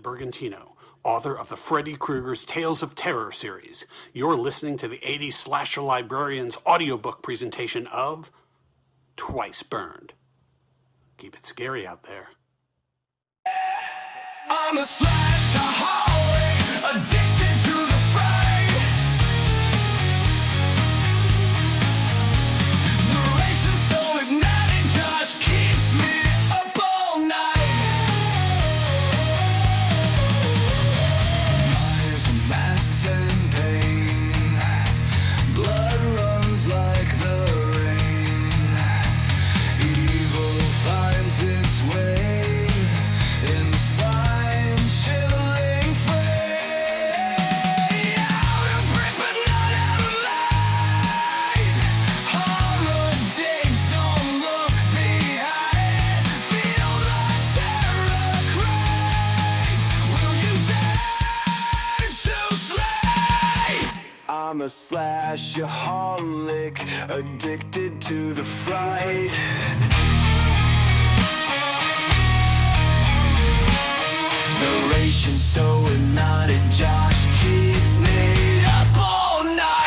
David Bergantino, author of the Freddy Krueger's Tales of Terror series. You're listening to the 80s Slasher Librarian's audiobook presentation of Twice Burned. Keep it scary out there. I'm a slashaholic, addicted to the fray. Narration so hypnotic, Josh keeps me up all night. Lies and masks and pain, blood runs like the rain. Evil finds its way. I'm a slashaholic, addicted to the fright. Narration so hypnotic, Josh keeps me up all night.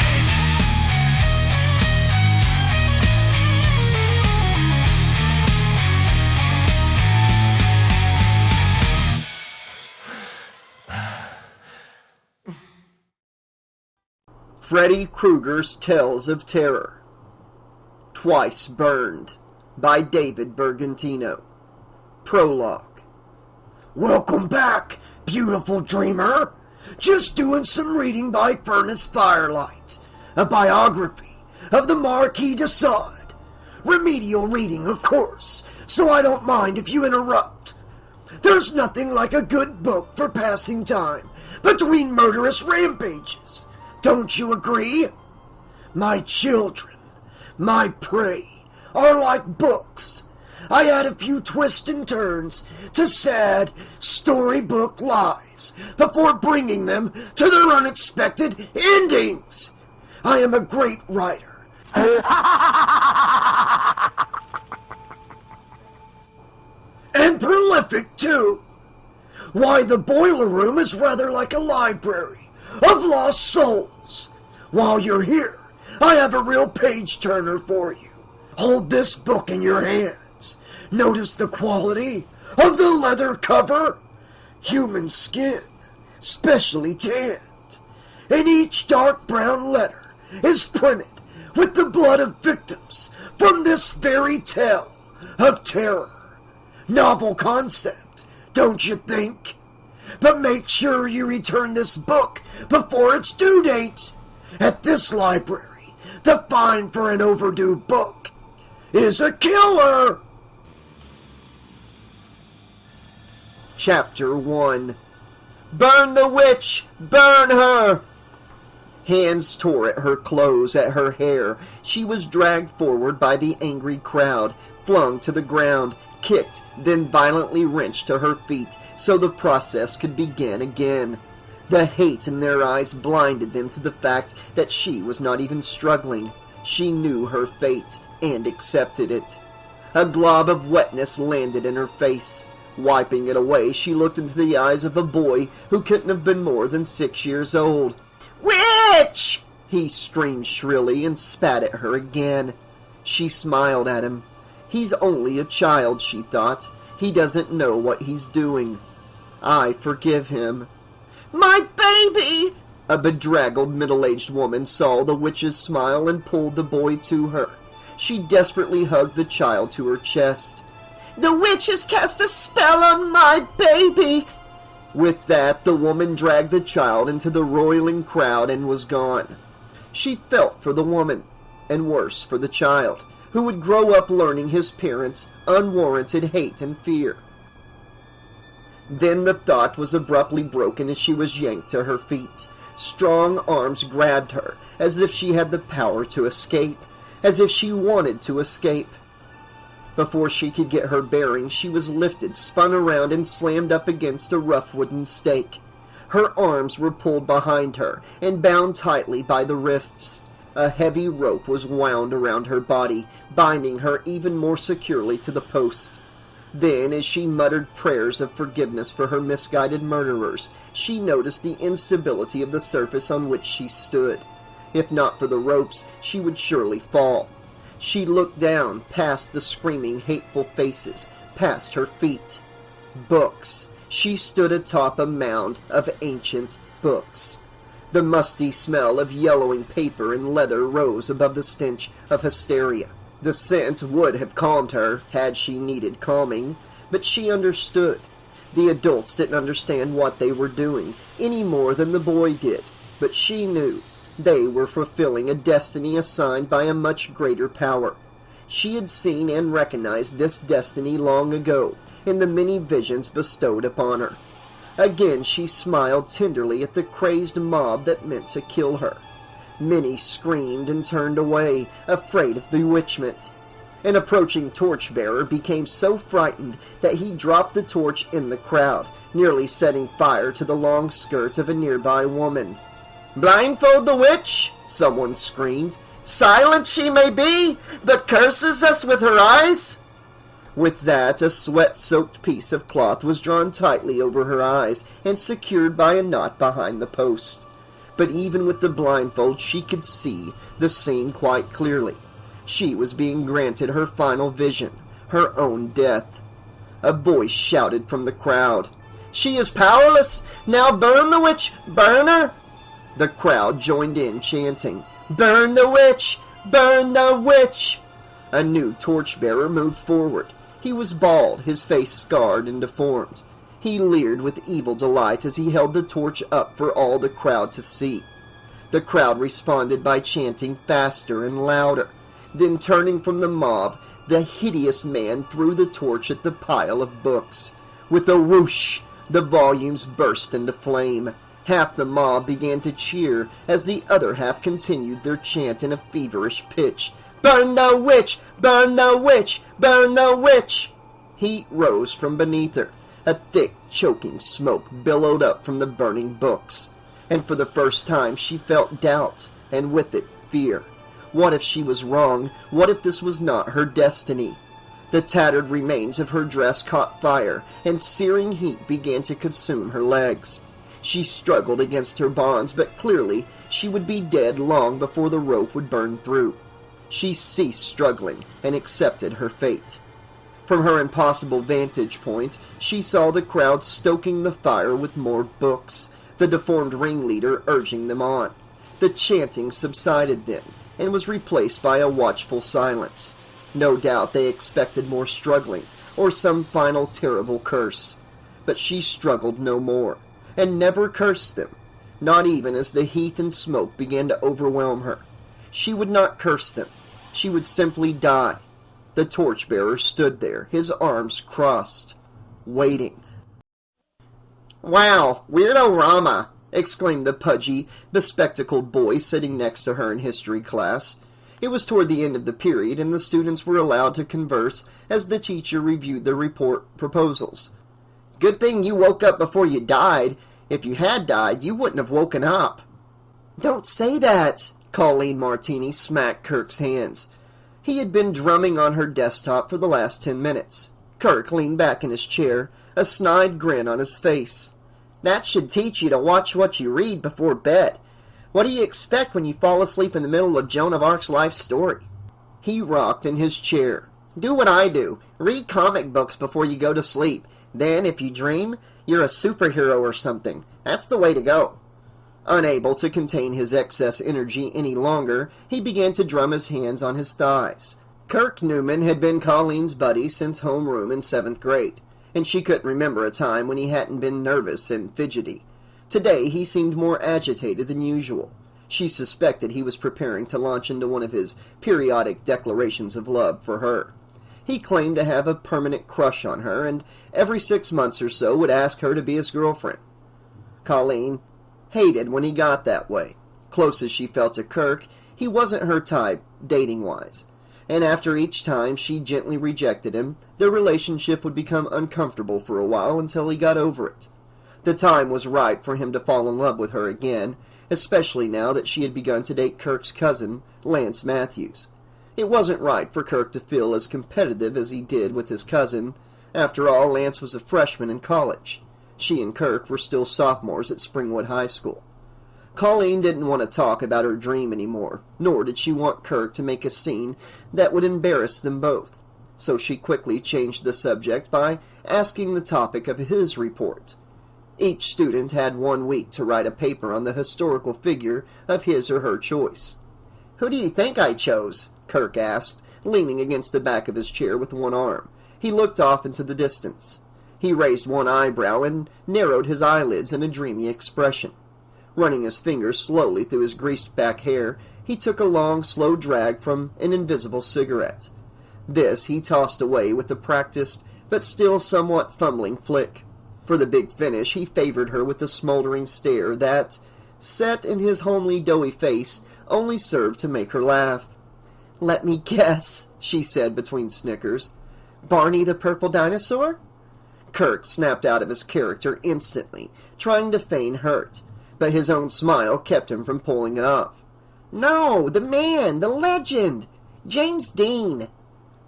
Freddy Krueger's Tales of Terror. Twice Burned by David Bergantino. Prologue. Welcome back, beautiful dreamer. Just doing some reading by Furnace Firelight, a biography of the Marquis de Sade. Remedial reading, of course, so I don't mind if you interrupt. There's nothing like a good book for passing time between murderous rampages. Don't you agree? My children, my prey, are like books. I add a few twists and turns to sad storybook lives before bringing them to their unexpected endings. I am a great writer. And prolific, too. Why, the boiler room is rather like a library of lost souls. While you're here, I have a real page-turner for you. Hold this book in your hands. Notice the quality of the leather cover. Human skin, specially tanned. And each dark brown letter is printed with the blood of victims from this very tale of terror. Novel concept, don't you think? But make sure you return this book before its due date. At this library, the fine for an overdue book is a killer! Chapter 1. Burn the witch! Burn her! Hands tore at her clothes, at her hair. She was dragged forward by the angry crowd, flung to the ground, kicked, then violently wrenched to her feet so the process could begin again. The hate in their eyes blinded them to the fact that she was not even struggling. She knew her fate and accepted it. A glob of wetness landed in her face. Wiping it away, she looked into the eyes of a boy who couldn't have been more than 6 years old. "Witch!" he screamed shrilly and spat at her again. She smiled at him. He's only a child, she thought. He doesn't know what he's doing. I forgive him. "My baby!" A bedraggled middle-aged woman saw the witch's smile and pulled the boy to her. She desperately hugged the child to her chest. "The witch has cast a spell on my baby!" With that, the woman dragged the child into the roiling crowd and was gone. She felt for the woman, and worse for the child, who would grow up learning his parents' unwarranted hate and fear. Then the thought was abruptly broken as she was yanked to her feet. Strong arms grabbed her, as if she had the power to escape, as if she wanted to escape. Before she could get her bearings, she was lifted, spun around, and slammed up against a rough wooden stake. Her arms were pulled behind her and bound tightly by the wrists. A heavy rope was wound around her body, binding her even more securely to the post. Then, as she muttered prayers of forgiveness for her misguided murderers, she noticed the instability of the surface on which she stood. If not for the ropes, she would surely fall. She looked down, past the screaming, hateful faces, past her feet. Books. She stood atop a mound of ancient books. The musty smell of yellowing paper and leather rose above the stench of hysteria. The scent would have calmed her, had she needed calming, but she understood. The adults didn't understand what they were doing, any more than the boy did, but she knew. They were fulfilling a destiny assigned by a much greater power. She had seen and recognized this destiny long ago, in the many visions bestowed upon her. Again she smiled tenderly at the crazed mob that meant to kill her. Many screamed and turned away, afraid of bewitchment. An approaching torchbearer became so frightened that he dropped the torch in the crowd, nearly setting fire to the long skirt of a nearby woman. "Blindfold the witch!" someone screamed. "Silent she may be, but curses us with her eyes!" With that, a sweat-soaked piece of cloth was drawn tightly over her eyes and secured by a knot behind the post. But even with the blindfold, she could see the scene quite clearly. She was being granted her final vision, her own death. A voice shouted from the crowd, "She is powerless! Now burn the witch! Burn her!" The crowd joined in, chanting, "Burn the witch! Burn the witch!" A new torchbearer moved forward. He was bald, his face scarred and deformed. He leered with evil delight as he held the torch up for all the crowd to see. The crowd responded by chanting faster and louder. Then, turning from the mob, the hideous man threw the torch at the pile of books. With a whoosh, the volumes burst into flame. Half the mob began to cheer, as the other half continued their chant in a feverish pitch. "Burn the witch! Burn the witch! Burn the witch!" Heat rose from beneath her. A thick, choking smoke billowed up from the burning books. And for the first time she felt doubt, and with it, fear. What if she was wrong? What if this was not her destiny? The tattered remains of her dress caught fire, and searing heat began to consume her legs. She struggled against her bonds, but clearly she would be dead long before the rope would burn through. She ceased struggling and accepted her fate. From her impossible vantage point, she saw the crowd stoking the fire with more books, the deformed ringleader urging them on. The chanting subsided then, and was replaced by a watchful silence. No doubt they expected more struggling, or some final terrible curse. But she struggled no more, and never cursed them, not even as the heat and smoke began to overwhelm her. She would not curse them. She would simply die. The torchbearer stood there, his arms crossed, waiting. "Wow, weirdo-rama!" exclaimed the pudgy, bespectacled boy sitting next to her in history class. It was toward the end of the period, and the students were allowed to converse as the teacher reviewed the report proposals. "Good thing you woke up before you died. If you had died, you wouldn't have woken up." "Don't say that!" Colleen Martini smacked Kirk's hands. He had been drumming on her desktop for the last 10 minutes. Kirk leaned back in his chair, a snide grin on his face. "That should teach you to watch what you read before bed. What do you expect when you fall asleep in the middle of Joan of Arc's life story?" He rocked in his chair. "Do what I do. Read comic books before you go to sleep. Then, if you dream, you're a superhero or something. That's the way to go." Unable to contain his excess energy any longer, he began to drum his hands on his thighs. Kirk Newman had been Colleen's buddy since homeroom in 7th grade, and she couldn't remember a time when he hadn't been nervous and fidgety. Today he seemed more agitated than usual. She suspected he was preparing to launch into one of his periodic declarations of love for her. He claimed to have a permanent crush on her, and every 6 months or so would ask her to be his girlfriend. Colleen hated when he got that way. Close as she felt to Kirk, he wasn't her type, dating-wise. And after each time she gently rejected him, their relationship would become uncomfortable for a while until he got over it. The time was ripe for him to fall in love with her again, especially now that she had begun to date Kirk's cousin, Lance Matthews. It wasn't right for Kirk to feel as competitive as he did with his cousin. After all, Lance was a freshman in college. She and Kirk were still sophomores at Springwood High School. Colleen didn't want to talk about her dream anymore, nor did she want Kirk to make a scene that would embarrass them both. So she quickly changed the subject by asking the topic of his report. Each student had 1 week to write a paper on the historical figure of his or her choice. "Who do you think I chose?" Kirk asked, leaning against the back of his chair with one arm. He looked off into the distance. He raised one eyebrow and narrowed his eyelids in a dreamy expression. Running his fingers slowly through his greased back hair, he took a long, slow drag from an invisible cigarette. This he tossed away with a practiced, but still somewhat fumbling flick. For the big finish, he favored her with a smoldering stare that, set in his homely, doughy face, only served to make her laugh. "Let me guess," she said between snickers. "Barney the Purple Dinosaur?" Kirk snapped out of his character instantly, trying to feign hurt, but his own smile kept him from pulling it off. "No, the man, the legend, James Dean."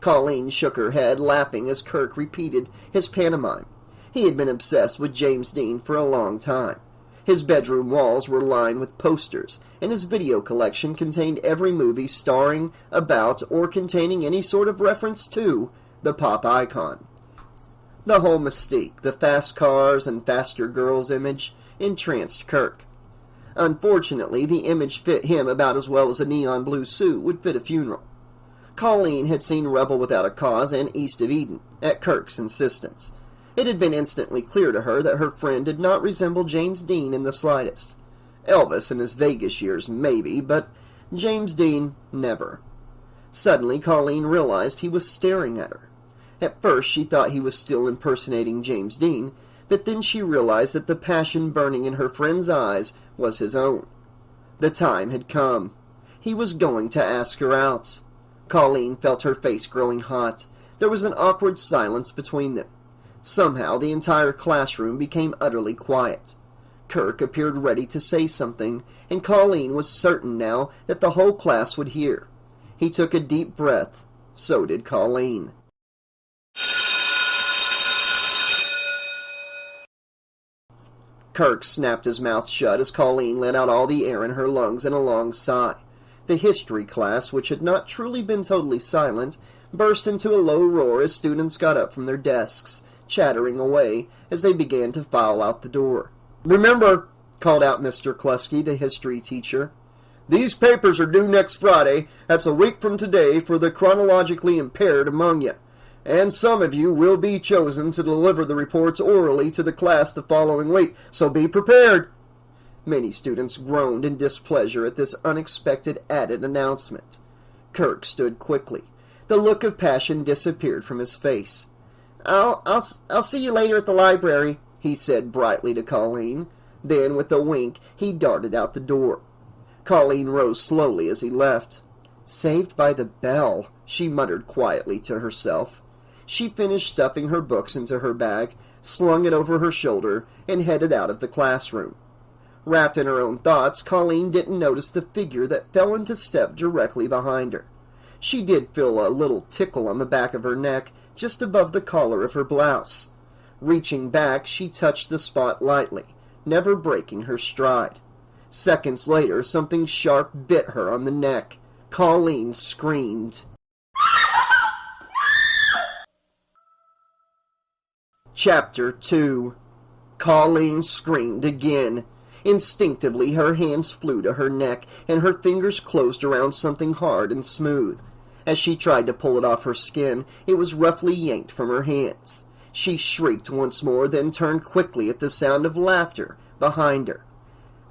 Colleen shook her head, laughing as Kirk repeated his pantomime. He had been obsessed with James Dean for a long time. His bedroom walls were lined with posters, and his video collection contained every movie starring, about, or containing any sort of reference to the pop icon. The whole mystique, the fast cars and faster girls image, entranced Kirk. Unfortunately, the image fit him about as well as a neon blue suit would fit a funeral. Colleen had seen Rebel Without a Cause and East of Eden, at Kirk's insistence. It had been instantly clear to her that her friend did not resemble James Dean in the slightest. Elvis in his Vegas years, maybe, but James Dean, never. Suddenly, Colleen realized he was staring at her. At first, she thought he was still impersonating James Dean, but then she realized that the passion burning in her friend's eyes was his own. The time had come. He was going to ask her out. Colleen felt her face growing hot. There was an awkward silence between them. Somehow, the entire classroom became utterly quiet. Kirk appeared ready to say something, and Colleen was certain now that the whole class would hear. He took a deep breath. So did Colleen. Kirk snapped his mouth shut as Colleen let out all the air in her lungs in a long sigh. The history class, which had not truly been totally silent, burst into a low roar as students got up from their desks, chattering away as they began to file out the door. "Remember," called out Mr. Kluski, the history teacher, "these papers are due next Friday. That's a week from today for the chronologically impaired among you. And some of you will be chosen to deliver the reports orally to the class the following week, so be prepared." Many students groaned in displeasure at this unexpected added announcement. Kirk stood quickly. The look of passion disappeared from his face. I'll see you later at the library," he said brightly to Colleen. Then, with a wink, he darted out the door. Colleen rose slowly as he left. "Saved by the bell," she muttered quietly to herself. She finished stuffing her books into her bag, slung it over her shoulder, and headed out of the classroom. Wrapped in her own thoughts, Colleen didn't notice the figure that fell into step directly behind her. She did feel a little tickle on the back of her neck, just above the collar of her blouse. Reaching back, she touched the spot lightly, never breaking her stride. Seconds later, something sharp bit her on the neck. Colleen screamed. Chapter 2. Colleen screamed again. Instinctively, her hands flew to her neck, and her fingers closed around something hard and smooth. As she tried to pull it off her skin, it was roughly yanked from her hands. She shrieked once more, then turned quickly at the sound of laughter behind her.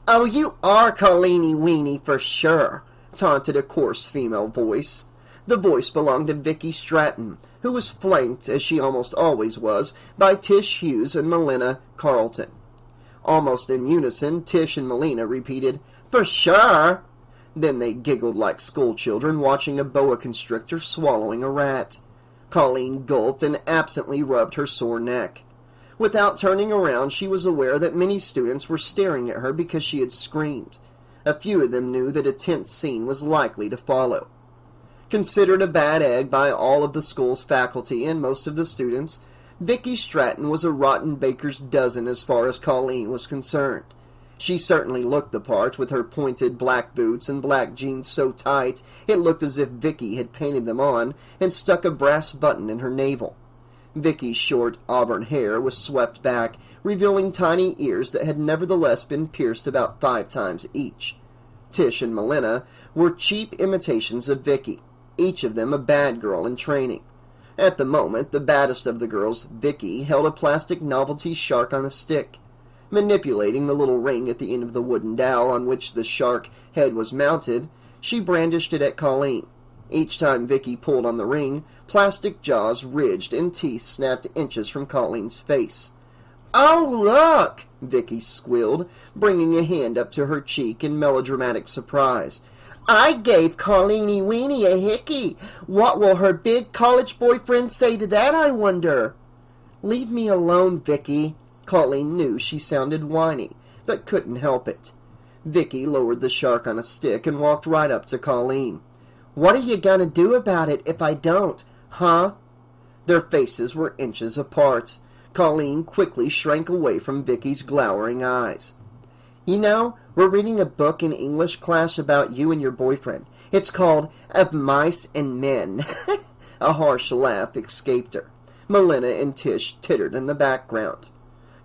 "Oh, you are Colleeny Weenie for sure," taunted a coarse female voice. The voice belonged to Vicky Stratton, who was flanked, as she almost always was, by Tish Hughes and Melina Carlton. Almost in unison, Tish and Melina repeated, "For sure." Then they giggled like schoolchildren watching a boa constrictor swallowing a rat. Colleen gulped and absently rubbed her sore neck. Without turning around, she was aware that many students were staring at her because she had screamed. A few of them knew that a tense scene was likely to follow. Considered a bad egg by all of the school's faculty and most of the students, Vicky Stratton was a rotten baker's dozen as far as Colleen was concerned. She certainly looked the part, with her pointed black boots and black jeans so tight it looked as if Vicky had painted them on and stuck a brass button in her navel. Vicky's short auburn hair was swept back, revealing tiny ears that had nevertheless been pierced about 5 times each. Tish and Melina were cheap imitations of Vicky, each of them a bad girl in training. At the moment, the baddest of the girls, Vicky, held a plastic novelty shark on a stick. Manipulating the little ring at the end of the wooden dowel on which the shark head was mounted, she brandished it at Colleen. Each time Vicky pulled on the ring, plastic jaws ridged and teeth snapped inches from Colleen's face. "Oh, look!" Vicky squealed, bringing a hand up to her cheek in melodramatic surprise. "I gave Colleeny Weenie a hickey. What will her big college boyfriend say to that, I wonder?" "Leave me alone, Vicky." Colleen knew she sounded whiny, but couldn't help it. Vicky lowered the shark on a stick and walked right up to Colleen. "What are you gonna do about it if I don't, huh?" Their faces were inches apart. Colleen quickly shrank away from Vicky's glowering eyes. "You know, we're reading a book in English class about you and your boyfriend. It's called Of Mice and Men." A harsh laugh escaped her. Melina and Tish tittered in the background.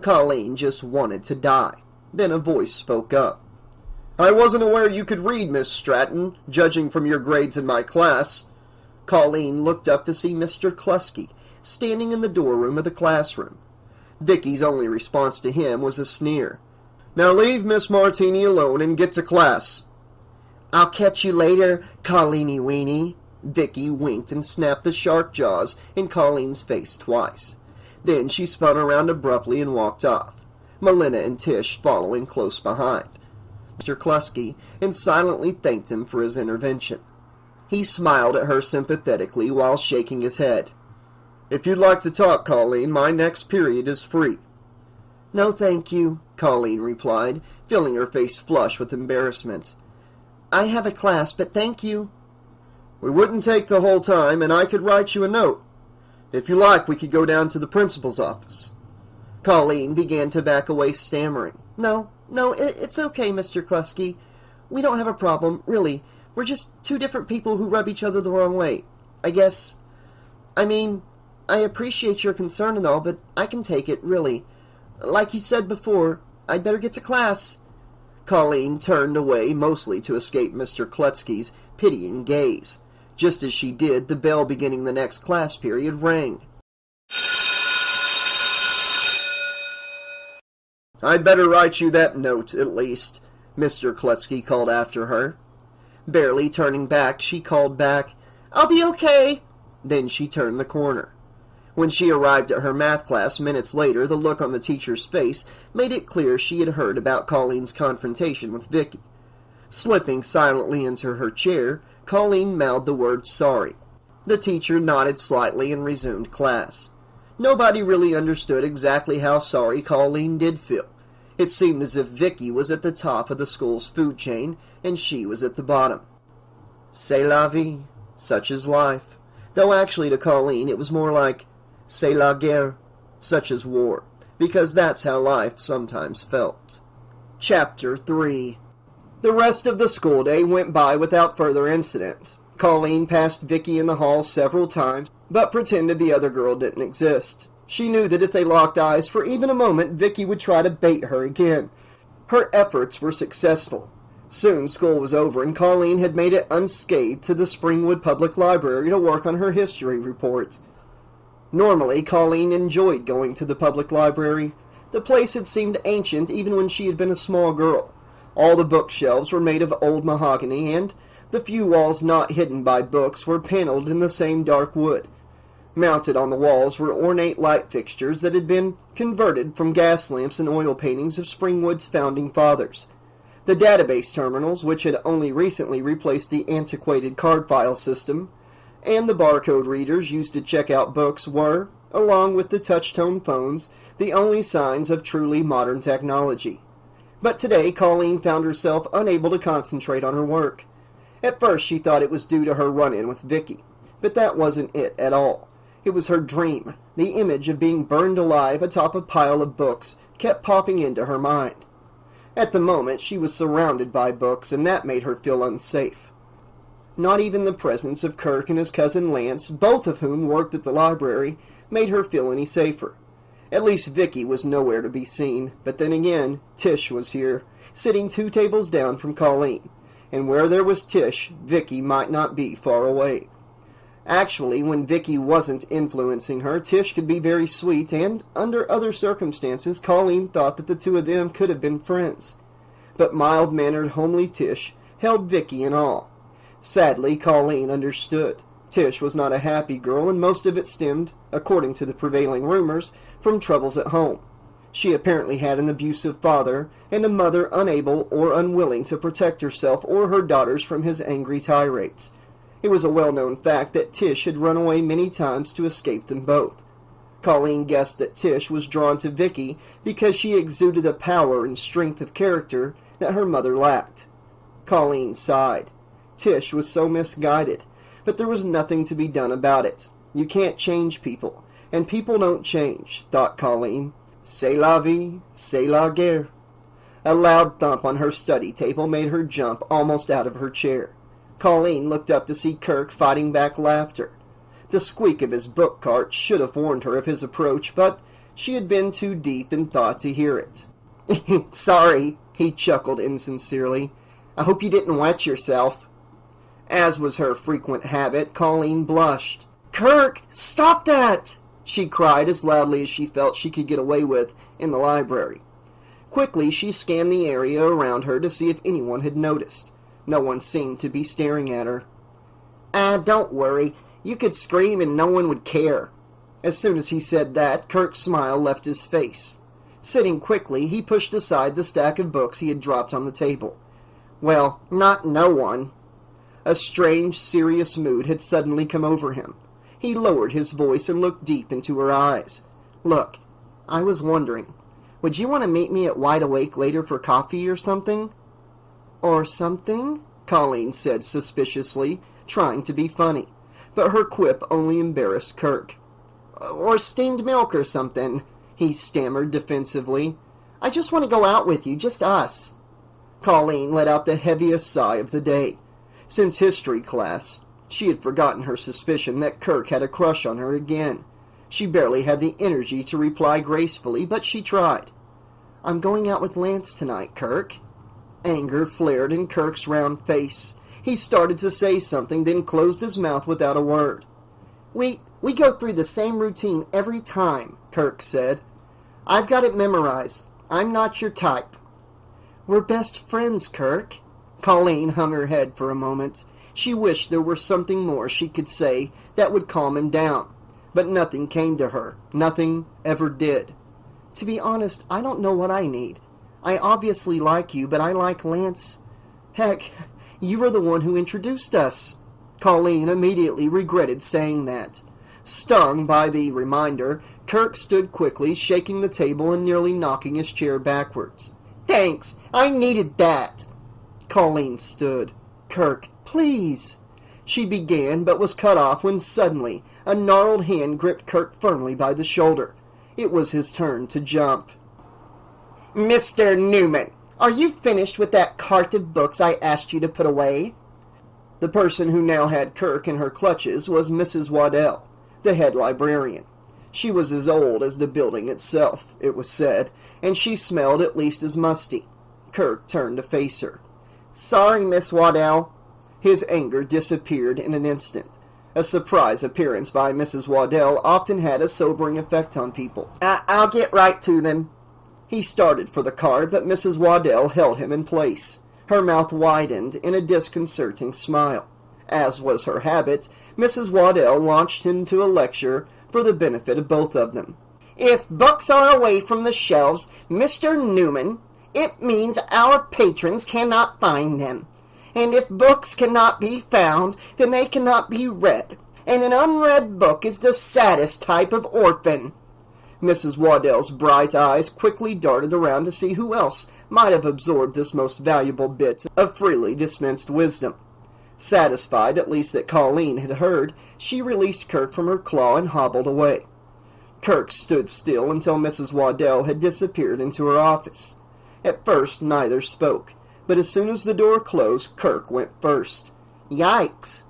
Colleen just wanted to die. Then a voice spoke up. "I wasn't aware you could read, Miss Stratton, judging from your grades in my class." Colleen looked up to see Mr. Cluskey, standing in the doorroom of the classroom. Vicky's only response to him was a sneer. "Now leave Miss Martini alone and get to class." "I'll catch you later, Colleeny Weenie." Vicky winked and snapped the shark jaws in Colleen's face twice. Then she spun around abruptly and walked off, Melina and Tish following close behind. Mr. Cluskey and silently thanked him for his intervention. He smiled at her sympathetically while shaking his head. "If you'd like to talk, Colleen, my next period is free." "No, thank you," Colleen replied, feeling her face flush with embarrassment. "I have a class, but thank you." "We wouldn't take the whole time, and I could write you a note. If you like, we could go down to the principal's office." Colleen began to back away, stammering. No, it's okay, Mr. Cluskey. We don't have a problem, really. We're just 2 different people who rub each other the wrong way. I appreciate your concern and all, but I can take it, really. Like you said before, I'd better get to class." Colleen turned away, mostly to escape Mr. Cluskey's pitying gaze. Just as she did, the bell beginning the next class period rang. "I'd better write you that note, at least," Mr. Cluskey called after her. Barely turning back, she called back, "I'll be okay." Then she turned the corner. When she arrived at her math class minutes later, the look on the teacher's face made it clear she had heard about Colleen's confrontation with Vicky. Slipping silently into her chair, Colleen mouthed the word sorry. The teacher nodded slightly and resumed class. Nobody really understood exactly how sorry Colleen did feel. It seemed as if Vicky was at the top of the school's food chain, and she was at the bottom. C'est la vie. Such is life. Though actually to Colleen it was more like, c'est la guerre. Such is war. Because that's how life sometimes felt. Chapter 3. The rest of the school day went by without further incident. Colleen passed Vicky in the hall several times, but pretended the other girl didn't exist. She knew that if they locked eyes for even a moment, Vicky would try to bait her again. Her efforts were successful. Soon school was over, and Colleen had made it unscathed to the Springwood Public Library to work on her history report. Normally, Colleen enjoyed going to the public library. The place had seemed ancient even when she had been a small girl. All the bookshelves were made of old mahogany, and the few walls not hidden by books were paneled in the same dark wood. Mounted on the walls were ornate light fixtures that had been converted from gas lamps and oil paintings of Springwood's founding fathers. The database terminals, which had only recently replaced the antiquated card file system, and the barcode readers used to check out books were, along with the touch-tone phones, the only signs of truly modern technology. But today, Colleen found herself unable to concentrate on her work. At first, she thought it was due to her run-in with Vicky, but that wasn't it at all. It was her dream, The image of being burned alive atop a pile of books kept popping into her mind. At the moment, she was surrounded by books, and that made her feel unsafe. Not even the presence of Kirk and his cousin Lance, both of whom worked at the library, made her feel any safer. At least Vicky was nowhere to be seen, but then again, Tish was here, sitting 2 tables down from Colleen, and where there was Tish, Vicky might not be far away. Actually, when Vicky wasn't influencing her, Tish could be very sweet, and, under other circumstances, Colleen thought that the two of them could have been friends. But mild-mannered, homely Tish held Vicky in awe. Sadly, Colleen understood. Tish was not a happy girl, and most of it stemmed, according to the prevailing rumors, from troubles at home. She apparently had an abusive father, and a mother unable or unwilling to protect herself or her daughters from his angry tirades. It was a well-known fact that Tish had run away many times to escape them both. Colleen guessed that Tish was drawn to Vicky because she exuded a power and strength of character that her mother lacked. Colleen sighed. Tish was so misguided, but there was nothing to be done about it. You can't change people, and people don't change, thought Colleen. C'est la vie, c'est la guerre. A loud thump on her study table made her jump almost out of her chair. Colleen looked up to see Kirk fighting back laughter. The squeak of his book cart should have warned her of his approach, but she had been too deep in thought to hear it. "Sorry," he chuckled insincerely. "I hope you didn't wet yourself." As was her frequent habit, Colleen blushed. "Kirk, stop that!" she cried as loudly as she felt she could get away with in the library. Quickly, she scanned the area around her to see if anyone had noticed. No one seemed to be staring at her. Don't worry. You could scream and no one would care." As soon as he said that, Kirk's smile left his face. Sitting quickly, he pushed aside the stack of books he had dropped on the table. "Well, not no one." A strange, serious mood had suddenly come over him. He lowered his voice and looked deep into her eyes. "Look, I was wondering, would you want to meet me at Wide Awake later for coffee or something?" "Or something?" Colleen said suspiciously, trying to be funny. But her quip only embarrassed Kirk. "Or steamed milk or something," he stammered defensively. "I just want to go out with you, just us." Colleen let out the heaviest sigh of the day. Since history class, she had forgotten her suspicion that Kirk had a crush on her again. She barely had the energy to reply gracefully, but she tried. "I'm going out with Lance tonight, Kirk." Anger flared in Kirk's round face. He started to say something, then closed his mouth without a word. We go through the same routine every time," Kirk said. "I've got it memorized. I'm not your type." "We're best friends, Kirk." Colleen hung her head for a moment. She wished there were something more she could say that would calm him down. But nothing came to her. Nothing ever did. "To be honest, I don't know what I need. I obviously like you, but I like Lance. Heck, you were the one who introduced us." Colleen immediately regretted saying that. Stung by the reminder, Kirk stood quickly, shaking the table and nearly knocking his chair backwards. "Thanks, I needed that." Colleen stood. "Kirk, please." She began, but was cut off when suddenly a gnarled hand gripped Kirk firmly by the shoulder. It was his turn to jump. "Mr. Newman, are you finished with that cart of books I asked you to put away?" The person who now had Kirk in her clutches was Mrs. Waddell, the head librarian. She was as old as the building itself, it was said, and she smelled at least as musty. Kirk turned to face her. "Sorry, Miss Waddell." His anger disappeared in an instant. A surprise appearance by Mrs. Waddell often had a sobering effect on people. I'll get right to them." He started for the card, but Mrs. Waddell held him in place. Her mouth widened in a disconcerting smile. As was her habit, Mrs. Waddell launched into a lecture for the benefit of both of them. "If books are away from the shelves, Mr. Newman, it means our patrons cannot find them. And if books cannot be found, then they cannot be read. And an unread book is the saddest type of orphan." Mrs. Waddell's bright eyes quickly darted around to see who else might have absorbed this most valuable bit of freely dispensed wisdom. Satisfied at least that Colleen had heard, she released Kirk from her claw and hobbled away. Kirk stood still until Mrs. Waddell had disappeared into her office. At first, neither spoke, but as soon as the door closed, Kirk went first. Yikes!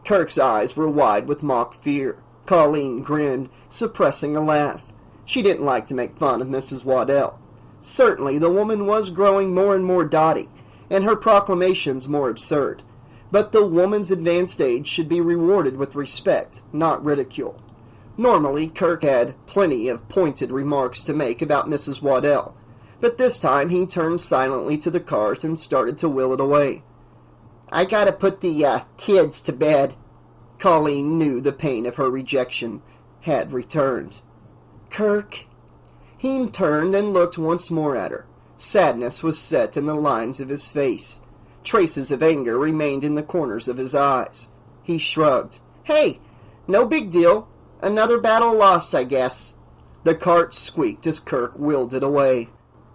Kirk's eyes were wide with mock fear. Colleen grinned, suppressing a laugh. She didn't like to make fun of Mrs. Waddell. Certainly, the woman was growing more and more dotty, and her proclamations more absurd. But the woman's advanced age should be rewarded with respect, not ridicule. Normally, Kirk had plenty of pointed remarks to make about Mrs. Waddell, but this time he turned silently to the cart and started to wheel it away. I gotta put the kids to bed. Colleen knew the pain of her rejection had returned. Kirk. He turned and looked once more at her. Sadness was set in the lines of his face. Traces of anger remained in the corners of his eyes. He shrugged. Hey, no big deal. Another battle lost, I guess. The cart squeaked as Kirk wheeled it away.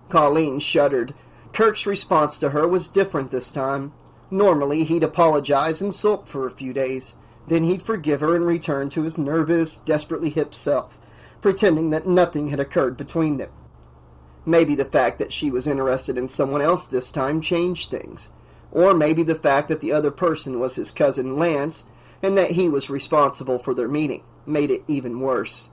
Colleen shuddered. Kirk's response to her was different this time. Normally, he'd apologize and sulk for a few days. Then he'd forgive her and return to his nervous, desperately hip self, pretending that nothing had occurred between them. Maybe the fact that she was interested in someone else this time changed things. Or maybe the fact that the other person was his cousin Lance, and that he was responsible for their meeting, made it even worse.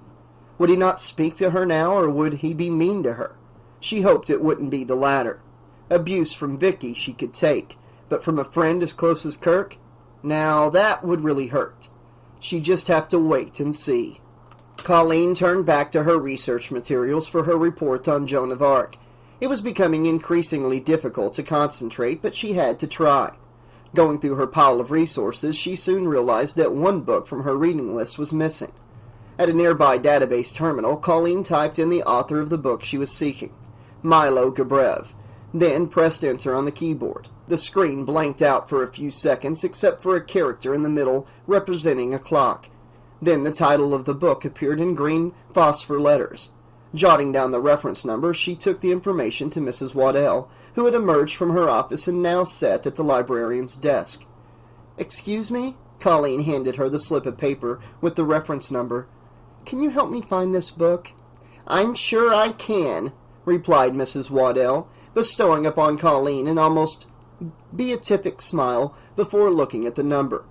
Would he not speak to her now, or would he be mean to her? She hoped it wouldn't be the latter. Abuse from Vicky she could take, but from a friend as close as Kirk? Now, that would really hurt. She'd just have to wait and see. Colleen turned back to her research materials for her report on Joan of Arc. It was becoming increasingly difficult to concentrate, but she had to try. Going through her pile of resources, she soon realized that one book from her reading list was missing. At a nearby database terminal, Colleen typed in the author of the book she was seeking, Milo Gabrev, then pressed enter on the keyboard. The screen blanked out for a few seconds, except for a character in the middle representing a clock. Then the title of the book appeared in green phosphor letters. Jotting down the reference number, she took the information to Mrs. Waddell, who had emerged from her office and now sat at the librarian's desk. Excuse me? Colleen handed her the slip of paper with the reference number. Can you help me find this book? I'm sure I can, replied Mrs. Waddell, bestowing upon Colleen an almost beatific smile before looking at the number.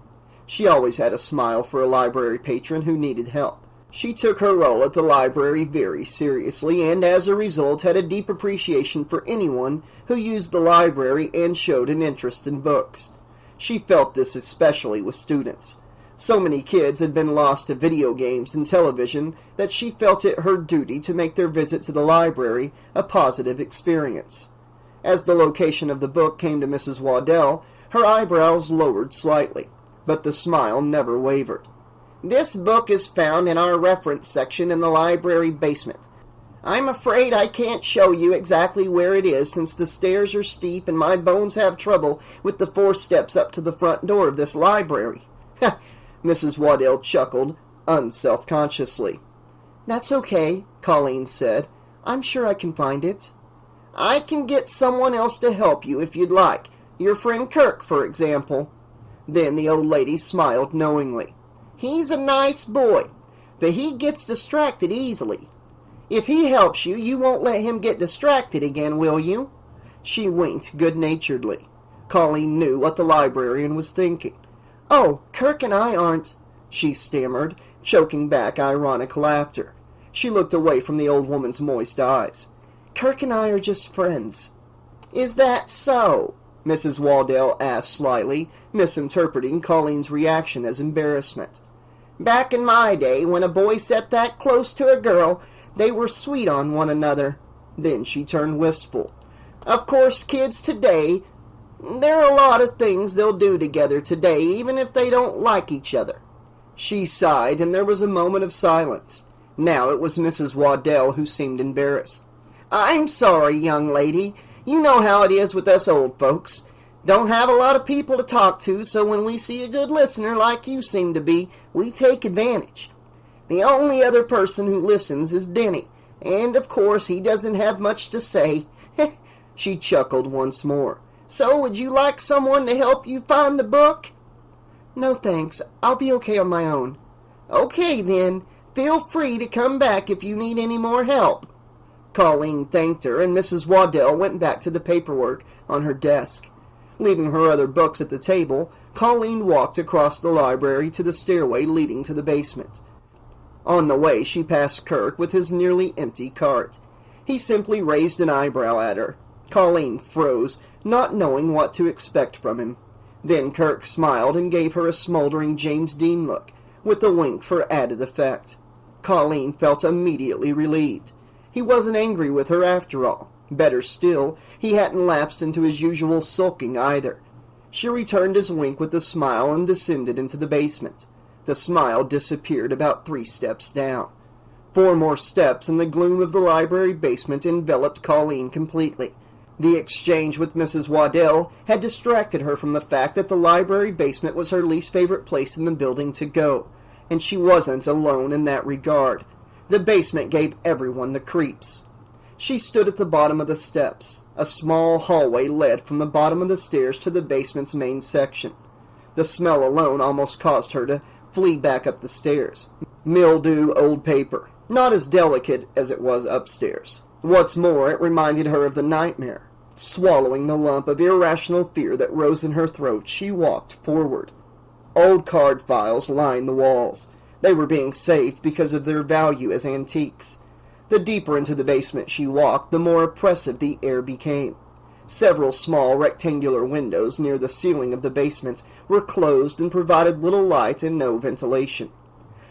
She always had a smile for a library patron who needed help. She took her role at the library very seriously, and as a result had a deep appreciation for anyone who used the library and showed an interest in books. She felt this especially with students. So many kids had been lost to video games and television that she felt it her duty to make their visit to the library a positive experience. As the location of the book came to Mrs. Waddell, her eyebrows lowered slightly, but the smile never wavered. This book is found in our reference section in the library basement. I'm afraid I can't show you exactly where it is, since the stairs are steep and my bones have trouble with the 4 steps up to the front door of this library. Mrs. Waddell chuckled, unself-consciously. That's okay, Colleen said. I'm sure I can find it. I can get someone else to help you if you'd like. Your friend Kirk, for example. Then the old lady smiled knowingly. He's a nice boy, but he gets distracted easily. If he helps you, you won't let him get distracted again, will you? She winked good-naturedly. Colleen knew what the librarian was thinking. Oh, Kirk and I aren't, she stammered, choking back ironic laughter. She looked away from the old woman's moist eyes. Kirk and I are just friends. Is that so? Mrs. Waddell asked slightly, misinterpreting Colleen's reaction as embarrassment. Back in my day, when a boy sat that close to a girl, they were sweet on one another. Then she turned wistful. Of course, kids today, there are a lot of things they'll do together today, even if they don't like each other. She sighed, and there was a moment of silence. Now it was Mrs. Waddell who seemed embarrassed. I'm sorry, young lady. You know how it is with us old folks. Don't have a lot of people to talk to, so when we see a good listener like you seem to be, we take advantage. The only other person who listens is Denny, and of course he doesn't have much to say. She chuckled once more. So would you like someone to help you find the book? No thanks, I'll be okay on my own. Okay then, Feel free to come back if you need any more help." Colleen thanked her, and Mrs. Waddell went back to the paperwork on her desk. Leaving her other books at the table, Colleen walked across the library to the stairway leading to the basement. On the way, she passed Kirk with his nearly empty cart. He simply raised an eyebrow at her. Colleen froze, not knowing what to expect from him. Then Kirk smiled and gave her a smoldering James Dean look, with a wink for added effect. Colleen felt immediately relieved. He wasn't angry with her after all. Better still, he hadn't lapsed into his usual sulking either. She returned his wink with a smile and descended into the basement. The smile disappeared about 3 steps down. 4 more steps and the gloom of the library basement enveloped Colleen completely. The exchange with Mrs. Waddell had distracted her from the fact that the library basement was her least favorite place in the building to go, and she wasn't alone in that regard. The basement gave everyone the creeps. She stood at the bottom of the steps. A small hallway led from the bottom of the stairs to the basement's main section. The smell alone almost caused her to flee back up the stairs. Mildew, old paper. Not as delicate as it was upstairs. What's more, it reminded her of the nightmare. Swallowing the lump of irrational fear that rose in her throat, she walked forward. Old card files lined the walls. They were being saved because of their value as antiques. The deeper into the basement she walked, the more oppressive the air became. Several small rectangular windows near the ceiling of the basement were closed and provided little light and no ventilation.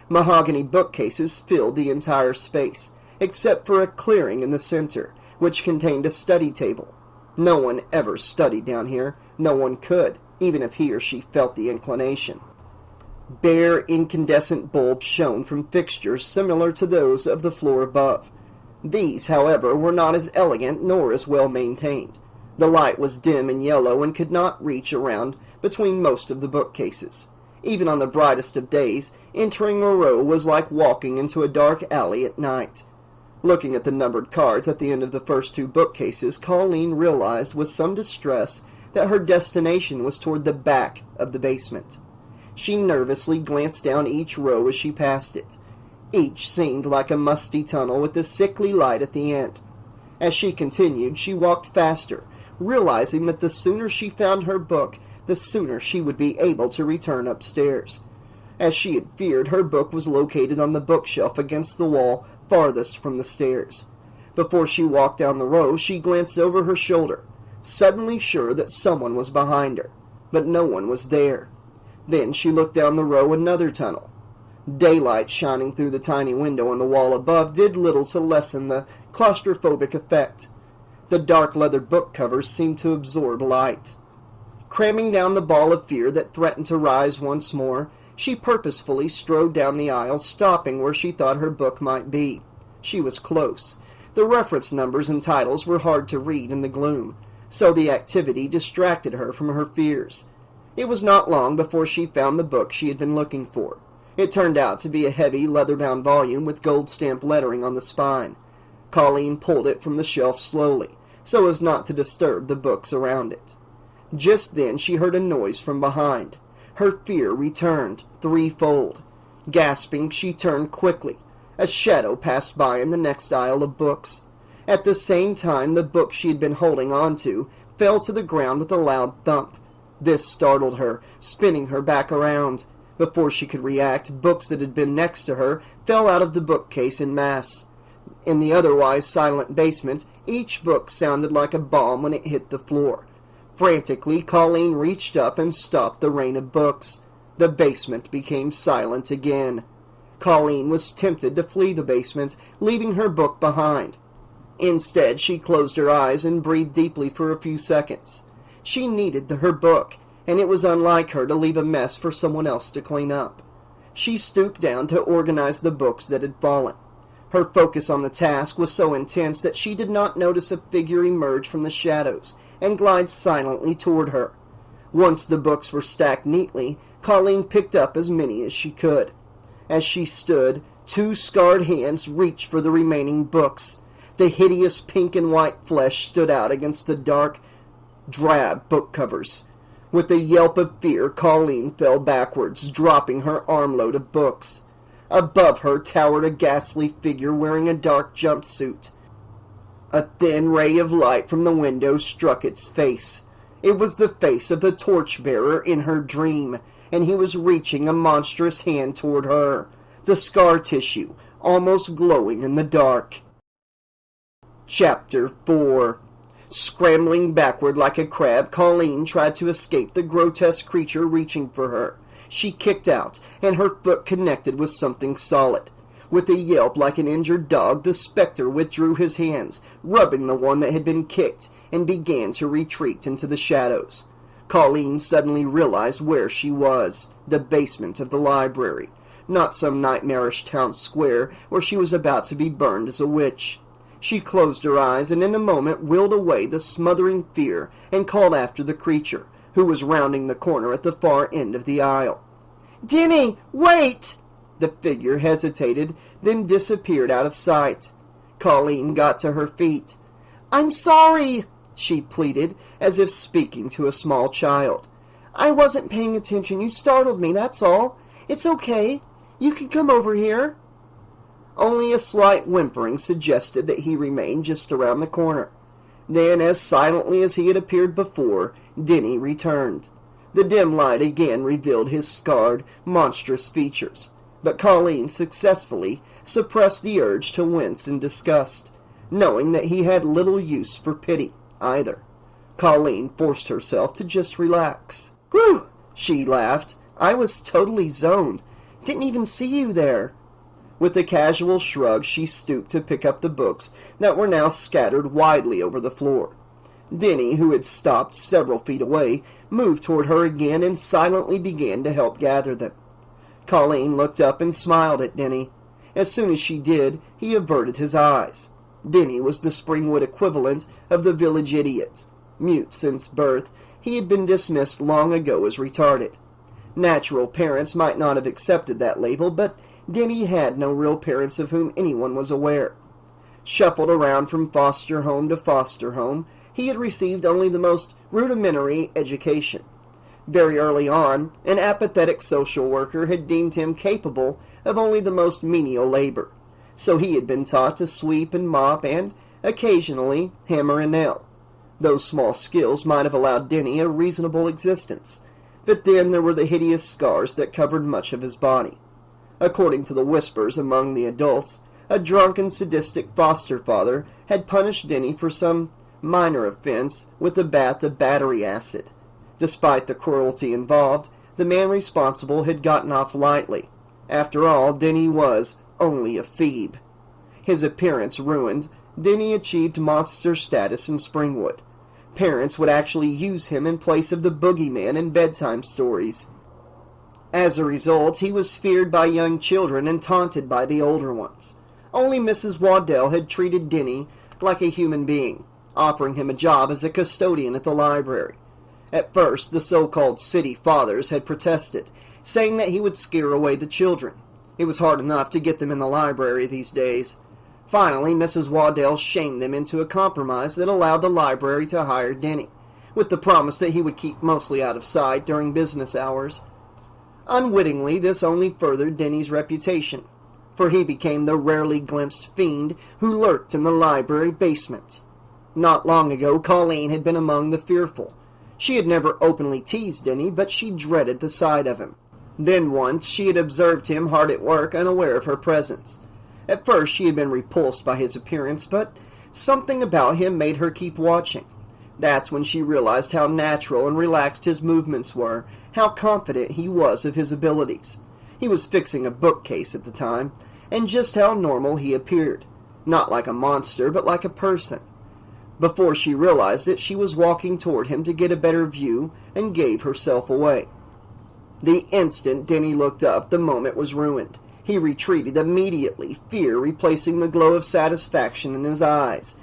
Mahogany bookcases filled the entire space, except for a clearing in the center, which contained a study table. No one ever studied down here. No one could, even if he or she felt the inclination. Bare, incandescent bulbs shone from fixtures similar to those of the floor above. These, however, were not as elegant nor as well maintained. The light was dim and yellow and could not reach around between most of the bookcases. Even on the brightest of days, entering a row was like walking into a dark alley at night. Looking at the numbered cards at the end of the first 2 bookcases, Colleen realized with some distress that her destination was toward the back of the basement. She nervously glanced down each row as she passed it. Each seemed like a musty tunnel with a sickly light at the end. As she continued, she walked faster, realizing that the sooner she found her book, the sooner she would be able to return upstairs. As she had feared, her book was located on the bookshelf against the wall farthest from the stairs. Before she walked down the row, she glanced over her shoulder, suddenly sure that someone was behind her, but no one was there. Then she looked down the row another tunnel. Daylight shining through the tiny window on the wall above did little to lessen the claustrophobic effect. The dark leather book covers seemed to absorb light. Cramming down the ball of fear that threatened to rise once more, she purposefully strode down the aisle, stopping where she thought her book might be. She was close. The reference numbers and titles were hard to read in the gloom, so the activity distracted her from her fears. It was not long before she found the book she had been looking for. It turned out to be a heavy, leather-bound volume with gold-stamped lettering on the spine. Colleen pulled it from the shelf slowly, so as not to disturb the books around it. Just then she heard a noise from behind. Her fear returned, threefold. Gasping, she turned quickly. A shadow passed by in the next aisle of books. At the same time, the book she had been holding on to fell to the ground with a loud thump. This startled her, spinning her back around. Before she could react, books that had been next to her fell out of the bookcase en masse. In the otherwise silent basement, each book sounded like a bomb when it hit the floor. Frantically, Colleen reached up and stopped the rain of books. The basement became silent again. Colleen was tempted to flee the basement, leaving her book behind. Instead, she closed her eyes and breathed deeply for a few seconds. She needed her book, and it was unlike her to leave a mess for someone else to clean up. She stooped down to organize the books that had fallen. Her focus on the task was so intense that she did not notice a figure emerge from the shadows and glide silently toward her. Once the books were stacked neatly, Colleen picked up as many as she could. As she stood, two scarred hands reached for the remaining books. The hideous pink and white flesh stood out against the dark, drab book covers. With a yelp of fear, Colleen fell backwards, dropping her armload of books. Above her towered a ghastly figure wearing a dark jumpsuit. A thin ray of light from the window struck its face. It was the face of the torchbearer in her dream, and he was reaching a monstrous hand toward her, the scar tissue almost glowing in the dark. Chapter 4. Scrambling backward like a crab, Colleen tried to escape the grotesque creature reaching for her. She kicked out, and her foot connected with something solid. With a yelp like an injured dog, the specter withdrew his hands, rubbing the one that had been kicked, and began to retreat into the shadows. Colleen suddenly realized where she was, the basement of the library, not some nightmarish town square where she was about to be burned as a witch. She closed her eyes and in a moment willed away the smothering fear and called after the creature, who was rounding the corner at the far end of the aisle. "Denny, wait!" The figure hesitated, then disappeared out of sight. Colleen got to her feet. "I'm sorry," she pleaded, as if speaking to a small child. "I wasn't paying attention. You startled me, that's all. It's okay. You can come over here." Only a slight whimpering suggested that he remained just around the corner. Then, as silently as he had appeared before, Denny returned. The dim light again revealed his scarred, monstrous features, but Colleen successfully suppressed the urge to wince in disgust, knowing that he had little use for pity, either. Colleen forced herself to just relax. "Whew!" she laughed. "I was totally zoned. Didn't even see you there." With a casual shrug, she stooped to pick up the books that were now scattered widely over the floor. Denny, who had stopped several feet away, moved toward her again and silently began to help gather them. Colleen looked up and smiled at Denny. As soon as she did, he averted his eyes. Denny was the Springwood equivalent of the village idiot. Mute since birth, he had been dismissed long ago as retarded. Natural parents might not have accepted that label, but Denny had no real parents of whom anyone was aware. Shuffled around from foster home to foster home, he had received only the most rudimentary education. Very early on, an apathetic social worker had deemed him capable of only the most menial labor, so he had been taught to sweep and mop and, occasionally, hammer and nail. Those small skills might have allowed Denny a reasonable existence, but then there were the hideous scars that covered much of his body. According to the whispers among the adults, a drunken, sadistic foster father had punished Denny for some minor offense with a bath of battery acid. Despite the cruelty involved, the man responsible had gotten off lightly. After all, Denny was only a phoebe. His appearance ruined, Denny achieved monster status in Springwood. Parents would actually use him in place of the boogeyman in bedtime stories. As a result, he was feared by young children and taunted by the older ones. Only Mrs. Waddell had treated Denny like a human being, offering him a job as a custodian at the library. At first, the so-called city fathers had protested, saying that he would scare away the children. It was hard enough to get them in the library these days. Finally, Mrs. Waddell shamed them into a compromise that allowed the library to hire Denny, with the promise that he would keep mostly out of sight during business hours. Unwittingly, this only furthered Denny's reputation, for he became the rarely glimpsed fiend who lurked in the library basement. Not long ago, Colleen had been among the fearful. She had never openly teased Denny, but she dreaded the sight of him. Then once she had observed him hard at work, unaware of her presence. At first she had been repulsed by his appearance, but something about him made her keep watching. That's when she realized how natural and relaxed his movements were, how confident he was of his abilities. He was fixing a bookcase at the time, and just how normal he appeared. Not like a monster, but like a person. Before she realized it, she was walking toward him to get a better view and gave herself away. The instant Denny looked up, the moment was ruined. He retreated immediately, fear replacing the glow of satisfaction in his eyes.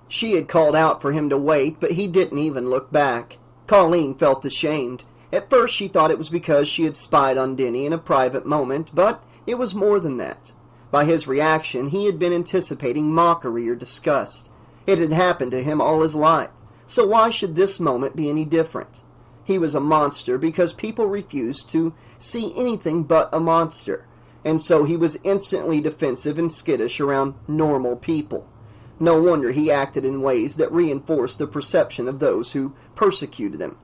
She had called out for him to wait, but he didn't even look back. Colleen felt ashamed. At first she thought it was because she had spied on Denny in a private moment, but it was more than that. By his reaction, he had been anticipating mockery or disgust. It had happened to him all his life, so why should this moment be any different? He was a monster because people refused to see anything but a monster. and so he was instantly defensive and skittish around normal people. No wonder he acted in ways that reinforced the perception of those who persecuted him.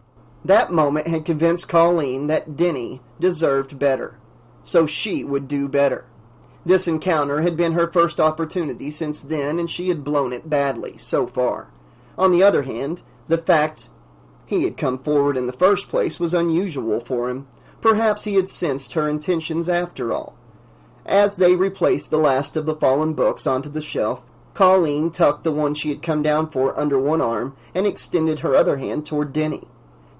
That moment had convinced Colleen that Denny deserved better, so she would do better. This encounter had been her first opportunity since then, and she had blown it badly, so far. On the other hand, the fact he had come forward in the first place was unusual for him. Perhaps he had sensed her intentions after all. As they replaced the last of the fallen books onto the shelf, Colleen tucked the one she had come down for under one arm and extended her other hand toward Denny.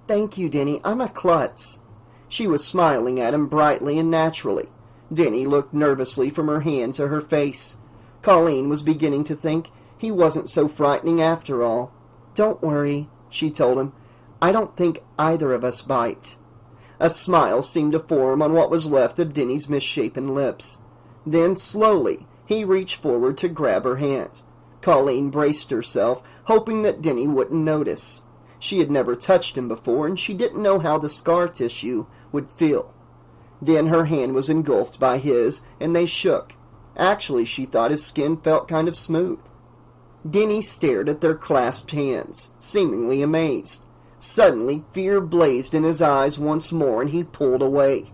"Thank you, Denny. I'm a klutz." She was smiling at him brightly and naturally. Denny looked nervously from her hand to her face. Colleen was beginning to think he wasn't so frightening after all. "Don't worry," she told him. "I don't think either of us bite." A smile seemed to form on what was left of Denny's misshapen lips. Then, slowly, he reached forward to grab her hand. Colleen braced herself, hoping that Denny wouldn't notice. She had never touched him before, and she didn't know how the scar tissue would feel. Then her hand was engulfed by his, and they shook. Actually, she thought his skin felt kind of smooth. Denny stared at their clasped hands, seemingly amazed. Suddenly, fear blazed in his eyes once more, and he pulled away.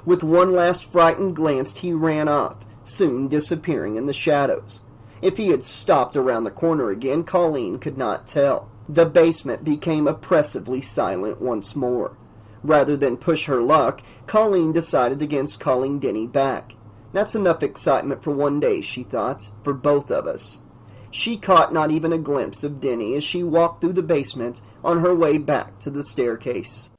With one last frightened glance, he ran off, soon disappearing in the shadows. If he had stopped around the corner again, Colleen could not tell. The basement became oppressively silent once more. Rather than push her luck, Colleen decided against calling Denny back. That's enough excitement for one day, she thought, for both of us. She caught not even a glimpse of Denny as she walked through the basement on her way back to the staircase.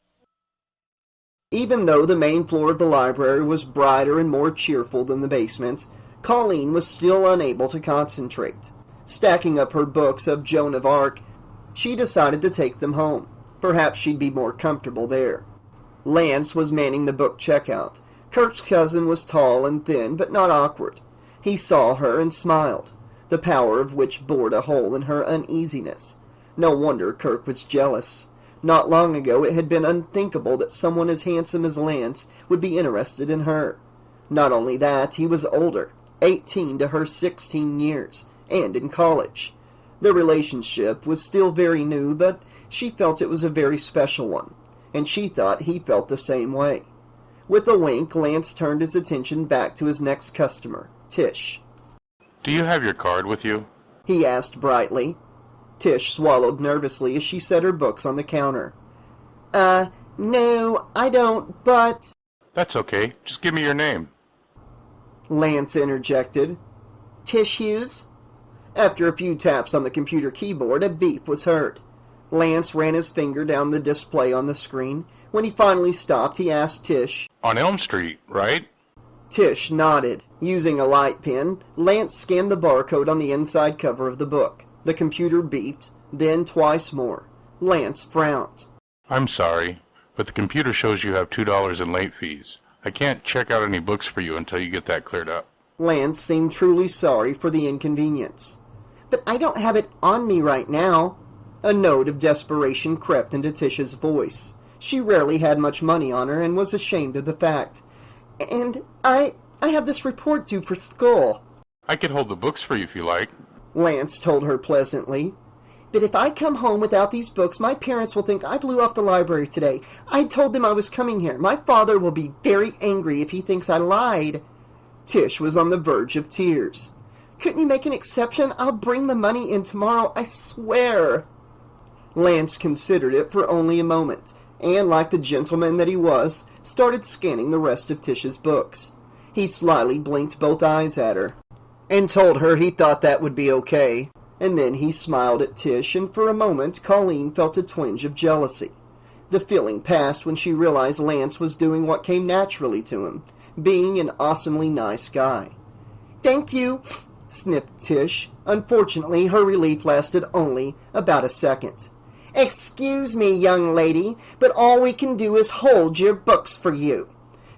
Even though the main floor of the library was brighter and more cheerful than the basement, Colleen was still unable to concentrate. Stacking up her books of Joan of Arc, she decided to take them home. Perhaps she'd be more comfortable there. Lance was manning the book checkout. Kirk's cousin was tall and thin, but not awkward. He saw her and smiled, the power of which bored a hole in her uneasiness. No wonder Kirk was jealous. Not long ago it had been unthinkable that someone as handsome as Lance would be interested in her. Not only that, he was older, 18 to her 16 years, and in college. The relationship was still very new, but she felt it was a very special one, and she thought he felt the same way. With a wink, Lance turned his attention back to his next customer, Tish. "Do you have your card with you?" he asked brightly. Tish swallowed nervously as she set her books on the counter. No, I don't, but..." "That's okay. Just give me your name." Lance interjected. "Tish Hughes?" After a few taps on the computer keyboard, a beep was heard. Lance ran his finger down the display on the screen. When he finally stopped, he asked Tish. "On Elm Street, right?" Tish nodded. Using a light pen, Lance scanned the barcode on the inside cover of the book. The computer beeped, then twice more. Lance frowned. "I'm sorry, but the computer shows you have $2 in late fees. I can't check out any books for you until you get that cleared up." Lance seemed truly sorry for the inconvenience. "But I don't have it on me right now." A note of desperation crept into Tish's voice. She rarely had much money on her and was ashamed of the fact. "And I have this report due for school." "I could hold the books for you if you like." Lance told her pleasantly. "But if I come home without these books, my parents will think I blew off the library today. I told them I was coming here. My father will be very angry if he thinks I lied." Tish was on the verge of tears. "Couldn't you make an exception? I'll bring the money in tomorrow, I swear." Lance considered it for only a moment, and like the gentleman that he was, started scanning the rest of Tish's books. He slyly blinked both eyes at her, and told her he thought that would be okay. And then he smiled at Tish, and for a moment Colleen felt a twinge of jealousy. The feeling passed when she realized Lance was doing what came naturally to him, being an awesomely nice guy. "Thank you," sniffed Tish. Unfortunately, her relief lasted only about a second. "Excuse me, young lady, but all we can do is hold your books for you."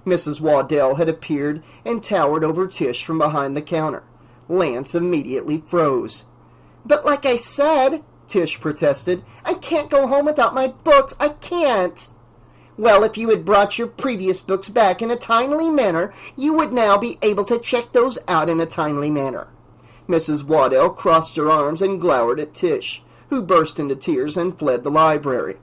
Mrs. Waddell had appeared and towered over Tish from behind the counter. Lance immediately froze. "But like I said," Tish protested, "I can't go home without my books. I can't." Well, if you had brought your previous books back in a timely manner, you would now be able to check those out in a timely manner. Mrs. Waddell crossed her arms and glowered at Tish, who burst into tears and fled the library.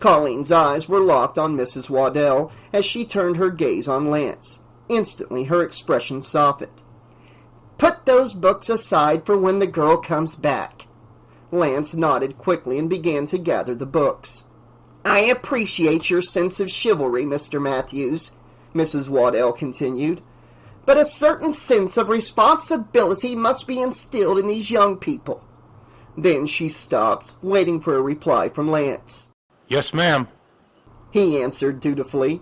Colleen's eyes were locked on Mrs. Waddell as she turned her gaze on Lance. Instantly her expression softened. "Put those books aside for when the girl comes back." Lance nodded quickly and began to gather the books. "I appreciate your sense of chivalry, Mr. Matthews," Mrs. Waddell continued, "but a certain sense of responsibility must be instilled in these young people." Then she stopped, waiting for a reply from Lance. Yes, ma'am. He answered dutifully.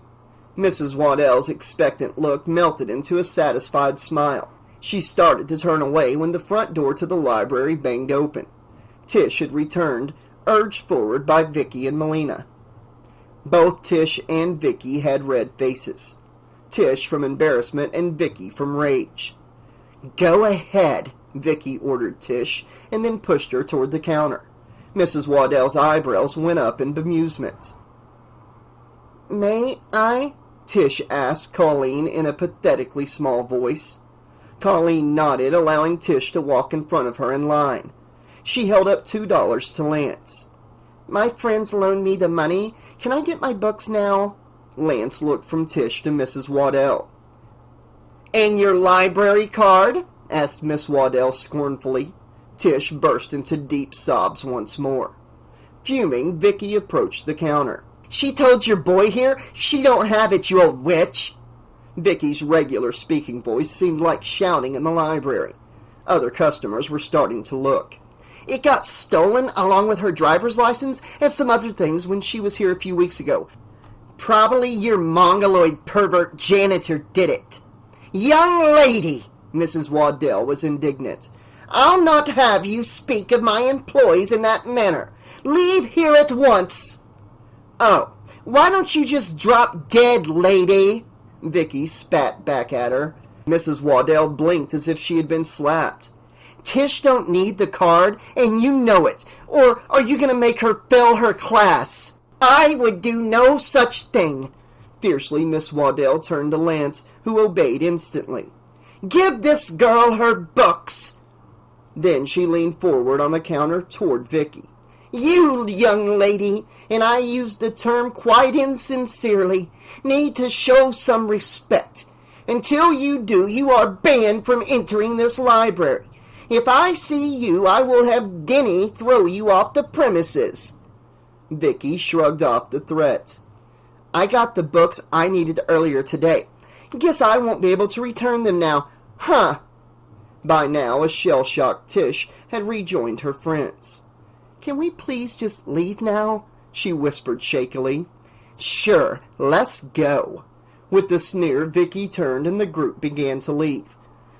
Mrs. Waddell's expectant look melted into a satisfied smile. She started to turn away when the front door to the library banged open. Tish had returned, urged forward by Vicky and Melina. Both Tish and Vicky had red faces. Tish from embarrassment and Vicky from rage. "Go ahead," Vicky ordered Tish, and then pushed her toward the counter. Mrs. Waddell's eyebrows went up in bemusement. "May I?" Tish asked Colleen in a pathetically small voice. Colleen nodded, allowing Tish to walk in front of her in line. She held up $2 to Lance. "My friends loaned me the money. Can I get my books now?" Lance looked from Tish to Mrs. Waddell. "And your library card?" asked Miss Waddell scornfully. Tish burst into deep sobs once more. Fuming, Vicky approached the counter. "She told your boy here she don't have it, you old witch!" Vicky's regular speaking voice seemed like shouting in the library. Other customers were starting to look. "It got stolen along with her driver's license and some other things when she was here a few weeks ago. Probably your mongoloid pervert janitor did it." "Young lady!" Mrs. Waddell was indignant. "I'll not have you speak of my employees in that manner. Leave here at once." "Oh, why don't you just drop dead, lady?" Vicky spat back at her. Mrs. Waddell blinked as if she had been slapped. "Tish don't need the card, and you know it. Or are you going to make her fail her class?" "I would do no such thing." Fiercely, Miss Waddell turned to Lance, who obeyed instantly. "Give this girl her books." Then she leaned forward on the counter toward Vicky. "You, young lady, and I use the term quite insincerely, need to show some respect. Until you do, you are banned from entering this library. If I see you, I will have Denny throw you off the premises." Vicky shrugged off the threat. "I got the books I needed earlier today. Guess I won't be able to return them now. Huh." By now, a shell-shocked Tish had rejoined her friends. "Can we please just leave now?" she whispered shakily. "Sure, let's go." With the sneer, Vicky turned and the group began to leave.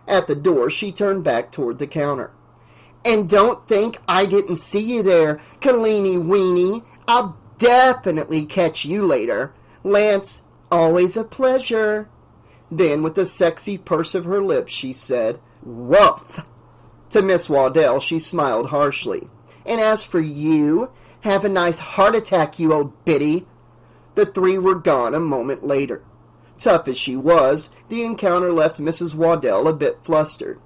At the door, she turned back toward the counter. "And don't think I didn't see you there, Colleen Weenie. I'll definitely catch you later. Lance, always a pleasure." Then, with a sexy purse of her lips, she said, "Woof." To Miss Waddell, she smiled harshly. "And as for you, have a nice heart attack, you old biddy." The three were gone a moment later. Tough as she was, the encounter left Mrs. Waddell a bit flustered.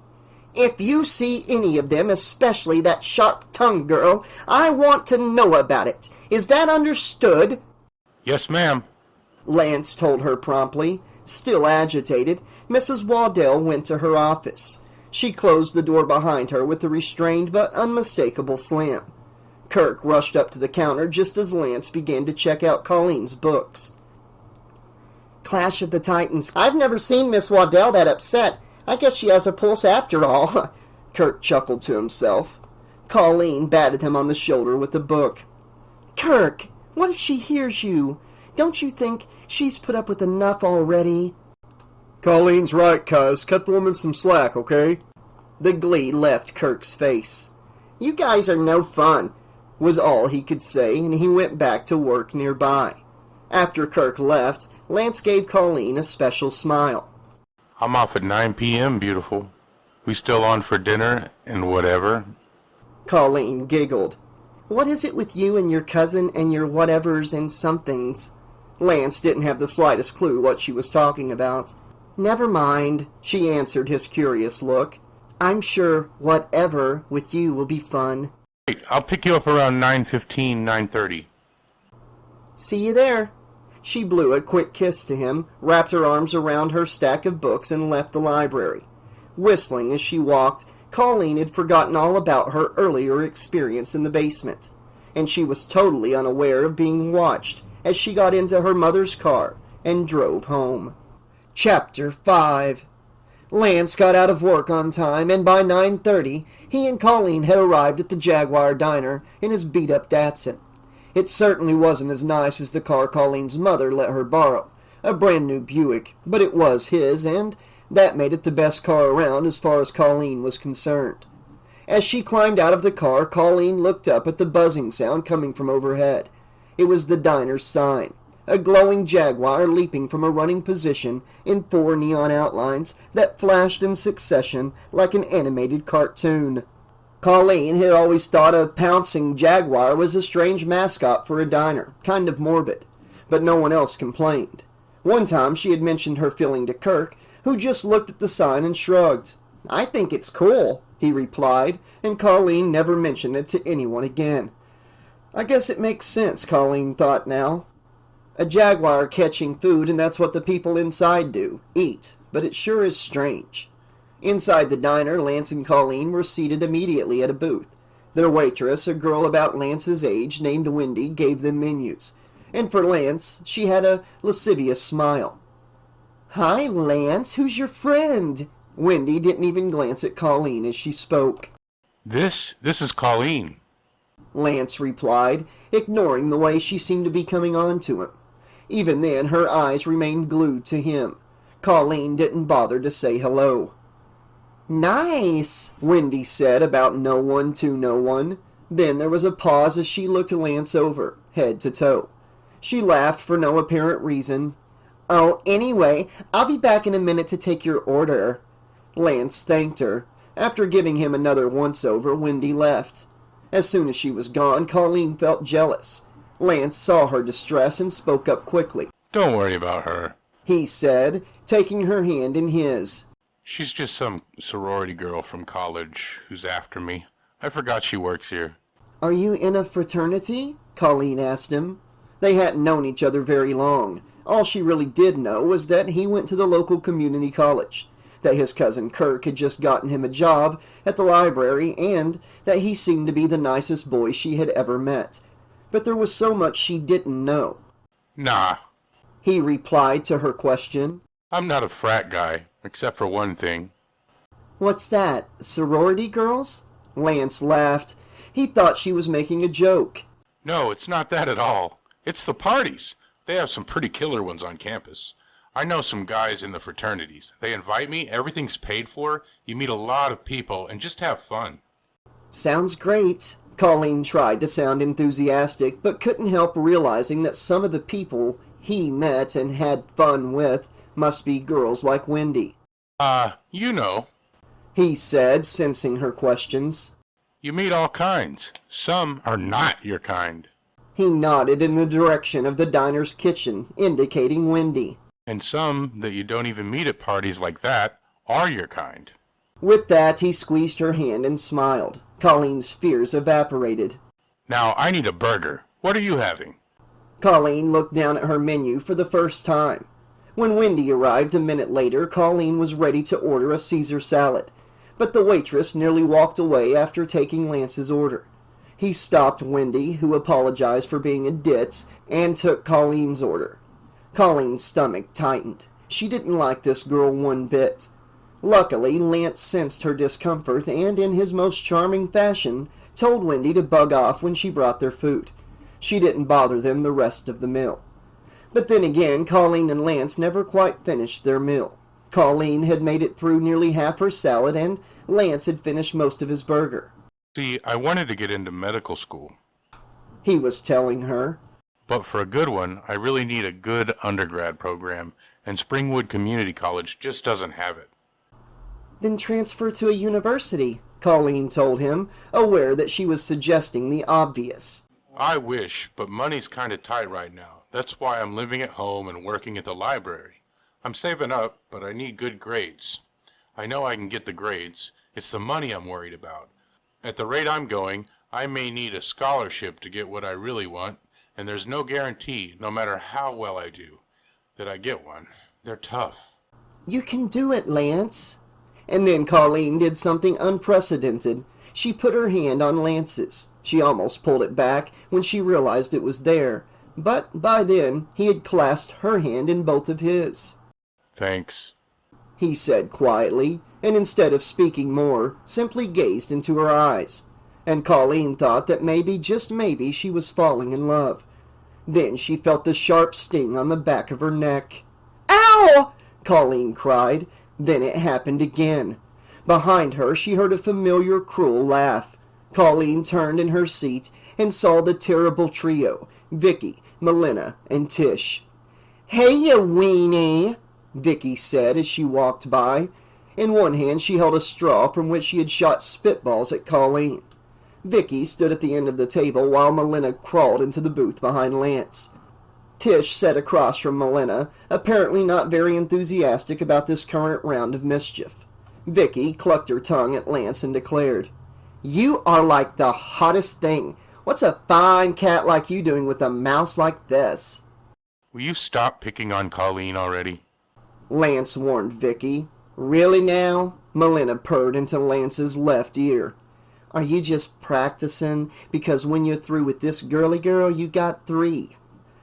"If you see any of them, especially that sharp-tongued girl, I want to know about it. Is that understood?" Yes, ma'am. Lance told her promptly. Still agitated, Mrs. Waddell went to her office. She closed the door behind her with a restrained but unmistakable slam. Kirk rushed up to the counter just as Lance began to check out Colleen's books. "Clash of the Titans. I've never seen Miss Waddell that upset. I guess she has a pulse after all." Kirk chuckled to himself. Colleen batted him on the shoulder with the book. "Kirk, what if she hears you? Don't you think she's put up with enough already?" "Colleen's right, cuz. Cut the woman some slack, okay?" The glee left Kirk's face. "You guys are no fun," was all he could say, and he went back to work nearby. After Kirk left, Lance gave Colleen a special smile. I'm off at 9 p.m., beautiful. We still on for dinner and whatever? Colleen giggled. "What is it with you and your cousin and your whatevers and somethings?" Lance didn't have the slightest clue what she was talking about. "Never mind," she answered his curious look. "I'm sure whatever with you will be fun." Great, I'll pick you up around 9:15, 9:30. "See you there." She blew a quick kiss to him, wrapped her arms around her stack of books, and left the library. Whistling as she walked, Colleen had forgotten all about her earlier experience in the basement, and she was totally unaware of being watched as she got into her mother's car and drove home. Chapter 5. Lance got out of work on time, and by 9:30, he and Colleen had arrived at the Jaguar Diner in his beat-up Datsun. It certainly wasn't as nice as the car Colleen's mother let her borrow, a brand-new Buick, but it was his, and that made it the best car around as far as Colleen was concerned. As she climbed out of the car, Colleen looked up at the buzzing sound coming from overhead. It was the diner's sign, a glowing Jaguar leaping from a running position in 4 neon outlines that flashed in succession like an animated cartoon. Colleen had always thought a pouncing Jaguar was a strange mascot for a diner, kind of morbid, but no one else complained. One time she had mentioned her feeling to Kirk, who just looked at the sign and shrugged. "I think it's cool," he replied, and Colleen never mentioned it to anyone again. I guess it makes sense, Colleen thought now. A Jaguar catching food, and that's what the people inside do, eat, but it sure is strange. Inside the diner, Lance and Colleen were seated immediately at a booth. Their waitress, a girl about Lance's age named Wendy, gave them menus, and for Lance, she had a lascivious smile. "Hi, Lance, who's your friend?" Wendy didn't even glance at Colleen as she spoke. This is Colleen. Lance replied, ignoring the way she seemed to be coming on to him. Even then, her eyes remained glued to him. Colleen didn't bother to say hello. "Nice," Wendy said about no one to no one. Then there was a pause as she looked Lance over, head to toe. She laughed for no apparent reason. "Oh, anyway, I'll be back in a minute to take your order." Lance thanked her. After giving him another once-over, Wendy left. As soon as she was gone, Colleen felt jealous. Lance saw her distress and spoke up quickly. Don't worry about her. He said, taking her hand in his. She's just some sorority girl from college who's after me. I forgot she works here. "Are you in a fraternity?" Colleen asked him. They hadn't known each other very long. All she really did know was that he went to the local community college, that his cousin Kirk had just gotten him a job at the library, and that he seemed to be the nicest boy she had ever met. But there was so much she didn't know. Nah, He replied to her question. I'm not a frat guy, except for one thing. "What's that? Sorority girls?" Lance laughed. He thought she was making a joke. No, it's not that at all. It's the parties. They have some pretty killer ones on campus. I know some guys in the fraternities. They invite me, everything's paid for, you meet a lot of people, and just have fun. "Sounds great." Colleen tried to sound enthusiastic, but couldn't help realizing that some of the people he met and had fun with must be girls like Wendy. You know. He said, sensing her questions. You meet all kinds. Some are not your kind. He nodded in the direction of the diner's kitchen, indicating Wendy. And some that you don't even meet at parties like that are your kind. With that, he squeezed her hand and smiled. Colleen's fears evaporated. Now, I need a burger. What are you having? Colleen looked down at her menu for the first time. When Wendy arrived a minute later, Colleen was ready to order a Caesar salad, but the waitress nearly walked away after taking Lance's order. He stopped Wendy, who apologized for being a ditz, and took Colleen's order. Colleen's stomach tightened. She didn't like this girl one bit. Luckily, Lance sensed her discomfort and, in his most charming fashion, told Wendy to bug off when she brought their food. She didn't bother them the rest of the meal. But then again, Colleen and Lance never quite finished their meal. Colleen had made it through nearly half her salad, and Lance had finished most of his burger. See, I wanted to get into medical school. He was telling her. But for a good one, I really need a good undergrad program, and Springwood Community College just doesn't have it. "Then transfer to a university," Colleen told him, aware that she was suggesting the obvious. I wish, but money's kind of tight right now. That's why I'm living at home and working at the library. I'm saving up, but I need good grades. I know I can get the grades. It's the money I'm worried about. At the rate I'm going, I may need a scholarship to get what I really want, and there's no guarantee, no matter how well I do, that I get one. They're tough. You can do it, Lance. And then Colleen did something unprecedented. She put her hand on Lance's. She almost pulled it back when she realized it was there. But by then, he had clasped her hand in both of his. Thanks. He said quietly, and instead of speaking more, simply gazed into her eyes. And Colleen thought that maybe, just maybe, she was falling in love. Then she felt the sharp sting on the back of her neck. "Ow!" Colleen cried. Then it happened again. Behind her she heard a familiar cruel laugh. Colleen turned in her seat and saw the terrible trio, Vicky, Melina, and Tish. "Hey, you weenie," Vicky said as she walked by. In one hand she held a straw from which she had shot spitballs at Colleen. Vicky stood at the end of the table while Melina crawled into the booth behind Lance. Tish sat across from Melina, apparently not very enthusiastic about this current round of mischief. Vicky clucked her tongue at Lance and declared, "You are like the hottest thing. What's a fine cat like you doing with a mouse like this?" Will you stop picking on Colleen already? Lance warned Vicky. "Really now?" Melina purred into Lance's left ear. "Are you just practicing? Because when you're through with this girly girl, you got 3.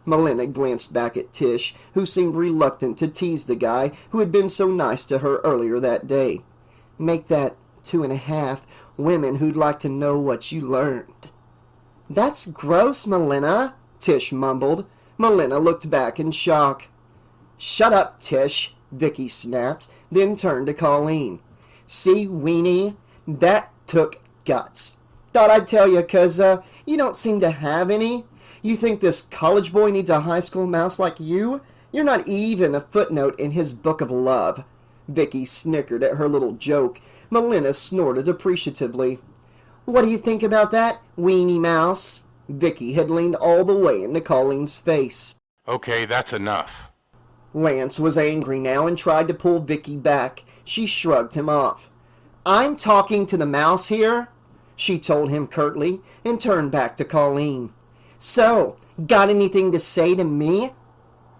Melina glanced back at Tish, who seemed reluctant to tease the guy who had been so nice to her earlier that day. "Make that 2.5 women who'd like to know what you learned." "That's gross, Melina," Tish mumbled. Melina looked back in shock. "Shut up, Tish," Vicky snapped, then turned to Colleen. "See, weenie, that took guts. Thought I'd tell you, 'cause, you don't seem to have any. You think this college boy needs a high school mouse like you? You're not even a footnote in his book of love." Vicky snickered at her little joke. Melina snorted appreciatively. "What do you think about that, weenie mouse?" Vicky had leaned all the way into Colleen's face. Okay, that's enough. Lance was angry now and tried to pull Vicky back. She shrugged him off. "I'm talking to the mouse here," she told him curtly, and turned back to Colleen. "So, got anything to say to me?"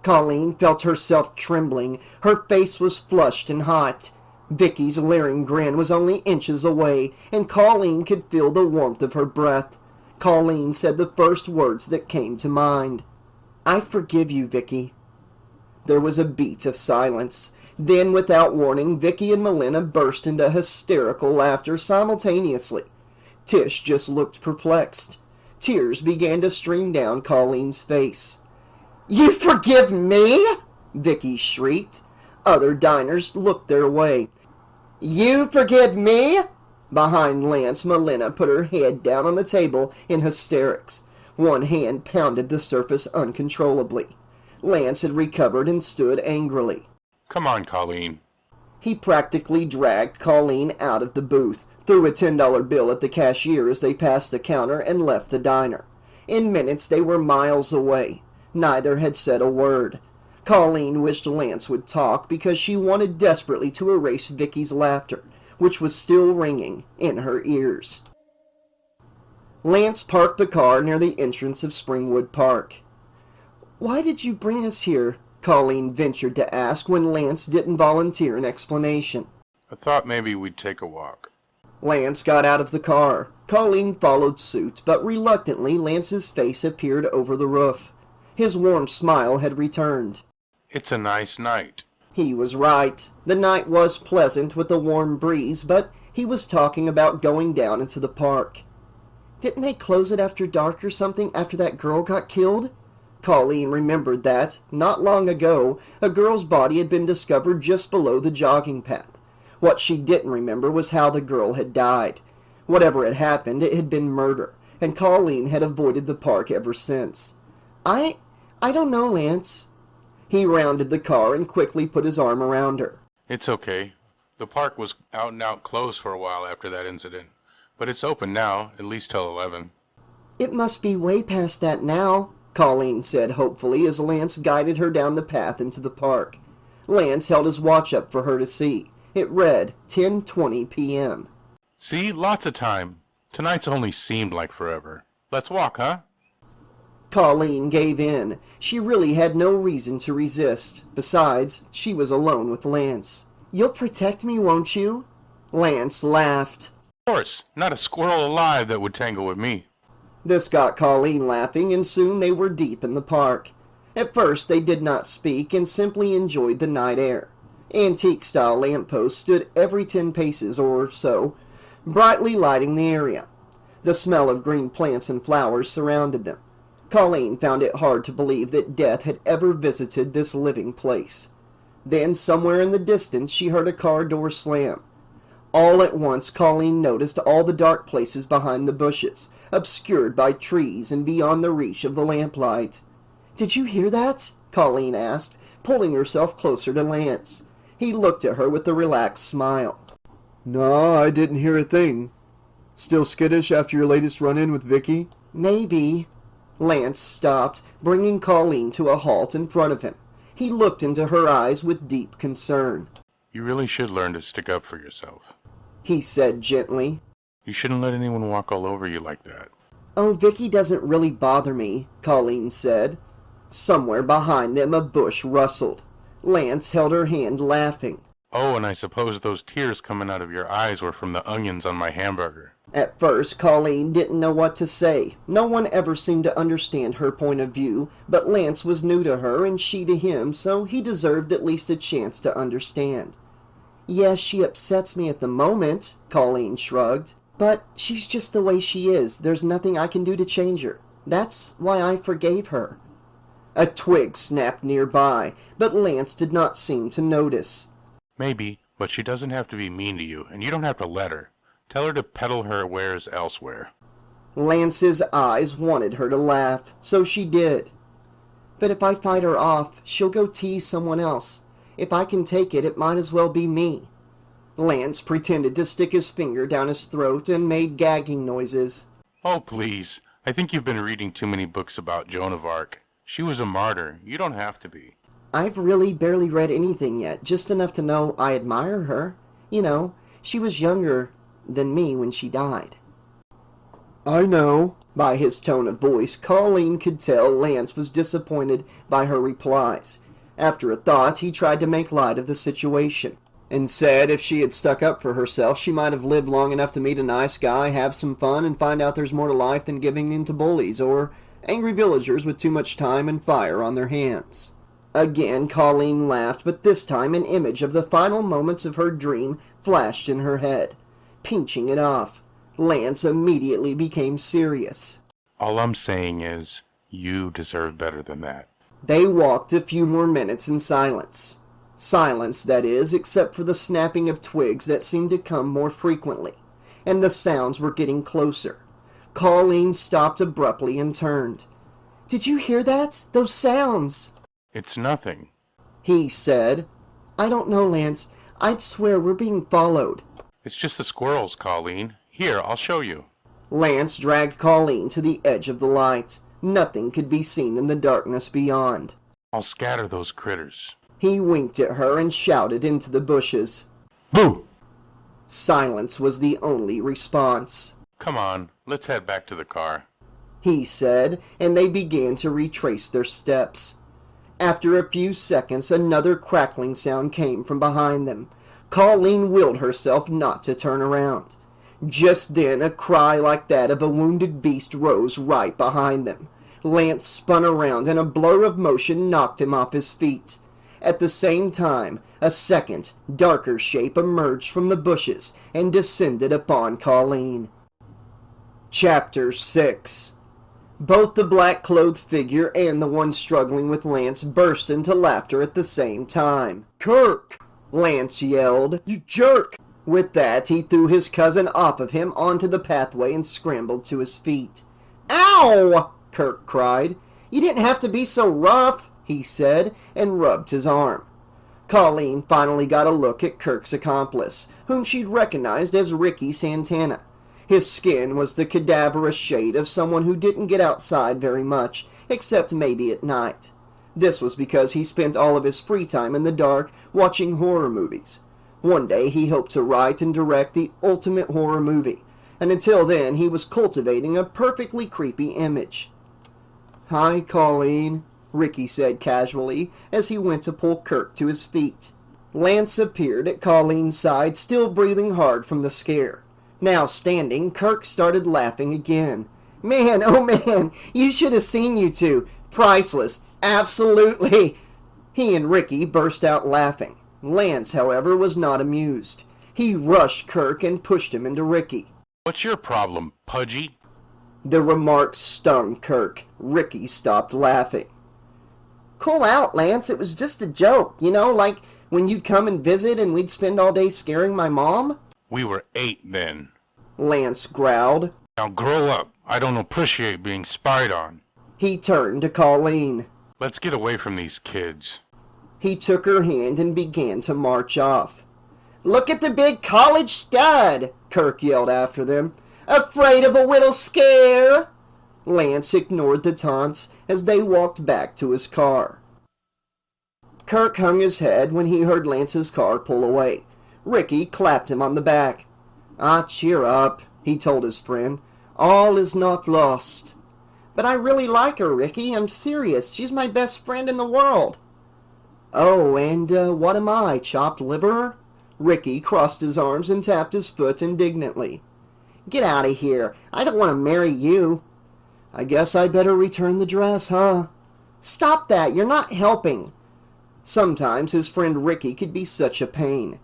Colleen felt herself trembling. Her face was flushed and hot. Vicky's leering grin was only inches away, and Colleen could feel the warmth of her breath. Colleen said the first words that came to mind. "I forgive you, Vicky." There was a beat of silence. Then, without warning, Vicky and Melina burst into hysterical laughter simultaneously. Tish just looked perplexed. Tears began to stream down Colleen's face. "You forgive me?" Vicky shrieked. Other diners looked their way. "You forgive me?" Behind Lance, Melina put her head down on the table in hysterics. One hand pounded the surface uncontrollably. Lance had recovered and stood angrily. Come on, Colleen. He practically dragged Colleen out of the booth, threw a $10 bill at the cashier as they passed the counter, and left the diner. In minutes they were miles away. Neither had said a word. Colleen wished Lance would talk because she wanted desperately to erase Vicky's laughter, which was still ringing in her ears. Lance parked the car near the entrance of Springwood Park. "Why did you bring us here?" Colleen ventured to ask when Lance didn't volunteer an explanation. I thought maybe we'd take a walk. Lance got out of the car. Colleen followed suit, but reluctantly Lance's face appeared over the roof. His warm smile had returned. It's a nice night. He was right. The night was pleasant with a warm breeze, but he was talking about going down into the park. Didn't they close it after dark or something after that girl got killed? Colleen remembered that, not long ago, a girl's body had been discovered just below the jogging path. What she didn't remember was how the girl had died. Whatever had happened, it had been murder, and Colleen had avoided the park ever since. I don't know, Lance." He rounded the car and quickly put his arm around her. It's okay. The park was out and out closed for a while after that incident. But it's open now, at least till 11. "It must be way past that now." Colleen said hopefully as Lance guided her down the path into the park. Lance held his watch up for her to see. It read 10:20 p.m. See? Lots of time. Tonight's only seemed like forever. Let's walk, huh? Colleen gave in. She really had no reason to resist. Besides, she was alone with Lance. "You'll protect me, won't you?" Lance laughed. Of course. Not a squirrel alive that would tangle with me. This got Colleen laughing, and soon they were deep in the park. At first they did not speak and simply enjoyed the night air. Antique-style lampposts stood every 10 paces or so, brightly lighting the area. The smell of green plants and flowers surrounded them. Colleen found it hard to believe that death had ever visited this living place. Then, somewhere in the distance, she heard a car door slam. All at once, Colleen noticed all the dark places behind the bushes, obscured by trees and beyond the reach of the lamplight. "Did you hear that?" Colleen asked, pulling herself closer to Lance. He looked at her with a relaxed smile. Nah, I didn't hear a thing. Still skittish after your latest run-in with Vicky? "Maybe." Lance stopped, bringing Colleen to a halt in front of him. He looked into her eyes with deep concern. You really should learn to stick up for yourself. He said gently. You shouldn't let anyone walk all over you like that. "Oh, Vicky doesn't really bother me," Colleen said. Somewhere behind them a bush rustled. Lance held her hand, laughing. Oh, and I suppose those tears coming out of your eyes were from the onions on my hamburger. At first, Colleen didn't know what to say. No one ever seemed to understand her point of view, but Lance was new to her and she to him, so he deserved at least a chance to understand. "Yes, she upsets me at the moment," Colleen shrugged. "But she's just the way she is. There's nothing I can do to change her. That's why I forgave her." A twig snapped nearby, but Lance did not seem to notice. Maybe, but she doesn't have to be mean to you, and you don't have to let her. Tell her to peddle her wares elsewhere. Lance's eyes wanted her to laugh, so she did. "But if I fight her off, she'll go tease someone else. If I can take it, it might as well be me." Lance pretended to stick his finger down his throat and made gagging noises. Oh, please. I think you've been reading too many books about Joan of Arc. She was a martyr. You don't have to be. "I've really barely read anything yet, just enough to know I admire her. You know, she was younger than me when she died." I know. By his tone of voice, Colleen could tell Lance was disappointed by her replies. After a thought, he tried to make light of the situation, and said if she had stuck up for herself, she might have lived long enough to meet a nice guy, have some fun, and find out there's more to life than giving in to bullies, or angry villagers with too much time and fire on their hands. Again, Colleen laughed, but this time an image of the final moments of her dream flashed in her head. Pinching it off, Lance immediately became serious. All I'm saying is, you deserve better than that. They walked a few more minutes in silence. Silence, that is, except for the snapping of twigs that seemed to come more frequently, and the sounds were getting closer. Colleen stopped abruptly and turned. "Did you hear that? Those sounds!" It's nothing. He said. "I don't know, Lance. I'd swear we're being followed." It's just the squirrels, Colleen. Here, I'll show you. Lance dragged Colleen to the edge of the light. Nothing could be seen in the darkness beyond. I'll scatter those critters. He winked at her and shouted into the bushes. Boo! Silence was the only response. Come on, let's head back to the car. He said, and they began to retrace their steps. After a few seconds, another crackling sound came from behind them. Colleen willed herself not to turn around. Just then, a cry like that of a wounded beast rose right behind them. Lance spun around, and a blur of motion knocked him off his feet. At the same time, a second, darker shape emerged from the bushes and descended upon Colleen. Chapter 6. Both the black-clothed figure and the one struggling with Lance burst into laughter at the same time. Kirk! Lance yelled. You jerk! With that, he threw his cousin off of him onto the pathway and scrambled to his feet. "Ow!" Kirk cried. "You didn't have to be so rough," he said, and rubbed his arm. Colleen finally got a look at Kirk's accomplice, whom she'd recognized as Ricky Santana. His skin was the cadaverous shade of someone who didn't get outside very much, except maybe at night. This was because he spent all of his free time in the dark watching horror movies. One day he hoped to write and direct the ultimate horror movie, and until then he was cultivating a perfectly creepy image. "Hi, Colleen," Ricky said casually as he went to pull Kirk to his feet. Lance appeared at Colleen's side, still breathing hard from the scare. Now standing, Kirk started laughing again. "Man, oh man, you should have seen you two. Priceless. Absolutely." He and Ricky burst out laughing. Lance, however, was not amused. He rushed Kirk and pushed him into Ricky. What's your problem, Pudgy? The remark stung Kirk. Ricky stopped laughing. "Cool out, Lance. It was just a joke. You know, like when you'd come and visit and we'd spend all day scaring my mom?" We were 8 then. Lance growled. Now grow up. I don't appreciate being spied on. He turned to Colleen. Let's get away from these kids. He took her hand and began to march off. "Look at the big college stud!" Kirk yelled after them. "Afraid of a little scare?" Lance ignored the taunts as they walked back to his car. Kirk hung his head when he heard Lance's car pull away. Ricky clapped him on the back. "Ah, cheer up," he told his friend. "All is not lost." "But I really like her, Ricky. I'm serious. She's my best friend in the world." "Oh, and what am I, chopped liver?" Ricky crossed his arms and tapped his foot indignantly. "Get out of here. I don't want to marry you." "I guess I better return the dress, huh?" "Stop that. You're not helping." Sometimes his friend Ricky could be such a pain.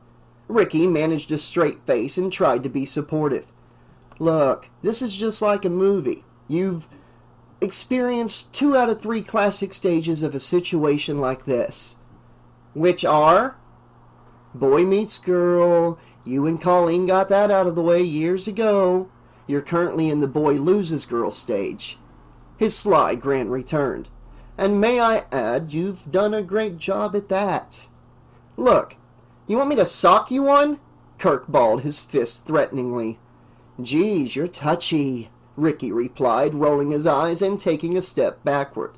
Ricky managed a straight face and tried to be supportive. "Look, this is just like a movie. You've experienced 2 out of 3 classic stages of a situation like this." "Which are?" "Boy meets girl. You and Colleen got that out of the way years ago. You're currently in the boy loses girl stage." His sly grin returned. "And may I add, you've done a great job at that." "Look, you want me to sock you one?" Kirk balled his fist threateningly. "Geez, you're touchy," Ricky replied, rolling his eyes and taking a step backward.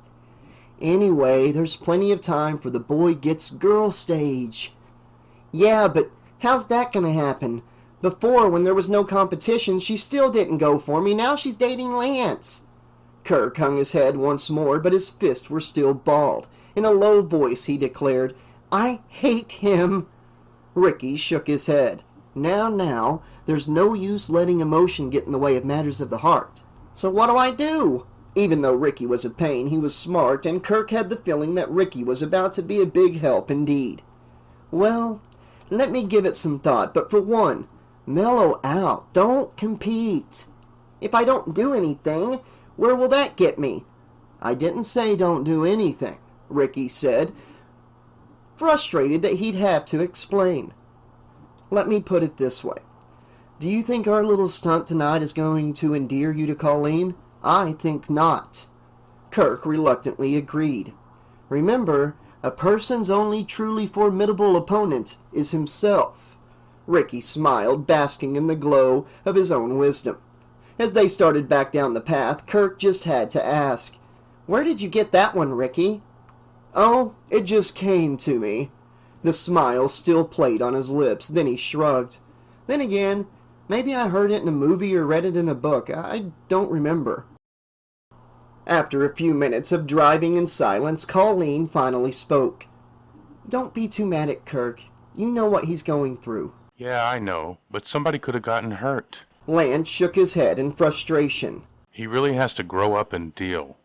"Anyway, there's plenty of time for the boy gets girl stage." "Yeah, but how's that gonna happen? Before, when there was no competition, she still didn't go for me. Now she's dating Lance." Kirk hung his head once more, but his fists were still balled. In a low voice, he declared, "I hate him." Ricky shook his head. Now, there's no use letting emotion get in the way of matters of the heart. So what do I do?" Even though Ricky was a pain, he was smart, and Kirk had the feeling that Ricky was about to be a big help indeed. "Well, let me give it some thought, but for one, mellow out. Don't compete." "If I don't do anything, where will that get me?" "I didn't say don't do anything," Ricky said, frustrated that he'd have to explain. "Let me put it this way. Do you think our little stunt tonight is going to endear you to Colleen? I think not." Kirk reluctantly agreed. "Remember, a person's only truly formidable opponent is himself." Ricky smiled, basking in the glow of his own wisdom. As they started back down the path, Kirk just had to ask, "Where did you get that one, Ricky?" "Oh, it just came to me." The smile still played on his lips, then he shrugged. "Then again, maybe I heard it in a movie or read it in a book. I don't remember." After a few minutes of driving in silence, Colleen finally spoke. "Don't be too mad at Kirk. You know what he's going through." Yeah, I know, but somebody could have gotten hurt. Lance shook his head in frustration. He really has to grow up and deal.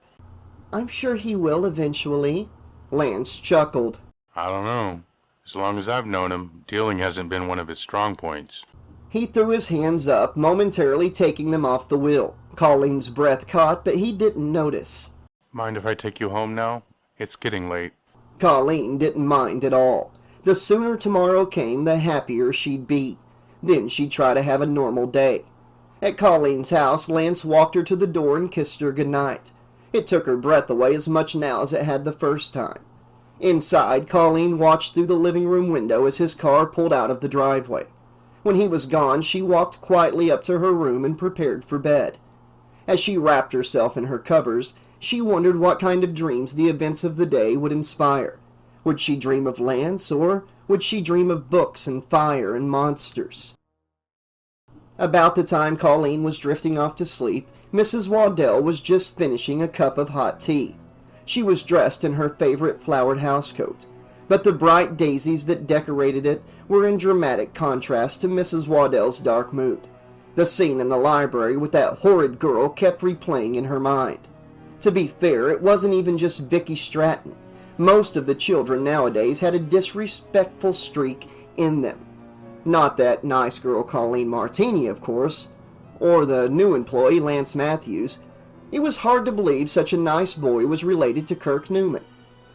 "I'm sure he will eventually." Lance chuckled. I don't know. As long as I've known him, dealing hasn't been one of his strong points. He threw his hands up, momentarily taking them off the wheel. Colleen's breath caught, but he didn't notice. Mind if I take you home now? It's getting late. Colleen didn't mind at all. The sooner tomorrow came, the happier she'd be. Then she'd try to have a normal day. At Colleen's house, Lance walked her to the door and kissed her goodnight. It took her breath away as much now as it had the first time. Inside, Colleen watched through the living room window as his car pulled out of the driveway. When he was gone, she walked quietly up to her room and prepared for bed. As she wrapped herself in her covers, She wondered what kind of dreams the events of the day would inspire. Would she dream of Lance, or would she dream of books and fire and monsters? About the time Colleen was drifting off to sleep, Mrs. Waddell was just finishing a cup of hot tea. She was dressed in her favorite flowered housecoat, but the bright daisies that decorated it were in dramatic contrast to Mrs. Waddell's dark mood. The scene in the library with that horrid girl kept replaying in her mind. To be fair, it wasn't even just Vicky Stratton. Most of the children nowadays had a disrespectful streak in them. Not that nice girl Colleen Martini, of course, or the new employee Lance Matthews. It was hard to believe such a nice boy was related to Kirk Newman.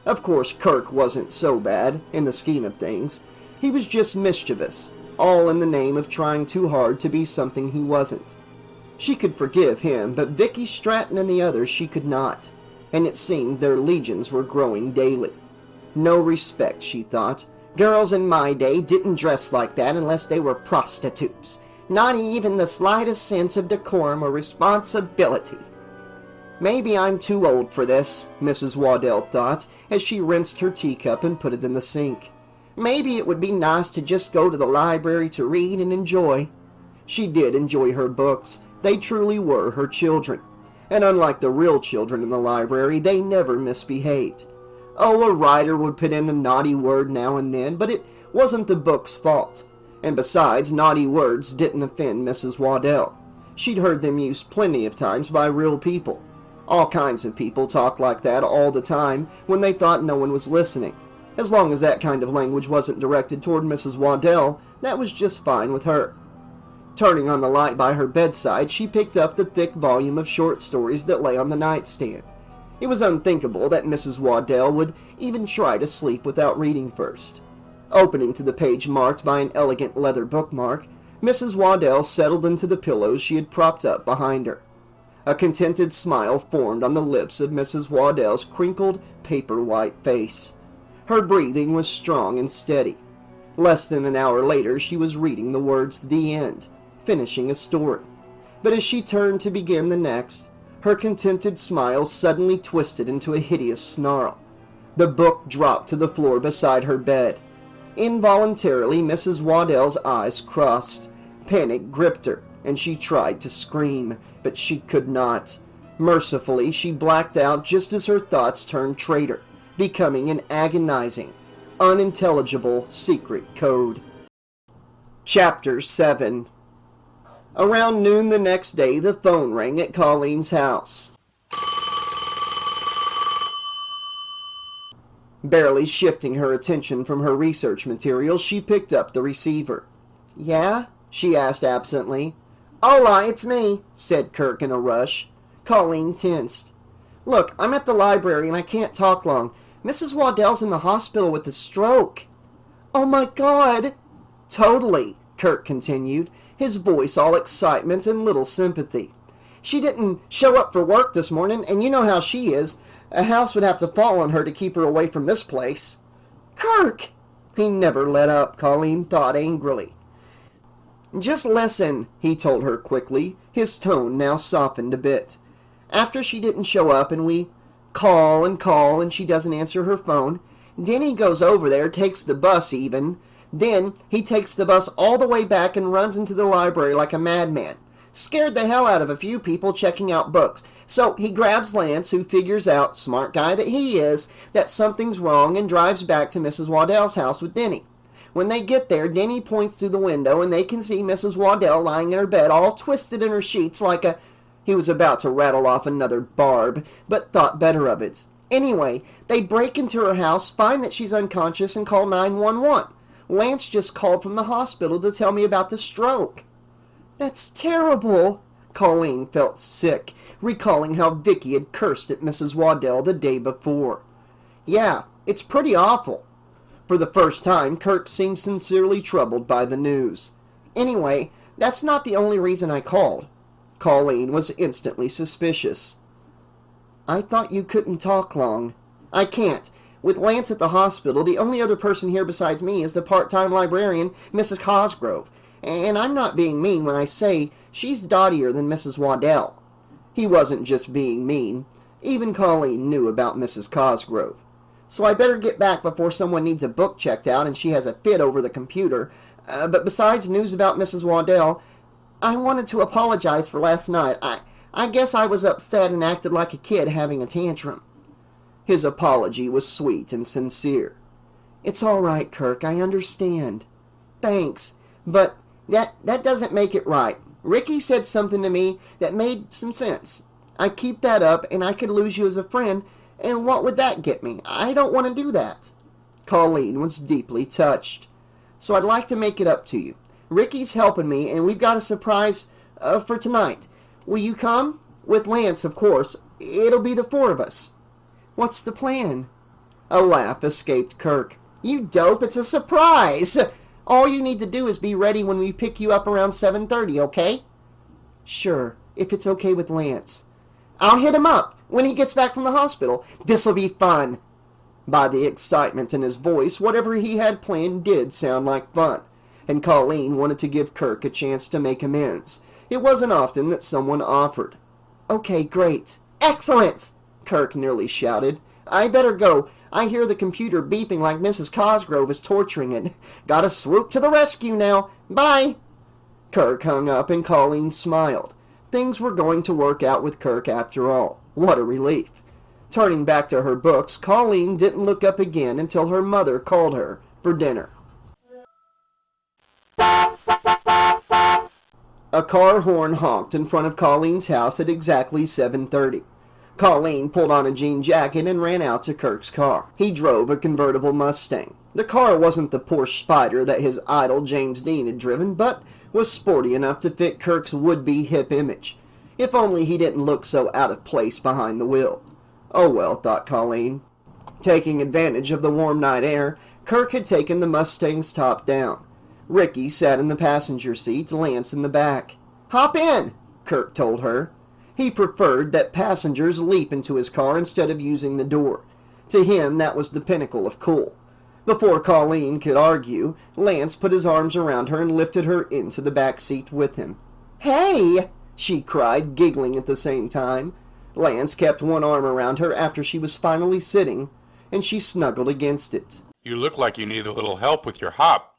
Of course, Kirk wasn't so bad, in the scheme of things. He was just mischievous, all in the name of trying too hard to be something he wasn't. She could forgive him, but Vicky Stratton and the others she could not, and it seemed their legions were growing daily. No respect, she thought. Girls in my day didn't dress like that unless they were prostitutes. Not even the slightest sense of decorum or responsibility. Maybe I'm too old for this, Mrs. Waddell thought, as she rinsed her teacup and put it in the sink. Maybe it would be nice to just go to the library to read and enjoy. She did enjoy her books. They truly were her children. And unlike the real children in the library, they never misbehaved. Oh, a writer would put in a naughty word now and then, but it wasn't the book's fault. And besides, naughty words didn't offend Mrs. Waddell. She'd heard them used plenty of times by real people. All kinds of people talked like that all the time when they thought no one was listening. As long as that kind of language wasn't directed toward Mrs. Waddell, that was just fine with her. Turning on the light by her bedside, she picked up the thick volume of short stories that lay on the nightstand. It was unthinkable that Mrs. Waddell would even try to sleep without reading first. Opening to the page marked by an elegant leather bookmark, Mrs. Waddell settled into the pillows she had propped up behind her. A contented smile formed on the lips of Mrs. Waddell's crinkled, paper-white face. Her breathing was strong and steady. Less than an hour later, she was reading the words "The End," finishing a story. But as she turned to begin the next, her contented smile suddenly twisted into a hideous snarl. The book dropped to the floor beside her bed. Involuntarily, Mrs. Waddell's eyes crossed. Panic gripped her, and she tried to scream, but she could not. Mercifully, she blacked out just as her thoughts turned traitor, becoming an agonizing, unintelligible secret code. Chapter 7. Around noon the next day, the phone rang at Colleen's house. Barely shifting her attention from her research materials, she picked up the receiver. "Yeah?" she asked absently. "Hola, it's me," said Kirk in a rush. Colleen tensed. "Look, I'm at the library and I can't talk long. Mrs. Waddell's in the hospital with a stroke." "Oh my God!" "Totally," Kirk continued, his voice all excitement and little sympathy. "She didn't show up for work this morning, and you know how she is. A house would have to fall on her to keep her away from this place." "Kirk!" He never let up, Colleen thought angrily. "Just listen," he told her quickly, his tone now softened a bit. "After she didn't show up and we call and she doesn't answer her phone, Denny goes over there, takes the bus even. Then he takes the bus all the way back and runs into the library like a madman. Scared the hell out of a few people checking out books. So he grabs Lance, who figures out, smart guy that he is, that something's wrong and drives back to Mrs. Waddell's house with Denny. When they get there, Denny points through the window and they can see Mrs. Waddell lying in her bed all twisted in her sheets like a..." He was about to rattle off another barb, but thought better of it. "Anyway, they break into her house, find that she's unconscious, and call 911. Lance just called from the hospital to tell me about the stroke." "That's terrible." Colleen felt sick, recalling how Vicky had cursed at Mrs. Waddell the day before. "Yeah, it's pretty awful." For the first time, Kirk seemed sincerely troubled by the news. "Anyway, that's not the only reason I called." Colleen was instantly suspicious. "I thought you couldn't talk long." "I can't. With Lance at the hospital, the only other person here besides me is the part-time librarian, Mrs. Cosgrove. And I'm not being mean when I say she's dottier than Mrs. Waddell." He wasn't just being mean. Even Colleen knew about Mrs. Cosgrove. So I better get back before someone needs a book checked out and she has a fit over the computer. But besides news about Mrs. Waddell, I wanted to apologize for last night. I guess I was upset and acted like a kid having a tantrum. His apology was sweet and sincere. It's all right, Kirk, I understand. Thanks, but that doesn't make it right. Ricky said something to me that made some sense. I keep that up and I could lose you as a friend, and what would that get me? I don't want to do that. Colleen was deeply touched. So I'd like to make it up to you. Ricky's helping me, and we've got a surprise for tonight. Will you come? With Lance, of course. It'll be the four of us. What's the plan? A laugh escaped Kirk. You dope, it's a surprise! All you need to do is be ready when we pick you up around 7:30, okay? Sure, if it's okay with Lance. I'll hit him up when he gets back from the hospital. This'll be fun. By the excitement in his voice, whatever he had planned did sound like fun, and Colleen wanted to give Kirk a chance to make amends. It wasn't often that someone offered. Okay, great. Excellent! Kirk nearly shouted. I better go. I hear the computer beeping like Mrs. Cosgrove is torturing it. Gotta swoop to the rescue now. Bye! Kirk hung up and Colleen smiled. Things were going to work out with Kirk after all. What a relief. Turning back to her books, Colleen didn't look up again until her mother called her for dinner. A car horn honked in front of Colleen's house at exactly 7:30. Colleen pulled on a jean jacket and ran out to Kirk's car. He drove a convertible Mustang. The car wasn't the Porsche Spider that his idol James Dean had driven, but was sporty enough to fit Kirk's would-be hip image. If only he didn't look so out of place behind the wheel. Oh well, thought Colleen. Taking advantage of the warm night air, Kirk had taken the Mustang's top down. Ricky sat in the passenger seat, Lance in the back. Hop in, Kirk told her. He preferred that passengers leap into his car instead of using the door. To him, that was the pinnacle of cool. Before Colleen could argue, Lance put his arms around her and lifted her into the back seat with him. Hey! She cried, giggling at the same time. Lance kept one arm around her after she was finally sitting, and she snuggled against it. You look like you need a little help with your hop.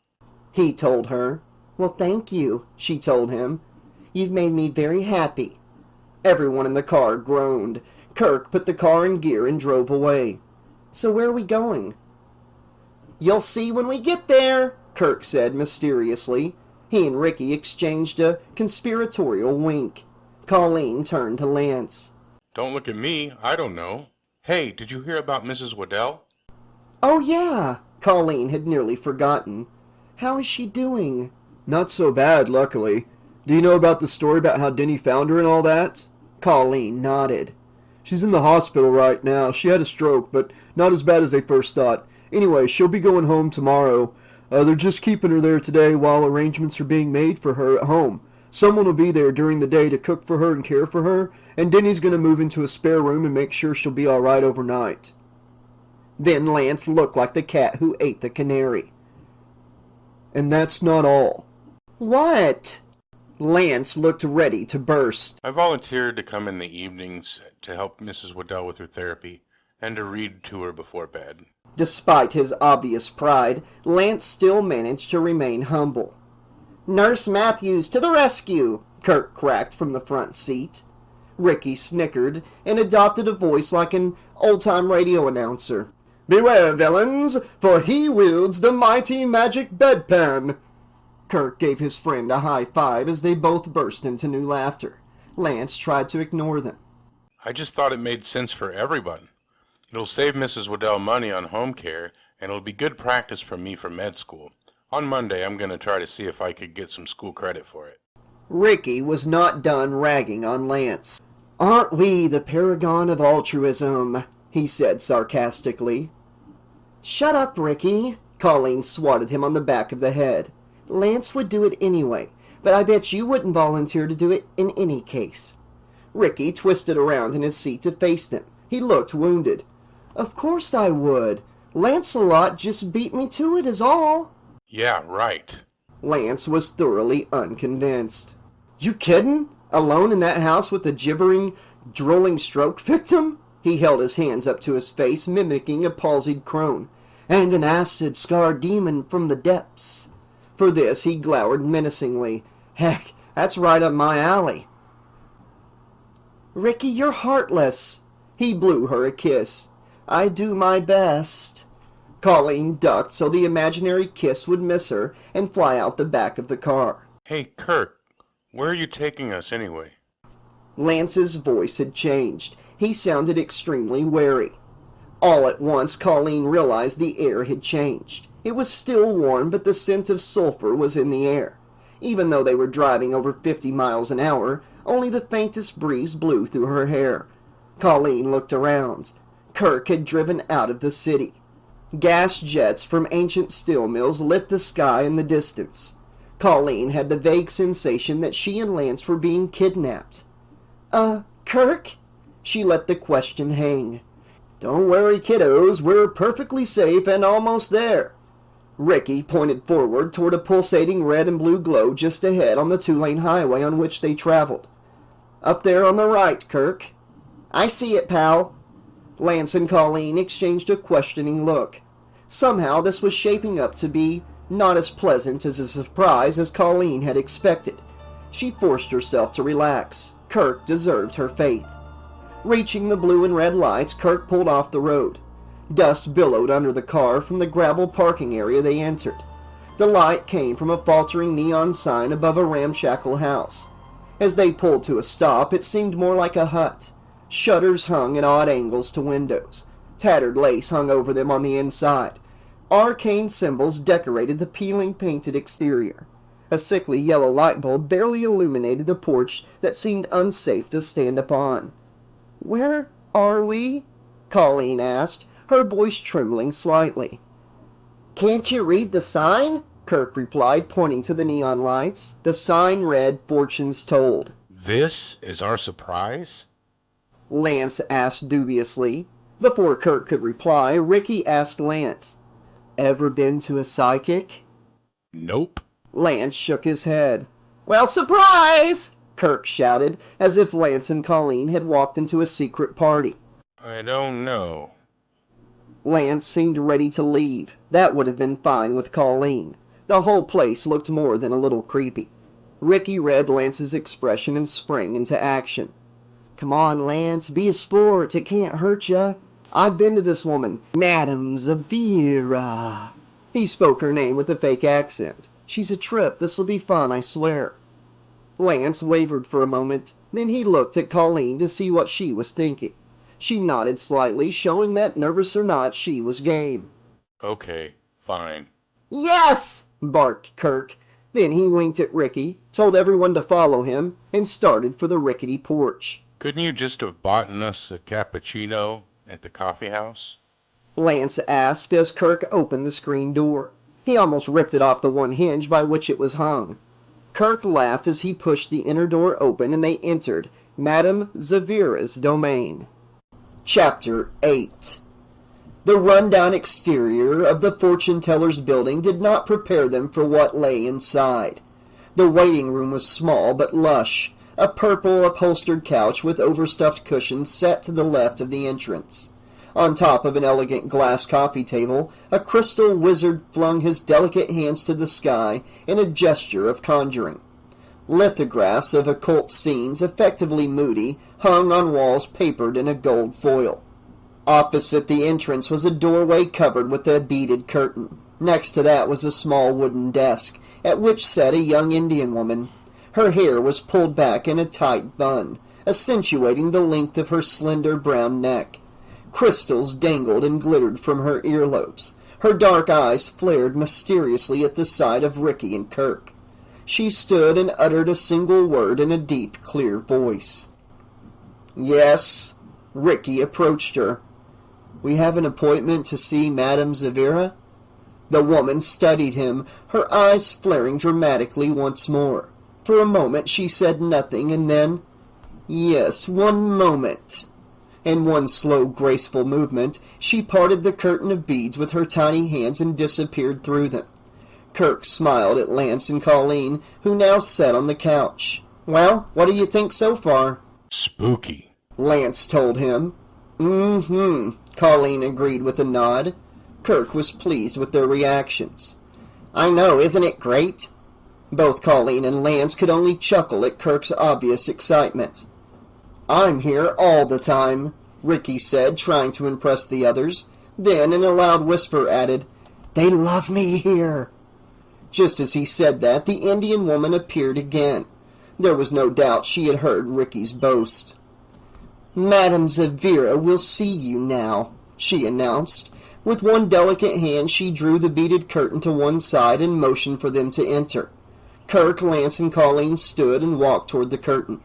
He told her. Well, thank you, she told him. You've made me very happy. Everyone in the car groaned. Kirk put the car in gear and drove away. So where are we going? You'll see when we get there, Kirk said mysteriously. He and Ricky exchanged a conspiratorial wink. Colleen turned to Lance. Don't look at me, I don't know. Hey, did you hear about Mrs. Waddell? Oh yeah, Colleen had nearly forgotten. How is she doing? Not so bad, luckily. Do you know about the story about how Denny found her and all that? Colleen nodded. She's in the hospital right now. She had a stroke, but not as bad as they first thought. Anyway, she'll be going home tomorrow. They're just keeping her there today while arrangements are being made for her at home. Someone will be there during the day to cook for her and care for her, and Denny's going to move into a spare room and make sure she'll be all right overnight. Then Lance looked like the cat who ate the canary. And that's not all. What? Lance looked ready to burst. I volunteered to come in the evenings to help Mrs. Waddell with her therapy and to read to her before bed. Despite his obvious pride, Lance still managed to remain humble. Nurse Matthews to the rescue, Kirk cracked from the front seat. Ricky snickered and adopted a voice like an old-time radio announcer. Beware, villains, for he wields the mighty magic bedpan. Kirk gave his friend a high five as they both burst into new laughter. Lance tried to ignore them. I just thought it made sense for everyone. It'll save Mrs. Waddell money on home care, and it'll be good practice for me for med school. On Monday, I'm going to try to see if I could get some school credit for it. Ricky was not done ragging on Lance. Aren't we the paragon of altruism? He said sarcastically. Shut up, Ricky. Colleen swatted him on the back of the head. Lance would do it anyway, but I bet you wouldn't volunteer to do it in any case. Ricky twisted around in his seat to face them. He looked wounded. Of course I would. Lancelot just beat me to it is all. Yeah, right. Lance was thoroughly unconvinced. You kiddin'? Alone in that house with a gibbering, drooling stroke victim? He held his hands up to his face, mimicking a palsied crone. "And an acid-scarred demon from the depths." For this he glowered menacingly. "Heck, that's right up my alley." "Ricky, you're heartless." He blew her a kiss. "I do my best." Colleen ducked so the imaginary kiss would miss her and fly out the back of the car. Hey, Kirk, where are you taking us anyway? Lance's voice had changed. He sounded extremely wary. All at once, Colleen realized the air had changed. It was still warm, but the scent of sulfur was in the air. Even though they were driving over 50 miles an hour, only the faintest breeze blew through her hair. Colleen looked around. Kirk had driven out of the city. Gas jets from ancient steel mills lit the sky in the distance. Colleen had the vague sensation that she and Lance were being kidnapped. Kirk?" She let the question hang. "Don't worry, kiddos, we're perfectly safe and almost there." Ricky pointed forward toward a pulsating red and blue glow just ahead on the two-lane highway on which they traveled. "Up there on the right, Kirk." "I see it, pal." Lance and Colleen exchanged a questioning look. Somehow this was shaping up to be not as pleasant as a surprise as Colleen had expected. She forced herself to relax. Kirk deserved her faith. Reaching the blue and red lights, Kirk pulled off the road. Dust billowed under the car from the gravel parking area they entered. The light came from a faltering neon sign above a ramshackle house. As they pulled to a stop, it seemed more like a hut. Shutters hung at odd angles to windows. Tattered lace hung over them on the inside. Arcane symbols decorated the peeling painted exterior. A sickly yellow light bulb barely illuminated the porch that seemed unsafe to stand upon. "Where are we?" Colleen asked, her voice trembling slightly. "Can't you read the sign?" Kirk replied, pointing to the neon lights. The sign read, "Fortunes Told." This is our surprise? Lance asked dubiously. Before Kirk could reply, Ricky asked Lance, "Ever been to a psychic?" Nope. Lance shook his head. "Well, surprise!" Kirk shouted, as if Lance and Colleen had walked into a secret party. I don't know. Lance seemed ready to leave. That would have been fine with Colleen. The whole place looked more than a little creepy. Ricky read Lance's expression and sprang into action. "Come on, Lance, be a sport. It can't hurt ya. I've been to this woman, Madame Zavira." He spoke her name with a fake accent. "She's a trip. This'll be fun, I swear." Lance wavered for a moment. Then he looked at Colleen to see what she was thinking. She nodded slightly, showing that, nervous or not, she was game. Okay, fine. "Yes!" barked Kirk. Then he winked at Ricky, told everyone to follow him, and started for the rickety porch. Couldn't you just have bought us a cappuccino at the coffee house? Lance asked as Kirk opened the screen door. He almost ripped it off the one hinge by which it was hung. Kirk laughed as he pushed the inner door open and they entered Madame Zavira's domain. Chapter 8. The run-down exterior of the fortune-teller's building did not prepare them for what lay inside. The waiting room was small but lush. A purple upholstered couch with overstuffed cushions sat to the left of the entrance. On top of an elegant glass coffee table, a crystal wizard flung his delicate hands to the sky in a gesture of conjuring. Lithographs of occult scenes, effectively moody, hung on walls papered in a gold foil. Opposite the entrance was a doorway covered with a beaded curtain. Next to that was a small wooden desk, at which sat a young Indian woman. Her hair was pulled back in a tight bun, accentuating the length of her slender brown neck. Crystals dangled and glittered from her earlobes. Her dark eyes flared mysteriously at the sight of Ricky and Kirk. She stood and uttered a single word in a deep, clear voice. "Yes?" Ricky approached her. "We have an appointment to see Madame Zavira?" The woman studied him, her eyes flaring dramatically once more. For a moment she said nothing, and then, "Yes, one moment." In one slow, graceful movement, she parted the curtain of beads with her tiny hands and disappeared through them. Kirk smiled at Lance and Colleen, who now sat on the couch. "Well, what do you think so far?" Spooky. Lance told him. Mm-hmm, Colleen agreed with a nod. Kirk was pleased with their reactions. I know, isn't it great? Both Colleen and Lance could only chuckle at Kirk's obvious excitement. I'm here all the time, Ricky said, trying to impress the others. Then, in a loud whisper, added, They love me here. Just as he said that, the Indian woman appeared again. There was no doubt she had heard Ricky's boast. Madame Zavira will see you now, she announced. With one delicate hand she drew the beaded curtain to one side and motioned for them to enter. Kirk, Lance, and Colleen stood and walked toward the curtain.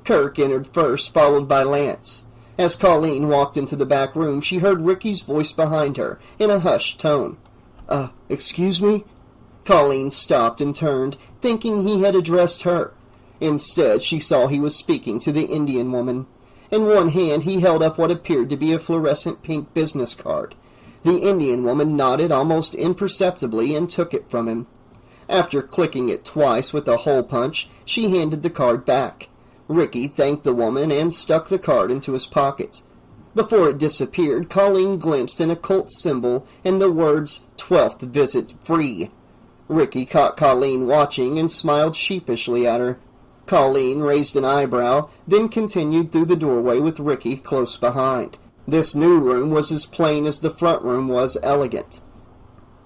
Kirk entered first, followed by Lance. As Colleen walked into the back room, she heard Ricky's voice behind her, in a hushed tone. Excuse me? Colleen stopped and turned, thinking he had addressed her. Instead, she saw he was speaking to the Indian woman. In one hand, he held up what appeared to be a fluorescent pink business card. The Indian woman nodded almost imperceptibly and took it from him. After clicking it twice with a hole punch, she handed the card back. Ricky thanked the woman and stuck the card into his pocket. Before it disappeared, Colleen glimpsed an occult symbol and the words, 12th visit free. Ricky caught Colleen watching and smiled sheepishly at her. Colleen raised an eyebrow, then continued through the doorway with Ricky close behind. This new room was as plain as the front room was elegant.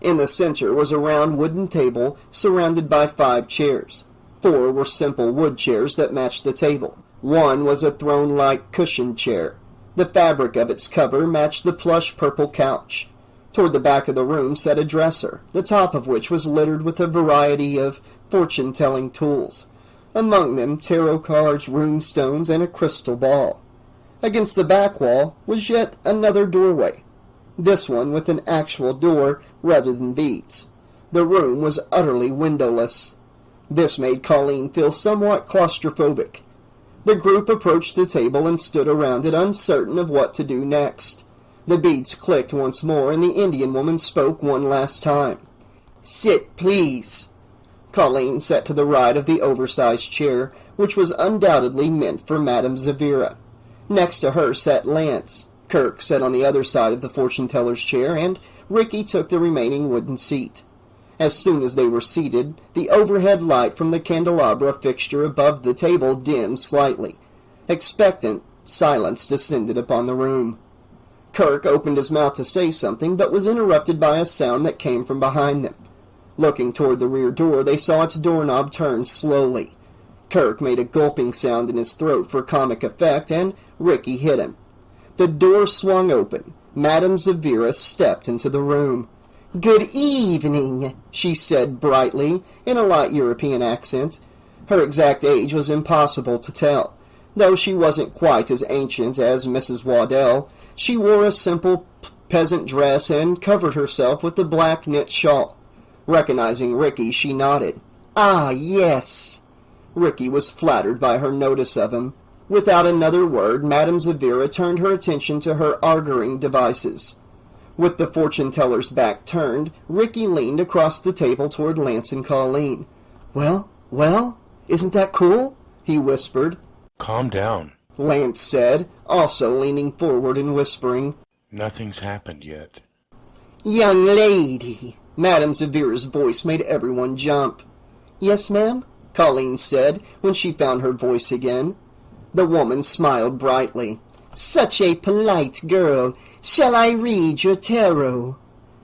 In the center was a round wooden table surrounded by 5 chairs. 4 were simple wood chairs that matched the table. One was a throne-like cushioned chair. The fabric of its cover matched the plush purple couch. Toward the back of the room sat a dresser, the top of which was littered with a variety of fortune-telling tools. Among them, tarot cards, rune stones, and a crystal ball. Against the back wall was yet another doorway, this one with an actual door rather than beads. The room was utterly windowless. This made Colleen feel somewhat claustrophobic. The group approached the table and stood around it, uncertain of what to do next. The beads clicked once more, and the Indian woman spoke one last time. Sit, please. Colleen sat to the right of the oversized chair, which was undoubtedly meant for Madame Zavira. Next to her sat Lance. Kirk sat on the other side of the fortune-teller's chair, and Ricky took the remaining wooden seat. As soon as they were seated, the overhead light from the candelabra fixture above the table dimmed slightly. Expectant silence descended upon the room. Kirk opened his mouth to say something, but was interrupted by a sound that came from behind them. Looking toward the rear door, they saw its doorknob turn slowly. Kirk made a gulping sound in his throat for comic effect, and Ricky hit him. The door swung open. Madame Zavira stepped into the room. "Good evening," she said brightly, in a light European accent. Her exact age was impossible to tell. Though she wasn't quite as ancient as Mrs. Waddell, she wore a simple peasant dress and covered herself with a black knit shawl. Recognizing Ricky, she nodded. "Ah, yes." Ricky was flattered by her notice of him. Without another word, Madame Zavira turned her attention to her arguing devices. With the fortune-teller's back turned, Ricky leaned across the table toward Lance and Colleen. Well, isn't that cool?" he whispered. Calm down. Lance said, also leaning forward and whispering. Nothing's happened yet. "Young lady," Madame Zavira's voice made everyone jump. "Yes, ma'am?" Colleen said, when she found her voice again. The woman smiled brightly. "Such a polite girl. Shall I read your tarot?"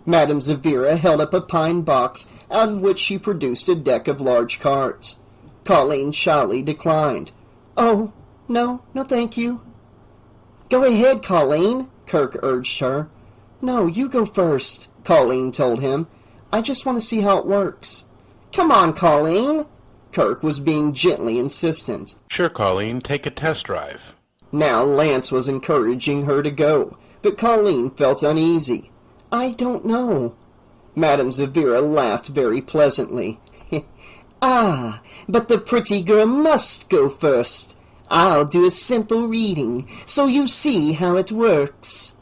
Madame Zavira held up a pine box, out of which she produced a deck of large cards. Colleen shyly declined. "Oh, no, thank you." "Go ahead, Colleen," Kirk urged her. "No, you go first," Colleen told him. "I just want to see how it works." "Come on, Colleen." Kirk was being gently insistent. Sure, Colleen, take a test drive. Now Lance was encouraging her to go, but Colleen felt uneasy. "I don't know." Madame Zavira laughed very pleasantly. "Ah, but the pretty girl must go first. I'll do a simple reading, so you see how it works."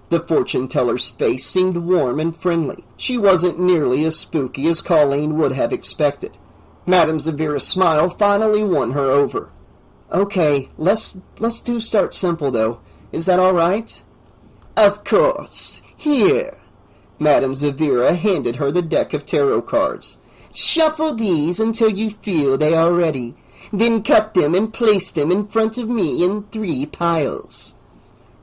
The fortune-teller's face seemed warm and friendly. She wasn't nearly as spooky as Colleen would have expected. Madame Zavira's smile finally won her over. "Okay, let's do start simple, though. Is that all right?" "Of course. Here." Madame Zavira handed her the deck of tarot cards. "Shuffle these until you feel they are ready. Then cut them and place them in front of me in 3 piles."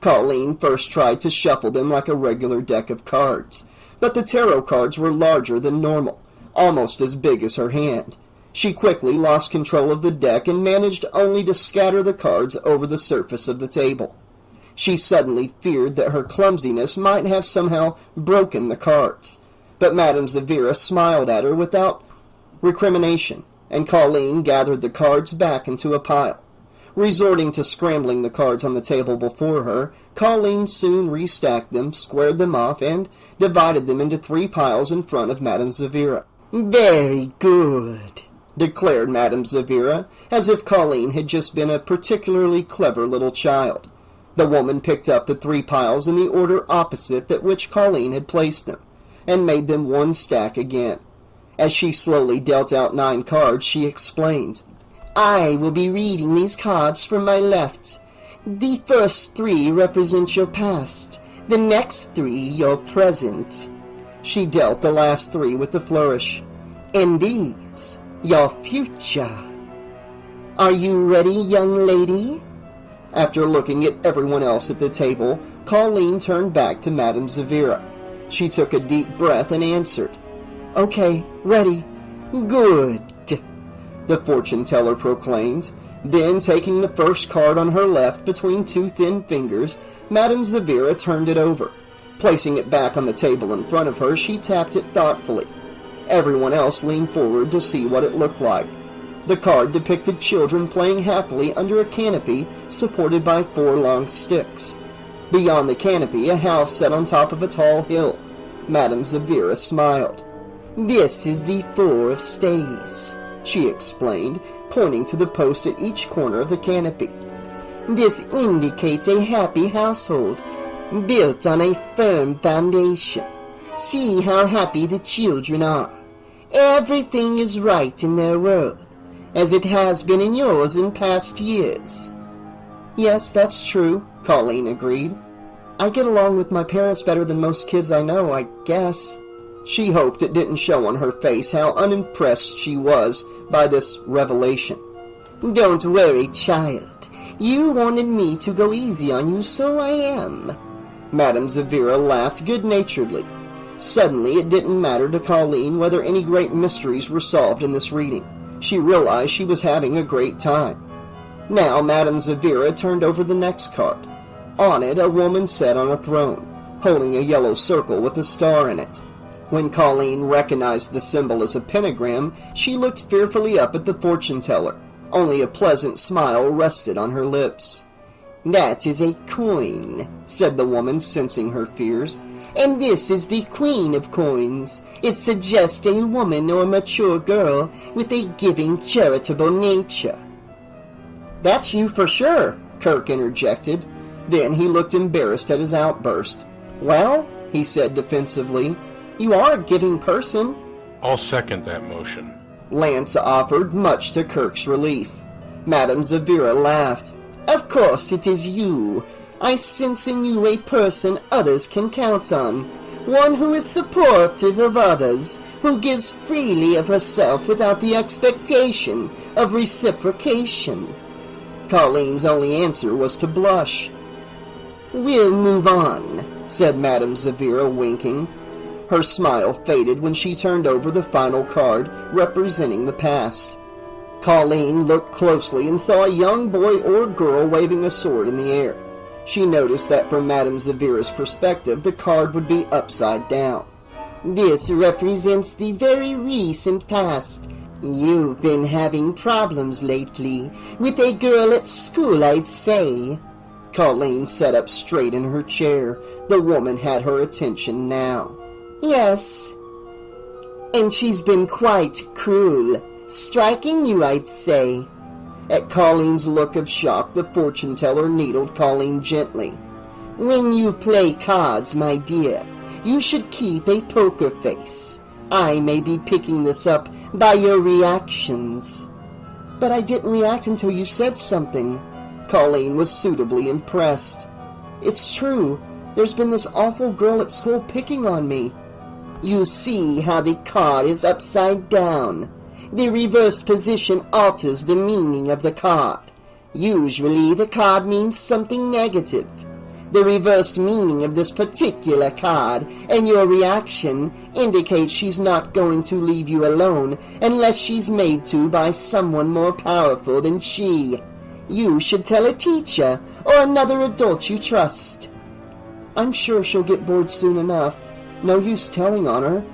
Colleen first tried to shuffle them like a regular deck of cards, but the tarot cards were larger than normal, almost as big as her hand. She quickly lost control of the deck and managed only to scatter the cards over the surface of the table. She suddenly feared that her clumsiness might have somehow broken the cards, but Madame Zavira smiled at her without recrimination, and Colleen gathered the cards back into a pile. Resorting to scrambling the cards on the table before her, Colleen soon restacked them, squared them off, and divided them into 3 piles in front of Madame Zavira. "Very good," declared Madame Zavira, as if Colleen had just been a particularly clever little child. The woman picked up the 3 piles in the order opposite that which Colleen had placed them, and made them 1 stack again. As she slowly dealt out 9 cards, she explained, "I will be reading these cards from my left. The first 3 represent your past, the next 3 your present." She dealt the last 3 with a flourish. "And these, your future. Are you ready, young lady?" After looking at everyone else at the table, Colleen turned back to Madame Zavira. She took a deep breath and answered, "Okay, ready." "Good," the fortune-teller proclaimed. Then, taking the first card on her left between 2 thin fingers, Madame Zavira turned it over. Placing it back on the table in front of her, she tapped it thoughtfully. Everyone else leaned forward to see what it looked like. The card depicted children playing happily under a canopy supported by 4 long sticks. Beyond the canopy, a house set on top of a tall hill. Madame Zavira smiled. "This is the 4 of staves," she explained, pointing to the post at each corner of the canopy. "This indicates a happy household, built on a firm foundation. See how happy the children are. Everything is right in their world, as it has been in yours in past years." "Yes, that's true," Colleen agreed. "I get along with my parents better than most kids I know, I guess." She hoped it didn't show on her face how unimpressed she was by this revelation. "Don't worry, child. You wanted me to go easy on you, so I am." Madame Zavira laughed good-naturedly. Suddenly, it didn't matter to Colleen whether any great mysteries were solved in this reading. She realized she was having a great time. Now, Madame Zavira turned over the next card. On it, a woman sat on a throne, holding a yellow circle with a star in it. When Colleen recognized the symbol as a pentagram, she looked fearfully up at the fortune-teller. Only a pleasant smile rested on her lips. "That is a coin," said the woman, sensing her fears. "And this is the Queen of Coins. It suggests a woman or mature girl with a giving, charitable nature." "That's you for sure," Kirk interjected. Then he looked embarrassed at his outburst. "Well," he said defensively, "you are a giving person." I'll second that motion. Lance offered, much to Kirk's relief. Madame Zavira laughed. "Of course it is you. I sense in you a person others can count on. One who is supportive of others, who gives freely of herself without the expectation of reciprocation." Colleen's only answer was to blush. "We'll move on," said Madame Zavira, winking. Her smile faded when she turned over the final card, representing the past. Colleen looked closely and saw a young boy or girl waving a sword in the air. She noticed that from Madame Zavira's perspective, the card would be upside down. "This represents the very recent past. You've been having problems lately. With a girl at school, I'd say." Colleen sat up straight in her chair. The woman had her attention now. "Yes. And she's been quite cruel. Striking you, I'd say." At Colleen's look of shock, the fortune-teller needled Colleen gently. "When you play cards, my dear, you should keep a poker face. I may be picking this up by your reactions." "But I didn't react until you said something." Colleen was suitably impressed. It's true. There's been this awful girl at school picking on me. You see how the card is upside down. The reversed position alters the meaning of the card. Usually the card means something negative. The reversed meaning of this particular card and your reaction indicates she's not going to leave you alone unless she's made to by someone more powerful than she. You should tell a teacher or another adult you trust. I'm sure she'll get bored soon enough. No use telling on her.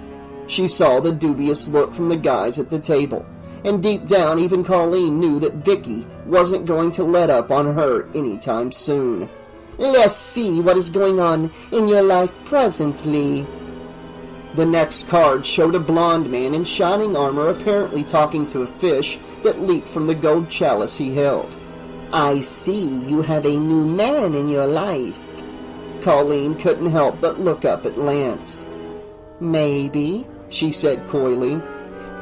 She saw the dubious look from the guys at the table, and deep down even Colleen knew that Vicky wasn't going to let up on her anytime soon. Let's see what is going on in your life presently. The next card showed a blond man in shining armor apparently talking to a fish that leaped from the gold chalice he held. I see you have a new man in your life. Colleen couldn't help but look up at Lance. Maybe, she said coyly.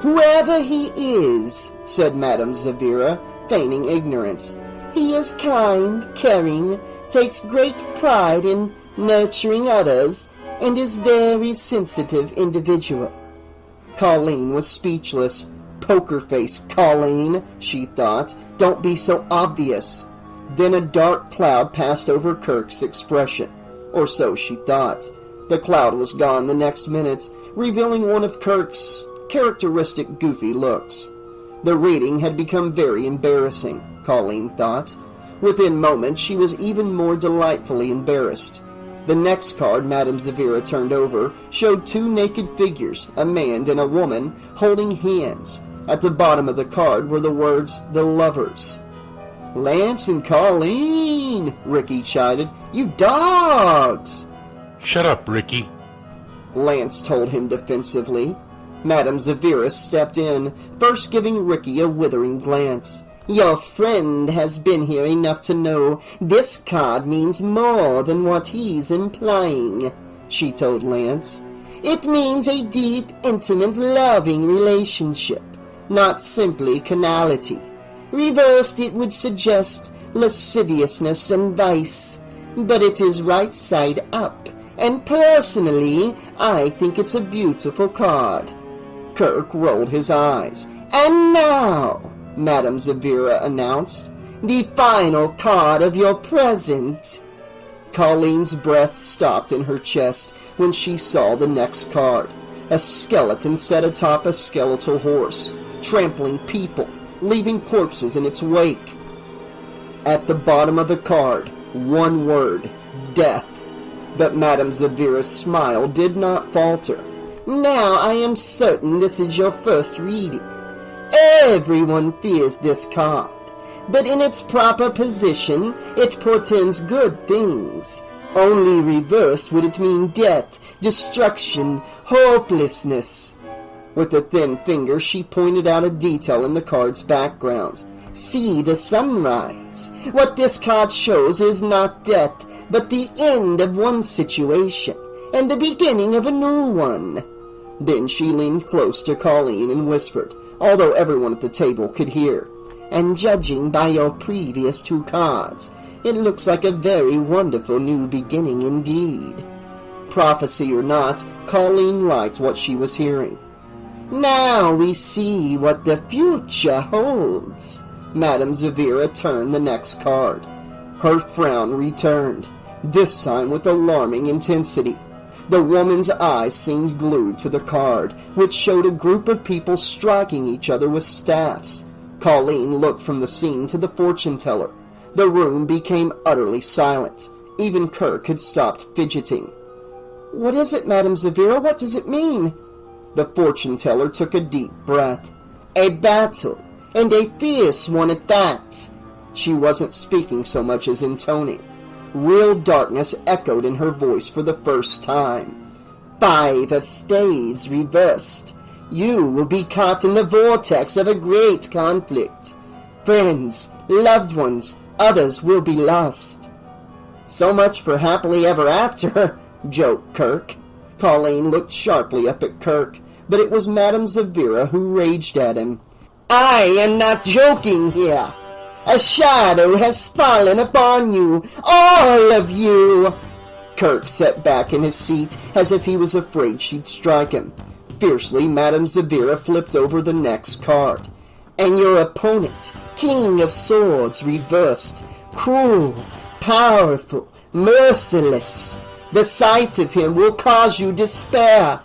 Whoever he is, said Madame Zavira, feigning ignorance. He is kind, caring, takes great pride in nurturing others, and is very sensitive individual. Colleen was speechless. Poker face, Colleen, she thought. Don't be so obvious. Then a dark cloud passed over Kirk's expression, or so she thought. The cloud was gone the next minute, revealing one of Kirk's characteristic goofy looks. The reading had become very embarrassing, Colleen thought. Within moments, she was even more delightfully embarrassed. The next card Madame Zavira turned over showed two naked figures, a man and a woman, holding hands. At the bottom of the card were the words, "The Lovers." "Lance and Colleen," Ricky chided. "You dogs!" Shut up, Ricky. Lance told him defensively. Madame Zavira stepped in, first giving Ricky a withering glance. "Your friend has been here enough to know this card means more than what he's implying," she told Lance. "It means a deep, intimate, loving relationship, not simply carnality. Reversed, it would suggest lasciviousness and vice, but it is right side up, and personally, I think it's a beautiful card." Kirk rolled his eyes. "And now," Madame Zavira announced, "the final card of your present." Colleen's breath stopped in her chest when she saw the next card. A skeleton sat atop a skeletal horse, trampling people, leaving corpses in its wake. At the bottom of the card, one word, death. But Madame Zavira's smile did not falter. "Now I am certain this is your first reading. Everyone fears this card, but in its proper position, it portends good things. Only reversed would it mean death, destruction, hopelessness." With a thin finger, she pointed out a detail in the card's background. "See the sunrise. What this card shows is not death, but the end of one situation, and the beginning of a new one." Then she leaned close to Colleen and whispered, although everyone at the table could hear, "And judging by your previous two cards, it looks like a very wonderful new beginning indeed." Prophecy or not, Colleen liked what she was hearing. "Now we see what the future holds." Madame Zavira turned the next card. Her frown returned, this time with alarming intensity. The woman's eyes seemed glued to the card, which showed a group of people striking each other with staffs. Colleen looked from the scene to the fortune-teller. The room became utterly silent. Even Kirk had stopped fidgeting. "What is it, Madame Zavira? What does it mean?" The fortune-teller took a deep breath. "A battle, and a fierce one at that." She wasn't speaking so much as intoning. Real darkness echoed in her voice for the first time. "5 of staves reversed. You will be caught in the vortex of a great conflict. Friends, loved ones, others will be lost." "So much for happily ever after," joked Kirk. Colleen looked sharply up at Kirk, but it was Madame Zavira who raged at him. "I am not joking here. A shadow has fallen upon you, all of you! Kirk sat back in his seat as if he was afraid she'd strike him. Fiercely, Madame Zavira flipped over the next card. And your opponent, King of Swords, reversed. Cruel, powerful, merciless. The sight of him will cause you despair.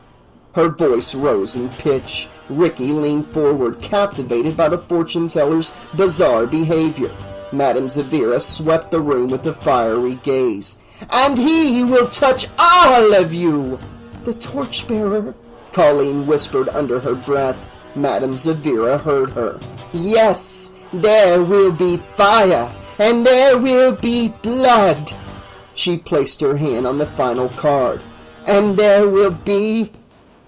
Her voice rose in pitch. Ricky leaned forward, captivated by the fortune-teller's bizarre behavior. Madame Zavira swept the room with a fiery gaze. And he will touch all of you! The torchbearer, Colleen whispered under her breath. Madame Zavira heard her. Yes, there will be fire, and there will be blood. She placed her hand on the final card. And there will be...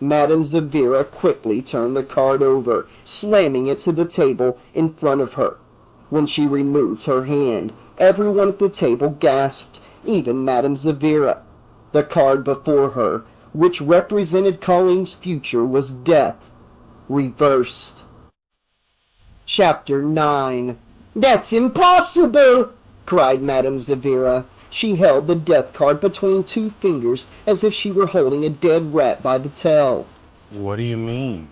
Madame Zavira quickly turned the card over, slamming it to the table in front of her. When she removed her hand, everyone at the table gasped, even Madame Zavira. The card before her, which represented Colleen's future, was death, reversed. Chapter 9. That's impossible! Cried Madame Zavira. She held the death card between two fingers as if she were holding a dead rat by the tail. What do you mean?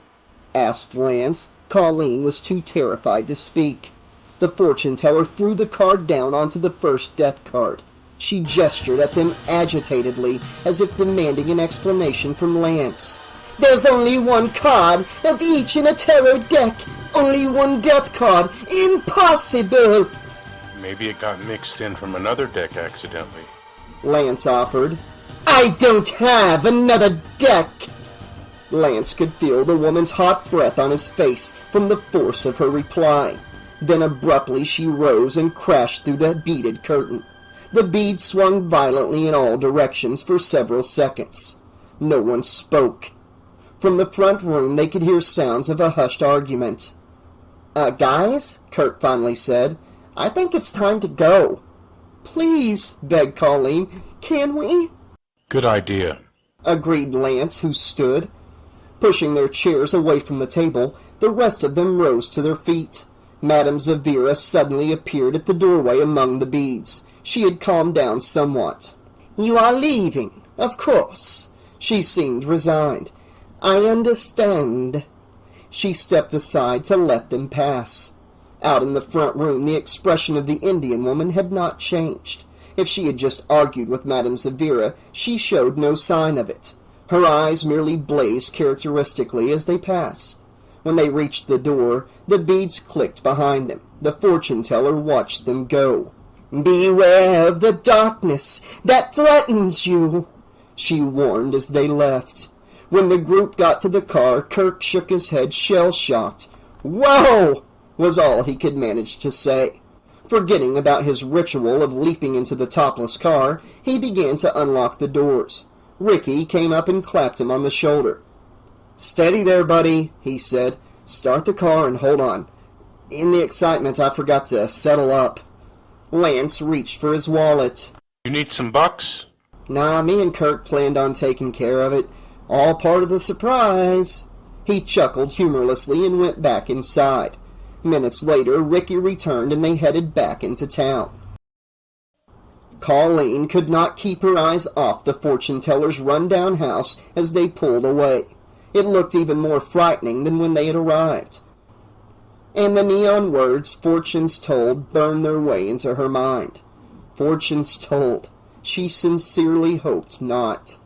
Asked Lance. Colleen was too terrified to speak. The fortune-teller threw the card down onto the first death card. She gestured at them agitatedly, as if demanding an explanation from Lance. There's only one card of each in a terror deck. Only one death card. Impossible! Maybe it got mixed in from another deck accidentally. Lance offered. I don't have another deck! Lance could feel the woman's hot breath on his face from the force of her reply. Then abruptly she rose and crashed through the beaded curtain. The beads swung violently in all directions for several seconds. No one spoke. From the front room they could hear sounds of a hushed argument. Guys, Kirk finally said, I think it's time to go. Please, begged Colleen, can we? Good idea, agreed Lance, who stood. Pushing their chairs away from the table, the rest of them rose to their feet. Madame Zavira suddenly appeared at the doorway among the beads. She had calmed down somewhat. You are leaving, of course. She seemed resigned. I understand. She stepped aside to let them pass. Out in the front room, the expression of the Indian woman had not changed. If she had just argued with Madame Zavira, she showed no sign of it. Her eyes merely blazed characteristically as they passed. When they reached the door, the beads clicked behind them. The fortune-teller watched them go. Beware of the darkness that threatens you, she warned as they left. When the group got to the car, Kirk shook his head shell-shocked. Whoa! Was all he could manage to say. Forgetting about his ritual of leaping into the topless car, he began to unlock the doors. Ricky came up and clapped him on the shoulder. Steady there, buddy, he said. Start the car and hold on. In the excitement, I forgot to settle up. Lance reached for his wallet. You need some bucks? Nah, me and Kirk planned on taking care of it. All part of the surprise. He chuckled humorlessly and went back inside. Minutes later, Ricky returned and they headed back into town. Colleen could not keep her eyes off the fortune-teller's run-down house as they pulled away. It looked even more frightening than when they had arrived. And the neon words, Fortunes Told, burned their way into her mind. Fortunes told. She sincerely hoped not.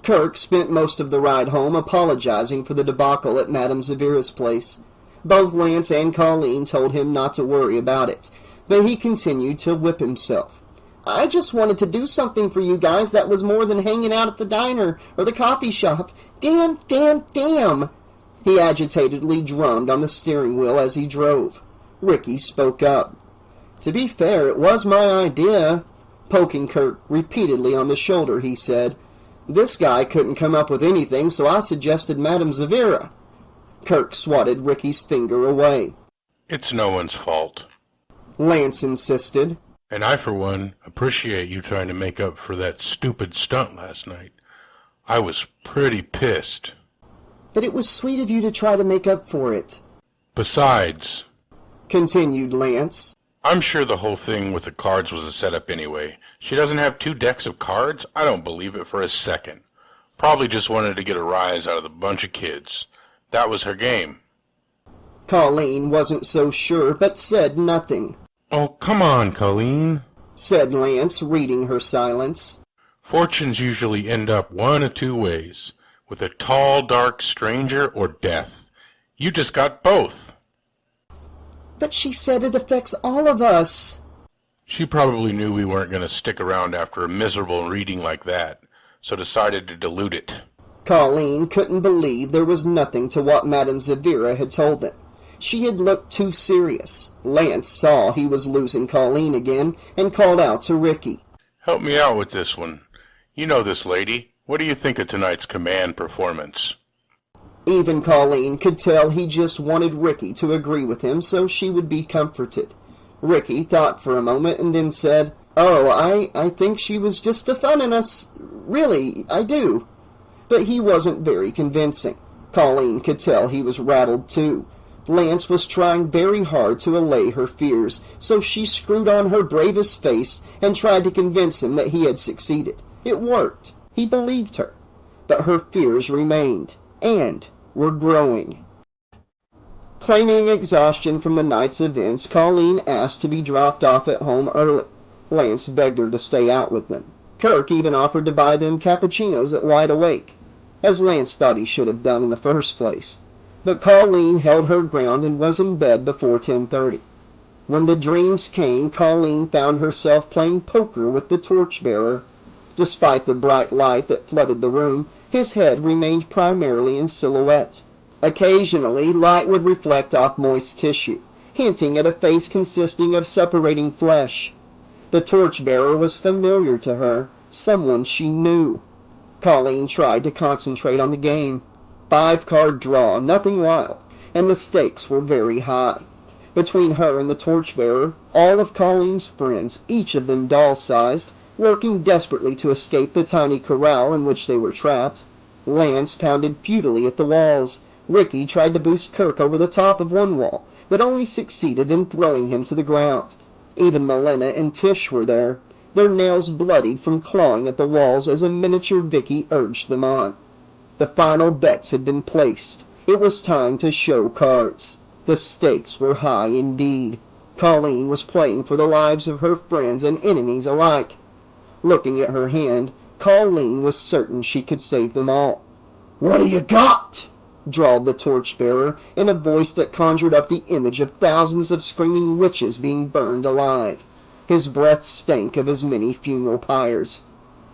Kirk spent most of the ride home apologizing for the debacle at Madame Zavira's place. Both Lance and Colleen told him not to worry about it, but he continued to whip himself. I just wanted to do something for you guys that was more than hanging out at the diner or the coffee shop. Damn, damn, damn! He agitatedly drummed on the steering wheel as he drove. Ricky spoke up. To be fair, it was my idea. Poking Kirk repeatedly on the shoulder, he said, This guy couldn't come up with anything, so I suggested Madame Zavira. Kirk swatted Ricky's finger away. It's no one's fault, Lance insisted. And I, for one, appreciate you trying to make up for that stupid stunt last night. I was pretty pissed. But it was sweet of you to try to make up for it. Besides, Continued Lance, I'm sure the whole thing with the cards was a setup anyway. She doesn't have 2 decks of cards? I don't believe it for a second. Probably just wanted to get a rise out of the bunch of kids. That was her game. Colleen wasn't so sure, but said nothing. Oh, come on, Colleen, said Lance, reading her silence. Fortunes usually end up one of 2 ways, with a tall, dark stranger or death. You just got both. But she said it affects all of us. She probably knew we weren't going to stick around after a miserable reading like that, so decided to dilute it. Colleen couldn't believe there was nothing to what Madame Zavira had told them. She had looked too serious. Lance saw he was losing Colleen again and called out to Ricky. Help me out with this one. You know this lady. What do you think of tonight's command performance? Even Colleen could tell he just wanted Ricky to agree with him so she would be comforted. Ricky thought for a moment and then said, "Oh, I think she was just a-funning us. Really, I do." But he wasn't very convincing. Colleen could tell he was rattled too. Lance was trying very hard to allay her fears, so she screwed on her bravest face and tried to convince him that he had succeeded. It worked. He believed her. But her fears remained, and were growing. Claiming exhaustion from the night's events, Colleen asked to be dropped off at home early. Lance begged her to stay out with them. Kirk even offered to buy them cappuccinos at Wide Awake, as Lance thought he should have done in the first place. But Colleen held her ground and was in bed before 10:30. When the dreams came, Colleen found herself playing poker with the torchbearer. Despite the bright light that flooded the room, his head remained primarily in silhouette. Occasionally, light would reflect off moist tissue, hinting at a face consisting of separating flesh. The torchbearer was familiar to her, someone she knew. Colleen tried to concentrate on the game. 5-card draw, nothing wild, and the stakes were very high. Between her and the torchbearer, all of Colleen's friends, each of them doll-sized, working desperately to escape the tiny corral in which they were trapped. Lance pounded futilely at the walls. Ricky tried to boost Kirk over the top of one wall, but only succeeded in throwing him to the ground. Even Melena and Tish were there, their nails bloodied from clawing at the walls as a miniature Vicky urged them on. The final bets had been placed. It was time to show cards. The stakes were high indeed. Colleen was playing for the lives of her friends and enemies alike. Looking at her hand, Colleen was certain she could save them all. "What do you got?" drawled the torchbearer, in a voice that conjured up the image of thousands of screaming witches being burned alive. His breath stank of as many funeral pyres.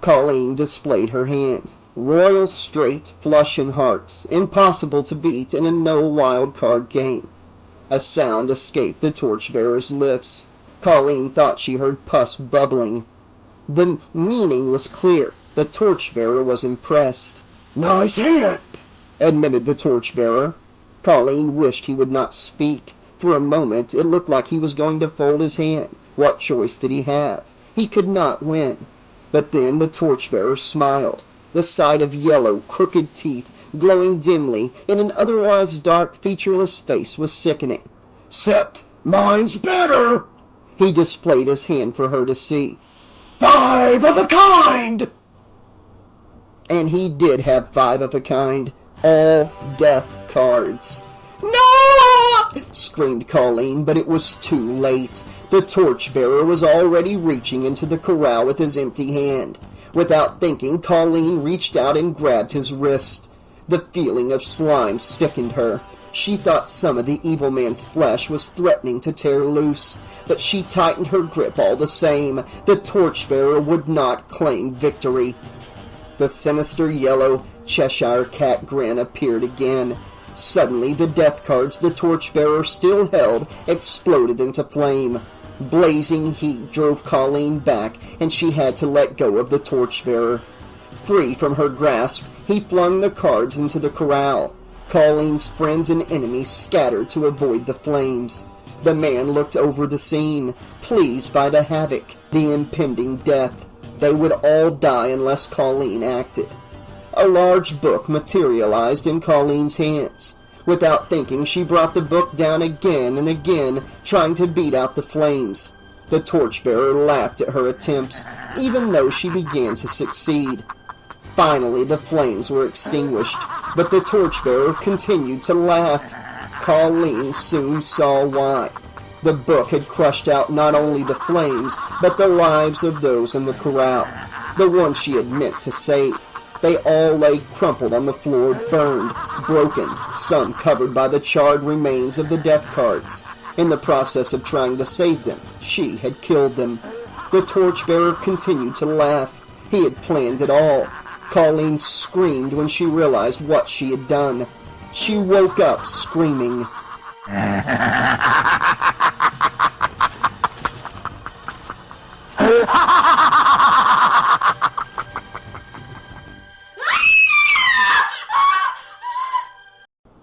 Colleen displayed her hand. Royal straight, flush and hearts, impossible to beat in a no-wild card game. A sound escaped the torchbearer's lips. Colleen thought she heard pus bubbling. The meaning was clear. The torchbearer was impressed. "Nice hand," admitted the torchbearer. Colleen wished he would not speak. For a moment it looked like he was going to fold his hand. What choice did he have? He could not win. But then the torchbearer smiled. The sight of yellow, crooked teeth, glowing dimly in an otherwise dark, featureless face was sickening. "'Cept mine's better!" He displayed his hand for her to see. 5 of a kind! And he did have 5 of a kind. All death cards. "No!" screamed Colleen, but it was too late. The torchbearer was already reaching into the corral with his empty hand. Without thinking, Colleen reached out and grabbed his wrist. The feeling of slime sickened her. She thought some of the evil man's flesh was threatening to tear loose, but she tightened her grip all the same. The torchbearer would not claim victory. The sinister yellow Cheshire cat grin appeared again. Suddenly, the death cards the torchbearer still held exploded into flame. Blazing heat drove Colleen back, and she had to let go of the torchbearer. Free from her grasp, he flung the cards into the corral. Colleen's friends and enemies scattered to avoid the flames. The man looked over the scene, pleased by the havoc, the impending death. They would all die unless Colleen acted. A large book materialized in Colleen's hands. Without thinking, she brought the book down again and again, trying to beat out the flames. The torchbearer laughed at her attempts, even though she began to succeed. Finally, the flames were extinguished, but the torchbearer continued to laugh. Colleen soon saw why. The book had crushed out not only the flames, but the lives of those in the corral, the ones she had meant to save. They all lay crumpled on the floor, burned, broken, some covered by the charred remains of the death cards. In the process of trying to save them, she had killed them. The torchbearer continued to laugh. He had planned it all. Colleen screamed when she realized what she had done. She woke up screaming.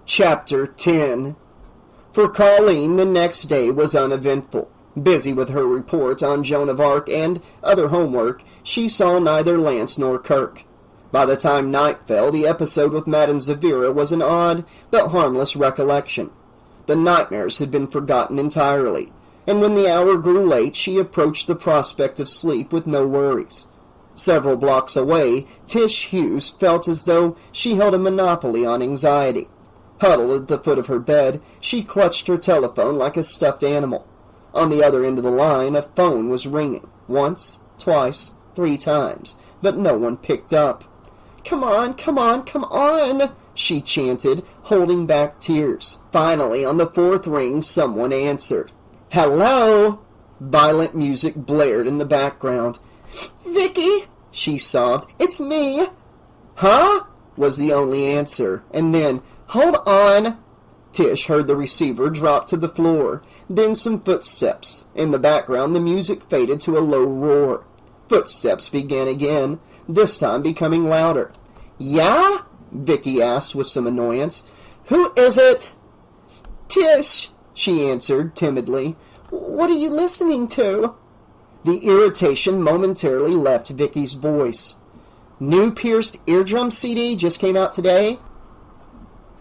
Chapter 10. For Colleen, the next day was uneventful. Busy with her report on Joan of Arc and other homework, she saw neither Lance nor Kirk. By the time night fell, the episode with Madame Zavira was an odd but harmless recollection. The nightmares had been forgotten entirely, and when the hour grew late, she approached the prospect of sleep with no worries. Several blocks away, Tish Hughes felt as though she held a monopoly on anxiety. Huddled at the foot of her bed, she clutched her telephone like a stuffed animal. On the other end of the line, a phone was ringing. Once, twice, 3 times, but no one picked up. "Come on, come on, come on," she chanted, holding back tears. Finally, on the 4th ring, someone answered. "Hello?" Violent music blared in the background. "Vicky," she sobbed, "it's me." "Huh?" was the only answer, and then, "Hold on." Tish heard the receiver drop to the floor, then some footsteps. In the background, the music faded to a low roar. Footsteps began again, this time becoming louder. "Yeah?" Vicky asked with some annoyance. "Who is it?" "Tish," she answered timidly. "What are you listening to?" The irritation momentarily left Vicky's voice. "New Pierced Eardrum CD just came out today?"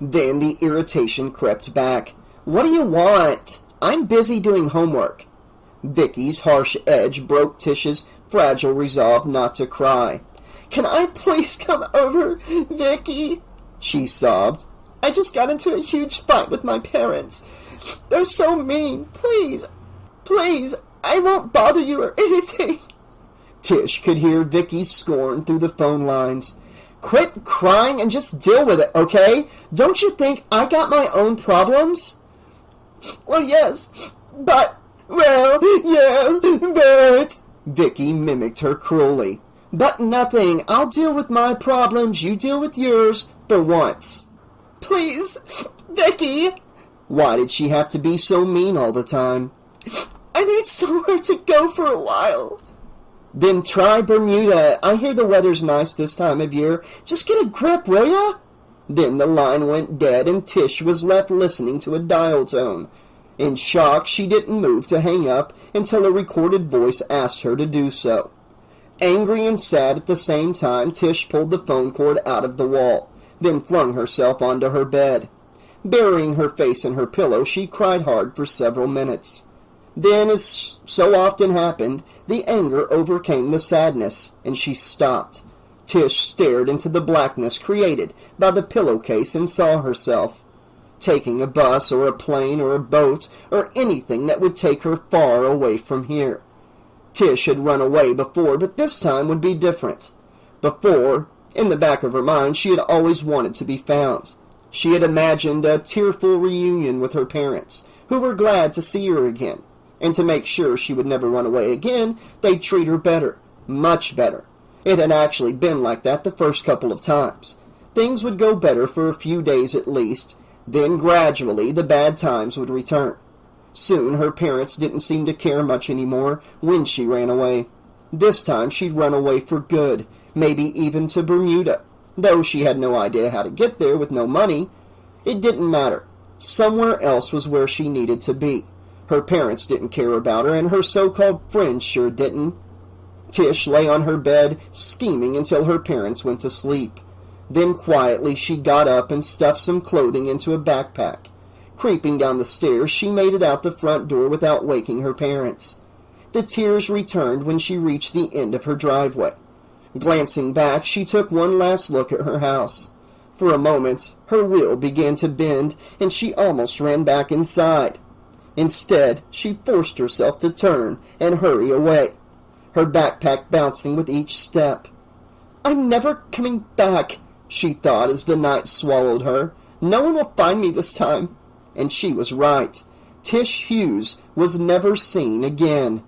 Then the irritation crept back. "What do you want? I'm busy doing homework." Vicky's harsh edge broke Tish's fragile resolve not to cry. "Can I please come over, Vicky?" she sobbed. "I just got into a huge fight with my parents. They're so mean. Please, please, I won't bother you or anything." Tish could hear Vicky's scorn through the phone lines. "Quit crying and just deal with it, okay? Don't you think I got my own problems?" "Well, yes, but, Vicky mimicked her cruelly. "But nothing. I'll deal with my problems. You deal with yours, for once." "Please, Vicky." Why did she have to be so mean all the time? "I need somewhere to go for a while." "Then try Bermuda. I hear the weather's nice this time of year. Just get a grip, will ya?" Then the line went dead, and Tish was left listening to a dial tone. In shock, she didn't move to hang up until a recorded voice asked her to do so. Angry and sad at the same time, Tish pulled the phone cord out of the wall, then flung herself onto her bed. Burying her face in her pillow, she cried hard for several minutes. Then, as so often happened, the anger overcame the sadness, and she stopped. Tish stared into the blackness created by the pillowcase and saw herself taking a bus or a plane or a boat or anything that would take her far away from here. Tish had run away before, but this time would be different. Before, in the back of her mind, she had always wanted to be found. She had imagined a tearful reunion with her parents, who were glad to see her again. And to make sure she would never run away again, they'd treat her better, much better. It had actually been like that the first couple of times. Things would go better for a few days at least, then gradually the bad times would return. Soon her parents didn't seem to care much anymore when she ran away. This time she'd run away for good, maybe even to Bermuda. Though she had no idea how to get there with no money, it didn't matter. Somewhere else was where she needed to be. Her parents didn't care about her, and her so-called friends sure didn't. Tish lay on her bed, scheming until her parents went to sleep. Then quietly she got up and stuffed some clothing into a backpack. Creeping down the stairs, she made it out the front door without waking her parents. The tears returned when she reached the end of her driveway. Glancing back, she took one last look at her house. For a moment, her wheel began to bend, and she almost ran back inside. Instead, she forced herself to turn and hurry away, her backpack bouncing with each step. "I'm never coming back," she thought as the night swallowed her. "No one will find me this time." And she was right. Tish Hughes was never seen again.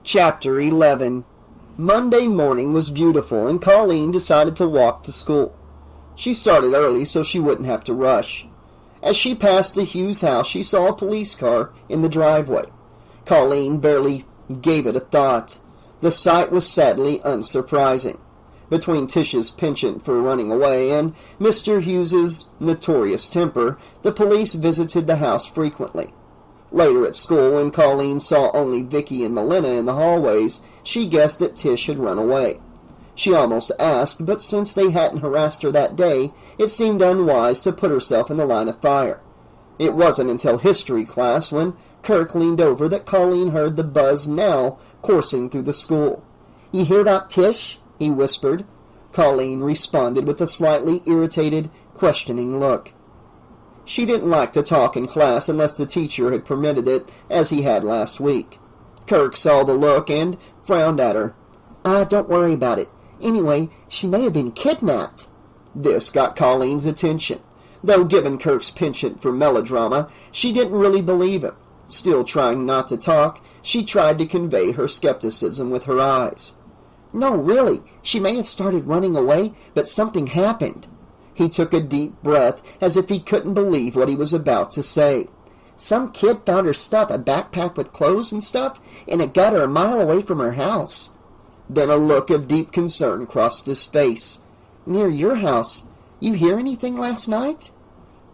Chapter 11. Monday morning was beautiful, and Colleen decided to walk to school. She started early so she wouldn't have to rush. As she passed the Hughes house, she saw a police car in the driveway. Colleen barely gave it a thought. The sight was sadly unsurprising. Between Tish's penchant for running away and Mr. Hughes's notorious temper, the police visited the house frequently. Later at school, when Colleen saw only Vicky and Melina in the hallways, she guessed that Tish had run away. She almost asked, but since they hadn't harassed her that day, it seemed unwise to put herself in the line of fire. It wasn't until history class, when Kirk leaned over, that Colleen heard the buzz knell coursing through the school. "You hear about Tish?" he whispered. Colleen responded with a slightly irritated, questioning look. She didn't like to talk in class unless the teacher had permitted it, as he had last week. Kirk saw the look and frowned at her. Don't worry about it. Anyway, she may have been kidnapped." This got Colleen's attention. Though given Kirk's penchant for melodrama, she didn't really believe him. Still trying not to talk, she tried to convey her skepticism with her eyes. "No, really, she may have started running away, but something happened." He took a deep breath, as if he couldn't believe what he was about to say. "Some kid found her stuff, a backpack with clothes and stuff, in a gutter a mile away from her house." Then a look of deep concern crossed his face. "Near your house. You hear anything last night?"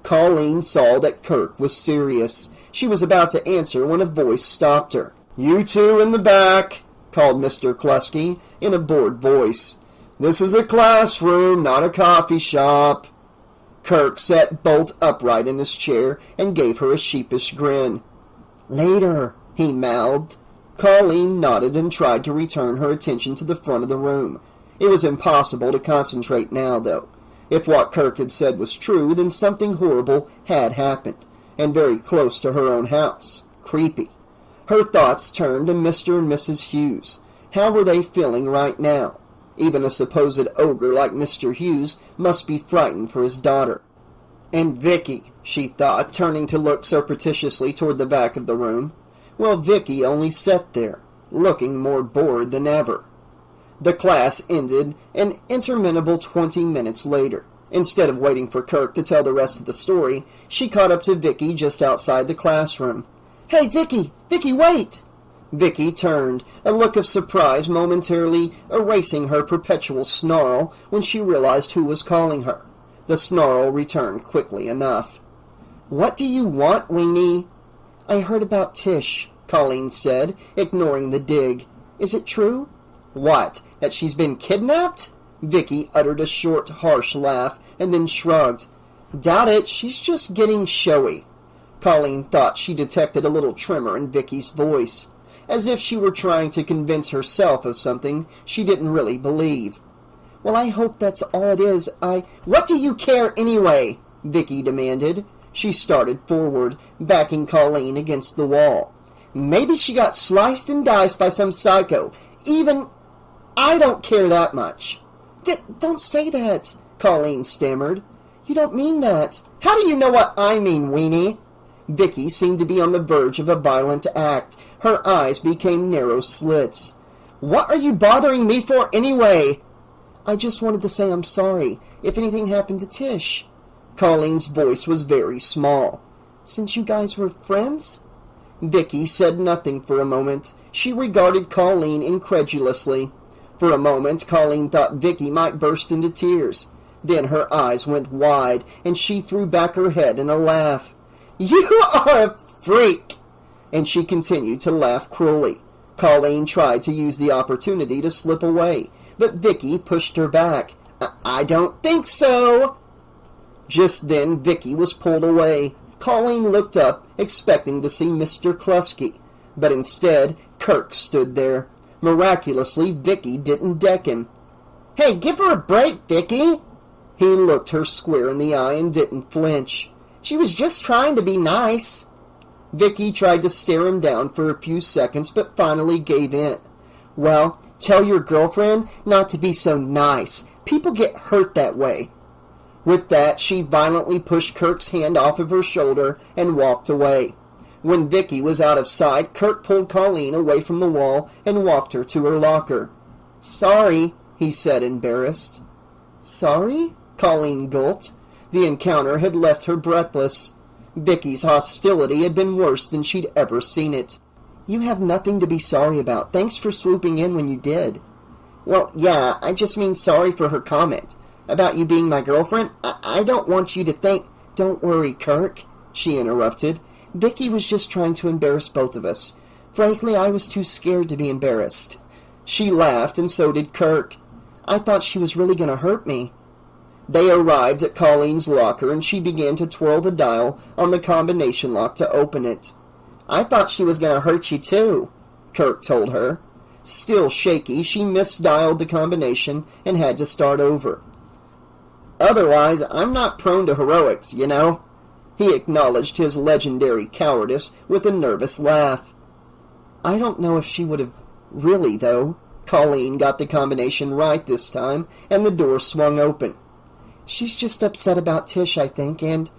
Colleen saw that Kirk was serious. She was about to answer when a voice stopped her. "You two in the back," called Mr. Kluski in a bored voice. "This is a classroom, not a coffee shop." Kirk sat bolt upright in his chair and gave her a sheepish grin. "Later," he mouthed. Colleen nodded and tried to return her attention to the front of the room. It was impossible to concentrate now, though. If what Kirk had said was true, then something horrible had happened, and very close to her own house. Creepy. Her thoughts turned to Mr. and Mrs. Hughes. How were they feeling right now? Even a supposed ogre like Mr. Hughes must be frightened for his daughter. And Vicky, she thought, turning to look surreptitiously toward the back of the room. Well, Vicky only sat there, looking more bored than ever. The class ended an interminable 20 minutes later. Instead of waiting for Kirk to tell the rest of the story, she caught up to Vicky just outside the classroom. "Hey, Vicky! Vicky, wait!" Vicky turned, a look of surprise momentarily erasing her perpetual snarl when she realized who was calling her. The snarl returned quickly enough. "What do you want, weenie?" "I heard about Tish," Colleen said, ignoring the dig. "Is it true?" "What? That she's been kidnapped?" Vicky uttered a short, harsh laugh and then shrugged. "Doubt it. She's just getting showy." Colleen thought she detected a little tremor in Vicky's voice, as if she were trying to convince herself of something she didn't really believe. "Well, I hope that's all it is. What do you care anyway?" Vicky demanded. She started forward, backing Colleen against the wall. "Maybe she got sliced and diced by some psycho. I don't care that much." Don't say that," Colleen stammered. "You don't mean that." "How do you know what I mean, weenie?" Vicky seemed to be on the verge of a violent act. Her eyes became narrow slits. "What are you bothering me for anyway?" "I just wanted to say I'm sorry if anything happened to Tish." Colleen's voice was very small. "Since you guys were friends?" Vicky said nothing for a moment. She regarded Colleen incredulously. For a moment, Colleen thought Vicky might burst into tears. Then her eyes went wide, and she threw back her head in a laugh. "You are a freak!" And she continued to laugh cruelly. Colleen tried to use the opportunity to slip away, but Vicky pushed her back. I don't think so. Just then, Vicky was pulled away. Colleen looked up, expecting to see Mr. Klusky, but instead, Kirk stood there. Miraculously, Vicky didn't deck him. Hey, give her a break, Vicky! He looked her square in the eye and didn't flinch. She was just trying to be nice. Vicky tried to stare him down for a few seconds, but finally gave in. Well, tell your girlfriend not to be so nice. People get hurt that way. With that, she violently pushed Kirk's hand off of her shoulder and walked away. When Vicky was out of sight, Kirk pulled Colleen away from the wall and walked her to her locker. Sorry, he said, embarrassed. Sorry? Colleen gulped. The encounter had left her breathless. Vicky's hostility had been worse than she'd ever seen it. You have nothing to be sorry about. Thanks for swooping in when you did. Well, yeah, I just mean sorry for her comment. About you being my girlfriend? I don't want you to think... Don't worry, Kirk, she interrupted. Vicky was just trying to embarrass both of us. Frankly, I was too scared to be embarrassed. She laughed, and so did Kirk. I thought she was really going to hurt me. They arrived at Colleen's locker, and she began to twirl the dial on the combination lock to open it. I thought she was going to hurt you, too, Kirk told her. Still shaky, she misdialed the combination and had to start over. Otherwise, I'm not prone to heroics, you know. He acknowledged his legendary cowardice with a nervous laugh. I don't know if she would have really, though. Colleen got the combination right this time, and the door swung open. She's just upset about Tish, I think, and...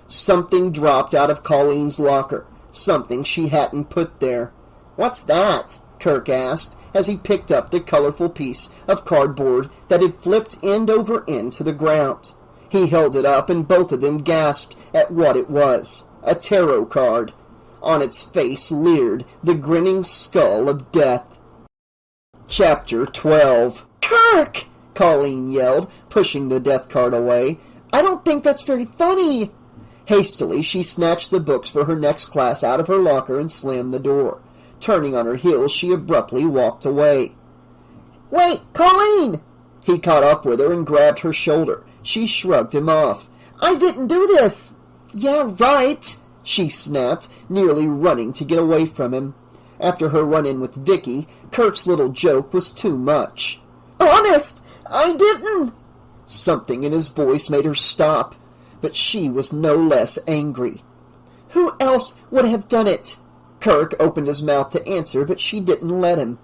Something dropped out of Colleen's locker. Something she hadn't put there. What's that? Kirk asked, as he picked up the colorful piece of cardboard that had flipped end over end to the ground. He held it up, and both of them gasped at what it was. A tarot card. On its face leered the grinning skull of death. Chapter 12. Kirk! Colleen yelled, pushing the death card away. I don't think that's very funny. Hastily, she snatched the books for her next class out of her locker and slammed the door. Turning on her heels, she abruptly walked away. Wait, Colleen! He caught up with her and grabbed her shoulder. She shrugged him off. I didn't do this! Yeah, right, she snapped, nearly running to get away from him. After her run-in with Vicky, Kirk's little joke was too much. Honest, I didn't! Something in his voice made her stop, but she was no less angry. Who else would have done it? Kirk opened his mouth to answer, but she didn't let him.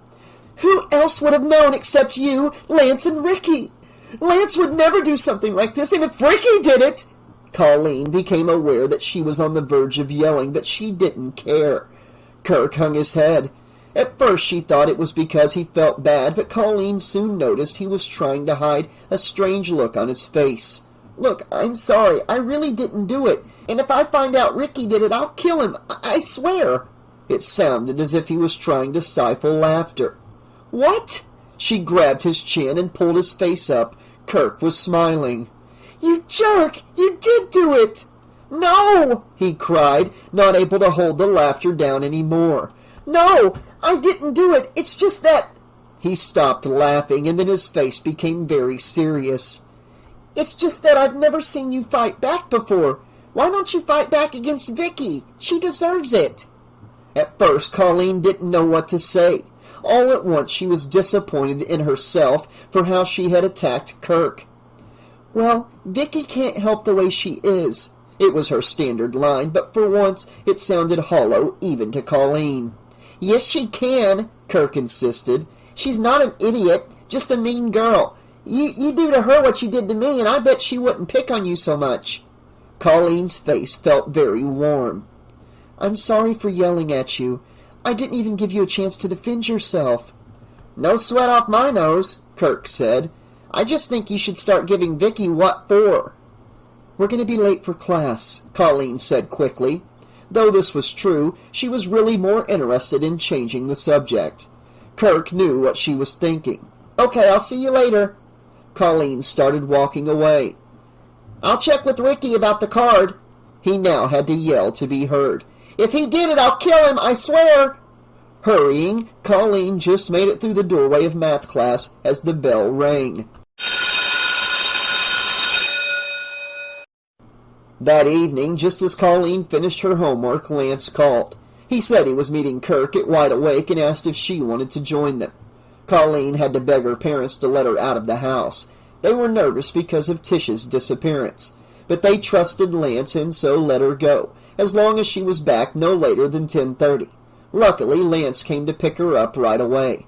Who else would have known except you, Lance, and Ricky? Lance would never do something like this, and if Ricky did it... Colleen became aware that she was on the verge of yelling, but she didn't care. Kirk hung his head. At first she thought it was because he felt bad, but Colleen soon noticed he was trying to hide a strange look on his face. Look, I'm sorry. I really didn't do it. And if I find out Ricky did it, I'll kill him. I swear. It sounded as if he was trying to stifle laughter. What? She grabbed his chin and pulled his face up. Kirk was smiling. You jerk! You did do it! No! He cried, not able to hold the laughter down any more. No! I didn't do it! It's just that... He stopped laughing, and then his face became very serious. It's just that I've never seen you fight back before. Why don't you fight back against Vicky? She deserves it. At first, Colleen didn't know what to say. All at once, she was disappointed in herself for how she had attacked Kirk. Well, Vicky can't help the way she is. It was her standard line, but for once it sounded hollow even to Colleen. Yes, she can, Kirk insisted. She's not an idiot, just a mean girl. You do to her what you did to me, and I bet she wouldn't pick on you so much. Colleen's face felt very warm. I'm sorry for yelling at you. I didn't even give you a chance to defend yourself. No sweat off my nose, Kirk said. I just think you should start giving Vicky what for. We're going to be late for class, Colleen said quickly. Though this was true, she was really more interested in changing the subject. Kirk knew what she was thinking. Okay, I'll see you later. Colleen started walking away. I'll check with Ricky about the card. He now had to yell to be heard. If he did it, I'll kill him, I swear. Hurrying, Colleen just made it through the doorway of math class as the bell rang. That evening, just as Colleen finished her homework, Lance called. He said he was meeting Kirk at Wide Awake and asked if she wanted to join them. Colleen had to beg her parents to let her out of the house. They were nervous because of Tish's disappearance, but they trusted Lance and so let her go, as long as she was back no later than 10:30. Luckily, Lance came to pick her up right away.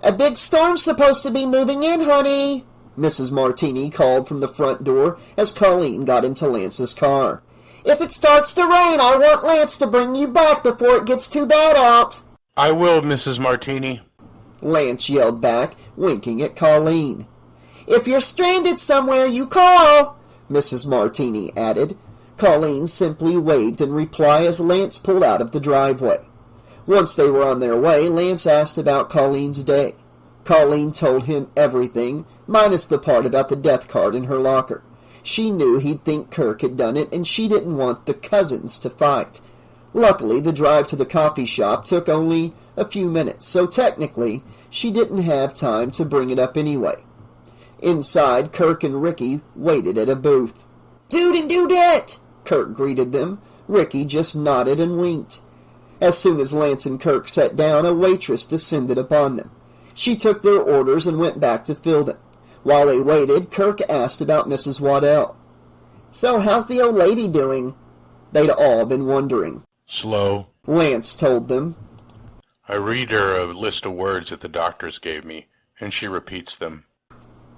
"A big storm's supposed to be moving in, honey," Mrs. Martini called from the front door as Colleen got into Lance's car. "If it starts to rain, I want Lance to bring you back before it gets too bad out." I will, Mrs. Martini. Lance yelled back, winking at Colleen. "If you're stranded somewhere, you call," Mrs. Martini added. Colleen simply waved in reply as Lance pulled out of the driveway. Once they were on their way, Lance asked about Colleen's day. Colleen told him everything, minus the part about the death card in her locker. She knew he'd think Kirk had done it, and she didn't want the cousins to fight. Luckily, the drive to the coffee shop took only a few minutes, so technically, she didn't have time to bring it up anyway. Inside, Kirk and Ricky waited at a booth. "Dude and Dudette!" Kirk greeted them. Ricky just nodded and winked. As soon as Lance and Kirk sat down, a waitress descended upon them. She took their orders and went back to fill them. While they waited, Kirk asked about Mrs. Waddell. "So, how's the old lady doing?" They'd all been wondering. Slow. Lance told them. I read her a list of words that the doctors gave me, and she repeats them.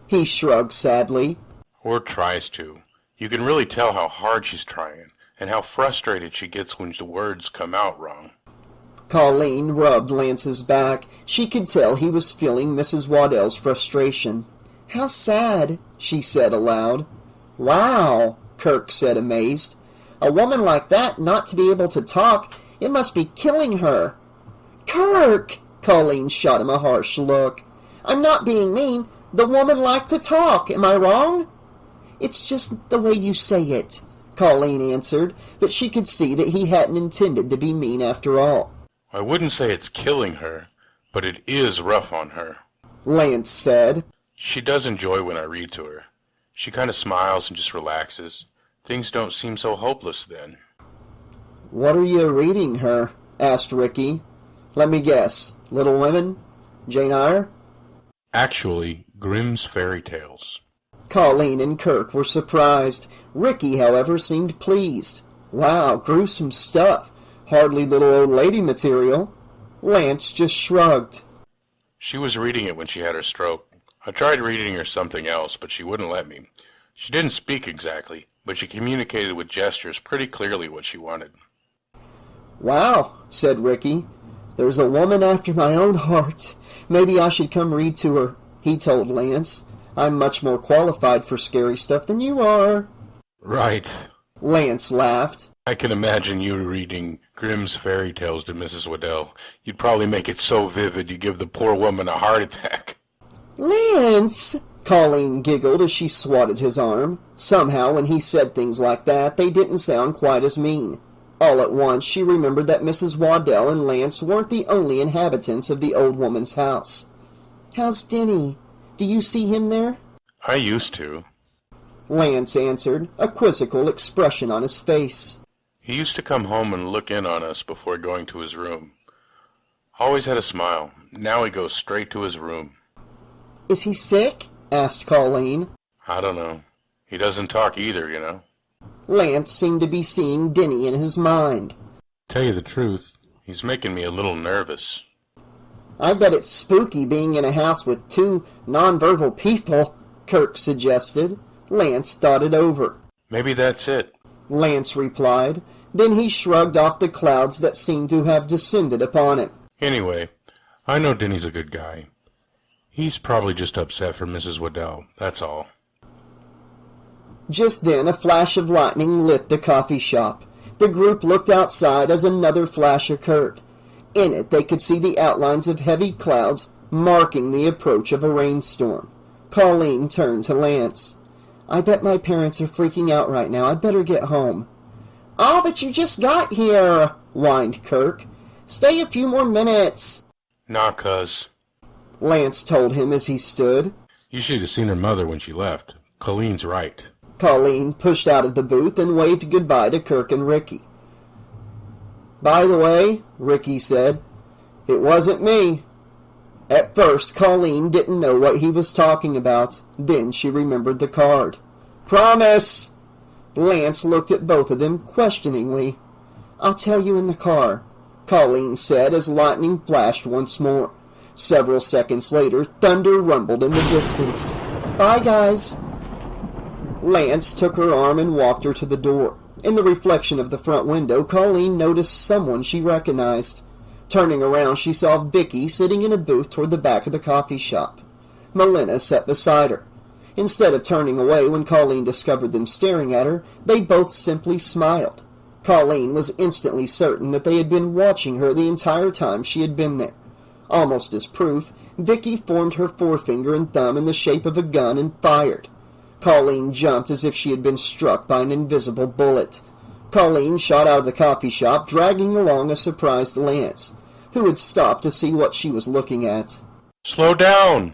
He shrugged sadly. Or tries to. You can really tell how hard she's trying, and how frustrated she gets when the words come out wrong. Colleen rubbed Lance's back. She could tell he was feeling Mrs. Waddell's frustration. "How sad," she said aloud. "Wow," Kirk said, amazed. "A woman like that not to be able to talk, it must be killing her." "Kirk!" Colleen shot him a harsh look. "I'm not being mean. The woman liked to talk. Am I wrong?" "It's just the way you say it," Colleen answered, but she could see that he hadn't intended to be mean after all. I wouldn't say it's killing her, but it is rough on her. Lance said. She does enjoy when I read to her. She kind of smiles and just relaxes. Things don't seem so hopeless then. "What are you reading her?" asked Ricky. "Let me guess. Little Women? Jane Eyre?" Actually, Grimm's fairy tales. Colleen and Kirk were surprised. Ricky, however, seemed pleased. "Wow, gruesome stuff. Hardly little old lady material." Lance just shrugged. She was reading it when she had her stroke. I tried reading her something else, but she wouldn't let me. She didn't speak exactly, but she communicated with gestures pretty clearly what she wanted. "Wow," said Ricky. "There's a woman after my own heart. Maybe I should come read to her," he told Lance. "I'm much more qualified for scary stuff than you are." Right. Lance laughed. I can imagine you reading Grimm's fairy tales to Mrs. Waddell. You'd probably make it so vivid you give the poor woman a heart attack. "Lance!" Colleen giggled as she swatted his arm. Somehow, when he said things like that, they didn't sound quite as mean. All at once, she remembered that Mrs. Waddell and Lance weren't the only inhabitants of the old woman's house. "How's Denny? Do you see him there?" I used to. Lance answered, a quizzical expression on his face. He used to come home and look in on us before going to his room. Always had a smile. Now he goes straight to his room. "Is he sick?" asked Colleen. I don't know. He doesn't talk either, you know. Lance seemed to be seeing Denny in his mind. Tell you the truth, he's making me a little nervous. "I bet it's spooky being in a house with two nonverbal people," Kirk suggested. Lance thought it over. Maybe that's it. Lance replied. Then he shrugged off the clouds that seemed to have descended upon him. Anyway, I know Denny's a good guy. He's probably just upset for Mrs. Waddell, that's all. Just then a flash of lightning lit the coffee shop. The group looked outside as another flash occurred. In it they could see the outlines of heavy clouds marking the approach of a rainstorm. Colleen turned to Lance. "I bet my parents are freaking out right now. I'd better get home." "Oh, but you just got here," whined Kirk. "Stay a few more minutes." Nah, cuz. Lance told him as he stood. You should have seen her mother when she left. Colleen's right. Colleen pushed out of the booth and waved goodbye to Kirk and Ricky. "By the way," Ricky said, "it wasn't me." At first, Colleen didn't know what he was talking about. Then she remembered the card. "Promise!" Lance looked at both of them questioningly. "I'll tell you in the car," Colleen said as lightning flashed once more. Several seconds later, thunder rumbled in the distance. "Bye, guys." Lance took her arm and walked her to the door. In the reflection of the front window, Colleen noticed someone she recognized. Turning around, she saw Vicky sitting in a booth toward the back of the coffee shop. Melina sat beside her. Instead of turning away when Colleen discovered them staring at her, they both simply smiled. Colleen was instantly certain that they had been watching her the entire time she had been there. Almost as proof, Vicky formed her forefinger and thumb in the shape of a gun and fired. Colleen jumped as if she had been struck by an invisible bullet. Colleen shot out of the coffee shop, dragging along a surprised Lance, who had stopped to see what she was looking at. "Slow down!"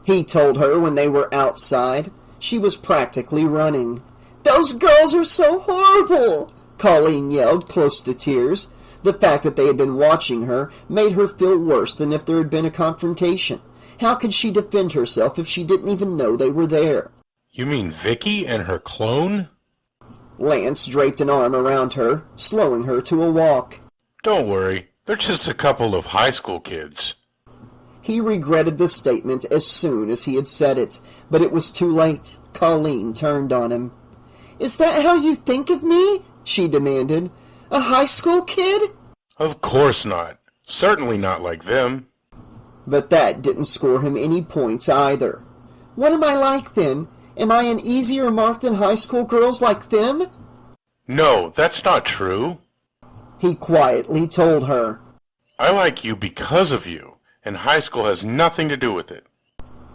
he told her when they were outside. She was practically running. "Those girls are so horrible!" Colleen yelled, close to tears. The fact that they had been watching her made her feel worse than if there had been a confrontation. How could she defend herself if she didn't even know they were there? "You mean Vicky and her clone?" Lance draped an arm around her, slowing her to a walk. "Don't worry, they're just a couple of high school kids." He regretted the statement as soon as he had said it, but it was too late. Colleen turned on him. "Is that how you think of me?" she demanded. "A high school kid?" "Of course not. Certainly not like them." But that didn't score him any points either. "What am I like then? Am I an easier mark than high school girls like them?" "No, that's not true. He quietly told her. I like you because of you, and high school has nothing to do with it.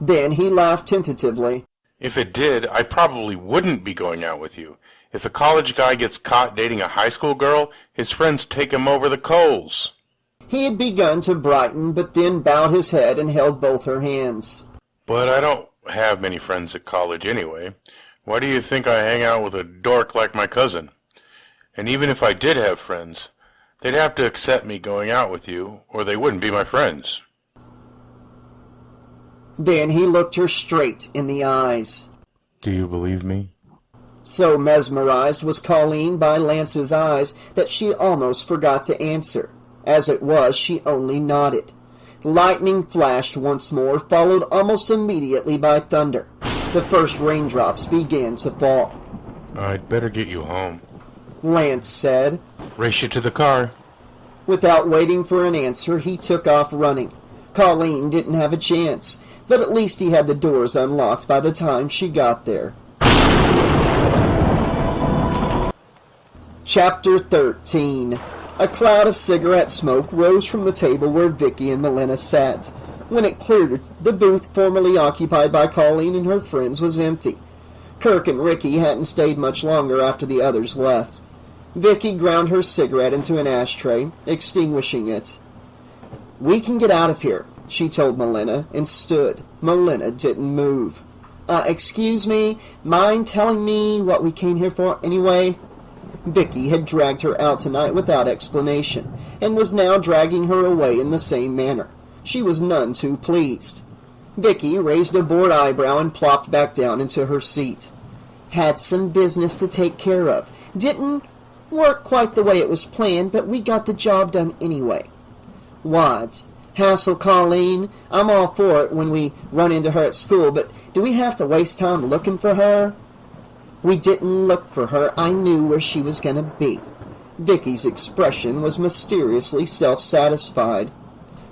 Then he laughed tentatively. If it did, I probably wouldn't be going out with you. If a college guy gets caught dating a high school girl, his friends take him over the coals." He had begun to brighten, but then bowed his head and held both her hands. "But I don't have many friends at college anyway. Why do you think I hang out with a dork like my cousin? And even if I did have friends, they'd have to accept me going out with you, or they wouldn't be my friends." Then he looked her straight in the eyes. "Do you believe me?" So mesmerized was Colleen by Lance's eyes that she almost forgot to answer. As it was, she only nodded. Lightning flashed once more, followed almost immediately by thunder. The first raindrops began to fall. "I'd better get you home." Lance said. "Race you to the car." Without waiting for an answer, he took off running. Colleen didn't have a chance, but at least he had the doors unlocked by the time she got there. Chapter 13. A cloud of cigarette smoke rose from the table where Vicky and Melina sat. When it cleared, the booth formerly occupied by Colleen and her friends was empty. Kirk and Ricky hadn't stayed much longer after the others left. Vicky ground her cigarette into an ashtray, extinguishing it. "We can get out of here," she told Melina, and stood. Melina didn't move. Excuse me, mind telling me what we came here for anyway?" Vicky had dragged her out tonight without explanation, and was now dragging her away in the same manner. She was none too pleased. Vicky raised a bored eyebrow and plopped back down into her seat. "Had some business to take care of. Didn't work quite the way it was planned, but we got the job done anyway." "What? Hassle Colleen? I'm all for it when we run into her at school, but do we have to waste time looking for her?" "We didn't look for her. I knew where she was going to be." Vicky's expression was mysteriously self-satisfied.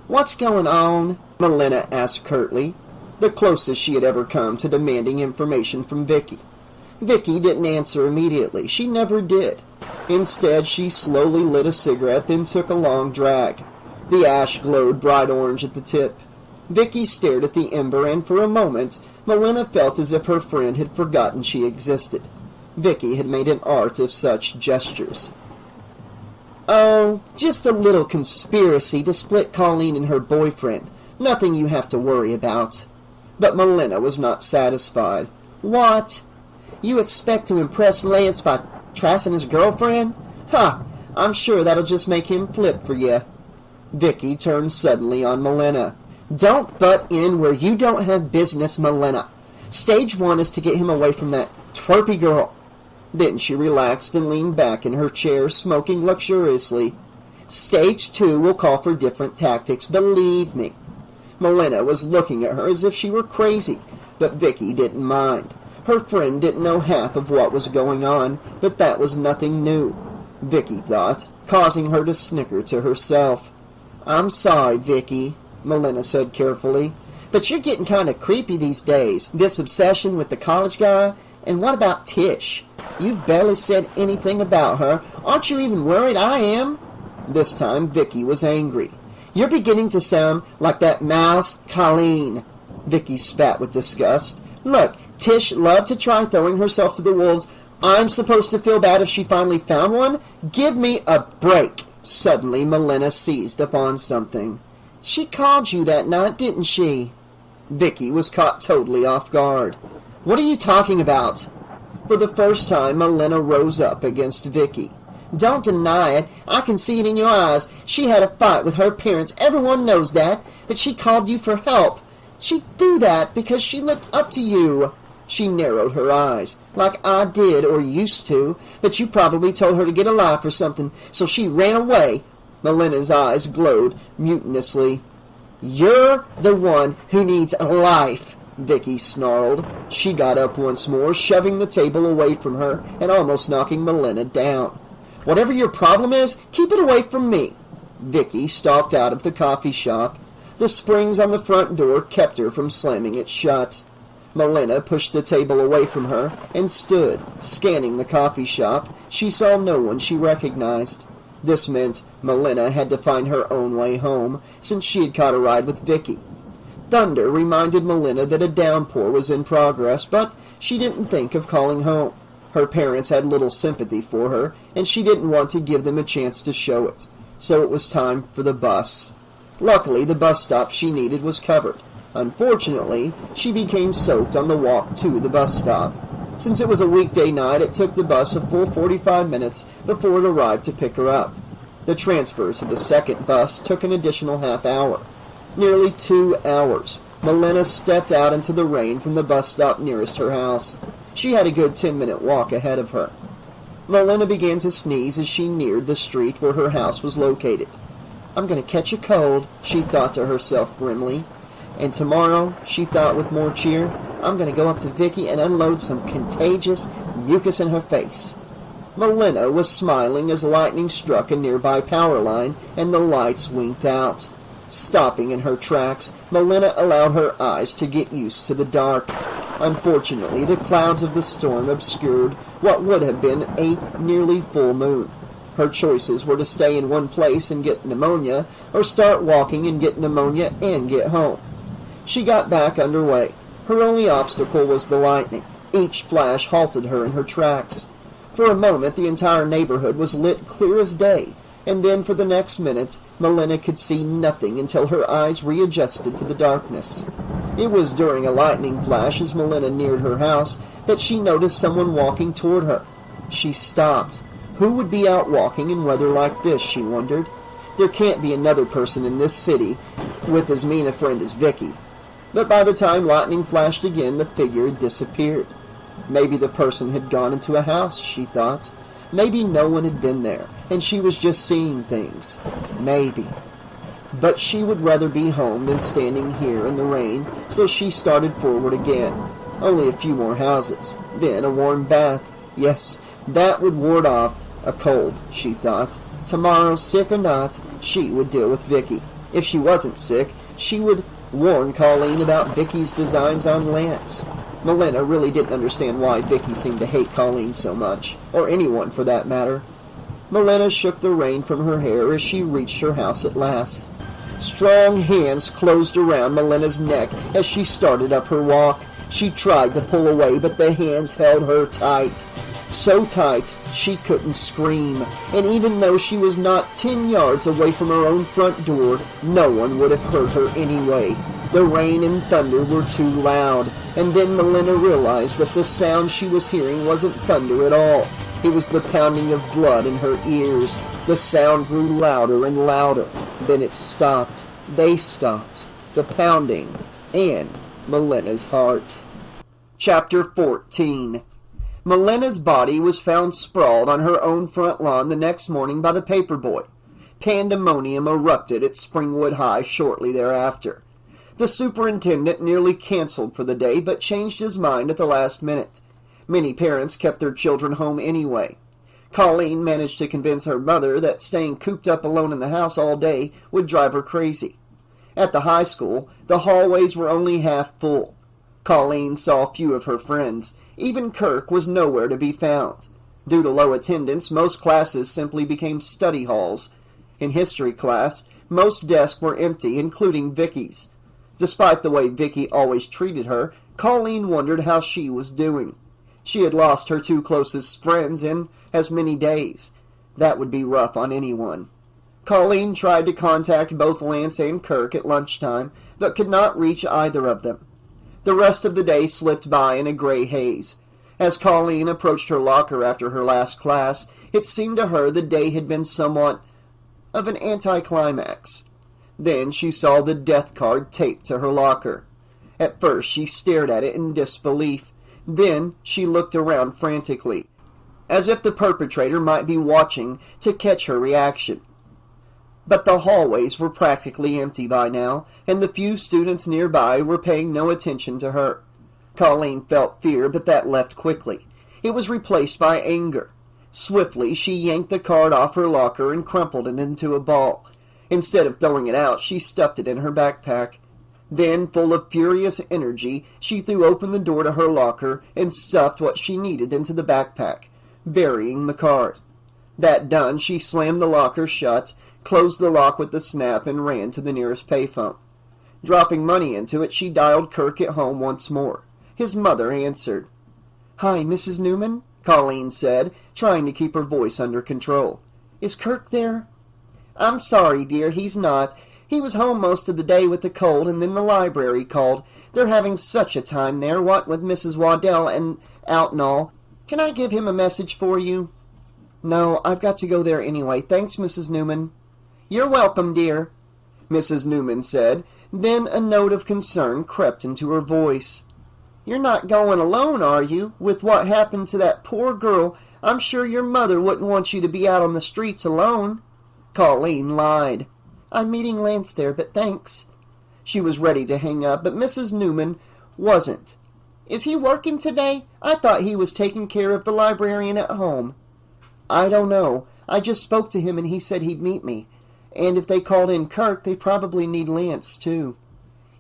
"What's going on?" Melina asked curtly, the closest she had ever come to demanding information from Vicky. Vicky didn't answer immediately. She never did. Instead, she slowly lit a cigarette, then took a long drag. The ash glowed bright orange at the tip. Vicky stared at the ember, and for a moment Melina felt as if her friend had forgotten she existed. Vicky had made an art of such gestures. "Oh, just a little conspiracy to split Colleen and her boyfriend. Nothing you have to worry about." But Melina was not satisfied. "What?" You expect to impress Lance by trashing his girlfriend? Ha! I'm sure that'll just make him flip for you. Vicky turned suddenly on Melina. Don't butt in where you don't have business, Melina. Stage 1 is to get him away from that twerpy girl. Then she relaxed and leaned back in her chair, smoking luxuriously. Stage 2 will call for different tactics, believe me. Melina was looking at her as if she were crazy, but Vicky didn't mind. Her friend didn't know half of what was going on, but that was nothing new, Vicky thought, causing her to snicker to herself. I'm sorry, Vicky, Melina said carefully, but you're getting kind of creepy these days. This obsession with the college guy, and what about Tish? You've barely said anything about her. Aren't you even worried I am? This time Vicky was angry. You're beginning to sound like that mouse Colleen. Vicky spat with disgust. Look, Tish loved to try throwing herself to the wolves. I'm supposed to feel bad if she finally found one? Give me a break. Suddenly Melina seized upon something. She called you that night, didn't she? Vicky was caught totally off guard. What are you talking about? For the first time, Melina rose up against Vicky. Don't deny it. I can see it in your eyes. She had a fight with her parents. Everyone knows that. But she called you for help. She'd do that because she looked up to you. She narrowed her eyes, like I did or used to. But you probably told her to get a life or something, so she ran away. Melina's eyes glowed mutinously. You're the one who needs a life, Vicky snarled. She got up once more, shoving the table away from her and almost knocking Melina down. Whatever your problem is, keep it away from me. Vicky stalked out of the coffee shop. The springs on the front door kept her from slamming it shut. Melina pushed the table away from her and stood, scanning the coffee shop. She saw no one she recognized. This meant Melina had to find her own way home, since she had caught a ride with Vicky. Thunder reminded Melina that a downpour was in progress, but she didn't think of calling home. Her parents had little sympathy for her, and she didn't want to give them a chance to show it. So it was time for the bus. Luckily, the bus stop she needed was covered. Unfortunately, she became soaked on the walk to the bus stop. Since it was a weekday night, it took the bus a full 45 minutes before it arrived to pick her up. The transfer to the second bus took an additional half hour. Nearly 2 hours. Melina stepped out into the rain from the bus stop nearest her house. She had a good 10-minute walk ahead of her. Melina began to sneeze as she neared the street where her house was located. I'm going to catch a cold, she thought to herself grimly. And tomorrow, she thought with more cheer, I'm going to go up to Vicky and unload some contagious mucus in her face. Melina was smiling as lightning struck a nearby power line and the lights winked out. Stopping in her tracks, Melina allowed her eyes to get used to the dark. Unfortunately, the clouds of the storm obscured what would have been a nearly full moon. Her choices were to stay in one place and get pneumonia, or start walking and get pneumonia and get home. She got back underway. Her only obstacle was the lightning. Each flash halted her in her tracks. For a moment, the entire neighborhood was lit clear as day, and then for the next minute, Melina could see nothing until her eyes readjusted to the darkness. It was during a lightning flash as Melina neared her house that she noticed someone walking toward her. She stopped. Who would be out walking in weather like this, she wondered. There can't be another person in this city with as mean a friend as Vicky. But by the time lightning flashed again, the figure had disappeared. Maybe the person had gone into a house, she thought. Maybe no one had been there, and she was just seeing things. Maybe. But she would rather be home than standing here in the rain, so she started forward again. Only a few more houses. Then a warm bath. Yes, that would ward off a cold, she thought. Tomorrow, sick or not, she would deal with Vicky. If she wasn't sick, she would warn Colleen about Vicky's designs on Lance. Melina really didn't understand why Vicky seemed to hate Colleen so much, or anyone for that matter. Melina shook the rain from her hair as she reached her house at last. Strong hands closed around Melina's neck as she started up her walk. She tried to pull away, but the hands held her tight. So tight, she couldn't scream, and even though she was not 10 yards away from her own front door, no one would have heard her anyway. The rain and thunder were too loud, and then Melina realized that the sound she was hearing wasn't thunder at all. It was the pounding of blood in her ears. The sound grew louder and louder. Then it stopped. They stopped. The pounding. And Melina's heart. Chapter 14. Melina's body was found sprawled on her own front lawn the next morning by the paperboy. Pandemonium erupted at Springwood High shortly thereafter. The superintendent nearly canceled for the day, but changed his mind at the last minute. Many parents kept their children home anyway. Colleen managed to convince her mother that staying cooped up alone in the house all day would drive her crazy. At the high school, the hallways were only half full. Colleen saw few of her friends. Even Kirk was nowhere to be found. Due to low attendance, most classes simply became study halls. In history class, most desks were empty, including Vicky's. Despite the way Vicky always treated her, Colleen wondered how she was doing. She had lost her two closest friends in as many days. That would be rough on anyone. Colleen tried to contact both Lance and Kirk at lunchtime, but could not reach either of them. The rest of the day slipped by in a gray haze. As Colleen approached her locker after her last class, it seemed to her the day had been somewhat of an anticlimax. Then she saw the death card taped to her locker. At first she stared at it in disbelief. Then she looked around frantically, as if the perpetrator might be watching to catch her reaction. But the hallways were practically empty by now, and the few students nearby were paying no attention to her. Colleen felt fear, but that left quickly. It was replaced by anger. Swiftly she yanked the card off her locker and crumpled it into a ball. Instead of throwing it out, she stuffed it in her backpack. Then, full of furious energy, she threw open the door to her locker and stuffed what she needed into the backpack, burying the card. That done, she slammed the locker shut, closed the lock with a snap, and ran to the nearest payphone. Dropping money into it, she dialed Kirk at home once more. His mother answered. "Hi, Mrs. Newman?" Colleen said, trying to keep her voice under control. "Is Kirk there?" "I'm sorry, dear, he's not. He was home most of the day with the cold, and then the library called. They're having such a time there, what with Mrs. Waddell and out and all. Can I give him a message for you?" "No, I've got to go there anyway. Thanks, Mrs. Newman." "You're welcome, dear," Mrs. Newman said. Then a note of concern crept into her voice. "You're not going alone, are you? With what happened to that poor girl, I'm sure your mother wouldn't want you to be out on the streets alone." Colleen lied. "I'm meeting Lance there, but thanks." She was ready to hang up, but Mrs. Newman wasn't. "Is he working today? I thought he was taking care of the librarian at home." "I don't know. I just spoke to him and he said he'd meet me. And if they called in Kirk, they probably need Lance, too."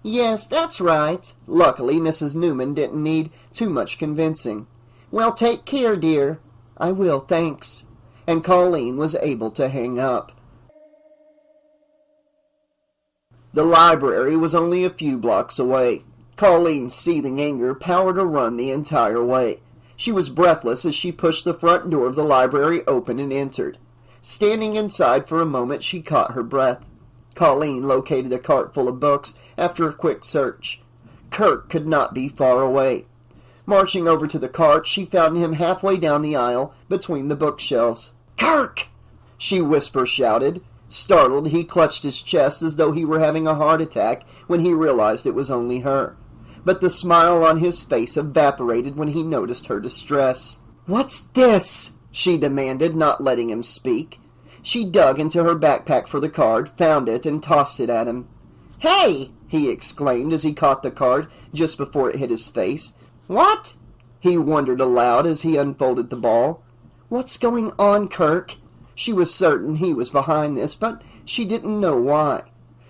"Yes, that's right." Luckily, Mrs. Newman didn't need too much convincing. "Well, take care, dear." "I will, thanks." And Colleen was able to hang up. The library was only a few blocks away. Colleen's seething anger powered a run the entire way. She was breathless as she pushed the front door of the library open and entered. Standing inside for a moment, she caught her breath. Colleen located a cart full of books after a quick search. Kirk could not be far away. Marching over to the cart, she found him halfway down the aisle between the bookshelves. "Kirk!" she whisper-shouted. Startled, he clutched his chest as though he were having a heart attack when he realized it was only her. But the smile on his face evaporated when he noticed her distress. "What's this?" she demanded, not letting him speak. She dug into her backpack for the card, found it, and tossed it at him. "Hey!" he exclaimed as he caught the card just before it hit his face. "What?" he wondered aloud as he unfolded the ball. "What's going on, Kirk?" She was certain he was behind this, but she didn't know why.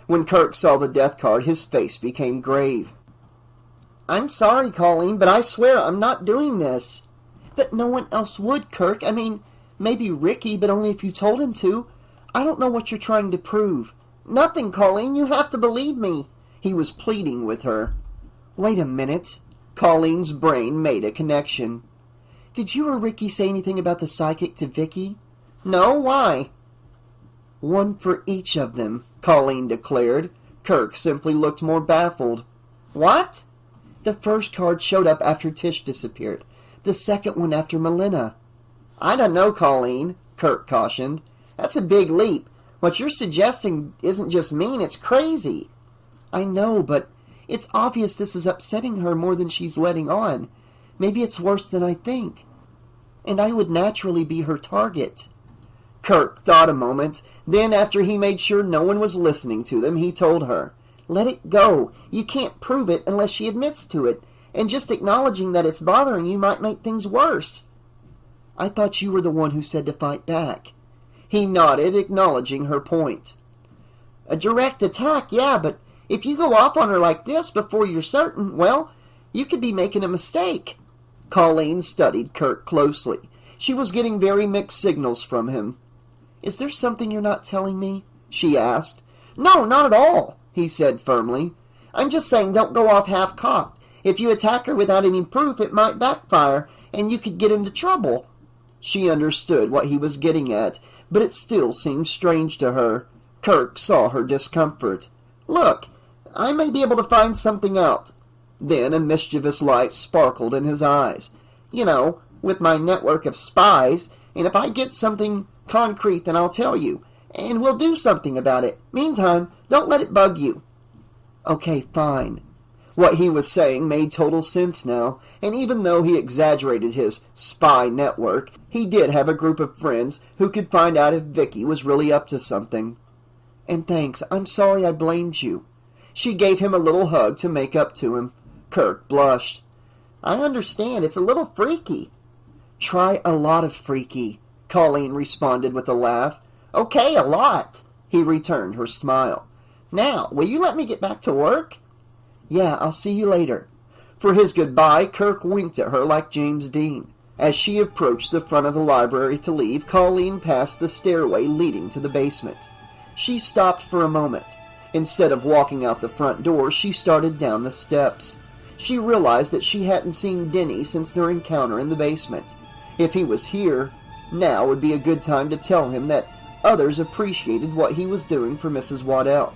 When Kirk saw the death card, his face became grave. "I'm sorry, Colleen, but I swear I'm not doing this." "But no one else would, Kirk. I mean, maybe Ricky, but only if you told him to. I don't know what you're trying to prove." "Nothing, Colleen. You have to believe me." He was pleading with her. "Wait a minute." Colleen's brain made a connection. "Did you or Ricky say anything about the psychic to Vicky?" "No, why?" "One for each of them," Colleen declared. Kirk simply looked more baffled. What? The first card showed up after Tish disappeared. The second one after Melina. I don't know, Colleen, Kirk cautioned. That's a big leap. What you're suggesting isn't just mean, it's crazy. I know, but it's obvious this is upsetting her more than she's letting on. Maybe it's worse than I think. And I would naturally be her target. Kirk thought a moment. Then, after he made sure no one was listening to them, he told her, "Let it go. You can't prove it unless she admits to it. And just acknowledging that it's bothering you might make things worse." I thought you were the one who said to fight back. He nodded, acknowledging her point. A direct attack, yeah, but if you go off on her like this before you're certain, well, you could be making a mistake. Colleen studied Kirk closely. She was getting very mixed signals from him. Is there something you're not telling me? She asked. No, not at all, he said firmly. I'm just saying don't go off half-cocked. If you attack her without any proof, it might backfire, and you could get into trouble. She understood what he was getting at, but it still seemed strange to her. Kirk saw her discomfort. Look, I may be able to find something out. Then a mischievous light sparkled in his eyes. You know, with my network of spies, and if I get something concrete, then I'll tell you, and we'll do something about it. Meantime, don't let it bug you. Okay, fine. What he was saying made total sense now, and even though he exaggerated his spy network, he did have a group of friends who could find out if Vicky was really up to something. And thanks, I'm sorry I blamed you. She gave him a little hug to make up to him. Kirk blushed. I understand, it's a little freaky. Try a lot of freaky, Colleen responded with a laugh. Okay, a lot, he returned her smile. Now, will you let me get back to work? Yeah, I'll see you later. For his goodbye, Kirk winked at her like James Dean. As she approached the front of the library to leave, Colleen passed the stairway leading to the basement. She stopped for a moment. Instead of walking out the front door, she started down the steps. She realized that she hadn't seen Denny since their encounter in the basement. If he was here, now would be a good time to tell him that others appreciated what he was doing for Mrs. Waddell.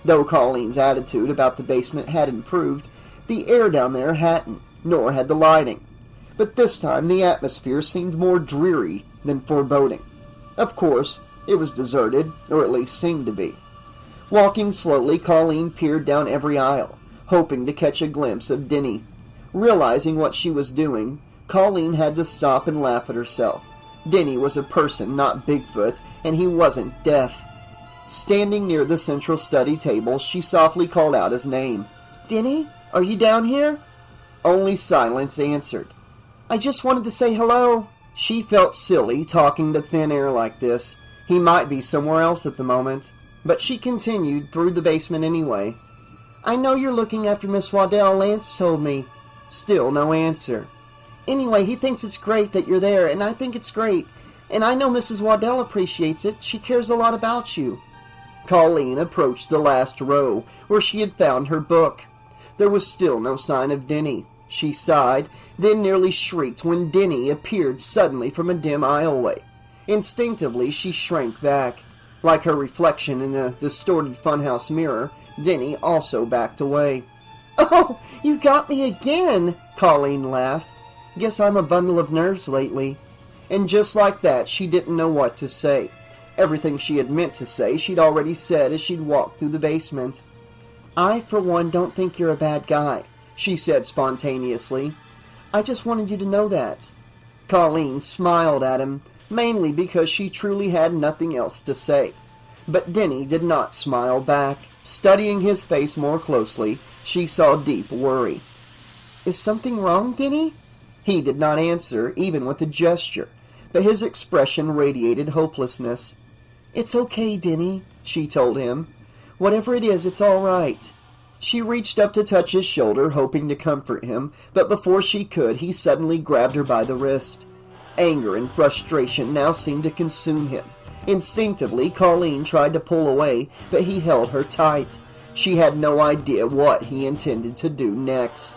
Though Colleen's attitude about the basement had improved, the air down there hadn't, nor had the lighting. But this time the atmosphere seemed more dreary than foreboding. Of course, it was deserted, or at least seemed to be. Walking slowly, Colleen peered down every aisle, hoping to catch a glimpse of Denny. Realizing what she was doing, Colleen had to stop and laugh at herself. Denny was a person, not Bigfoot, and he wasn't deaf. Standing near the central study table, she softly called out his name. Denny, are you down here? Only silence answered. I just wanted to say hello. She felt silly talking to thin air like this. He might be somewhere else at the moment. But she continued through the basement anyway. I know you're looking after Miss Waddell, Lance told me. Still no answer. Anyway, he thinks it's great that you're there, and I think it's great. And I know Mrs. Waddell appreciates it. She cares a lot about you. Colleen approached the last row, where she had found her book. There was still no sign of Denny. She sighed, then nearly shrieked when Denny appeared suddenly from a dim aisleway. Instinctively, she shrank back. Like her reflection in a distorted funhouse mirror, Denny also backed away. Oh, you got me again, Colleen laughed. Guess I'm a bundle of nerves lately. And just like that, she didn't know what to say. Everything she had meant to say, she'd already said as she'd walked through the basement. I, for one, don't think you're a bad guy, she said spontaneously. I just wanted you to know that. Colleen smiled at him, mainly because she truly had nothing else to say. But Denny did not smile back. Studying his face more closely, she saw deep worry. Is something wrong, Denny? He did not answer, even with a gesture, but his expression radiated hopelessness. It's okay, Denny, she told him. Whatever it is, it's all right. She reached up to touch his shoulder, hoping to comfort him, but before she could, he suddenly grabbed her by the wrist. Anger and frustration now seemed to consume him. Instinctively, Colleen tried to pull away, but he held her tight. She had no idea what he intended to do next.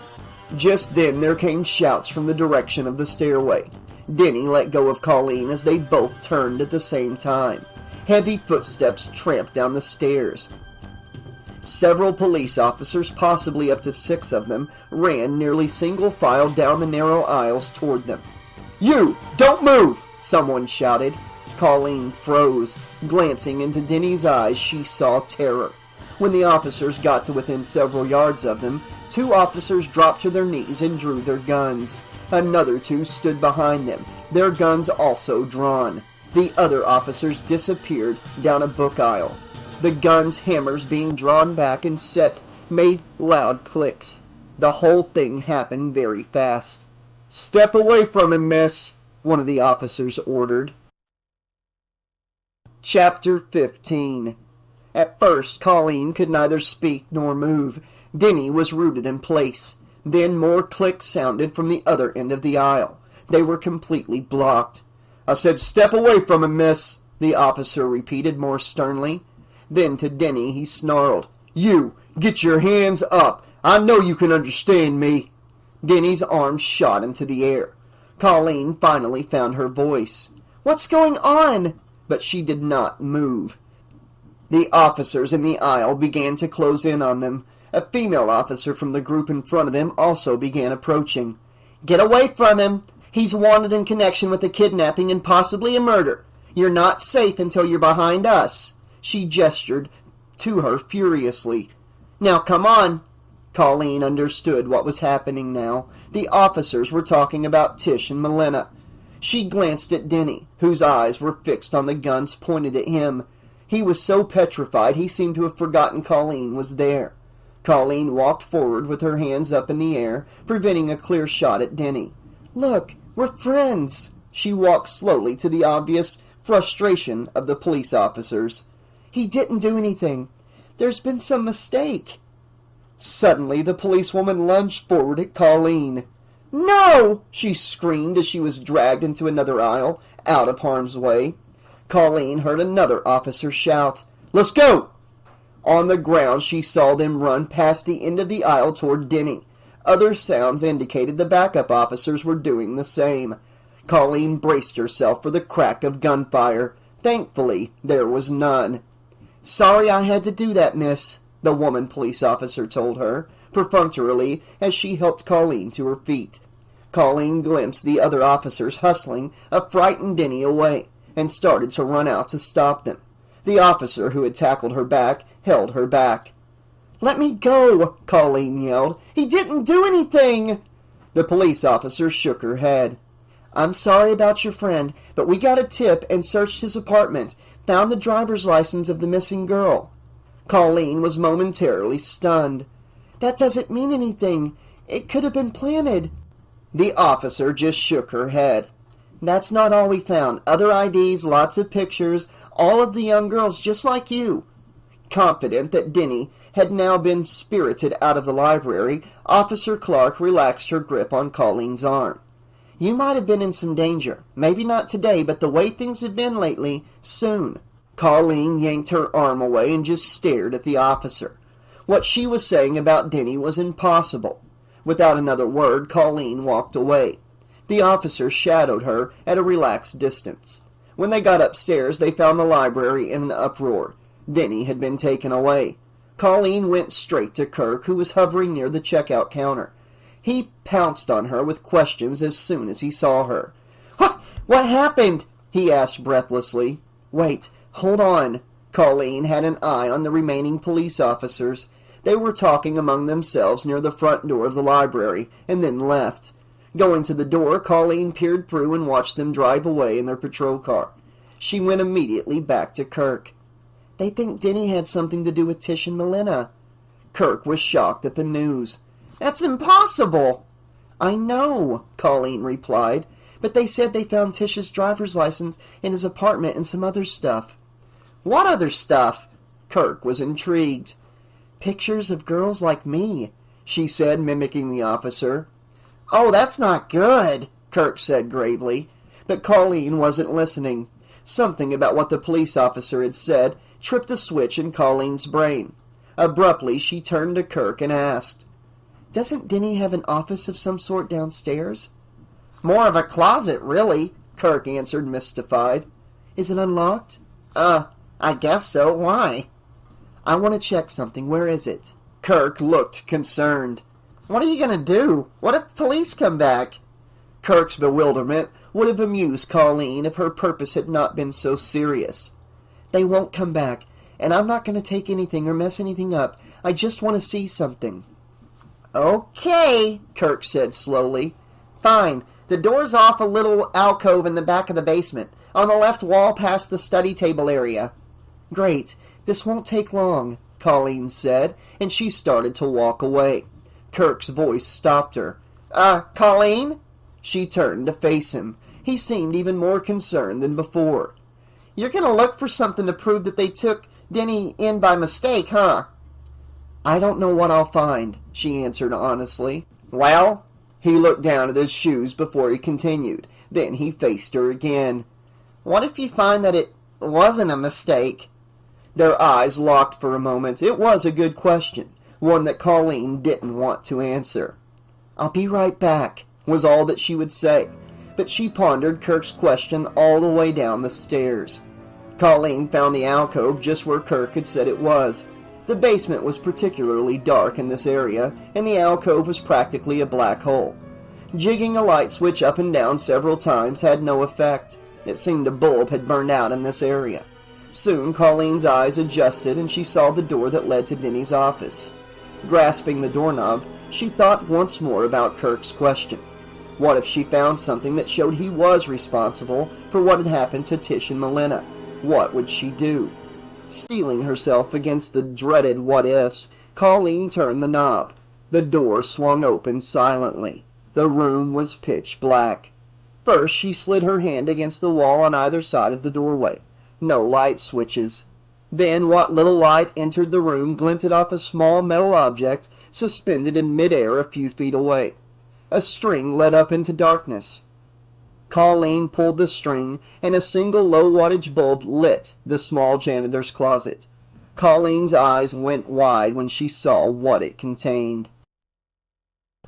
Just then there came shouts from the direction of the stairway. Denny let go of Colleen as they both turned at the same time. Heavy footsteps tramped down the stairs. Several police officers, possibly up to 6 of them, ran nearly single file down the narrow aisles toward them. "You! Don't move!" someone shouted. Colleen froze. Glancing into Denny's eyes, she saw terror. When the officers got to within several yards of them, 2 officers dropped to their knees and drew their guns. Another 2 stood behind them, their guns also drawn. The other officers disappeared down a book aisle. The guns' hammers being drawn back and set made loud clicks. The whole thing happened very fast. "Step away from him, miss," one of the officers ordered. Chapter 15. At first, Colleen could neither speak nor move. Denny was rooted in place. Then more clicks sounded from the other end of the aisle. They were completely blocked. "I said step away from him, miss," the officer repeated more sternly. Then to Denny he snarled, "You, get your hands up. I know you can understand me." Denny's arms shot into the air. Colleen finally found her voice. "What's going on?" But she did not move. The officers in the aisle began to close in on them. A female officer from the group in front of them also began approaching. "Get away from him. He's wanted in connection with a kidnapping and possibly a murder. You're not safe until you're behind us." She gestured to her furiously. "Now come on." Colleen understood what was happening now. The officers were talking about Tish and Melina. She glanced at Denny, whose eyes were fixed on the guns pointed at him. He was so petrified he seemed to have forgotten Colleen was there. Colleen walked forward with her hands up in the air, preventing a clear shot at Denny. "Look, we're friends." She walked slowly to the obvious frustration of the police officers. "He didn't do anything. There's been some mistake." Suddenly, the policewoman lunged forward at Colleen. "No!" she screamed as she was dragged into another aisle, out of harm's way. Colleen heard another officer shout, "Let's go!" On the ground, she saw them run past the end of the aisle toward Denny. Other sounds indicated the backup officers were doing the same. Colleen braced herself for the crack of gunfire. Thankfully, there was none. "Sorry I had to do that, miss," the woman police officer told her, perfunctorily, as she helped Colleen to her feet. Colleen glimpsed the other officers hustling a frightened Denny away, and started to run out to stop them. The officer who had tackled her back held her back. "Let me go!" Colleen yelled. "He didn't do anything!" The police officer shook her head. "I'm sorry about your friend, but we got a tip and searched his apartment. Found the driver's license of the missing girl." Colleen was momentarily stunned. "That doesn't mean anything. It could have been planted." The officer just shook her head. "That's not all we found. Other IDs, lots of pictures, all of the young girls just like you." Confident that Denny had now been spirited out of the library, Officer Clark relaxed her grip on Colleen's arm. "You might have been in some danger. Maybe not today, but the way things have been lately, soon." Colleen yanked her arm away and just stared at the officer. What she was saying about Denny was impossible. Without another word, Colleen walked away. The officer shadowed her at a relaxed distance. When they got upstairs, they found the library in an uproar. Denny had been taken away. Colleen went straight to Kirk, who was hovering near the checkout counter. He pounced on her with questions as soon as he saw her. What happened?" he asked breathlessly. "Wait, hold on." Colleen had an eye on the remaining police officers. They were talking among themselves near the front door of the library, and then left. Going to the door, Colleen peered through and watched them drive away in their patrol car. She went immediately back to Kirk. "They think Denny had something to do with Tish and Melina." Kirk was shocked at the news. "That's impossible!" "I know," Colleen replied, "but they said they found Tish's driver's license in his apartment and some other stuff." "What other stuff?" Kirk was intrigued. "Pictures of girls like me," she said, mimicking the officer. "Oh, that's not good," Kirk said gravely. But Colleen wasn't listening. Something about what the police officer had said tripped a switch in Colleen's brain. Abruptly, she turned to Kirk and asked, "Doesn't Denny have an office of some sort downstairs?" "More of a closet, really," Kirk answered, mystified. "Is it unlocked?" I guess so. Why?" I want to check something. Where is it? Kirk looked concerned. What are you going to do? What if police come back? Kirk's bewilderment would have amused Colleen if her purpose had not been so serious. They won't come back, and I'm not going to take anything or mess anything up. I just want to see something. Okay, Kirk said slowly. Fine. The door's off a little alcove in the back of the basement, on the left wall past the study table area. Great. This won't take long, Colleen said, and she started to walk away. Kirk's voice stopped her. Colleen? She turned to face him. He seemed even more concerned than before. You're going to look for something to prove that they took Denny in by mistake, huh? I don't know what I'll find, she answered honestly. Well? He looked down at his shoes before he continued. Then he faced her again. What if you find that it wasn't a mistake? Their eyes locked for a moment. It was a good question, one that Colleen didn't want to answer. I'll be right back, was all that she would say, but she pondered Kirk's question all the way down the stairs. Colleen found the alcove just where Kirk had said it was. The basement was particularly dark in this area, and the alcove was practically a black hole. Jigging a light switch up and down several times had no effect. It seemed a bulb had burned out in this area. Soon Colleen's eyes adjusted and she saw the door that led to Denny's office. Grasping the doorknob, she thought once more about Kirk's question. What if she found something that showed he was responsible for what had happened to Tish and Melina? What would she do? Steeling herself against the dreaded what-ifs, Colleen turned the knob. The door swung open silently. The room was pitch black. First, she slid her hand against the wall on either side of the doorway. No light switches. Then what little light entered the room glinted off a small metal object suspended in midair a few feet away. A string led up into darkness. Colleen pulled the string, and a single low-wattage bulb lit the small janitor's closet. Colleen's eyes went wide when she saw what it contained.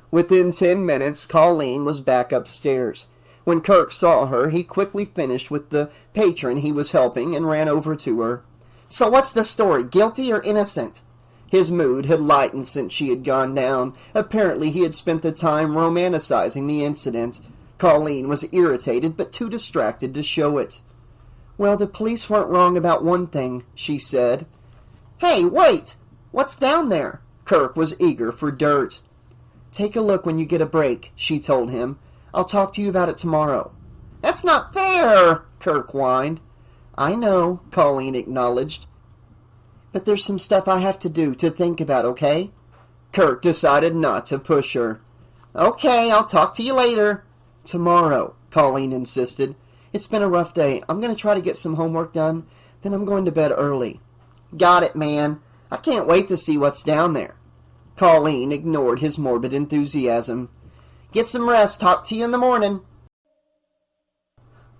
Within 10 minutes, Colleen was back upstairs. When Kirk saw her, he quickly finished with the patron he was helping and ran over to her. So what's the story, guilty or innocent? His mood had lightened since she had gone down. Apparently he had spent the time romanticizing the incident. Colleen was irritated, but too distracted to show it. Well, the police weren't wrong about one thing, she said. Hey, wait! What's down there? Kirk was eager for dirt. Take a look when you get a break, she told him. I'll talk to you about it tomorrow. That's not fair, Kirk whined. I know, Colleen acknowledged. But there's some stuff I have to do, to think about, okay? Kirk decided not to push her. Okay, I'll talk to you later. Tomorrow, Colleen insisted. It's been a rough day. I'm going to try to get some homework done, then I'm going to bed early. Got it, man. I can't wait to see what's down there. Colleen ignored his morbid enthusiasm. Get some rest. Talk to you in the morning.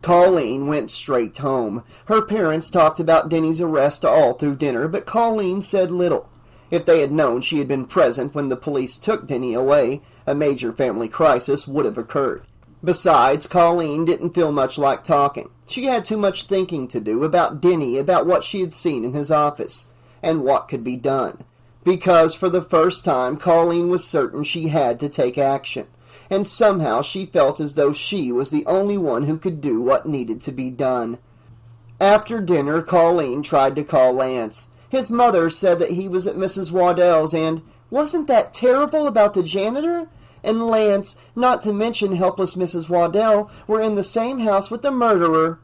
Colleen went straight home. Her parents talked about Denny's arrest all through dinner, but Colleen said little. If they had known she had been present when the police took Denny away, a major family crisis would have occurred. Besides, Colleen didn't feel much like talking. She had too much thinking to do about Denny, about what she had seen in his office, and what could be done. Because for the first time, Colleen was certain she had to take action, and somehow she felt as though she was the only one who could do what needed to be done. After dinner, Colleen tried to call Lance. His mother said that he was at Mrs. Waddell's, and wasn't that terrible about the janitor? And Lance, not to mention helpless Mrs. Waddell, were in the same house with the murderer.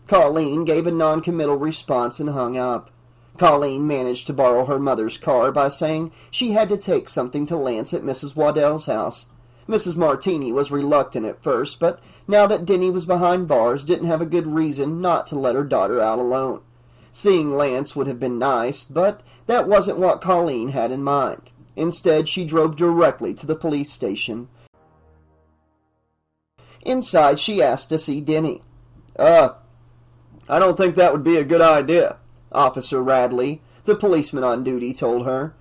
Colleen gave a non-committal response and hung up. Colleen managed to borrow her mother's car by saying she had to take something to Lance at Mrs. Waddell's house. Mrs. Martini was reluctant at first, but now that Denny was behind bars, didn't have a good reason not to let her daughter out alone. Seeing Lance would have been nice, but that wasn't what Colleen had in mind. Instead, she drove directly to the police station. Inside, she asked to see Denny. I don't think that would be a good idea, Officer Radley, the policeman on duty, told her.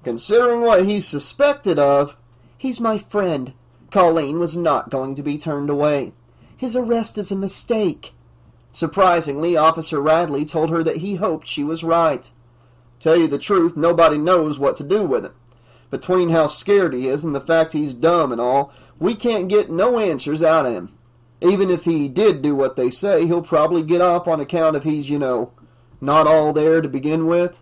Considering what he's suspected of... He's my friend. Colleen was not going to be turned away. His arrest is a mistake. Surprisingly, Officer Radley told her that he hoped she was right. Tell you the truth, nobody knows what to do with him. Between how scared he is and the fact he's dumb and all, we can't get no answers out of him. Even if he did do what they say, he'll probably get off on account of he's, not all there to begin with."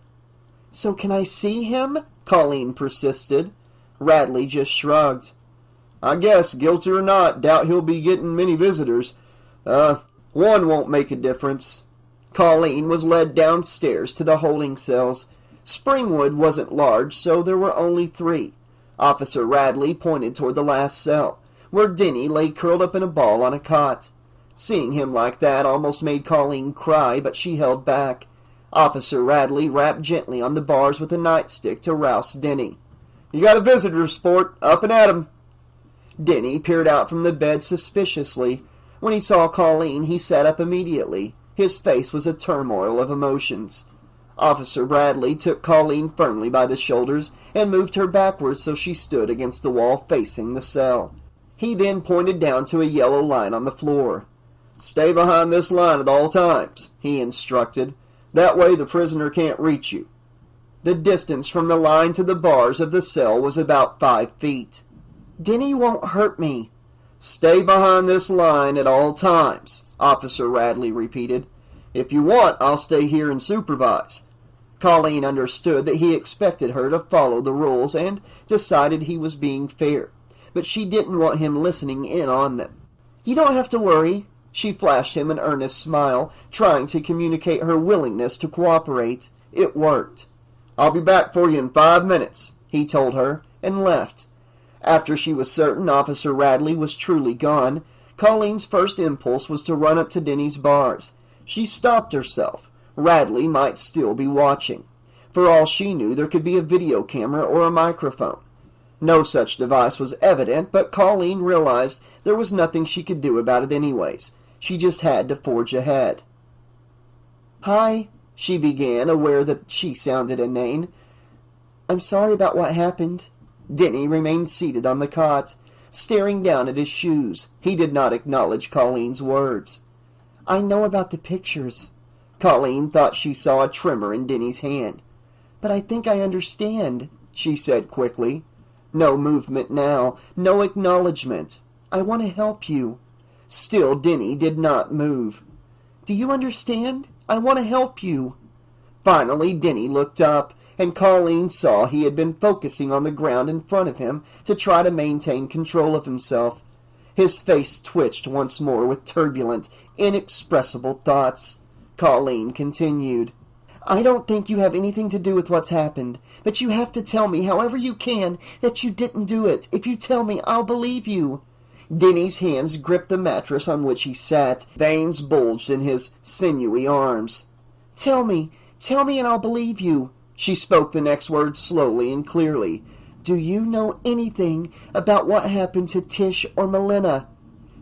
"So can I see him?" Colleen persisted. Radley just shrugged. "I guess, guilty or not, doubt he'll be getting many visitors. One won't make a difference." Colleen was led downstairs to the holding cells. Springwood wasn't large, so there were only 3. Officer Radley pointed toward the last cell, where Denny lay curled up in a ball on a cot. Seeing him like that almost made Colleen cry, but she held back. Officer Radley rapped gently on the bars with a nightstick to rouse Denny. "You got a visitor, sport. Up and at him." Denny peered out from the bed suspiciously. When he saw Colleen, he sat up immediately. His face was a turmoil of emotions. Officer Bradley took Colleen firmly by the shoulders and moved her backwards so she stood against the wall facing the cell. He then pointed down to a yellow line on the floor. "Stay behind this line at all times," he instructed. "That way the prisoner can't reach you." The distance from the line to the bars of the cell was about 5 feet. "Denny won't hurt me." "Stay behind this line at all times," Officer Radley repeated. "If you want, I'll stay here and supervise." Colleen understood that he expected her to follow the rules and decided he was being fair, but she didn't want him listening in on them. "You don't have to worry." She flashed him an earnest smile, trying to communicate her willingness to cooperate. It worked. "I'll be back for you in 5 minutes," he told her, and left. After she was certain Officer Radley was truly gone, Colleen's first impulse was to run up to Denny's bars. She stopped herself. Radley might still be watching. For all she knew, there could be a video camera or a microphone. No such device was evident, but Colleen realized there was nothing she could do about it anyways. She just had to forge ahead. "Hi," she began, aware that she sounded inane. "I'm sorry about what happened." Denny remained seated on the cot, staring down at his shoes. He did not acknowledge Colleen's words. "I know about the pictures." Colleen thought she saw a tremor in Denny's hand. "But I think I understand," she said quickly. No movement now, no acknowledgement. "I want to help you." Still Denny did not move. "Do you understand? I want to help you." Finally Denny looked up, and Colleen saw he had been focusing on the ground in front of him to try to maintain control of himself. His face twitched once more with turbulent, inexpressible thoughts. Colleen continued, "I don't think you have anything to do with what's happened, but you have to tell me, however you can, that you didn't do it. If you tell me, I'll believe you." Denny's hands gripped the mattress on which he sat. Veins bulged in his sinewy arms. Tell me, and I'll believe you." She spoke the next words slowly and clearly. "Do you know anything about what happened to Tish or Melina?"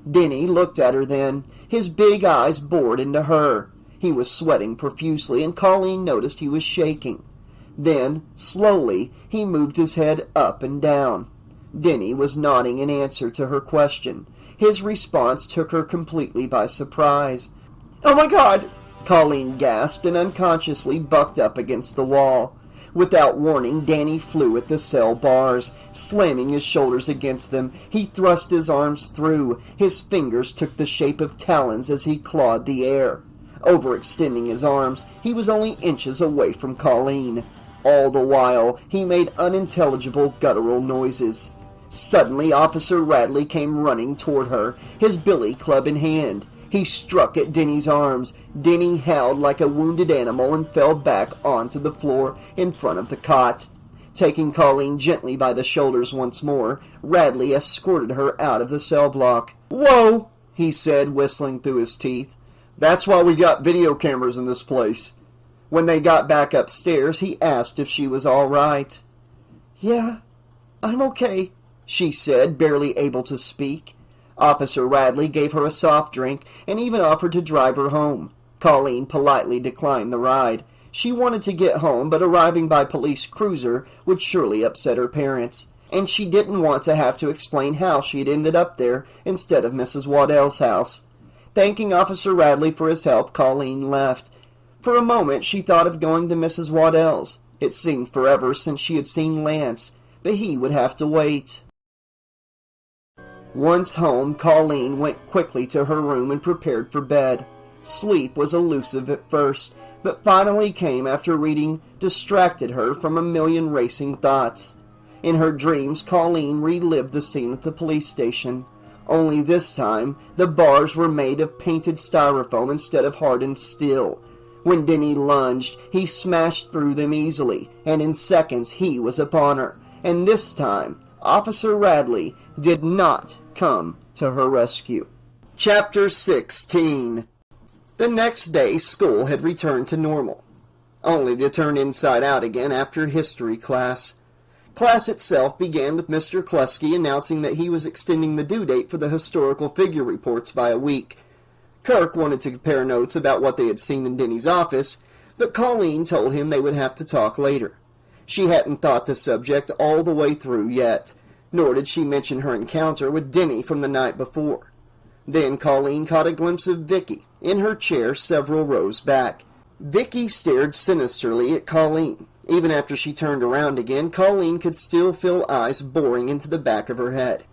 Denny looked at her then. His big eyes bored into her. He was sweating profusely, and Colleen noticed he was shaking. Then, slowly, he moved his head up and down. Denny was nodding in answer to her question. His response took her completely by surprise. "Oh my God!" Colleen gasped and unconsciously bucked up against the wall. Without warning, Danny flew at the cell bars. Slamming his shoulders against them, he thrust his arms through. His fingers took the shape of talons as he clawed the air. Overextending his arms, he was only inches away from Colleen. All the while, he made unintelligible guttural noises. Suddenly, Officer Radley came running toward her, his billy club in hand. He struck at Denny's arms. Denny howled like a wounded animal and fell back onto the floor in front of the cot. Taking Colleen gently by the shoulders once more, Radley escorted her out of the cell block. "Whoa!" he said, whistling through his teeth. "That's why we got video cameras in this place." When they got back upstairs, he asked if she was all right. "Yeah, I'm okay," she said, barely able to speak. Officer Radley gave her a soft drink and even offered to drive her home. Colleen politely declined the ride. She wanted to get home, but arriving by police cruiser would surely upset her parents, and she didn't want to have to explain how she had ended up there instead of Mrs. Waddell's house. Thanking Officer Radley for his help, Colleen left. For a moment she thought of going to Mrs. Waddell's. It seemed forever since she had seen Lance, but he would have to wait. Once home, Colleen went quickly to her room and prepared for bed. Sleep was elusive at first, but finally came after reading distracted her from a million racing thoughts. In her dreams, Colleen relived the scene at the police station. Only this time, the bars were made of painted styrofoam instead of hardened steel. When Denny lunged, he smashed through them easily, and in seconds he was upon her. And this time, Officer Radley did not come to her rescue. Chapter 16. The next day, school had returned to normal, only to turn inside out again after history class. Class itself began with Mr. Kluski announcing that he was extending the due date for the historical figure reports by a week. Kirk wanted to compare notes about what they had seen in Denny's office, but Colleen told him they would have to talk later. She hadn't thought the subject all the way through yet, nor did she mention her encounter with Denny from the night before. Then Colleen caught a glimpse of Vicky, in her chair several rows back. Vicky stared sinisterly at Colleen. Even after she turned around again, Colleen could still feel eyes boring into the back of her head.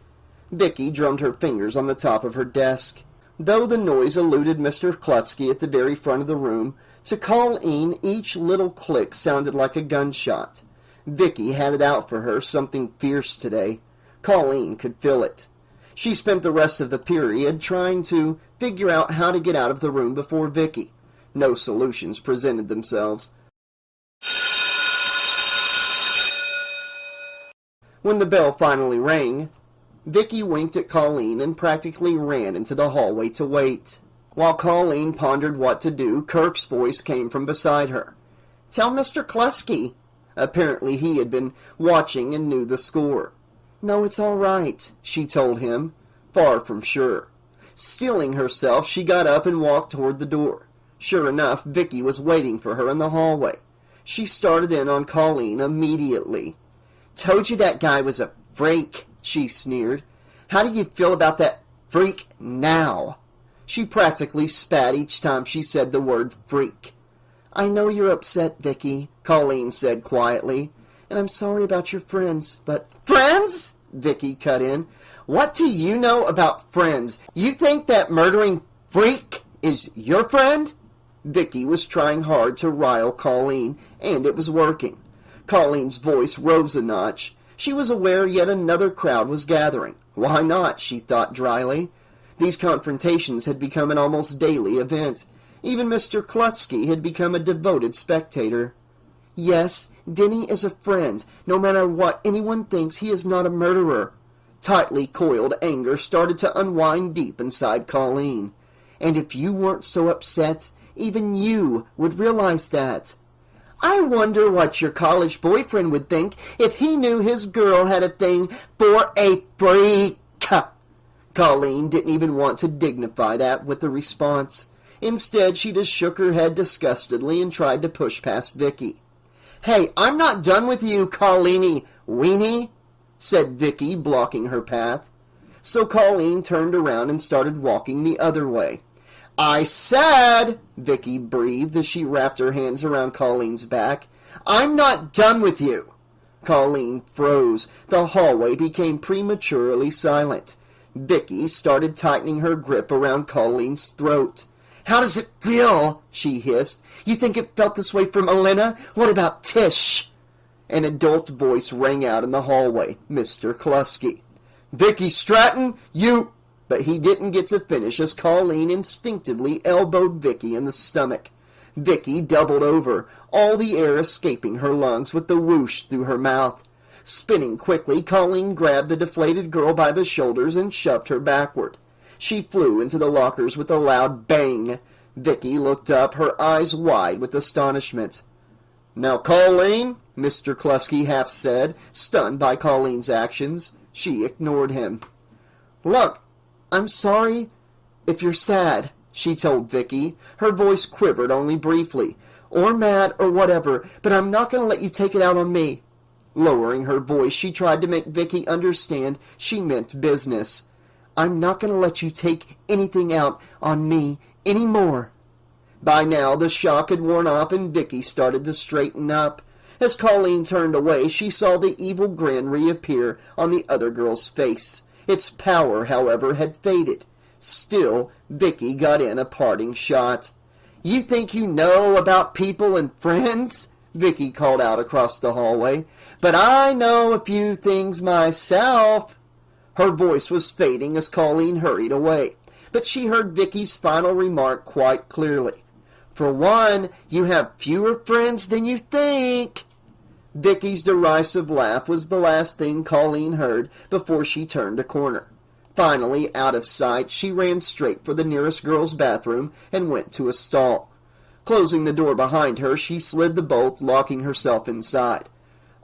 Vicky drummed her fingers on the top of her desk. Though the noise eluded Mr. Klutsky at the very front of the room, to Colleen each little click sounded like a gunshot. Vicky had it out for her something fierce today. Colleen could feel it. She spent the rest of the period trying to figure out how to get out of the room before Vicky. No solutions presented themselves. When the bell finally rang, Vicky winked at Colleen and practically ran into the hallway to wait. While Colleen pondered what to do, Kirk's voice came from beside her. "Tell Mr. Kluski." Apparently he had been watching and knew the score. "No, it's all right," she told him, far from sure. Steeling herself, she got up and walked toward the door. Sure enough, Vicky was waiting for her in the hallway. She started in on Colleen immediately. "Told you that guy was a freak," she sneered. "How do you feel about that freak now?" She practically spat each time she said the word freak. "I know you're upset, Vicky," Colleen said quietly, "and I'm sorry about your friends, but—" "Friends?" Vicky cut in. "What do you know about friends? You think that murdering freak is your friend?" Vicky was trying hard to rile Colleen, and it was working. Colleen's voice rose a notch. She was aware yet another crowd was gathering. Why not, she thought dryly. These confrontations had become an almost daily event. Even Mr. Klutsky had become a devoted spectator. "Yes, Denny is a friend. No matter what anyone thinks, he is not a murderer." Tightly coiled anger started to unwind deep inside Colleen. "And if you weren't so upset, even you would realize that. I wonder what your college boyfriend would think if he knew his girl had a thing for a freak." Colleen didn't even want to dignify that with a response. Instead, she just shook her head disgustedly and tried to push past Vicky. "Hey, I'm not done with you, Colleeny weenie," said Vicky, blocking her path. So Colleen turned around and started walking the other way. "I said," Vicky breathed as she wrapped her hands around Colleen's back, "I'm not done with you." Colleen froze. The hallway became prematurely silent. Vicky started tightening her grip around Colleen's throat. "How does it feel?" she hissed. "You think it felt this way from Elena? What about Tish?" An adult voice rang out in the hallway. Mr. Kluski. "Vicky Stratton, you—" But he didn't get to finish as Colleen instinctively elbowed Vicky in the stomach. Vicky doubled over, all the air escaping her lungs with the whoosh through her mouth. Spinning quickly, Colleen grabbed the deflated girl by the shoulders and shoved her backward. She flew into the lockers with a loud bang. Vicky looked up, her eyes wide with astonishment. "Now, Colleen," Mr. Kluski half said, stunned by Colleen's actions. She ignored him. "Look, I'm sorry if you're sad," she told Vicky. Her voice quivered only briefly. "Or mad, or whatever, but I'm not going to let you take it out on me." Lowering her voice, she tried to make Vicky understand she meant business. "I'm not going to let you take anything out on me anymore." By now, the shock had worn off and Vicky started to straighten up. As Colleen turned away, she saw the evil grin reappear on the other girl's face. Its power, however, had faded. Still, Vicky got in a parting shot. "You think you know about people and friends?" Vicky called out across the hallway. "But I know a few things myself." Her voice was fading as Colleen hurried away, but she heard Vicky's final remark quite clearly. "For one, you have fewer friends than you think." Vicky's derisive laugh was the last thing Colleen heard before she turned a corner. Finally, out of sight, she ran straight for the nearest girl's bathroom and went to a stall. Closing the door behind her, she slid the bolt, locking herself inside.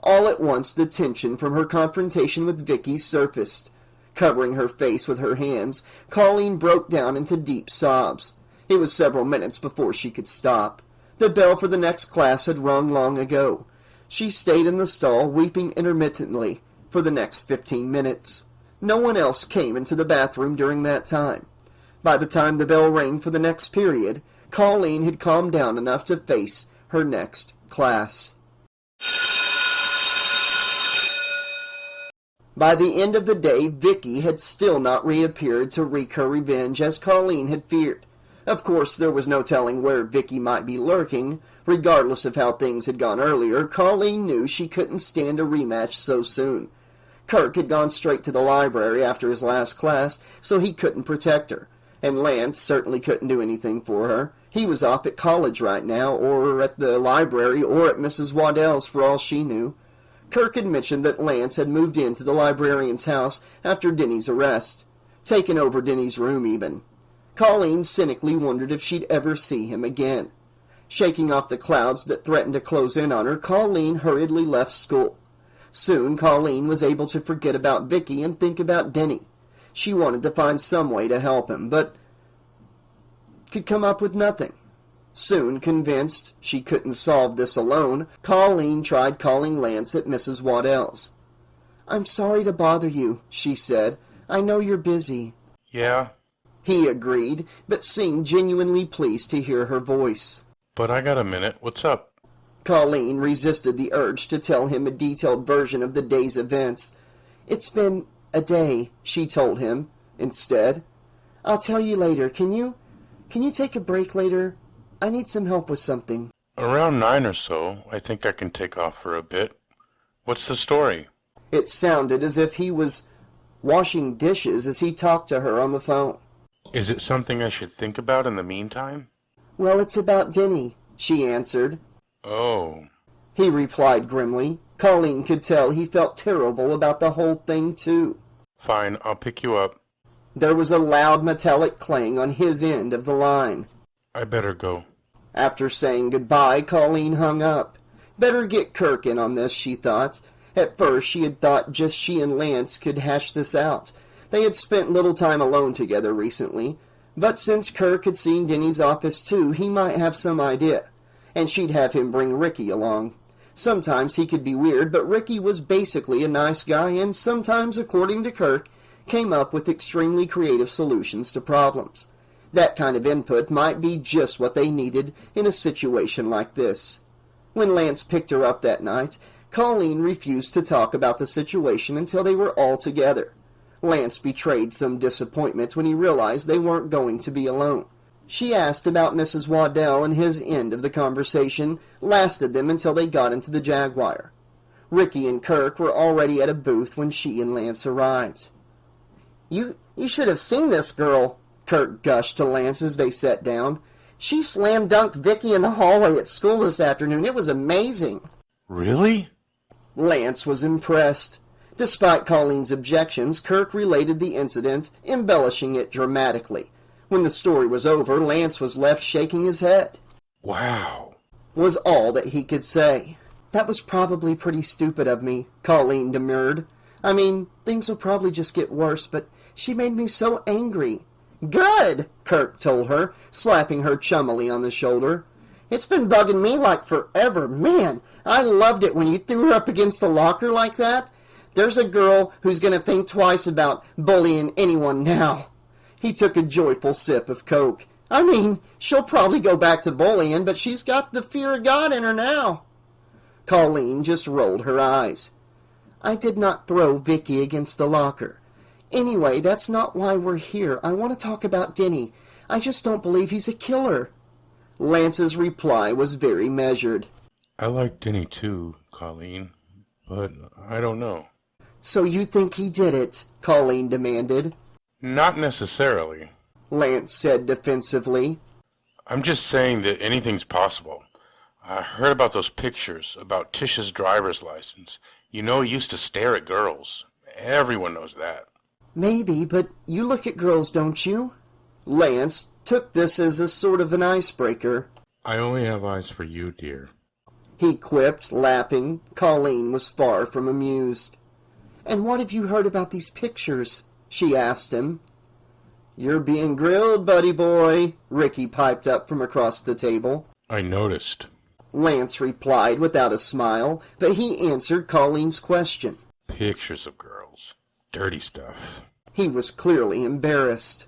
All at once, the tension from her confrontation with Vicky surfaced. Covering her face with her hands, Colleen broke down into deep sobs. It was several minutes before she could stop. The bell for the next class had rung long ago. She stayed in the stall, weeping intermittently, for the next 15 minutes. No one else came into the bathroom during that time. By the time the bell rang for the next period, Colleen had calmed down enough to face her next class. By the end of the day, Vicky had still not reappeared to wreak her revenge as Colleen had feared. Of course, there was no telling where Vicky might be lurking. Regardless of how things had gone earlier, Colleen knew she couldn't stand a rematch so soon. Kirk had gone straight to the library after his last class, so he couldn't protect her. And Lance certainly couldn't do anything for her. He was off at college right now, or at the library, or at Mrs. Waddell's for all she knew. Kirk had mentioned that Lance had moved into the librarian's house after Denny's arrest. Taken over Denny's room, even. Colleen cynically wondered if she'd ever see him again. Shaking off the clouds that threatened to close in on her, Colleen hurriedly left school. Soon, Colleen was able to forget about Vicky and think about Denny. She wanted to find some way to help him, but could come up with nothing. Soon, convinced she couldn't solve this alone, Colleen tried calling Lance at Mrs. Waddell's. "I'm sorry to bother you," she said. "I know you're busy." Yeah, He agreed, but seemed genuinely pleased to hear her voice. but I got a minute. What's up? Colleen resisted the urge to tell him a detailed version of the day's events. "It's been a day," she told him, instead. "I'll tell you later. Can you take a break later? I need some help with something." Around 9 or so, I think I can take off for a bit. What's the story? It sounded as if he was washing dishes as he talked to her on the phone. Is it something I should think about in the meantime? "Well, it's about Denny," she answered. Oh, He replied grimly. Colleen could tell he felt terrible about the whole thing, too. fine, I'll pick you up. There was a loud metallic clang on his end of the line. I better go. After saying goodbye, Colleen hung up. Better get Kirk in on this, she thought. At first, she had thought just she and Lance could hash this out. They had spent little time alone together recently, but since Kirk had seen Denny's office too, he might have some idea, and she'd have him bring Ricky along. Sometimes he could be weird, but Ricky was basically a nice guy, and sometimes, according to Kirk, came up with extremely creative solutions to problems. That kind of input might be just what they needed in a situation like this. When Lance picked her up that night, Colleen refused to talk about the situation until they were all together. Lance betrayed some disappointment when he realized they weren't going to be alone. She asked about Mrs. Waddell, and his end of the conversation lasted them until they got into the Jaguar. Ricky and Kirk were already at a booth when she and Lance arrived. You should have seen this girl," Kirk gushed to Lance as they sat down. "She slam-dunked Vicky in the hallway at school this afternoon. It was amazing." Really? Lance was impressed. Despite Colleen's objections, Kirk related the incident, embellishing it dramatically. When the story was over, Lance was left shaking his head. Wow. Was all that he could say. "That was probably pretty stupid of me," Colleen demurred. "I mean, things will probably just get worse, but she made me so angry." "Good," Kirk told her, slapping her chummily on the shoulder. "It's been bugging me like forever. Man, I loved it when you threw her up against the locker like that. There's a girl who's going to think twice about bullying anyone now." He took a joyful sip of Coke. "I mean, she'll probably go back to bullying, but she's got the fear of God in her now." Colleen just rolled her eyes. I did not throw Vicky against the locker. Anyway, that's not why we're here. I want to talk about Denny. I just don't believe he's a killer. Lance's reply was very measured. I like Denny too, Colleen, but I don't know. So you think he did it? Colleen demanded. Not necessarily. Lance said defensively. I'm just saying that anything's possible. I heard about those pictures, about Tish's driver's license. You know he used to stare at girls. Everyone knows that. Maybe, but you look at girls, don't you? Lance took this as a sort of an icebreaker. I only have eyes for you, dear. He quipped, laughing. Colleen was far from amused. And what have you heard about these pictures? She asked him. You're being grilled, buddy boy, Ricky piped up from across the table. I noticed. Lance replied without a smile, but he answered Colleen's question. Pictures of girls. Dirty stuff. He was clearly embarrassed.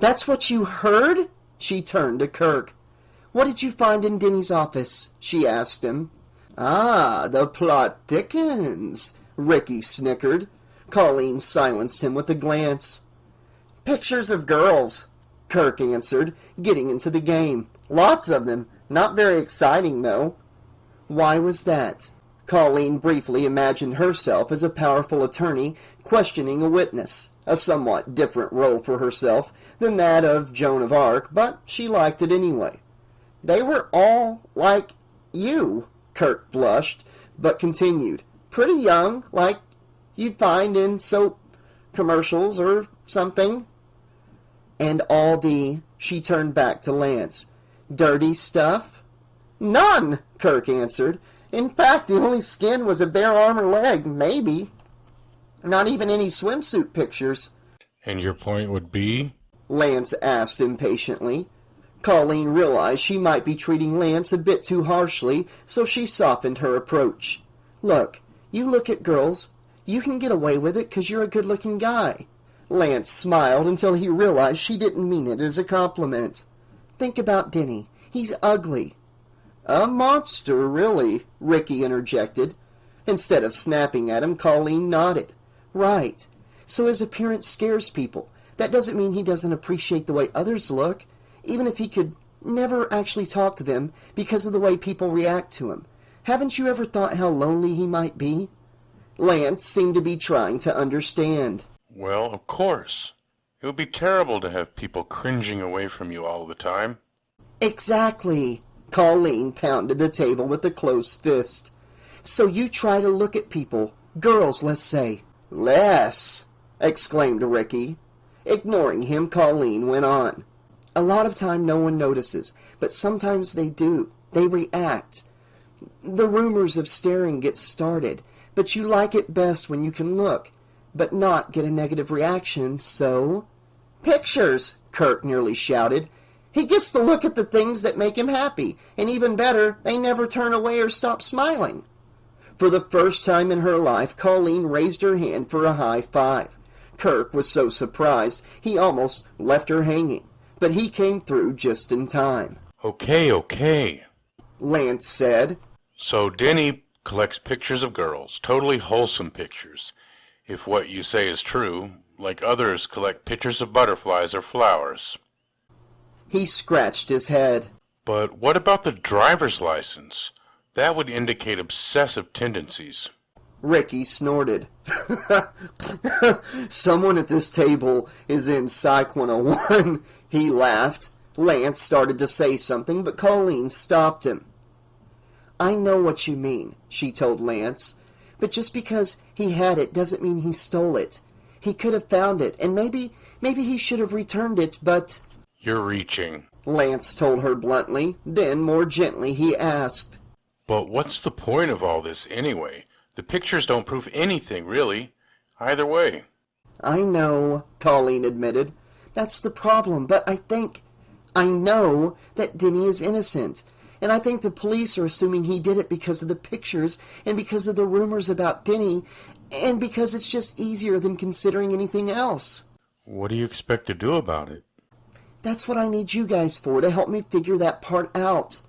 That's what you heard? She turned to Kirk. What did you find in Denny's office? She asked him. Ah, the plot thickens, Ricky snickered. Colleen silenced him with a glance. Pictures of girls, Kirk answered, getting into the game. Lots of them. Not very exciting, though. Why was that? Colleen briefly imagined herself as a powerful attorney questioning a witness, a somewhat different role for herself than that of Joan of Arc, but she liked it anyway. They were all like you, Kirk blushed, but continued. Pretty young, like you'd find in soap commercials or something. And all the... She turned back to Lance. Dirty stuff? None, Kirk answered. In fact, the only skin was a bare arm or leg, maybe. Not even any swimsuit pictures. And your point would be? Lance asked impatiently. Colleen realized she might be treating Lance a bit too harshly, so she softened her approach. Look, you look at girls. You can get away with it 'cause you're a good-looking guy. Lance smiled until he realized she didn't mean it as a compliment. Think about Denny. He's ugly. A monster, really, Ricky interjected. Instead of snapping at him, Colleen nodded. Right. So his appearance scares people. That doesn't mean he doesn't appreciate the way others look, even if he could never actually talk to them because of the way people react to him. Haven't you ever thought how lonely he might be? Lance seemed to be trying to understand. Well, of course. It would be terrible to have people cringing away from you all the time. Exactly. Colleen pounded the table with a closed fist. So you try to look at people, girls, let's say. Less, exclaimed Ricky. Ignoring him, Colleen went on. A lot of time no one notices, but sometimes they do. They react. The rumors of staring get started, but you like it best when you can look, but not get a negative reaction, so... Pictures, Kirk nearly shouted. He gets to look at the things that make him happy, and even better, they never turn away or stop smiling. For the first time in her life, Colleen raised her hand for a high five. Kirk was so surprised, he almost left her hanging, but he came through just in time. Okay, Lance said. So Denny collects pictures of girls, totally wholesome pictures. If what you say is true, like others collect pictures of butterflies or flowers. He scratched his head. But what about the driver's license? That would indicate obsessive tendencies. Ricky snorted. Someone at this table is in Psych 101. He laughed. Lance started to say something, but Colleen stopped him. I know what you mean, she told Lance. But just because he had it doesn't mean he stole it. He could have found it, and maybe he should have returned it, but... You're reaching, Lance told her bluntly. Then, more gently, he asked. But what's the point of all this anyway? The pictures don't prove anything, really. Either way. I know, Colleen admitted. That's the problem, but I know that Denny is innocent. And I think the police are assuming he did it because of the pictures and because of the rumors about Denny and because it's just easier than considering anything else. What do you expect to do about it? That's what I need you guys for, to help me figure that part out.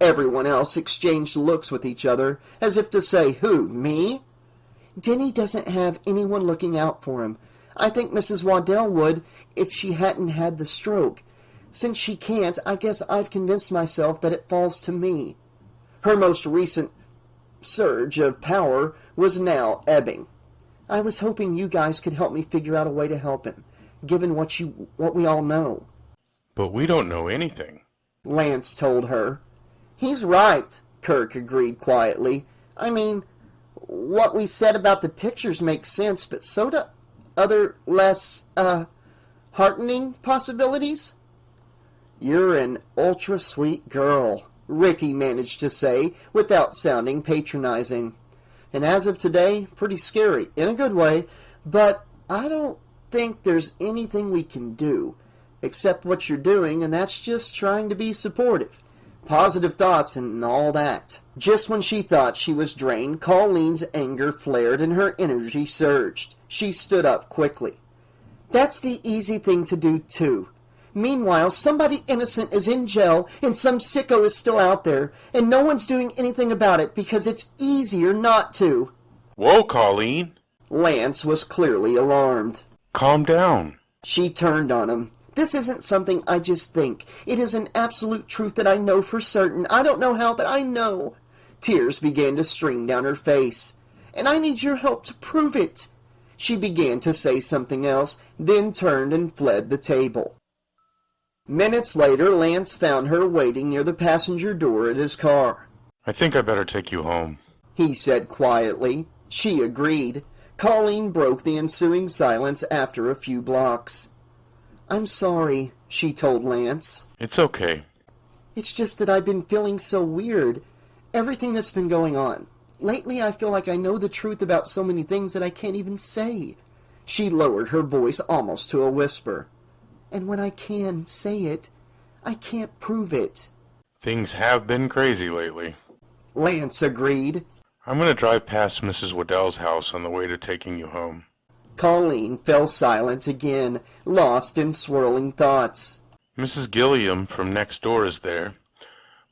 Everyone else exchanged looks with each other, as if to say, "Who, me?" "Denny doesn't have anyone looking out for him. I think Mrs. Waddell would if she hadn't had the stroke. Since she can't, I guess I've convinced myself that it falls to me." Her most recent surge of power was now ebbing. "I was hoping you guys could help me figure out a way to help him, given what we all know." But we don't know anything, Lance told her. "He's right," Kirk agreed quietly. "I mean, what we said about the pictures makes sense, but so do other less, heartening possibilities." "You're an ultra-sweet girl," Ricky managed to say, without sounding patronizing. "And as of today, pretty scary, in a good way, but I don't think there's anything we can do, except what you're doing, and that's just trying to be supportive. Positive thoughts and all that." Just when she thought she was drained, Colleen's anger flared and her energy surged. She stood up quickly. "That's the easy thing to do, too. Meanwhile, somebody innocent is in jail and some sicko is still out there, and no one's doing anything about it because it's easier not to." Whoa, Colleen! Lance was clearly alarmed. Calm down. She turned on him. "This isn't something I just think. It is an absolute truth that I know for certain. I don't know how, but I know." Tears began to stream down her face. "And I need your help to prove it." She began to say something else, then turned and fled the table. Minutes later, Lance found her waiting near the passenger door at his car. I think I better take you home, he said quietly. She agreed. Colleen broke the ensuing silence after a few blocks. "I'm sorry," she told Lance. It's okay. "It's just that I've been feeling so weird. Everything that's been going on. Lately I feel like I know the truth about so many things that I can't even say." She lowered her voice almost to a whisper. "And when I can say it, I can't prove it." Things have been crazy lately. Lance agreed. I'm going to drive past Mrs. Waddell's house on the way to taking you home. Colleen fell silent again, lost in swirling thoughts. Mrs. Gilliam from next door is there,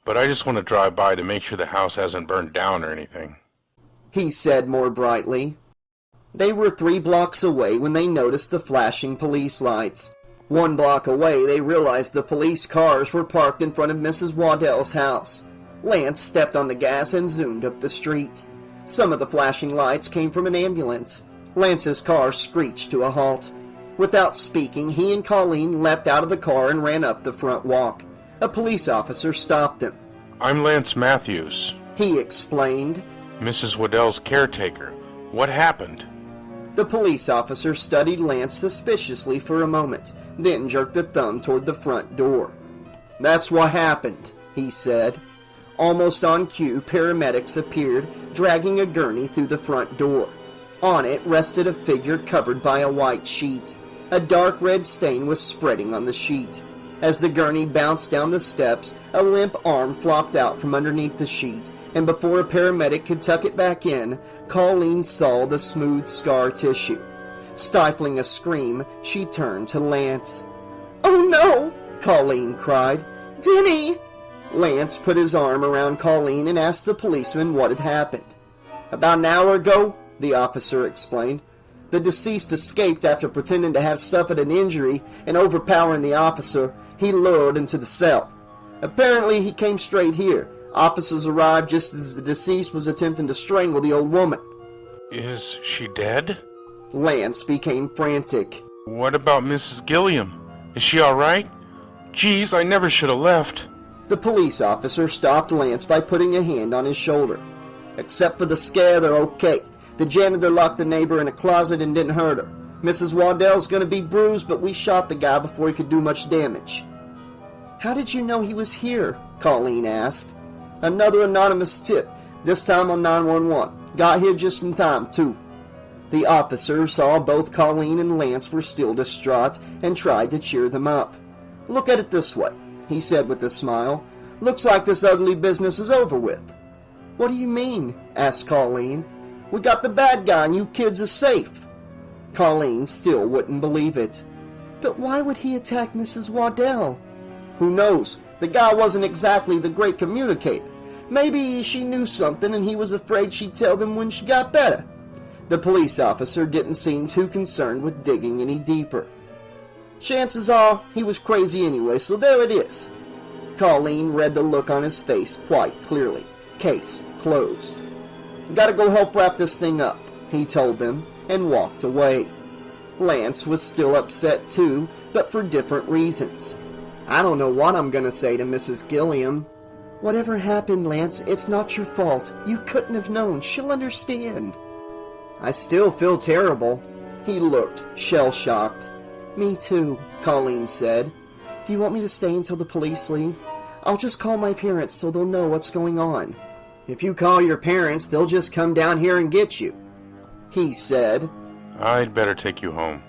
but I just want to drive by to make sure the house hasn't burned down or anything, he said more brightly. They were 3 blocks away when they noticed the flashing police lights. 1 block away, they realized the police cars were parked in front of Mrs. Waddell's house. Lance stepped on the gas and zoomed up the street. Some of the flashing lights came from an ambulance. Lance's car screeched to a halt. Without speaking, he and Colleen leapt out of the car and ran up the front walk. A police officer stopped them. I'm Lance Matthews, He explained. Mrs. Waddell's caretaker. What happened? The police officer studied Lance suspiciously for a moment, then jerked a thumb toward the front door. "That's what happened," he said. Almost on cue, paramedics appeared, dragging a gurney through the front door. On it rested a figure covered by a white sheet. A dark red stain was spreading on the sheet. As the gurney bounced down the steps, a limp arm flopped out from underneath the sheet, and before a paramedic could tuck it back in, Colleen saw the smooth scar tissue. Stifling a scream, she turned to Lance. "Oh no!" Colleen cried. "Denny!" Lance put his arm around Colleen and asked the policeman what had happened. "About an hour ago," the officer explained, "the deceased escaped after pretending to have suffered an injury, and overpowering the officer, he lured into the cell. Apparently he came straight here. Officers arrived just as the deceased was attempting to strangle the old woman." Is she dead? Lance became frantic. What about Mrs. Gilliam? Is she all right? Geez, I never should have left. The police officer stopped Lance by putting a hand on his shoulder. "Except for the scare, they're okay. The janitor locked the neighbor in a closet and didn't hurt her. Mrs. Waddell's gonna be bruised, but we shot the guy before he could do much damage." "How did you know he was here?" Colleen asked. "Another anonymous tip, this time on 911. Got here just in time, too." The officer saw both Colleen and Lance were still distraught and tried to cheer them up. "Look at it this way," he said with a smile. "Looks like this ugly business is over with." "What do you mean?" asked Colleen. "We got the bad guy and you kids are safe." Colleen still wouldn't believe it. "But why would he attack Mrs. Waddell?" Who knows? The guy wasn't exactly the great communicator. Maybe she knew something and he was afraid she'd tell them when she got better. The police officer didn't seem too concerned with digging any deeper. Chances are he was crazy anyway, so there it is. Colleen read the look on his face quite clearly. Case closed. Gotta go help wrap this thing up, he told them, and walked away. Lance was still upset too, but for different reasons. I don't know what I'm gonna say to Mrs. Gilliam. Whatever happened, Lance, it's not your fault. You couldn't have known. She'll understand. I still feel terrible. He looked shell-shocked. Me too, Colleen said. Do you want me to stay until the police leave? I'll just call my parents so they'll know what's going on. If you call your parents, they'll just come down here and get you, he said. I'd better take you home.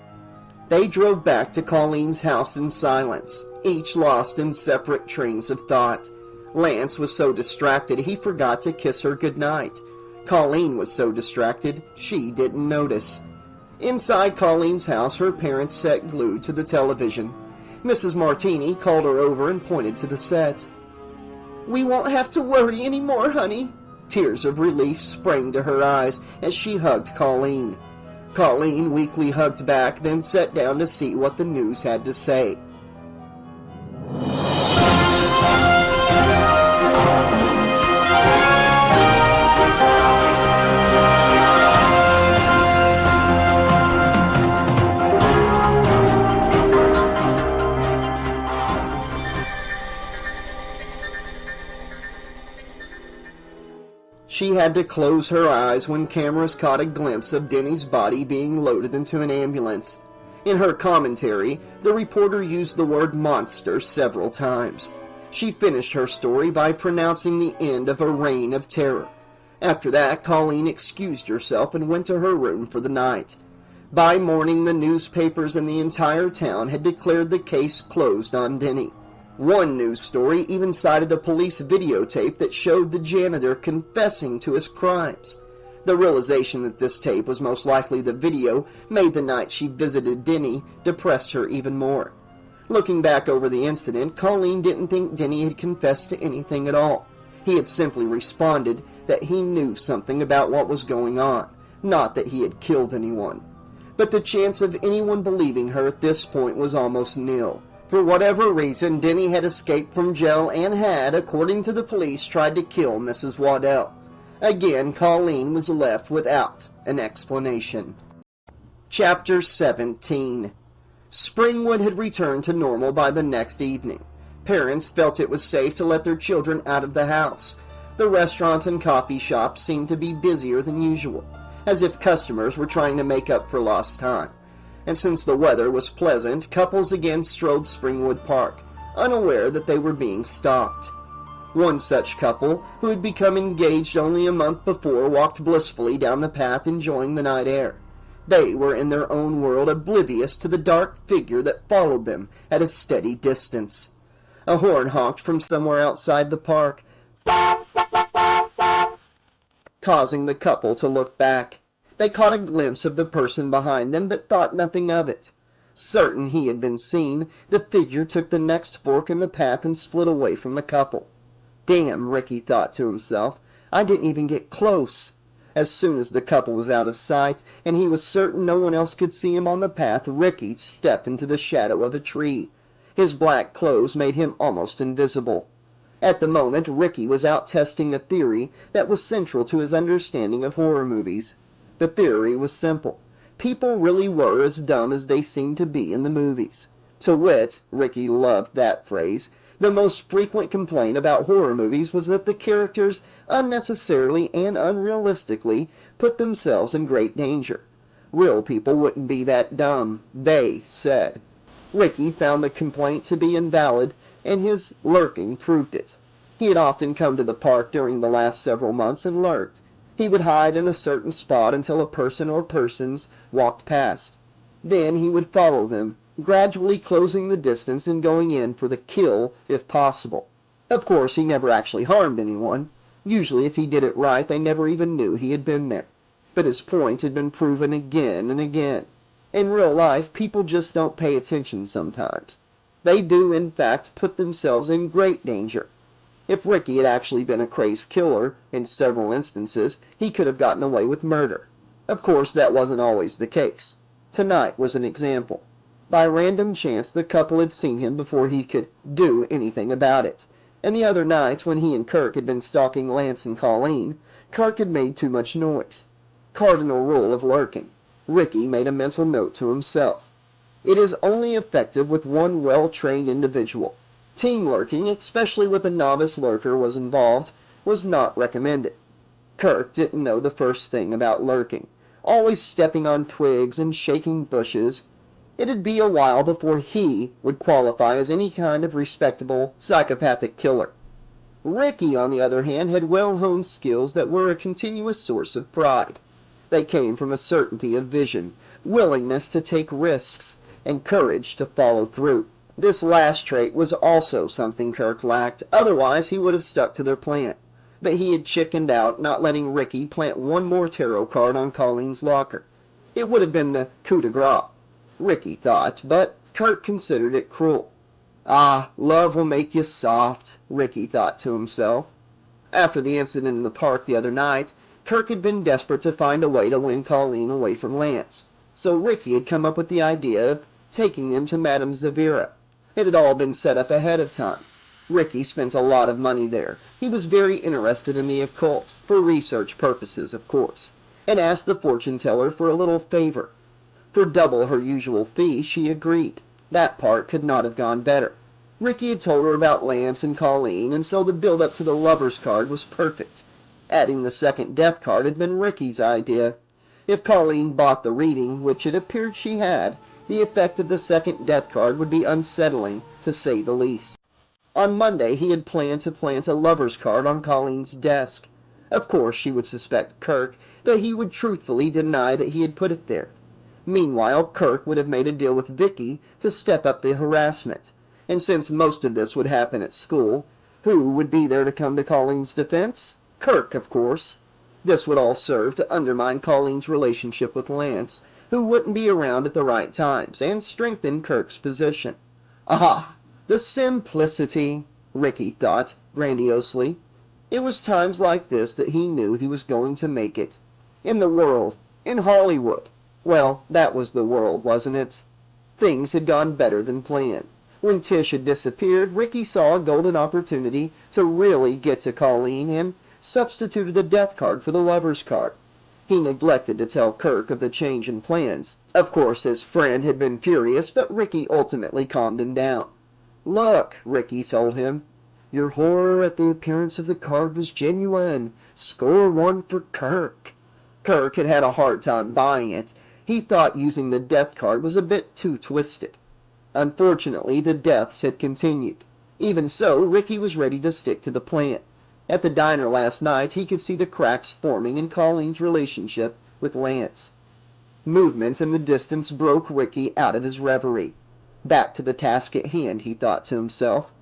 They drove back to Colleen's house in silence, each lost in separate trains of thought. Lance was so distracted he forgot to kiss her goodnight. Colleen was so distracted she didn't notice. Inside Colleen's house, her parents sat glued to the television. Mrs. Martini called her over and pointed to the set. We won't have to worry anymore, honey. Tears of relief sprang to her eyes as she hugged Colleen. Colleen weakly hugged back, then sat down to see what the news had to say. She had to close her eyes when cameras caught a glimpse of Denny's body being loaded into an ambulance. In her commentary, the reporter used the word monster several times. She finished her story by pronouncing the end of a reign of terror. After that, Colleen excused herself and went to her room for the night. By morning, the newspapers in the entire town had declared the case closed on Denny. One news story even cited a police videotape that showed the janitor confessing to his crimes. The realization that this tape was most likely the video made the night she visited Denny depressed her even more. Looking back over the incident, Colleen didn't think Denny had confessed to anything at all. He had simply responded that he knew something about what was going on, not that he had killed anyone. But the chance of anyone believing her at this point was almost nil. For whatever reason, Denny had escaped from jail and had, according to the police, tried to kill Mrs. Waddell. Again, Colleen was left without an explanation. Chapter 17. Springwood had returned to normal by the next evening. Parents felt it was safe to let their children out of the house. The restaurants and coffee shops seemed to be busier than usual, as if customers were trying to make up for lost time. And since the weather was pleasant, couples again strolled Springwood Park, unaware that they were being stalked. One such couple, who had become engaged only a month before, walked blissfully down the path enjoying the night air. They were in their own world, oblivious to the dark figure that followed them at a steady distance. A horn honked from somewhere outside the park, causing the couple to look back. They caught a glimpse of the person behind them, but thought nothing of it. Certain he had been seen, the figure took the next fork in the path and slid away from the couple. Damn, Ricky thought to himself, I didn't even get close. As soon as the couple was out of sight, and he was certain no one else could see him on the path, Ricky stepped into the shadow of a tree. His black clothes made him almost invisible. At the moment, Ricky was out testing a theory that was central to his understanding of horror movies. The theory was simple. People really were as dumb as they seemed to be in the movies. To wit, Ricky loved that phrase, the most frequent complaint about horror movies was that the characters unnecessarily and unrealistically put themselves in great danger. Real people wouldn't be that dumb, they said. Ricky found the complaint to be invalid, and his lurking proved it. He had often come to the park during the last several months and lurked. He would hide in a certain spot until a person or persons walked past. Then he would follow them, gradually closing the distance and going in for the kill if possible. Of course, he never actually harmed anyone. Usually, if he did it right, they never even knew he had been there. But his point had been proven again and again. In real life, people just don't pay attention sometimes. They do, in fact, put themselves in great danger. If Ricky had actually been a crazed killer, in several instances, he could have gotten away with murder. Of course, that wasn't always the case. Tonight was an example. By random chance, the couple had seen him before he could do anything about it. And the other night, when he and Kirk had been stalking Lance and Colleen, Kirk had made too much noise. Cardinal rule of lurking. Ricky made a mental note to himself. It is only effective with one well-trained individual. Team lurking, especially with a novice lurker was involved, was not recommended. Kirk didn't know the first thing about lurking, always stepping on twigs and shaking bushes. It'd be a while before he would qualify as any kind of respectable psychopathic killer. Ricky, on the other hand, had well-honed skills that were a continuous source of pride. They came from a certainty of vision, willingness to take risks, and courage to follow through. This last trait was also something Kirk lacked, otherwise he would have stuck to their plan. But he had chickened out, not letting Ricky plant one more tarot card on Colleen's locker. It would have been the coup de grace, Ricky thought, but Kirk considered it cruel. Ah, love will make you soft, Ricky thought to himself. After the incident in the park the other night, Kirk had been desperate to find a way to win Colleen away from Lance, so Ricky had come up with the idea of taking them to Madame Zavira. It had all been set up ahead of time. Ricky spent a lot of money there. He was very interested in the occult, for research purposes, of course, and asked the fortune-teller for a little favor. For double her usual fee, she agreed. That part could not have gone better. Ricky had told her about Lance and Colleen, and so the build-up to the lover's card was perfect. Adding the second death card had been Ricky's idea. If Colleen bought the reading, which it appeared she had, the effect of the second death card would be unsettling, to say the least. On Monday he had planned to plant a lover's card on Colleen's desk. Of course she would suspect Kirk, but he would truthfully deny that he had put it there. Meanwhile, Kirk would have made a deal with Vicky to step up the harassment. And since most of this would happen at school, who would be there to come to Colleen's defense? Kirk, of course. This would all serve to undermine Colleen's relationship with Lance, who wouldn't be around at the right times, and strengthen Kirk's position. Ah, the simplicity, Ricky thought grandiosely. It was times like this that he knew he was going to make it. In the world, in Hollywood. Well, that was the world, wasn't it? Things had gone better than planned. When Tish had disappeared, Ricky saw a golden opportunity to really get to Colleen and substituted the death card for the lover's card. He neglected to tell Kirk of the change in plans. Of course, his friend had been furious, but Ricky ultimately calmed him down. "Look," Ricky told him, "your horror at the appearance of the card was genuine. Score one for Kirk." Kirk had had a hard time buying it. He thought using the death card was a bit too twisted. Unfortunately, the deaths had continued. Even so, Ricky was ready to stick to the plan. At the diner last night, he could see the cracks forming in Colleen's relationship with Lance. Movement in the distance broke Ricky out of his reverie. Back to the task at hand, he thought to himself.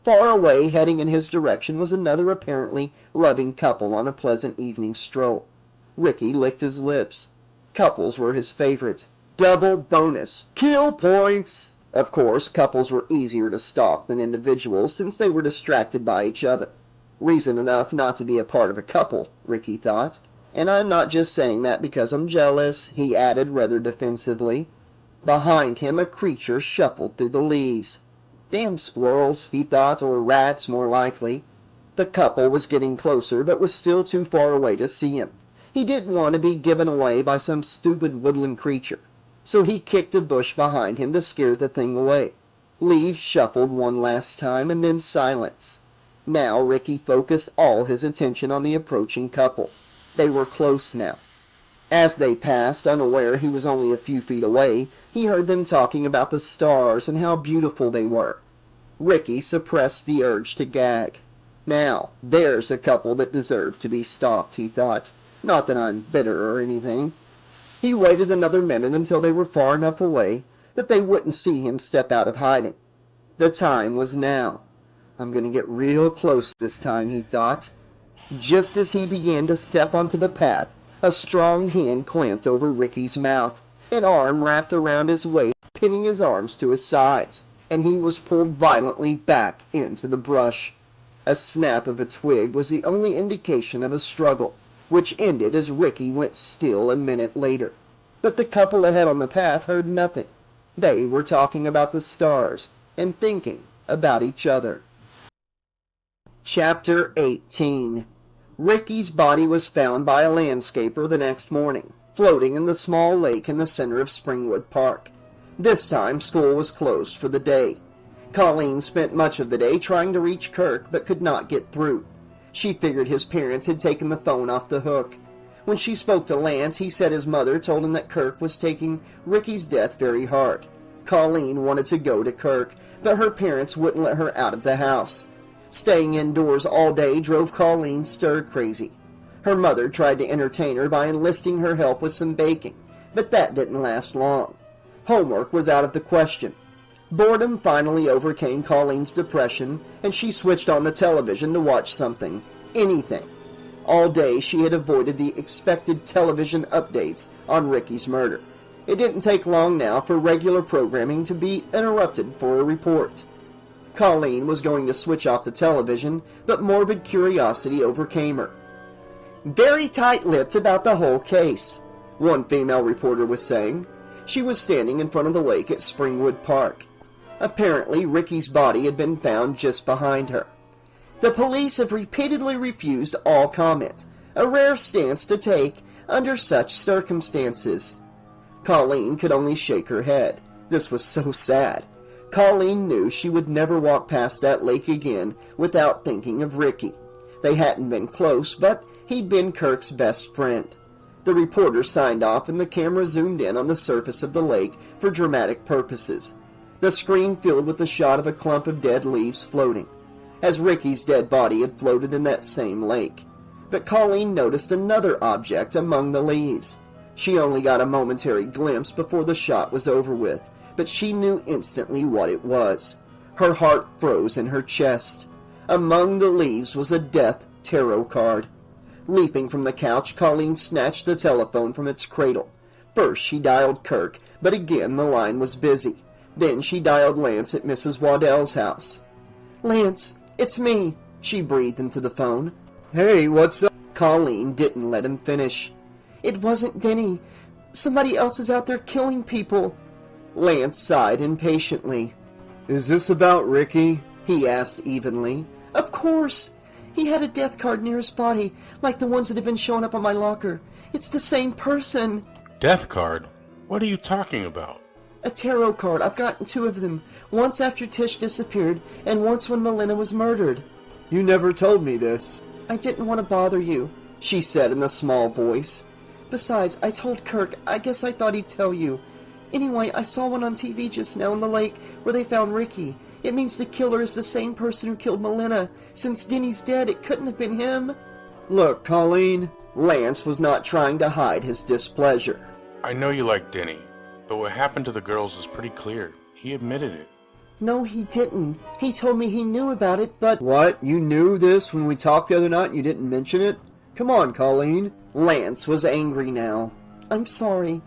Far away, heading in his direction, was another apparently loving couple on a pleasant evening stroll. Ricky licked his lips. Couples were his favorite. Double bonus. Kill points! Of course, couples were easier to stalk than individuals since they were distracted by each other. Reason enough not to be a part of a couple, Ricky thought. And I'm not just saying that because I'm jealous, he added rather defensively. Behind him a creature shuffled through the leaves. Damn squirrels, he thought, or rats more likely. The couple was getting closer, but was still too far away to see him. He didn't want to be given away by some stupid woodland creature, so he kicked a bush behind him to scare the thing away. Leaves shuffled one last time, and then silence. Now Ricky focused all his attention on the approaching couple. They were close now. As they passed, unaware he was only a few feet away, he heard them talking about the stars and how beautiful they were. Ricky suppressed the urge to gag. Now, there's a couple that deserve to be stalked, he thought. Not that I'm bitter or anything. He waited another minute until they were far enough away that they wouldn't see him step out of hiding. The time was now. I'm going to get real close this time, he thought. Just as he began to step onto the path, a strong hand clamped over Ricky's mouth. An arm wrapped around his waist, pinning his arms to his sides. and he was pulled violently back into the brush. A snap of a twig was the only indication of a struggle, which ended as Ricky went still a minute later. But the couple ahead on the path heard nothing. They were talking about the stars and thinking about each other. Chapter 18. Ricky's body was found by a landscaper the next morning, floating in the small lake in the center of Springwood Park. This time, school was closed for the day. Colleen spent much of the day trying to reach Kirk, but could not get through. She figured his parents had taken the phone off the hook. When she spoke to Lance, he said his mother told him that Kirk was taking Ricky's death very hard. Colleen wanted to go to Kirk, but her parents wouldn't let her out of the house. Staying indoors all day drove Colleen stir-crazy. Her mother tried to entertain her by enlisting her help with some baking, but that didn't last long. Homework was out of the question. Boredom finally overcame Colleen's depression, and she switched on the television to watch something, anything. All day she had avoided the expected television updates on Ricky's murder. It didn't take long now for regular programming to be interrupted for a report. Colleen was going to switch off the television, but morbid curiosity overcame her. "Very tight-lipped about the whole case," one female reporter was saying. She was standing in front of the lake at Springwood Park. Apparently, Ricky's body had been found just behind her. "The police have repeatedly refused all comment, a rare stance to take under such circumstances." Colleen could only shake her head. This was so sad. Colleen knew she would never walk past that lake again without thinking of Ricky. They hadn't been close, but he'd been Kirk's best friend. The reporter signed off and the camera zoomed in on the surface of the lake for dramatic purposes. The screen filled with the shot of a clump of dead leaves floating, as Ricky's dead body had floated in that same lake. But Colleen noticed another object among the leaves. She only got a momentary glimpse before the shot was over with, but she knew instantly what it was. Her heart froze in her chest. Among the leaves was a death tarot card. Leaping from the couch, Colleen snatched the telephone from its cradle. First she dialed Kirk, but again the line was busy. Then she dialed Lance at Mrs. Waddell's house. "Lance, it's me," she breathed into the phone. Hey, what's up? Colleen didn't let him finish. "It wasn't Denny. Somebody else is out there killing people." Lance sighed impatiently. Is this about Ricky? He asked evenly. "Of course. He had a death card near his body, like the ones that have been showing up on my locker. It's the same person." Death card? What are you talking about? "A tarot card. I've gotten 2 of them. Once after Tish disappeared, and once when Melina was murdered." You never told me this. "I didn't want to bother you," she said in a small voice. "Besides, I told Kirk. I guess I thought he'd tell you. Anyway, I saw one on TV just now in the lake where they found Ricky. It means the killer is the same person who killed Melina. Since Denny's dead, it couldn't have been him." Look, Colleen. Lance was not trying to hide his displeasure. I know you like Denny, but what happened to the girls is pretty clear. He admitted it. "No, he didn't. He told me he knew about it, but—" What? You knew this when we talked the other night and you didn't mention it? Come on, Colleen. Lance was angry now. "I'm sorry.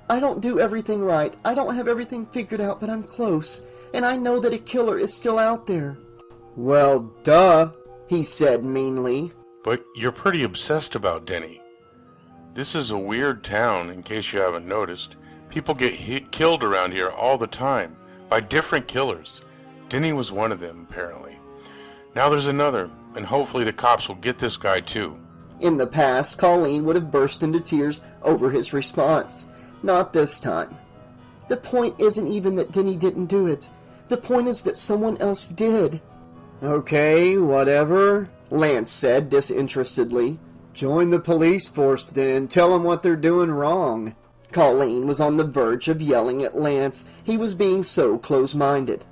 I don't do everything right. I don't have everything figured out, but I'm close. And I know that a killer is still out there." Well, duh. he said meanly. But you're pretty obsessed about Denny. This is a weird town, in case you haven't noticed. People get killed around here all the time, by different killers. Denny was one of them, apparently. Now there's another, and hopefully the cops will get this guy too. In the past, Colleen would have burst into tears over his response. Not this time. "The point isn't even that Denny didn't do it. The point is that someone else did." Okay, whatever. Lance said disinterestedly. Join the police force then. Tell them what they're doing wrong. Colleen was on the verge of yelling at Lance. He was being so close-minded.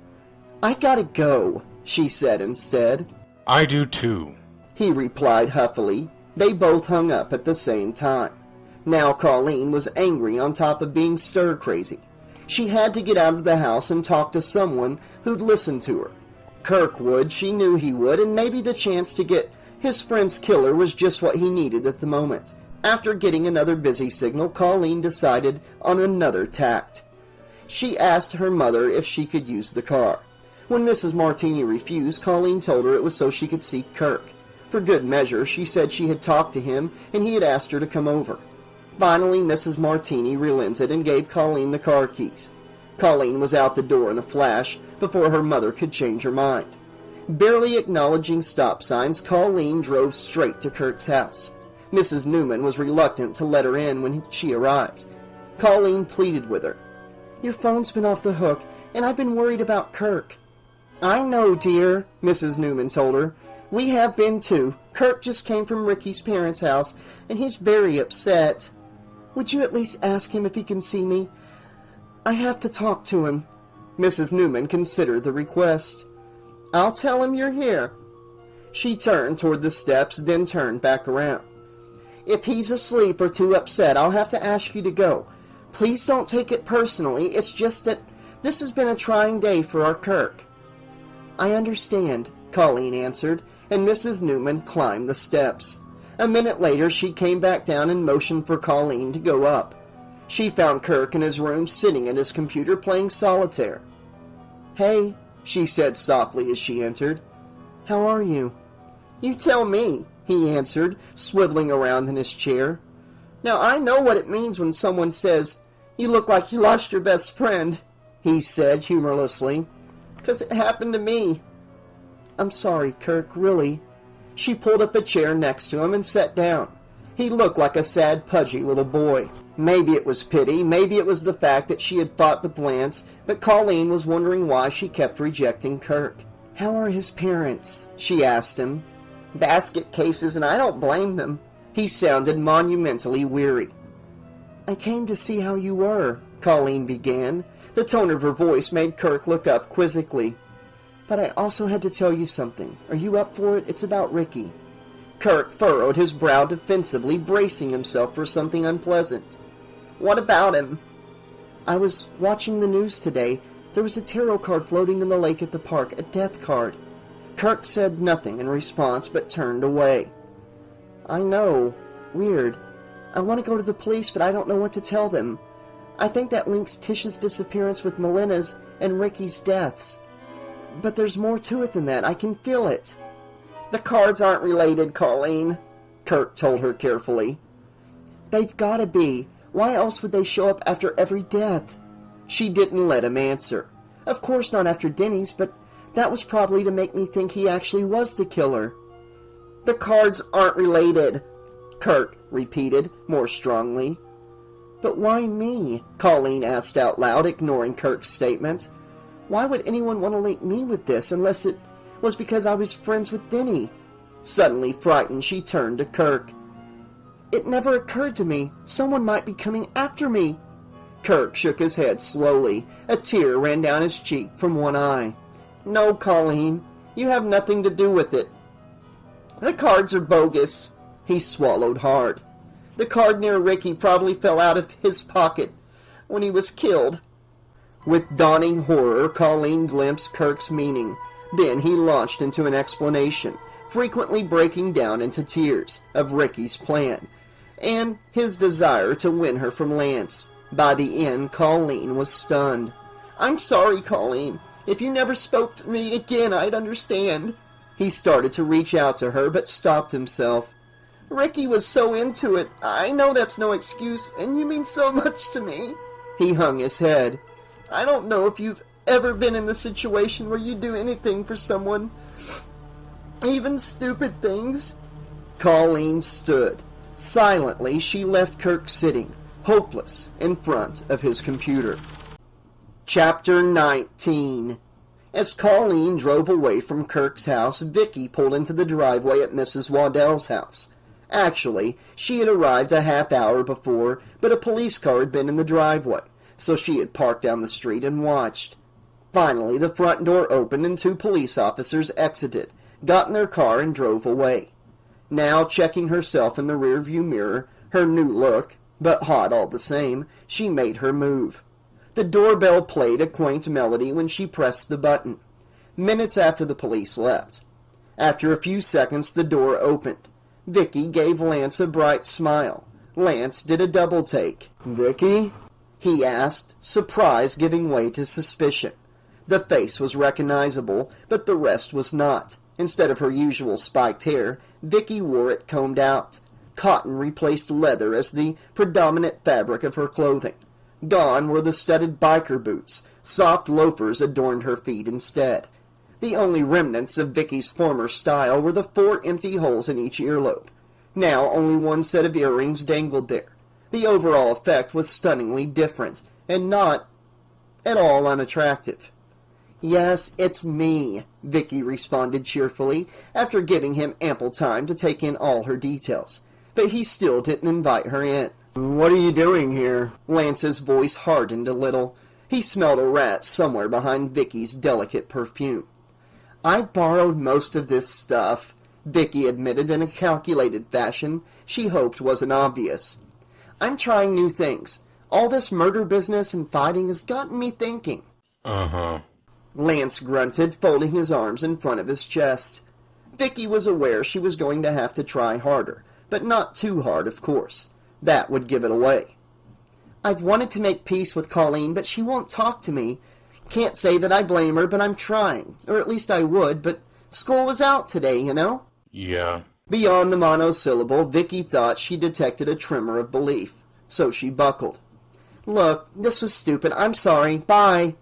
"I gotta go," she said instead. I do too. He replied huffily. They both hung up at the same time. Now Colleen was angry on top of being stir-crazy. She had to get out of the house and talk to someone who'd listen to her. Kirk would, she knew he would, and maybe the chance to get his friend's killer was just what he needed at the moment. After getting another busy signal, Colleen decided on another tact. She asked her mother if she could use the car. When Mrs. Martini refused, Colleen told her it was so she could see Kirk. For good measure, she said she had talked to him and he had asked her to come over. Finally, Mrs. Martini relented and gave Colleen the car keys. Colleen was out the door in a flash before her mother could change her mind. Barely acknowledging stop signs, Colleen drove straight to Kirk's house. Mrs. Newman was reluctant to let her in when she arrived. Colleen pleaded with her. "Your phone's been off the hook, and I've been worried about Kirk." "I know, dear," Mrs. Newman told her. "We have been too. Kirk just came from Ricky's parents' house, and he's very upset. Would you at least ask him if he can see me? I have to talk to him." Mrs. Newman considered the request. "I'll tell him you're here." She turned toward the steps, then turned back around. "If he's asleep or too upset, I'll have to ask you to go. Please don't take it personally. It's just that this has been a trying day for our Kirk." "I understand," Colleen answered, and Mrs. Newman climbed the steps. A minute later, she came back down and motioned for Colleen to go up. She found Kirk in his room, sitting at his computer playing solitaire. "Hey," she said softly as she entered. "How are you?" "You tell me," he answered, swiveling around in his chair. "Now I know what it means when someone says, 'You look like you lost your best friend,'" he said humorlessly, "'cause it happened to me." "I'm sorry, Kirk, really." She pulled up a chair next to him and sat down. He looked like a sad, pudgy little boy. Maybe it was pity, maybe it was the fact that she had fought with Lance, but Colleen was wondering why she kept rejecting Kirk. "How are his parents?" she asked him. "Basket cases, and I don't blame them." He sounded monumentally weary. "I came to see how you were," Colleen began. The tone of her voice made Kirk look up quizzically. "But I also had to tell you something. Are you up for it? It's about Ricky." Kirk furrowed his brow defensively, bracing himself for something unpleasant. "What about him?" "I was watching the news today. There was a tarot card floating in the lake at the park, a death card." Kirk said nothing in response, but turned away. "I know. Weird. I want to go to the police, but I don't know what to tell them. I think that links Tish's disappearance with Melina's and Ricky's deaths. But there's more to it than that. I can feel it." "The cards aren't related, Colleen," Kirk told her carefully. "They've got to be. Why else would they show up after every death?" She didn't let him answer. "Of course not after Denny's, but that was probably to make me think he actually was the killer." "The cards aren't related," Kirk repeated more strongly. "But why me?" Colleen asked out loud, ignoring Kirk's statement. "Why would anyone want to link me with this unless it was because I was friends with Denny?" Suddenly frightened, she turned to Kirk. "It never occurred to me. Someone might be coming after me." Kirk shook his head slowly. A tear ran down his cheek from one eye. "No, Colleen. You have nothing to do with it. The cards are bogus." He swallowed hard. "The card near Ricky probably fell out of his pocket when he was killed." With dawning horror, Colleen glimpsed Kirk's meaning. Then he launched into an explanation, frequently breaking down into tears, of Ricky's plan, and his desire to win her from Lance. By the end, Colleen was stunned. "I'm sorry, Colleen. If you never spoke to me again, I'd understand." He started to reach out to her, but stopped himself. "Ricky was so into it. I know that's no excuse, and you mean so much to me." He hung his head. "I don't know if you've ever been in the situation where you do anything for someone, even stupid things." Colleen stood. Silently, she left Kirk sitting, hopeless, in front of his computer. Chapter 19. As Colleen drove away from Kirk's house, Vicky pulled into the driveway at Mrs. Waddell's house. Actually, she had arrived a half hour before, but a police car had been in the driveway, so she had parked down the street and watched. Finally, the front door opened and 2 police officers exited, got in their car, and drove away. Now, checking herself in the rearview mirror, her new look, but hot all the same, she made her move. The doorbell played a quaint melody when she pressed the button. Minutes after the police left. After a few seconds, the door opened. Vicky gave Lance a bright smile. Lance did a double take. "Vicky?" he asked, surprise giving way to suspicion. The face was recognizable, but the rest was not. Instead of her usual spiked hair, Vicky wore it combed out. Cotton replaced leather as the predominant fabric of her clothing. Gone were the studded biker boots. Soft loafers adorned her feet instead. The only remnants of Vicky's former style were the 4 empty holes in each earlobe. Now only one set of earrings dangled there. The overall effect was stunningly different, and not at all unattractive. "Yes, it's me," Vicky responded cheerfully, after giving him ample time to take in all her details. But he still didn't invite her in. What are you doing here? Lance's voice hardened a little. He smelled a rat somewhere behind Vicky's delicate perfume. "I borrowed most of this stuff," Vicky admitted in a calculated fashion she hoped wasn't obvious. "I'm trying new things. All this murder business and fighting has gotten me thinking." Uh-huh. Lance grunted, folding his arms in front of his chest. Vicky was aware she was going to have to try harder, but not too hard, of course. That would give it away. "I've wanted to make peace with Colleen, but she won't talk to me. Can't say that I blame her, but I'm trying. Or at least I would, but school was out today, you know?" Yeah. Beyond the monosyllable, Vicky thought she detected a tremor of belief, so she buckled. "Look, this was stupid. I'm sorry. Bye."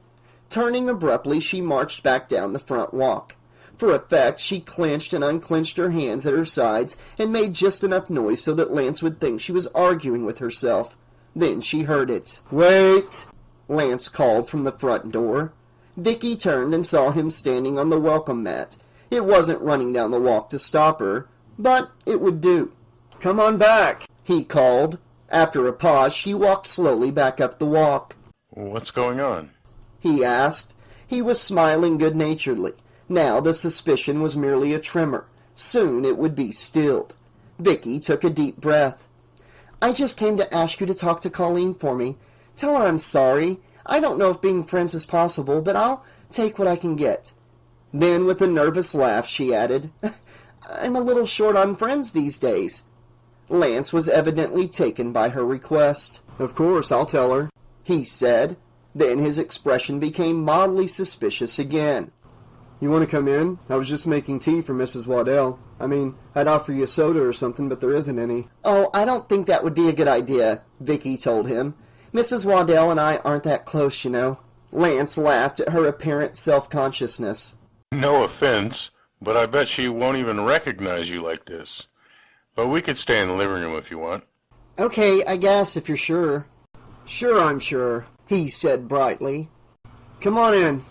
Turning abruptly, she marched back down the front walk. For effect, she clenched and unclenched her hands at her sides and made just enough noise so that Lance would think she was arguing with herself. Then she heard it. Wait! Lance called from the front door. Vicky turned and saw him standing on the welcome mat. It wasn't running down the walk to stop her, but it would do. Come on back, he called. After a pause, she walked slowly back up the walk. What's going on? He asked. He was smiling good-naturedly. Now the suspicion was merely a tremor. Soon it would be stilled. Vicky took a deep breath. "I just came to ask you to talk to Colleen for me. Tell her I'm sorry. I don't know if being friends is possible, but I'll take what I can get." Then with a nervous laugh she added, "I'm a little short on friends these days." Lance was evidently taken by her request. "Of course, I'll tell her," he said. Then his expression became mildly suspicious again. "You want to come in? I was just making tea for Mrs. Waddell. I mean, I'd offer you a soda or something, but there isn't any." "Oh, I don't think that would be a good idea," Vicky told him. "Mrs. Waddell and I aren't that close, you know." Lance laughed at her apparent self-consciousness. No offense, but I bet she won't even recognize you like this. But we could stay in the living room if you want. "Okay, I guess, if you're sure." "Sure, I'm sure," he said brightly. "Come on in."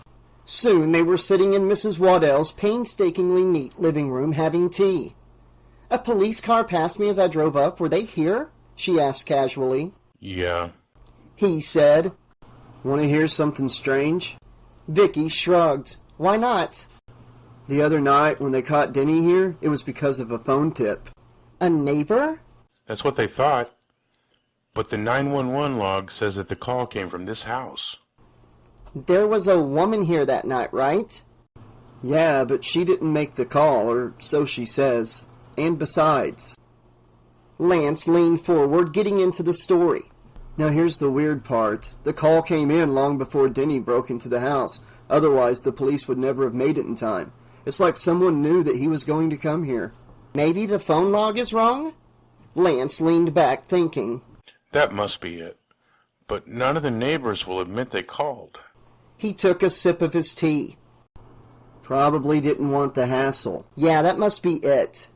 Soon they were sitting in Mrs. Waddell's painstakingly neat living room having tea. "A police car passed me as I drove up. Were they here?" she asked casually. Yeah. He said. "Want to hear something strange?" Vicky shrugged. "Why not?" "The other night when they caught Denny here, it was because of a phone tip." "A neighbor?" That's what they thought. But the 911 log says that the call came from this house. "There was a woman here that night, right?" "Yeah, but she didn't make the call, or so she says. And besides..." Lance leaned forward, getting into the story. "Now here's the weird part. The call came in long before Denny broke into the house. Otherwise, the police would never have made it in time. It's like someone knew that he was going to come here." "Maybe the phone log is wrong?" Lance leaned back, thinking. That must be it. But none of the neighbors will admit they called. He took a sip of his tea. "Probably didn't want the hassle." "Yeah, that must be it."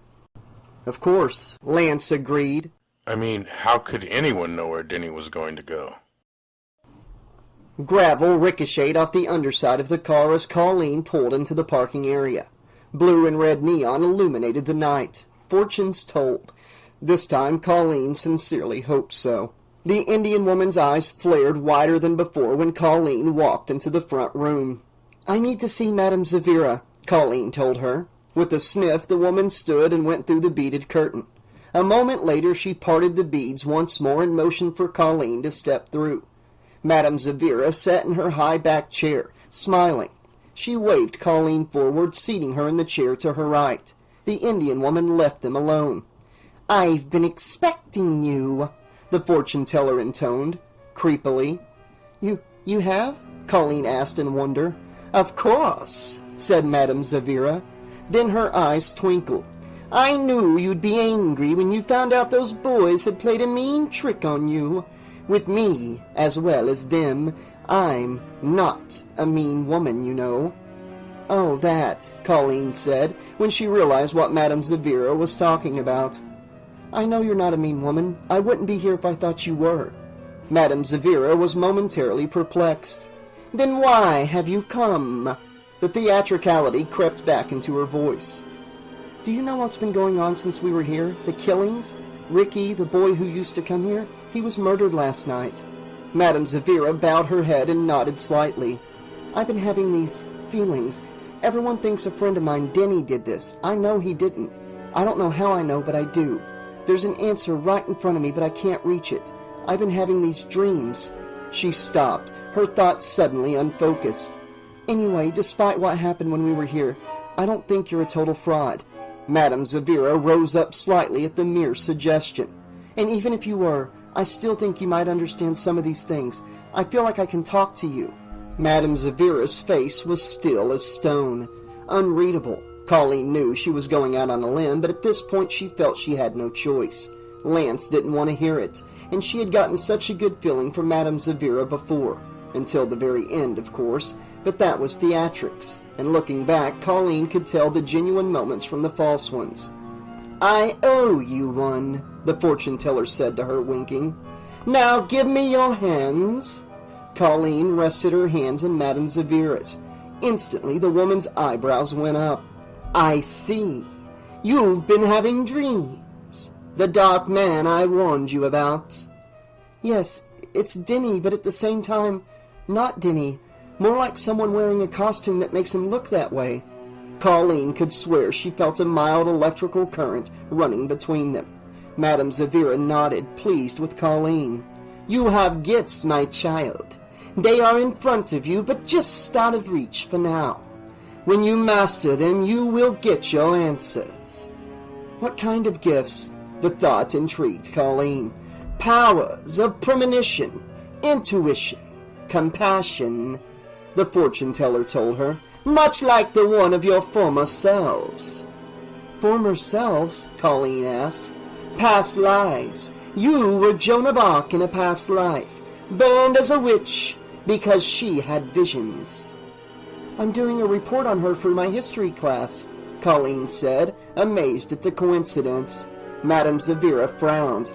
"Of course," Lance agreed. I mean, how could anyone know where Denny was going to go? Gravel ricocheted off the underside of the car as Colleen pulled into the parking area. Blue and red neon illuminated the night. Fortunes told. This time Colleen sincerely hoped so. The Indian woman's eyes flared wider than before when Colleen walked into the front room. "I need to see Madame Zavira," Colleen told her. With a sniff, the woman stood and went through the beaded curtain. A moment later, she parted the beads once more and motioned for Colleen to step through. Madame Zavira sat in her high-backed chair, smiling. She waved Colleen forward, seating her in the chair to her right. The Indian woman left them alone. "I've been expecting you," the fortune-teller intoned. creepily. You have? Colleen asked in wonder. Of course, said Madame Zavira. Then her eyes twinkled. I knew you'd be angry when you found out those boys had played a mean trick on you. With me, as well as them, I'm not a mean woman, you know. Oh, that, Colleen said, when she realized what Madame Zavira was talking about. I know you're not a mean woman. I wouldn't be here if I thought you were. Madame Zavira was momentarily perplexed. Then why have you come? The theatricality crept back into her voice. Do you know what's been going on since we were here? The killings? Ricky, the boy who used to come here, he was murdered last night. Madame Zavira bowed her head and nodded slightly. I've been having these feelings. Everyone thinks a friend of mine, Denny, did this. I know he didn't. I don't know how I know, but I do. There's an answer right in front of me, but I can't reach it. I've been having these dreams. She stopped, her thoughts suddenly unfocused. Anyway, despite what happened when we were here, I don't think you're a total fraud. Madame Zavira rose up slightly at the mere suggestion. And even if you were, I still think you might understand some of these things. I feel like I can talk to you. Madame Zavira's face was still as stone. Unreadable. Colleen knew she was going out on a limb, but at this point she felt she had no choice. Lance didn't want to hear it, and she had gotten such a good feeling from Madame Zavira before. Until the very end, of course, but that was theatrics, and looking back, Colleen could tell the genuine moments from the false ones. I owe you one, the fortune-teller said to her, winking. Now give me your hands. Colleen rested her hands in Madame Zavira's. Instantly, the woman's eyebrows went up. I see. You've been having dreams. The dark man I warned you about. Yes, it's Denny, but at the same time, not Denny. More like someone wearing a costume that makes him look that way. Colleen could swear she felt a mild electrical current running between them. Madame Zavira nodded, pleased with Colleen. You have gifts, my child. They are in front of you, but just out of reach for now. When you master them, you will get your answers. What kind of gifts? The thought intrigued Colleen. Powers of premonition, intuition, compassion, the fortune-teller told her, much like the one of your former selves. Former selves? Colleen asked. Past lives. You were Joan of Arc in a past life, burned as a witch because she had visions. I'm doing a report on her for my history class, Colleen said, amazed at the coincidence. Madame Zavira frowned.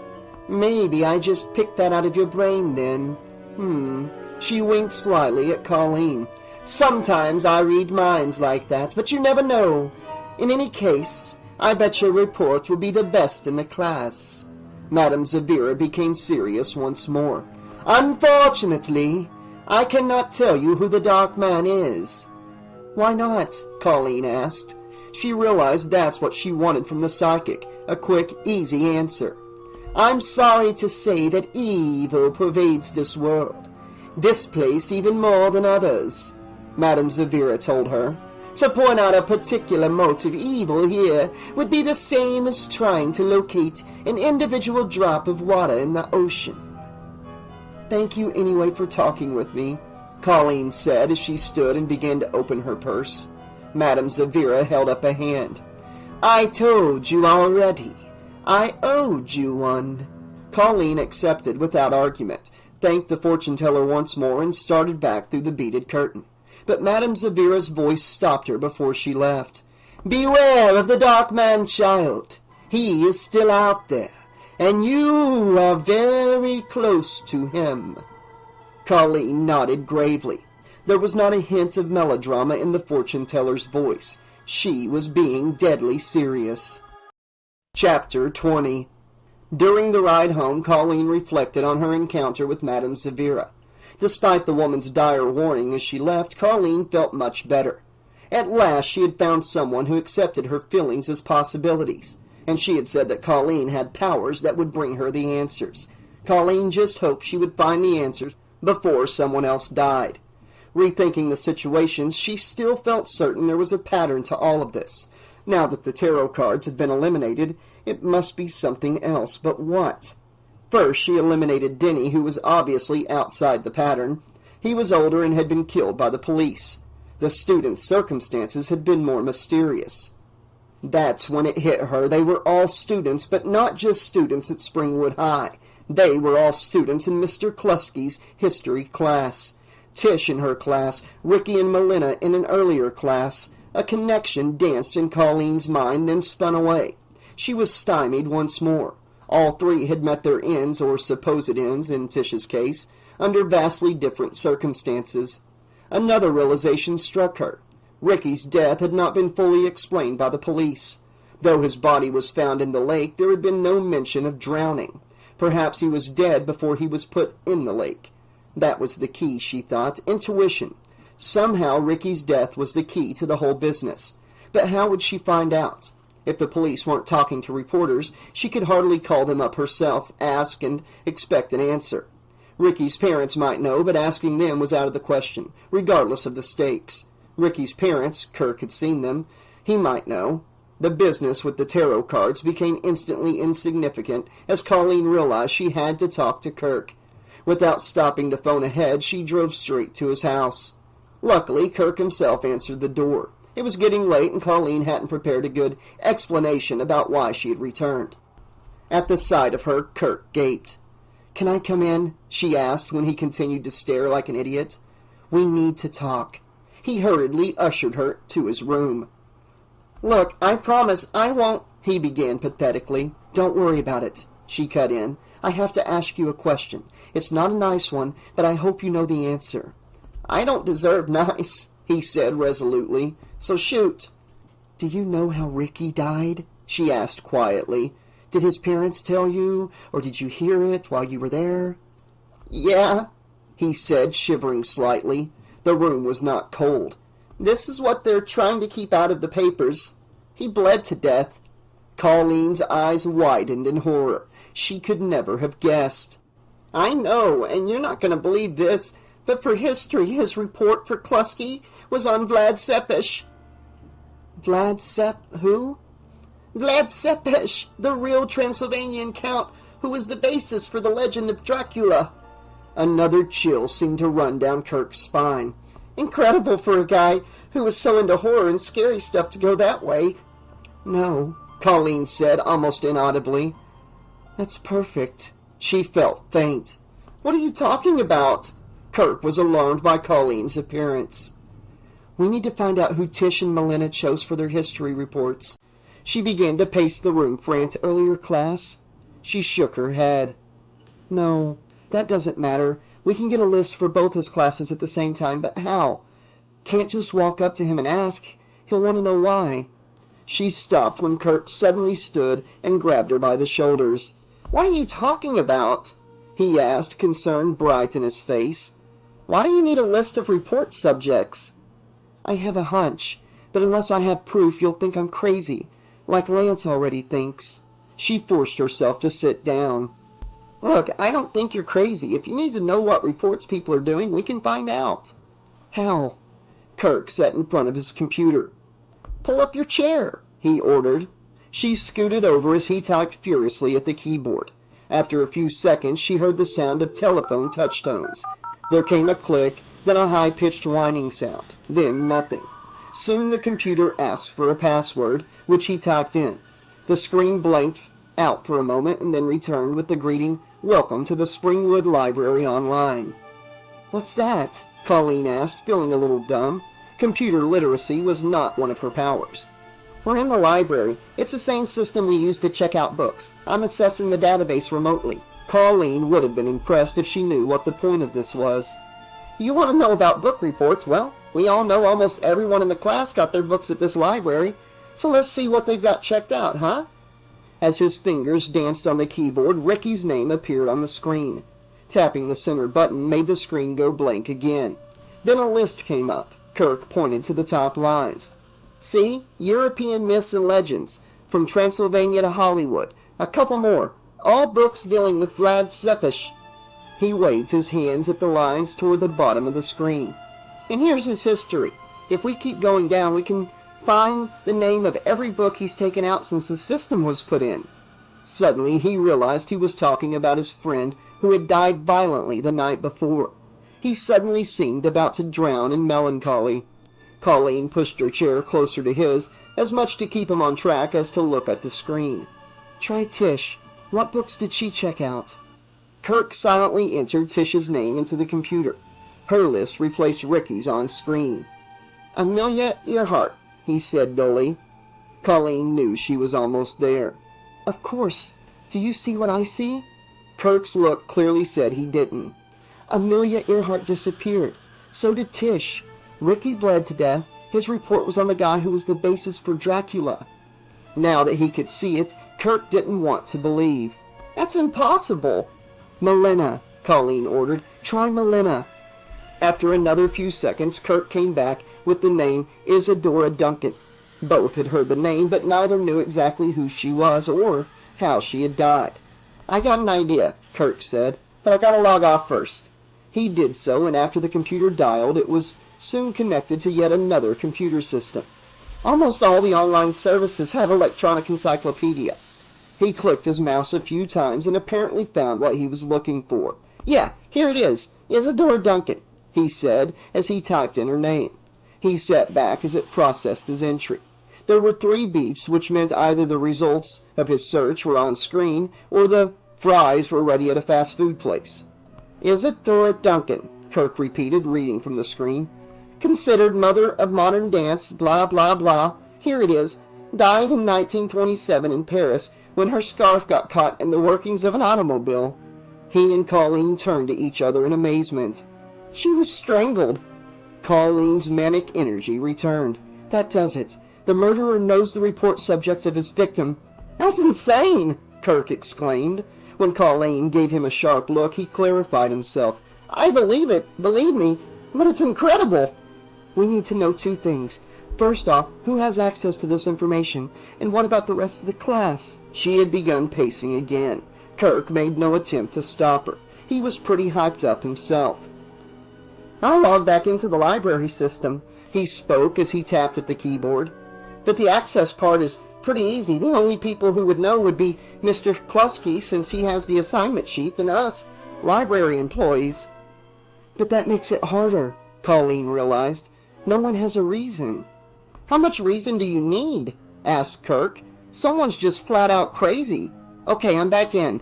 Maybe I just picked that out of your brain then. She winked slyly at Colleen. Sometimes I read minds like that, but you never know. In any case, I bet your report will be the best in the class. Madame Zavira became serious once more. Unfortunately, I cannot tell you who the Dark Man is. Why not? Colleen asked. She realized that's what she wanted from the psychic, a quick, easy answer. I'm sorry to say that evil pervades this world. This place even more than others, Madame Zavira told her. To point out a particular motive evil here would be the same as trying to locate an individual drop of water in the ocean. Thank you anyway for talking with me, Colleen said as she stood and began to open her purse. Madame Zavira held up a hand. I told you already. I owed you one. Colleen accepted without argument, thanked the fortune-teller once more, and started back through the beaded curtain. But Madame Zavira's voice stopped her before she left. Beware of the Dark Man, child. He is still out there, and you are very close to him. Colleen nodded gravely. There was not a hint of melodrama in the fortune-teller's voice. She was being deadly serious. Chapter 20. During the ride home, Colleen reflected on her encounter with Madame Zavira. Despite the woman's dire warning as she left, Colleen felt much better. At last she had found someone who accepted her feelings as possibilities, and she had said that Colleen had powers that would bring her the answers. Colleen just hoped she would find the answers before someone else died. Rethinking the situation, she still felt certain there was a pattern to all of this. Now that the tarot cards had been eliminated, it must be something else, but what? First, she eliminated Denny, who was obviously outside the pattern. He was older and had been killed by the police. The students' circumstances had been more mysterious. That's when it hit her. They were all students, but not just students at Springwood High. They were all students in Mr. Kluski's history class. Tish in her class, Ricky and Melina in an earlier class. A connection danced in Colleen's mind, then spun away. She was stymied once more. All three had met their ends, or supposed ends in Tish's case, under vastly different circumstances. Another realization struck her. Ricky's death had not been fully explained by the police. Though his body was found in the lake, there had been no mention of drowning. Perhaps he was dead before he was put in the lake. That was the key, she thought, intuition. Somehow Ricky's death was the key to the whole business. But how would she find out? If the police weren't talking to reporters, she could hardly call them up herself, ask, and expect an answer. Ricky's parents might know, but asking them was out of the question, regardless of the stakes. Ricky's parents, Kirk had seen them, he might know. The business with the tarot cards became instantly insignificant as Colleen realized she had to talk to Kirk. Without stopping to phone ahead, she drove straight to his house. Luckily, Kirk himself answered the door. It was getting late, and Colleen hadn't prepared a good explanation about why she had returned. At the sight of her, Kirk gaped. "Can I come in?" she asked when he continued to stare like an idiot. "We need to talk." He hurriedly ushered her to his room. "Look, I promise I won't," he began pathetically. "Don't worry about it," she cut in. "I have to ask you a question. It's not a nice one, but I hope you know the answer." "I don't deserve nice," he said resolutely, "so shoot." "Do you know how Ricky died?" she asked quietly. "Did his parents tell you, or did you hear it while you were there?" "Yeah," he said, shivering slightly. The room was not cold. "This is what they're trying to keep out of the papers. He bled to death." Colleen's eyes widened in horror. She could never have guessed. "I know, and you're not going to believe this, but for history, his report for Kluski was on Vlad Sepesh." "Vlad who?" "Vlad Sepesh, the real Transylvanian count who was the basis for the legend of Dracula." Another chill seemed to run down Kirk's spine. Incredible for a guy who was so into horror and scary stuff to go that way. "No," Colleen said, almost inaudibly. "That's perfect." She felt faint. "What are you talking about?" Kirk was alarmed by Colleen's appearance. "We need to find out who Tish and Melina chose for their history reports." She began to pace the room for Aunt's earlier class. She shook her head. "No, that doesn't matter. We can get a list for both his classes at the same time, but how? Can't just walk up to him and ask. He'll want to know why." She stopped when Kirk suddenly stood and grabbed her by the shoulders. "What are you talking about?" he asked, concern bright in his face. "Why do you need a list of report subjects?" "I have a hunch, but unless I have proof, you'll think I'm crazy, like Lance already thinks." She forced herself to sit down. "Look, I don't think you're crazy. If you need to know what reports people are doing, we can find out." "How?" Kirk sat in front of his computer. "Pull up your chair," he ordered. She scooted over as he typed furiously at the keyboard. After a few seconds, she heard the sound of telephone touchtones. There came a click, then a high-pitched whining sound, then nothing. Soon the computer asked for a password, which he typed in. The screen blanked out for a moment and then returned with the greeting, "Welcome to the Springwood Library Online." "What's that?" Colleen asked, feeling a little dumb. Computer literacy was not one of her powers. "We're in the library. It's the same system we use to check out books. I'm accessing the database remotely." Colleen would have been impressed if she knew what the point of this was. "You want to know about book reports? Well, we all know almost everyone in the class got their books at this library, so let's see what they've got checked out, huh?" As his fingers danced on the keyboard, Ricky's name appeared on the screen. Tapping the center button made the screen go blank again. Then a list came up. Kirk pointed to the top lines. "See? European myths and legends, from Transylvania to Hollywood. A couple more. All books dealing with Vlad Sepesh." He waved his hands at the lines toward the bottom of the screen. "And here's his history. If we keep going down, we can find the name of every book he's taken out since the system was put in." Suddenly he realized he was talking about his friend who had died violently the night before. He suddenly seemed about to drown in melancholy. Colleen pushed her chair closer to his, as much to keep him on track as to look at the screen. "Try Tish. What books did she check out?" Kirk silently entered Tish's name into the computer. Her list replaced Ricky's on screen. "Amelia Earhart," he said dully. Colleen knew she was almost there. "Of course. Do you see what I see?" Kirk's look clearly said he didn't. "Amelia Earhart disappeared. So did Tish. Ricky bled to death. His report was on the guy who was the basis for Dracula." Now that he could see it, Kirk didn't want to believe. "That's impossible." "Melina," Colleen ordered. "Try Melina." After another few seconds, Kirk came back with the name Isadora Duncan. Both had heard the name, but neither knew exactly who she was or how she had died. "I got an idea," Kirk said, "but I gotta log off first." He did so, and after the computer dialed, it was soon connected to yet another computer system. Almost all the online services have electronic encyclopedia. He clicked his mouse a few times and apparently found what he was looking for. "Yeah, here it is. Isadora Duncan," he said as he typed in her name. He sat back as it processed his entry. There were 3 beeps, which meant either the results of his search were on screen or the fries were ready at a fast food place. "Isadora Duncan," Kirk repeated, reading from the screen. "Considered mother of modern dance, blah blah blah. Here it is. Died in 1927 in Paris when her scarf got caught in the workings of an automobile." He and Colleen turned to each other in amazement. "She was strangled." Colleen's manic energy returned. "That does it. The murderer knows the report subject of his victim." "That's insane!" Kirk exclaimed. When Colleen gave him a sharp look, he clarified himself. "I believe it, believe me, but it's incredible." "We need to know 2 things. First off, who has access to this information, and what about the rest of the class?" She had begun pacing again. Kirk made no attempt to stop her. He was pretty hyped up himself. "I'll log back into the library system," he spoke as he tapped at the keyboard. "But the access part is pretty easy. The only people who would know would be Mr. Klusky, since he has the assignment sheets, and us, library employees." "But that makes it harder," Colleen realized. "No one has a reason." "How much reason do you need?" asked Kirk. "Someone's just flat out crazy. Okay, I'm back in."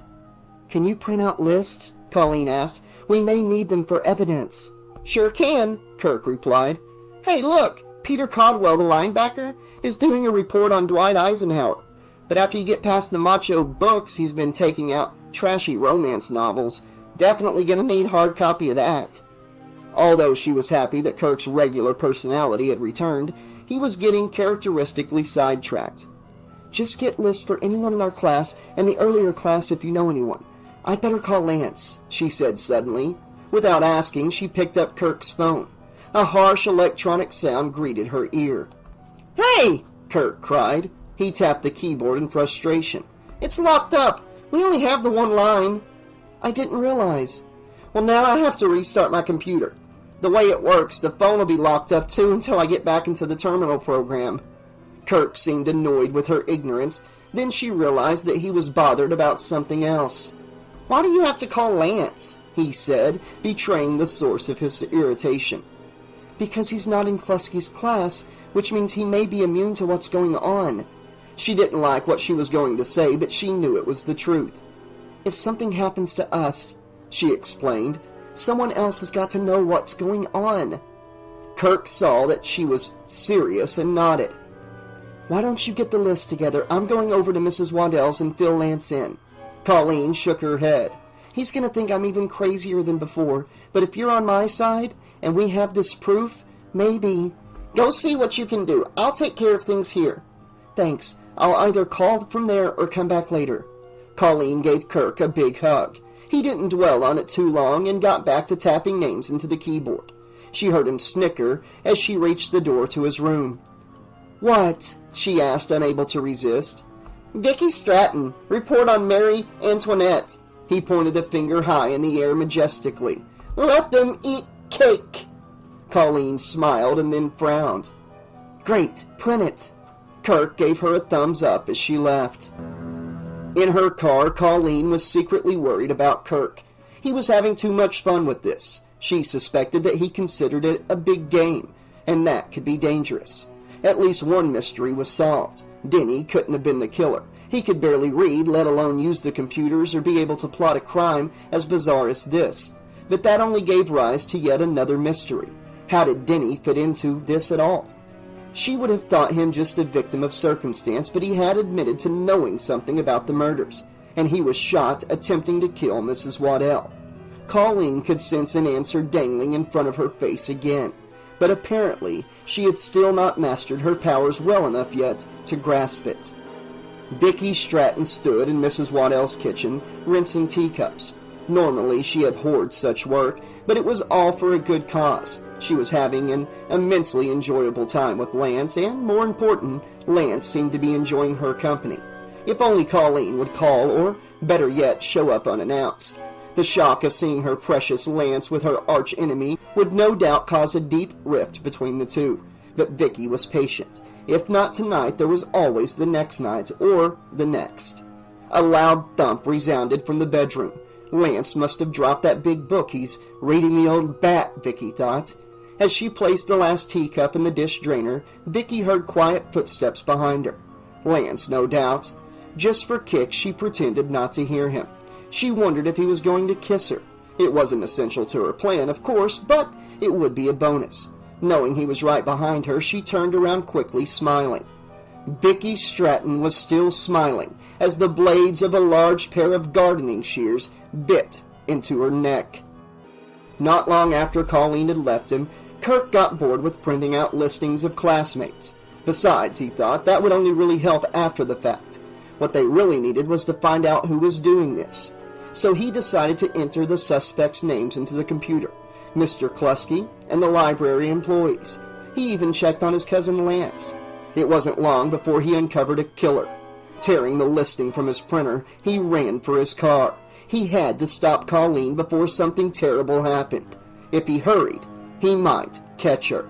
"Can you print out lists?" Colleen asked. "We may need them for evidence." "Sure can," Kirk replied. "Hey, look! Peter Codwell, the linebacker, is doing a report on Dwight Eisenhower. But after you get past the macho books, he's been taking out trashy romance novels. Definitely gonna need hard copy of that." Although she was happy that Kirk's regular personality had returned, he was getting characteristically sidetracked. "Just get lists for anyone in our class and the earlier class if you know anyone. I'd better call Lance," she said suddenly. Without asking, she picked up Kirk's phone. A harsh electronic sound greeted her ear. "Hey!" Kirk cried. He tapped the keyboard in frustration. "It's locked up. We only have the 1 line." "I didn't realize." "Well, now I have to restart my computer. The way it works, the phone will be locked up too until I get back into the terminal program." Kirk seemed annoyed with her ignorance. Then she realized that he was bothered about something else. "Why do you have to call Lance?" he said, betraying the source of his irritation. "Because he's not in Klusky's class, which means he may be immune to what's going on." She didn't like what she was going to say, but she knew it was the truth. "If something happens to us," she explained, "someone else has got to know what's going on." Kirk saw that she was serious and nodded. "Why don't you get the list together? I'm going over to Mrs. Waddell's and fill Lance in." Colleen shook her head. "He's going to think I'm even crazier than before, but if you're on my side, and we have this proof, maybe—" "Go see what you can do. I'll take care of things here." "Thanks. I'll either call from there or come back later." Colleen gave Kirk a big hug. He didn't dwell on it too long and got back to tapping names into the keyboard. She heard him snicker as she reached the door to his room. "What?" she asked, unable to resist. "Vicky Stratton. Report on Mary Antoinette." He pointed a finger high in the air majestically. "Let them eat cake." Colleen smiled and then frowned. "Great, print it." Kirk gave her a thumbs up as she left. In her car, Colleen was secretly worried about Kirk. He was having too much fun with this. She suspected that he considered it a big game, and that could be dangerous. At least one mystery was solved. Denny couldn't have been the killer. He could barely read, let alone use the computers or be able to plot a crime as bizarre as this. But that only gave rise to yet another mystery. How did Denny fit into this at all? She would have thought him just a victim of circumstance, but he had admitted to knowing something about the murders, and he was shot attempting to kill Mrs. Waddell. Colleen could sense an answer dangling in front of her face again, but apparently she had still not mastered her powers well enough yet to grasp it. Vicky Stratton stood in Mrs. Waddell's kitchen, rinsing teacups. Normally she abhorred such work, but it was all for a good cause. She was having an immensely enjoyable time with Lance, and more important, Lance seemed to be enjoying her company. If only Colleen would call, or better yet, show up unannounced. The shock of seeing her precious Lance with her arch-enemy would no doubt cause a deep rift between the two. But Vicky was patient. If not tonight, there was always the next night, or the next. A loud thump resounded from the bedroom. Lance must have dropped that big book. He's reading the old bat, Vicky thought. As she placed the last teacup in the dish drainer, Vicky heard quiet footsteps behind her. Lance, no doubt. Just for kicks, she pretended not to hear him. She wondered if he was going to kiss her. It wasn't essential to her plan, of course, but it would be a bonus. Knowing he was right behind her, she turned around quickly, smiling. Vicky Stratton was still smiling as the blades of a large pair of gardening shears bit into her neck. Not long after Colleen had left him, Kirk got bored with printing out listings of classmates. Besides, he thought, that would only really help after the fact. What they really needed was to find out who was doing this. So he decided to enter the suspects' names into the computer, Mr. Klusky and the library employees. He even checked on his cousin Lance. It wasn't long before he uncovered a killer. Tearing the listing from his printer, he ran for his car. He had to stop Colleen before something terrible happened. If he hurried, he might catch her.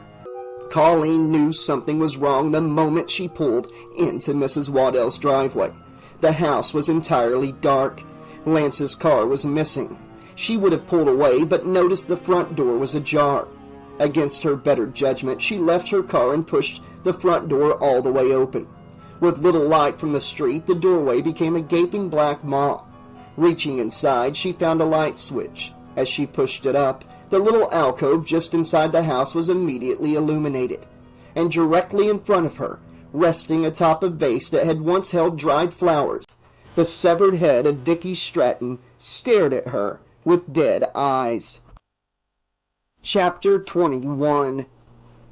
Colleen knew something was wrong the moment she pulled into Mrs. Waddell's driveway. The house was entirely dark. Lance's car was missing. She would have pulled away, but noticed the front door was ajar. Against her better judgment, she left her car and pushed the front door all the way open. With little light from the street, the doorway became a gaping black maw. Reaching inside, she found a light switch. As she pushed it up, the little alcove just inside the house was immediately illuminated. And directly in front of her, resting atop a vase that had once held dried flowers, the severed head of Vicky Stratton stared at her with dead eyes. Chapter 21.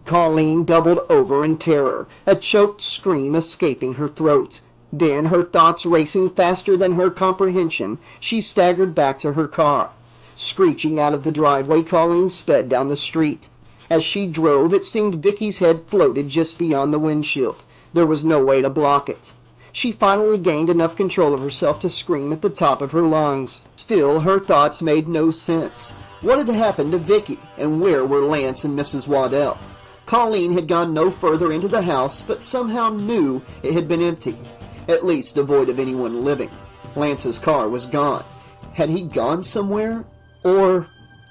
Colleen doubled over in terror, a choked scream escaping her throat. Then, her thoughts racing faster than her comprehension, she staggered back to her car. Screeching out of the driveway, Colleen sped down the street. As she drove, it seemed Vicky's head floated just beyond the windshield. There was no way to block it. She finally gained enough control of herself to scream at the top of her lungs. Still, her thoughts made no sense. What had happened to Vicky, and where were Lance and Mrs. Waddell? Colleen had gone no further into the house, but somehow knew it had been empty, at least devoid of anyone living. Lance's car was gone. Had he gone somewhere? Or...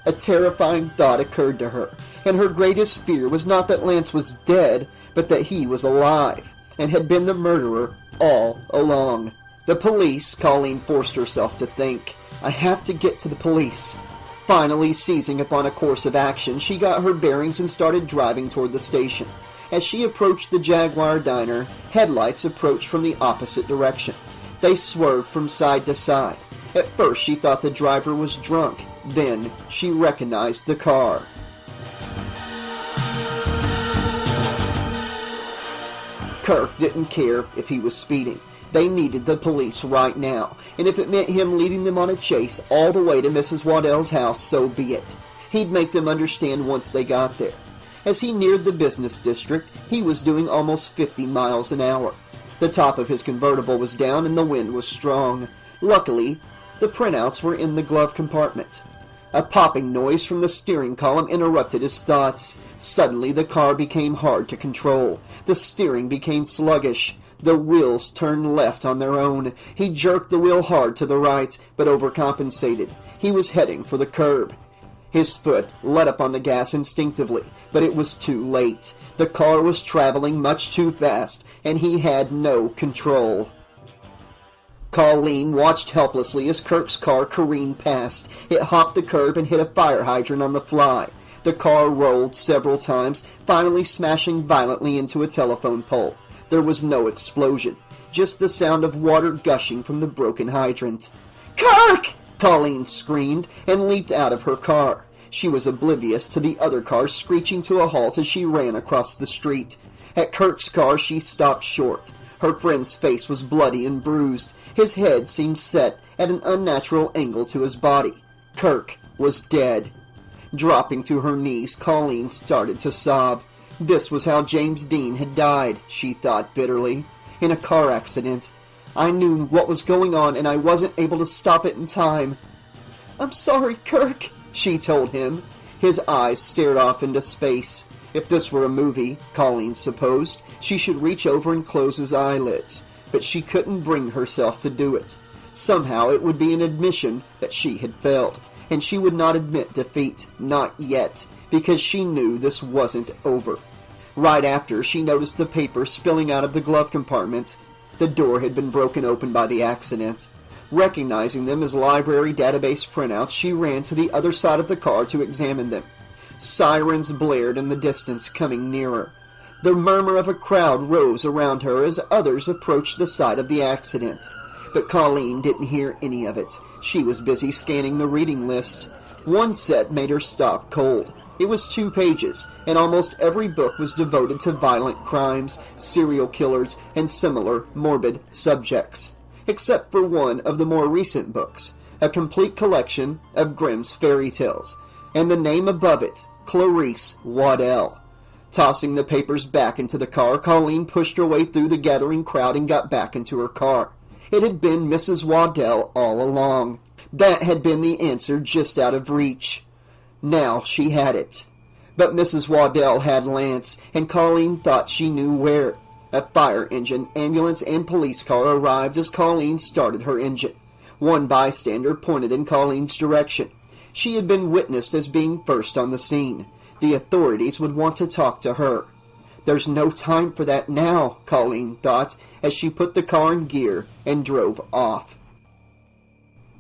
A terrifying thought occurred to her, and her greatest fear was not that Lance was dead, but that he was alive, and had been the murderer all along. The police, Colleen forced herself to think. I have to get to the police. Finally, seizing upon a course of action, she got her bearings and started driving toward the station. As she approached the Jaguar diner, headlights approached from the opposite direction. They swerved from side to side. At first, she thought the driver was drunk. Then, she recognized the car. Kirk didn't care if he was speeding. They needed the police right now, and if it meant him leading them on a chase all the way to Mrs. Waddell's house, so be it. He'd make them understand once they got there. As he neared the business district, he was doing almost 50 miles an hour. The top of his convertible was down and the wind was strong. Luckily, the printouts were in the glove compartment. A popping noise from the steering column interrupted his thoughts. Suddenly, the car became hard to control. The steering became sluggish. The wheels turned left on their own. He jerked the wheel hard to the right, but overcompensated. He was heading for the curb. His foot let up on the gas instinctively, but it was too late. The car was traveling much too fast, and he had no control. Colleen watched helplessly as Kirk's car careened past. It hopped the curb and hit a fire hydrant on the fly. The car rolled several times, finally smashing violently into a telephone pole. There was no explosion, just the sound of water gushing from the broken hydrant. "Kirk!" Colleen screamed and leaped out of her car. She was oblivious to the other cars screeching to a halt as she ran across the street. At Kirk's car, she stopped short. Her friend's face was bloody and bruised. His head seemed set at an unnatural angle to his body. Kirk was dead. Dropping to her knees, Colleen started to sob. This was how James Dean had died, she thought bitterly. In a car accident. I knew what was going on and I wasn't able to stop it in time. "I'm sorry, Kirk," she told him. His eyes stared off into space. If this were a movie, Colleen supposed, she should reach over and close his eyelids. But she couldn't bring herself to do it. Somehow it would be an admission that she had failed. And she would not admit defeat, not yet, because she knew this wasn't over. Right after, she noticed the paper spilling out of the glove compartment. The door had been broken open by the accident. Recognizing them as library database printouts, she ran to the other side of the car to examine them. Sirens blared in the distance, coming nearer. The murmur of a crowd rose around her as others approached the site of the accident. But Colleen didn't hear any of it. She was busy scanning the reading list. One set made her stop cold. It was 2 pages, and almost every book was devoted to violent crimes, serial killers, and similar morbid subjects. Except for one of the more recent books, a complete collection of Grimm's fairy tales, and the name above it, Clarice Waddell. Tossing the papers back into the car, Colleen pushed her way through the gathering crowd and got back into her car. It had been Mrs. Waddell all along. That had been the answer just out of reach. Now she had it. But Mrs. Waddell had Lance, and Colleen thought she knew where. A fire engine, ambulance, and police car arrived as Colleen started her engine. One bystander pointed in Colleen's direction. She had been witnessed as being first on the scene. The authorities would want to talk to her. There's no time for that now, Colleen thought, as she put the car in gear and drove off.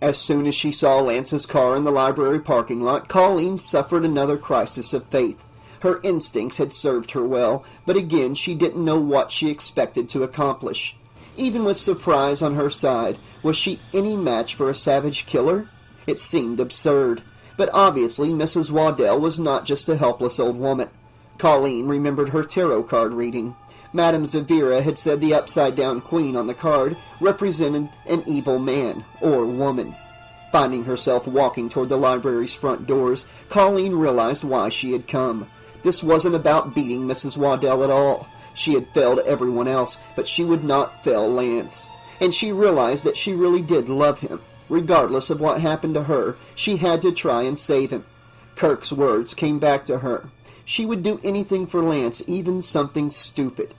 As soon as she saw Lance's car in the library parking lot, Colleen suffered another crisis of faith. Her instincts had served her well, but again she didn't know what she expected to accomplish. Even with surprise on her side, was she any match for a savage killer? It seemed absurd. But obviously Mrs. Waddell was not just a helpless old woman. Colleen remembered her tarot card reading. Madame Zavira had said the upside-down queen on the card represented an evil man or woman. Finding herself walking toward the library's front doors, Colleen realized why she had come. This wasn't about beating Mrs. Waddell at all. She had failed everyone else, but she would not fail Lance. And she realized that she really did love him. Regardless of what happened to her, she had to try and save him. Kirk's words came back to her. She would do anything for Lance, even something stupid.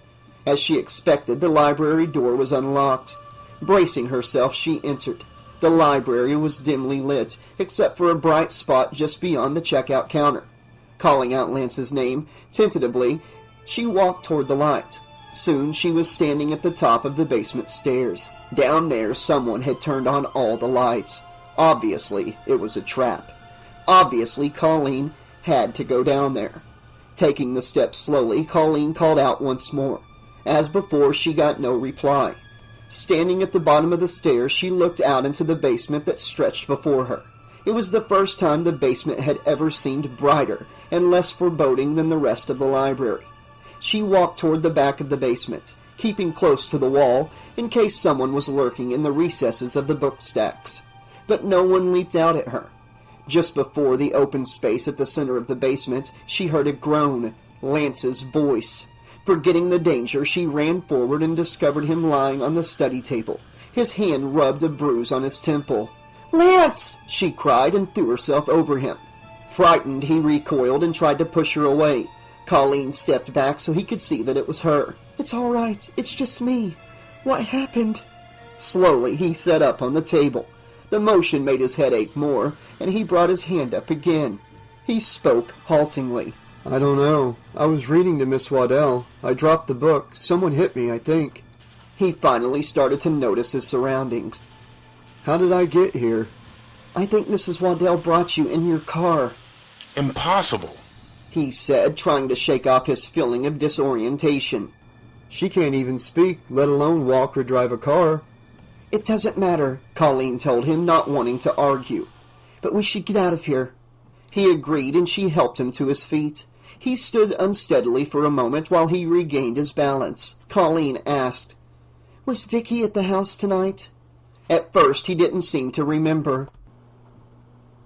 As she expected, the library door was unlocked. Bracing herself, she entered. The library was dimly lit, except for a bright spot just beyond the checkout counter. Calling out Lance's name, tentatively, she walked toward the light. Soon she was standing at the top of the basement stairs. Down there, someone had turned on all the lights. Obviously, it was a trap. Obviously, Colleen had to go down there. Taking the steps slowly, Colleen called out once more. As before, she got no reply. Standing at the bottom of the stairs, she looked out into the basement that stretched before her. It was the first time the basement had ever seemed brighter and less foreboding than the rest of the library. She walked toward the back of the basement, keeping close to the wall in case someone was lurking in the recesses of the book stacks. But no one leaped out at her. Just before the open space at the center of the basement, she heard a groan, Lance's voice. Forgetting the danger, she ran forward and discovered him lying on the study table. His hand rubbed a bruise on his temple. "Lance!" she cried and threw herself over him. Frightened, he recoiled and tried to push her away. Colleen stepped back so he could see that it was her. "It's all right. It's just me." What happened? Slowly, he sat up on the table. The motion made his head ache more, and he brought his hand up again. He spoke haltingly. I don't know. I was reading to Miss Waddell. I dropped the book. Someone hit me, I think. He finally started to notice his surroundings. How did I get here? I think Mrs. Waddell brought you in your car, Impossible. he said, trying to shake off his feeling of disorientation. She can't even speak, let alone walk or drive a car. It doesn't matter, Colleen told him, not wanting to argue. But we should get out of here. He agreed, and she helped him to his feet. He stood unsteadily for a moment while he regained his balance. Colleen asked, Was Vicky at the house tonight? At first, he didn't seem to remember.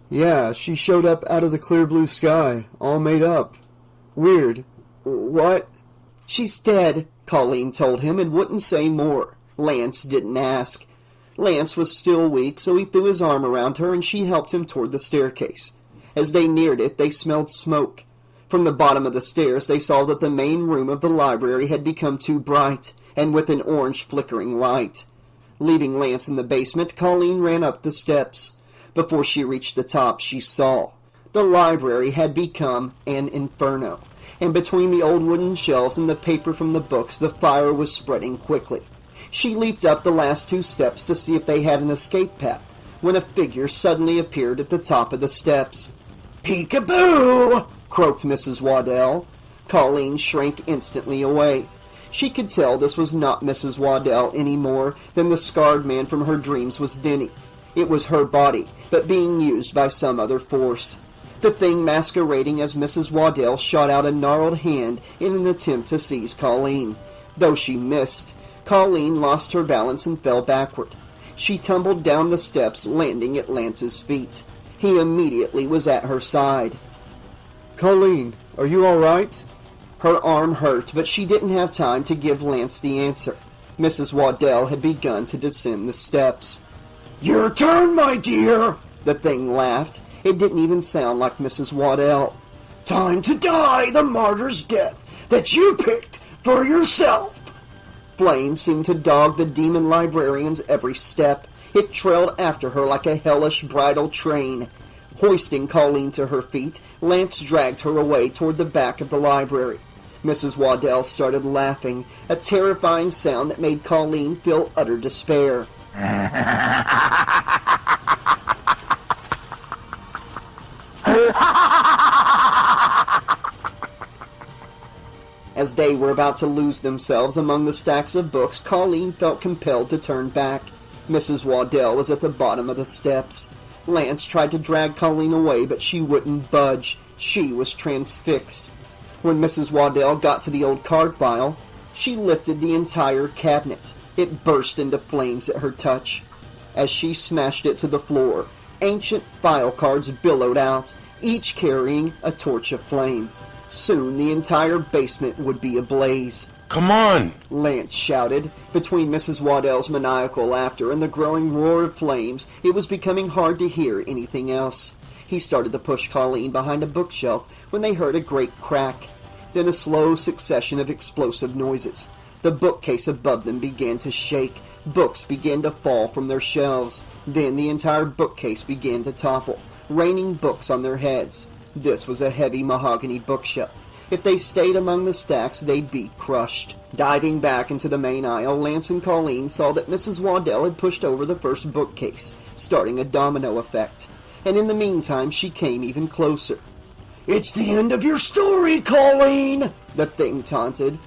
Yeah, she showed up out of the clear blue sky, all made up. Weird. What? She's dead, Colleen told him, and wouldn't say more. Lance didn't ask. Lance was still weak, so he threw his arm around her, and she helped him toward the staircase. As they neared it, they smelled smoke. From the bottom of the stairs, they saw that the main room of the library had become too bright, and with an orange flickering light. Leaving Lance in the basement, Colleen ran up the steps. Before she reached the top, she saw the library had become an inferno, and between the old wooden shelves and the paper from the books, the fire was spreading quickly. She leaped up the last 2 steps to see if they had an escape path, when a figure suddenly appeared at the top of the steps. "Peek-a-boo!" croaked Mrs. Waddell. Colleen shrank instantly away. She could tell this was not Mrs. Waddell any more than the scarred man from her dreams was Denny. It was her body, but being used by some other force. The thing masquerading as Mrs. Waddell shot out a gnarled hand in an attempt to seize Colleen. Though she missed, Colleen lost her balance and fell backward. She tumbled down the steps, landing at Lance's feet. He immediately was at her side. Colleen, are you all right? Her arm hurt, but she didn't have time to give Lance the answer. Mrs. Waddell had begun to descend the steps. "Your turn, my dear," the thing laughed. It didn't even sound like Mrs. Waddell. "Time to die the martyr's death that you picked for yourself." Flame seemed to dog the demon librarian's every step. It trailed after her like a hellish bridal train. Hoisting Colleen to her feet, Lance dragged her away toward the back of the library. Mrs. Waddell started laughing, a terrifying sound that made Colleen feel utter despair. As they were about to lose themselves among the stacks of books, Colleen felt compelled to turn back. Mrs. Waddell was at the bottom of the steps. Lance tried to drag Colleen away, but she wouldn't budge. She was transfixed. When Mrs. Waddell got to the old card file, she lifted the entire cabinet. It burst into flames at her touch. As she smashed it to the floor, ancient file cards billowed out, each carrying a torch of flame. Soon the entire basement would be ablaze. Come on! Lance shouted. Between Mrs. Waddell's maniacal laughter and the growing roar of flames, it was becoming hard to hear anything else. He started to push Colleen behind a bookshelf when they heard a great crack. Then a slow succession of explosive noises. The bookcase above them began to shake. Books began to fall from their shelves. Then the entire bookcase began to topple, raining books on their heads. This was a heavy mahogany bookshelf. If they stayed among the stacks, they'd be crushed. Diving back into the main aisle, Lance and Colleen saw that Mrs. Waddell had pushed over the first bookcase, starting a domino effect. And in the meantime, she came even closer. "It's the end of your story, Colleen," the thing taunted.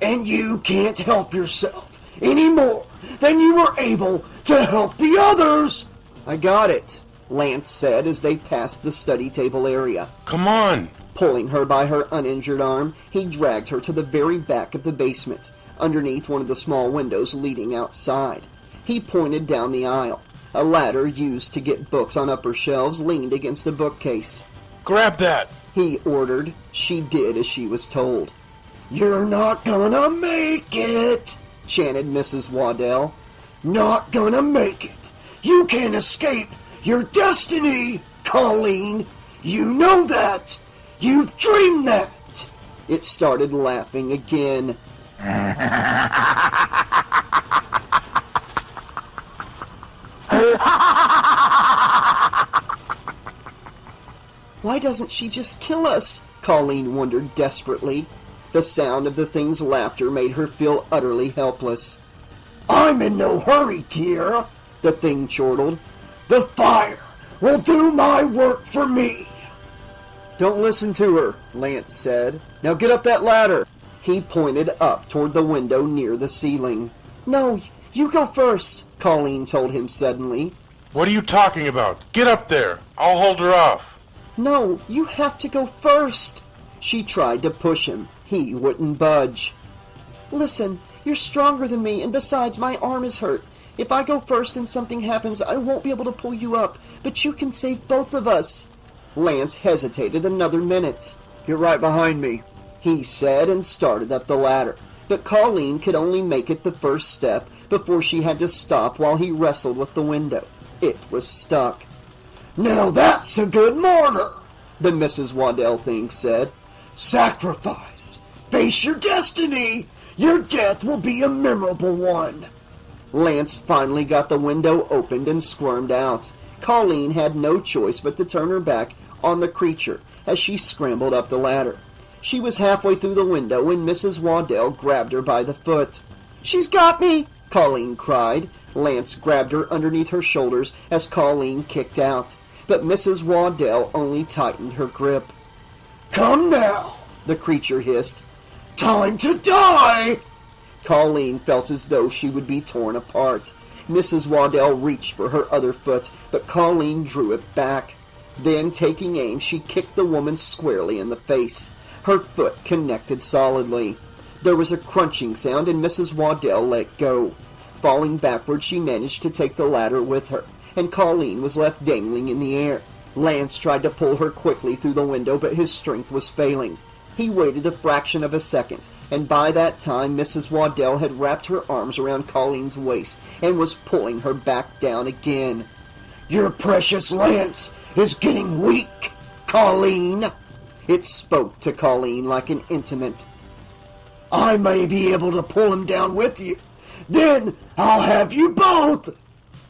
"And you can't help yourself any more than you were able to help the others." "I got it," Lance said as they passed the study table area. Come on! Pulling her by her uninjured arm, he dragged her to the very back of the basement, underneath one of the small windows leading outside. He pointed down the aisle. A ladder used to get books on upper shelves leaned against a bookcase. Grab that! He ordered. She did as she was told. "You're not gonna make it," chanted Mrs. Waddell. "Not gonna make it. You can't escape your destiny, Colleen. You know that. You've dreamed that." It started laughing again. Why doesn't she just kill us? Colleen wondered desperately. The sound of the thing's laughter made her feel utterly helpless. I'm in no hurry, dear, the thing chortled. The fire will do my work for me. Don't listen to her, Lance said. Now get up that ladder. He pointed up toward the window near the ceiling. No, you go first, Colleen told him suddenly. What are you talking about? Get up there. I'll hold her off. No, you have to go first. She tried to push him. He wouldn't budge. Listen, you're stronger than me, and besides, my arm is hurt. If I go first and something happens, I won't be able to pull you up, but you can save both of us. Lance hesitated another minute. Get right behind me, he said, and started up the ladder. But Colleen could only make it the first step before she had to stop while he wrestled with the window. It was stuck. Now that's a good mortar, the Mrs. Waddell thing said. Sacrifice. Face your destiny. Your death will be a memorable one. Lance finally got the window opened and squirmed out. Colleen had no choice but to turn her back on the creature as she scrambled up the ladder. She was halfway through the window when Mrs. Waddell grabbed her by the foot. She's got me, Colleen cried. Lance grabbed her underneath her shoulders as Colleen kicked out, but Mrs. Waddell only tightened her grip. Come now, the creature hissed. Time to die! Colleen felt as though she would be torn apart. Mrs. Waddell reached for her other foot, but Colleen drew it back. Then, taking aim, she kicked the woman squarely in the face. Her foot connected solidly. There was a crunching sound, and Mrs. Waddell let go. Falling backward, she managed to take the ladder with her, and Colleen was left dangling in the air. Lance tried to pull her quickly through the window, but his strength was failing. He waited a fraction of a second, and by that time Mrs. Waddell had wrapped her arms around Colleen's waist and was pulling her back down again. Your precious Lance is getting weak, Colleen. It spoke to Colleen like an intimate. I may be able to pull him down with you. Then I'll have you both.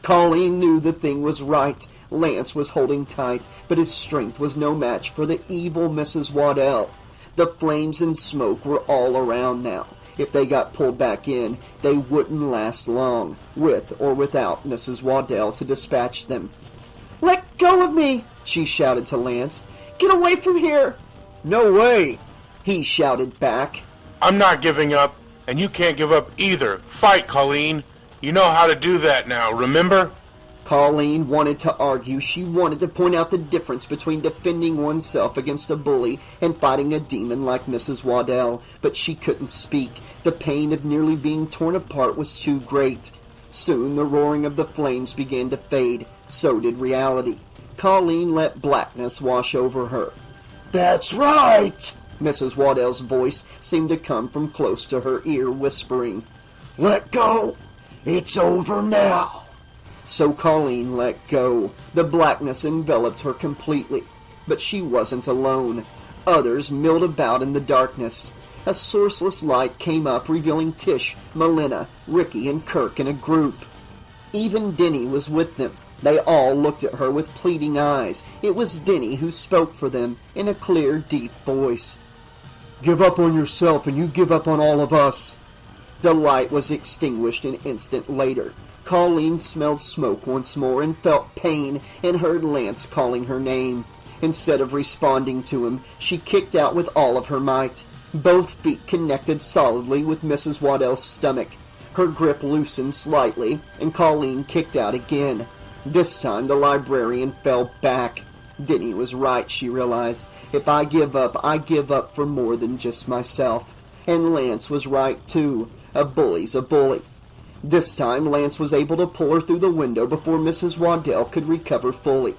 Colleen knew the thing was right. Lance was holding tight, but his strength was no match for the evil Mrs. Waddell. The flames and smoke were all around now. If they got pulled back in, they wouldn't last long, with or without Mrs. Waddell to dispatch them. Let go of me, she shouted to Lance. Get away from here. No way, he shouted back. I'm not giving up, and you can't give up either. Fight, Colleen. You know how to do that now, remember? Colleen wanted to argue. She wanted to point out the difference between defending oneself against a bully and fighting a demon like Mrs. Waddell, but she couldn't speak. The pain of nearly being torn apart was too great. Soon the roaring of the flames began to fade. So did reality. Colleen let blackness wash over her. That's right, Mrs. Waddell's voice seemed to come from close to her ear, whispering, Let go. It's over now. So Colleen let go. The blackness enveloped her completely. But she wasn't alone. Others milled about in the darkness. A sourceless light came up, revealing Tish, Melina, Ricky, and Kirk in a group. Even Denny was with them. They all looked at her with pleading eyes. It was Denny who spoke for them in a clear, deep voice. Give up on yourself and you give up on all of us. The light was extinguished an instant later. Colleen smelled smoke once more and felt pain and heard Lance calling her name. Instead of responding to him, she kicked out with all of her might. Both feet connected solidly with Mrs. Waddell's stomach. Her grip loosened slightly, and Colleen kicked out again. This time the librarian fell back. Denny was right, she realized. If I give up for more than just myself. And Lance was right, too. A bully's a bully. This time Lance was able to pull her through the window before Mrs. Waddell could recover fully.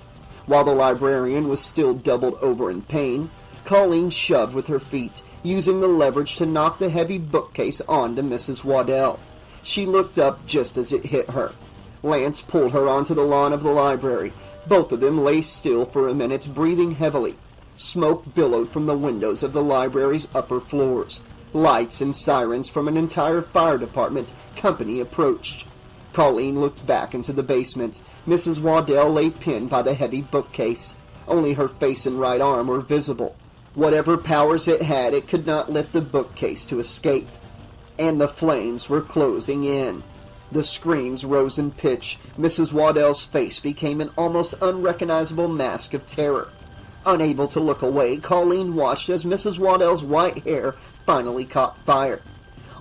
While the librarian was still doubled over in pain, Colleen shoved with her feet, using the leverage to knock the heavy bookcase onto Mrs. Waddell. She looked up just as it hit her. Lance pulled her onto the lawn of the library. Both of them lay still for a minute, breathing heavily. Smoke billowed from the windows of the library's upper floors. Lights and sirens from an entire fire department company approached. Colleen looked back into the basement. Mrs. Waddell lay pinned by the heavy bookcase. Only her face and right arm were visible. Whatever powers it had, it could not lift the bookcase to escape. And the flames were closing in. The screams rose in pitch. Mrs. Waddell's face became an almost unrecognizable mask of terror. Unable to look away, Colleen watched as Mrs. Waddell's white hair finally caught fire.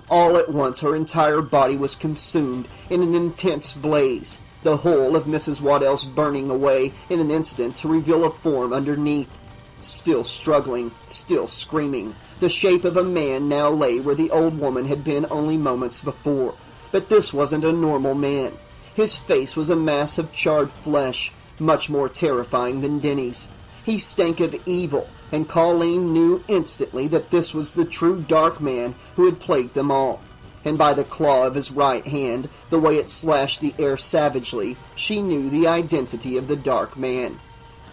All at once, her entire body was consumed in an intense blaze, the whole of Mrs. Waddell's burning away in an instant to reveal a form underneath. Still struggling, still screaming, the shape of a man now lay where the old woman had been only moments before. But this wasn't a normal man. His face was a mass of charred flesh, much more terrifying than Denny's. He stank of evil, and Colleen knew instantly that this was the true dark man who had plagued them all. And by the claw of his right hand, the way it slashed the air savagely, she knew the identity of the dark man.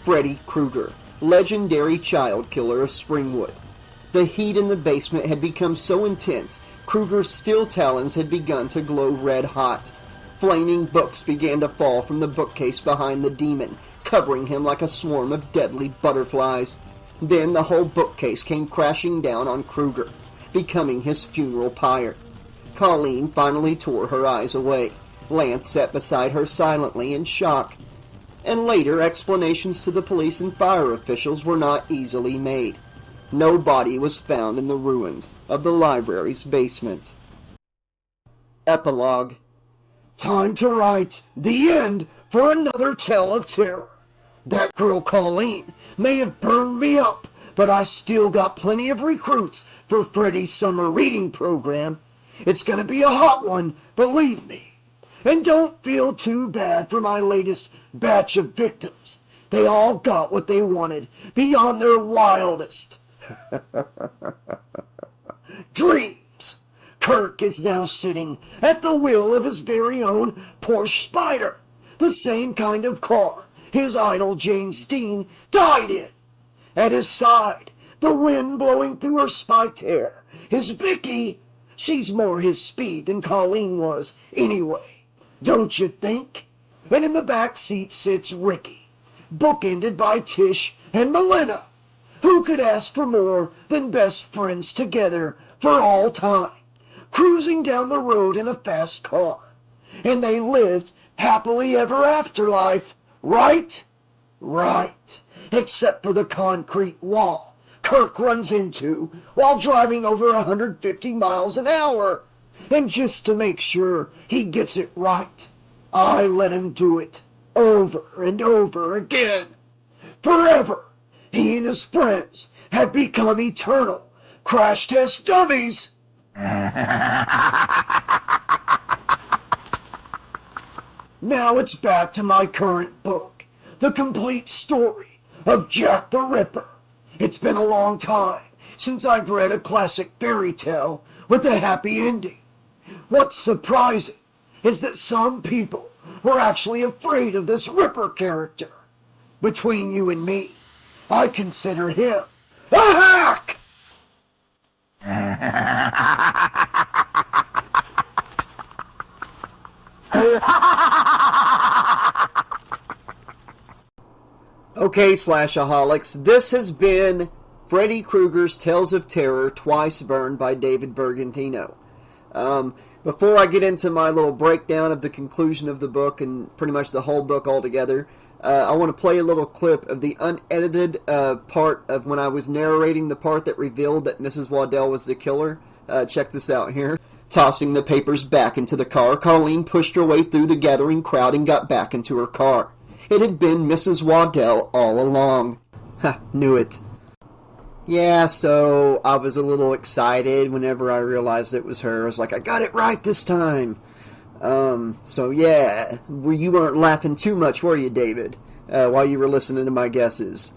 Freddy Krueger, legendary child killer of Springwood. The heat in the basement had become so intense, Krueger's steel talons had begun to glow red hot. Flaming books began to fall from the bookcase behind the demon, covering him like a swarm of deadly butterflies. Then the whole bookcase came crashing down on Krueger, becoming his funeral pyre. Colleen finally tore her eyes away. Lance sat beside her silently in shock. And later, explanations to the police and fire officials were not easily made. No body was found in the ruins of the library's basement. Epilogue. Time to write the end for another tale of terror. That girl Colleen may have burned me up, but I still got plenty of recruits for Freddy's summer reading program. It's gonna be a hot one, believe me. And don't feel too bad for my latest batch of victims. They all got what they wanted beyond their wildest dreams. Kirk is now sitting at the wheel of his very own Porsche Spider, the same kind of car his idol James Dean died in. At his side, the wind blowing through her spiked hair, is Vicky. She's more his speed than Colleen was anyway, don't you think? And in the back seat sits Ricky, bookended by Tish and Melina. Who could ask for more than best friends together for all time, cruising down the road in a fast car? And they lived happily ever after life, right? Right. Except for the concrete wall Kirk runs into while driving over 150 miles an hour. And just to make sure he gets it right, I let him do it over and over again. Forever. He and his friends had become eternal crash test dummies. Now it's back to my current book, the complete story of Jack the Ripper. It's been a long time since I've read a classic fairy tale with a happy ending. What's surprising is that some people were actually afraid of this Ripper character. Between you and me, I consider him a hack! Okay, Slashaholics, this has been Freddy Krueger's Tales of Terror, Twice Burned by David Bergantino. Before I get into my little breakdown of the conclusion of the book and pretty much the whole book altogether, I want to play a little clip of the unedited part of when I was narrating the part that revealed that Mrs. Waddell was the killer. Check this out here. Tossing the papers back into the car, Colleen pushed her way through the gathering crowd and got back into her car. It had been Mrs. Waddell all along. Ha, knew it. Yeah, so I was a little excited whenever I realized it was her. I was like, I got it right this time. So yeah, you weren't laughing too much, were you, David, while you were listening to my guesses?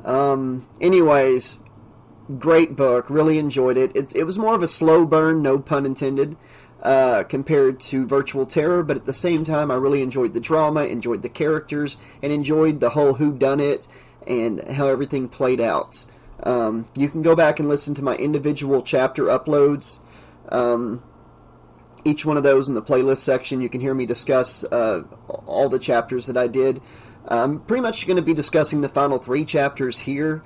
Anyways, great book, really enjoyed it. It was more of a slow burn, no pun intended, compared to Virtual Terror, but at the same time, I really enjoyed the drama, enjoyed the characters, and enjoyed the whole whodunit and how everything played out. You can go back and listen to my individual chapter uploads. each one of those in the playlist section. You can hear me discuss all the chapters that I did. I'm pretty much going to be discussing the final 3 chapters here.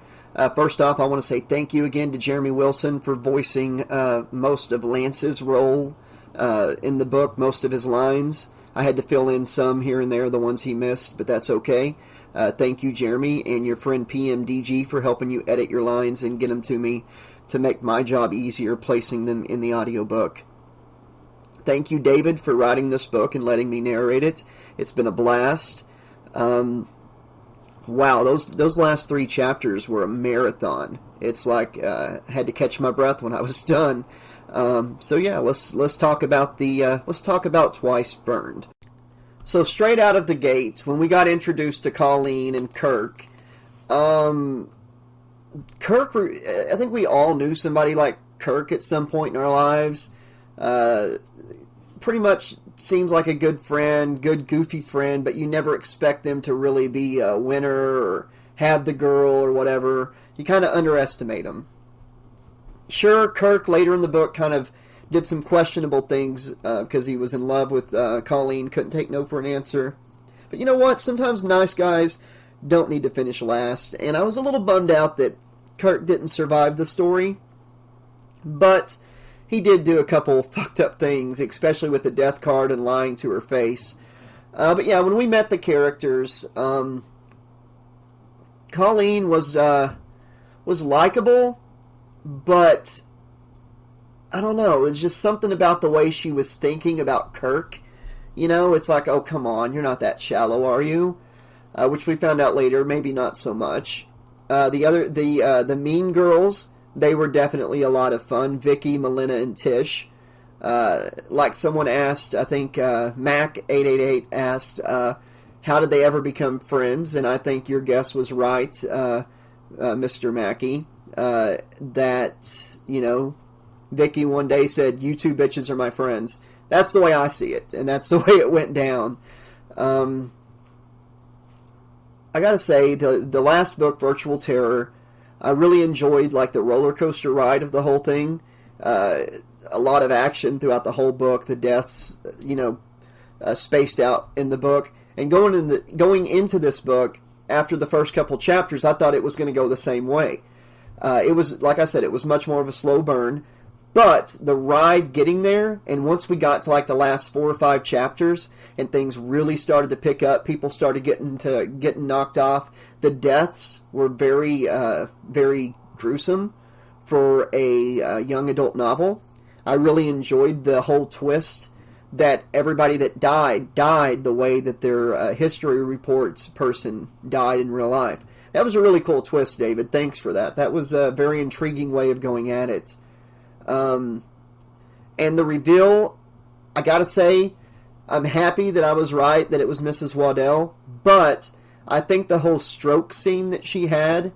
First off, I want to say thank you again to Jeremy Wilson for voicing most of Lance's role in the book, most of his lines. I had to fill in some here and there, the ones he missed, but that's okay. Thank you, Jeremy, and your friend PMDG for helping you edit your lines and get them to me to make my job easier placing them in the audiobook. Thank you, David, for writing this book and letting me narrate it. It's been a blast. Wow, those last 3 chapters were a marathon. It's like I had to catch my breath when I was done. So yeah, let's talk about Twice Burned. So straight out of the gates, when we got introduced to Colleen and Kirk, I think we all knew somebody like Kirk at some point in our lives. Pretty much seems like a good friend, good goofy friend, but you never expect them to really be a winner or have the girl or whatever. You kind of underestimate them. Sure, Kirk later in the book kind of did some questionable things because he was in love with Colleen, couldn't take no for an answer. But you know what? Sometimes nice guys don't need to finish last, and I was a little bummed out that Kirk didn't survive the story, but he did do a couple fucked up things, especially with the death card and lying to her face. But yeah, when we met the characters, Colleen was likable, but I don't know, there's just something about the way she was thinking about Kirk. You know, it's like, oh, come on, you're not that shallow, are you? Which we found out later, maybe not so much. The mean girls, they were definitely a lot of fun. Vicky, Melina, and Tish. Like someone asked, I think Mac888 asked, how did they ever become friends? And I think your guess was right, Mr. Mackey. That, you know, Vicky one day said, "You two bitches are my friends." That's the way I see it, and that's the way it went down. I gotta say, the last book, Virtual Terror, I really enjoyed like the roller coaster ride of the whole thing. A lot of action throughout the whole book. The deaths, you know, spaced out in the book. And going into this book, after the first couple chapters, I thought it was going to go the same way. It was, like I said, it was much more of a slow burn. But the ride getting there, and once we got to like the last 4 or 5 chapters, and things really started to pick up, people started getting knocked off. The deaths were very, very gruesome for a young adult novel. I really enjoyed the whole twist that everybody that died the way that their history reports person died in real life. That was a really cool twist, David. Thanks for that. That was a very intriguing way of going at it. And the reveal, I gotta say, I'm happy that I was right, that it was Mrs. Waddell, but I think the whole stroke scene that she had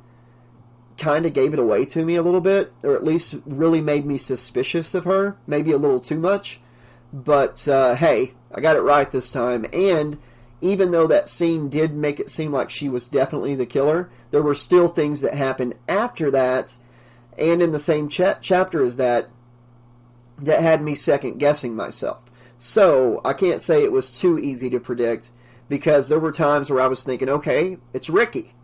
kind of gave it away to me a little bit, or at least really made me suspicious of her, maybe a little too much, but hey, I got it right this time. And even though that scene did make it seem like she was definitely the killer, there were still things that happened after that and in the same chapter as that had me second guessing myself. So I can't say it was too easy to predict, because there were times where I was thinking, okay, it's Ricky.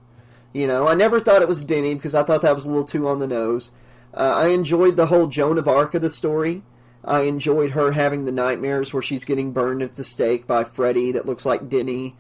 You know, I never thought it was Denny because I thought that was a little too on the nose. I enjoyed the whole Joan of Arc of the story. I enjoyed her having the nightmares where she's getting burned at the stake by Freddy that looks like Denny,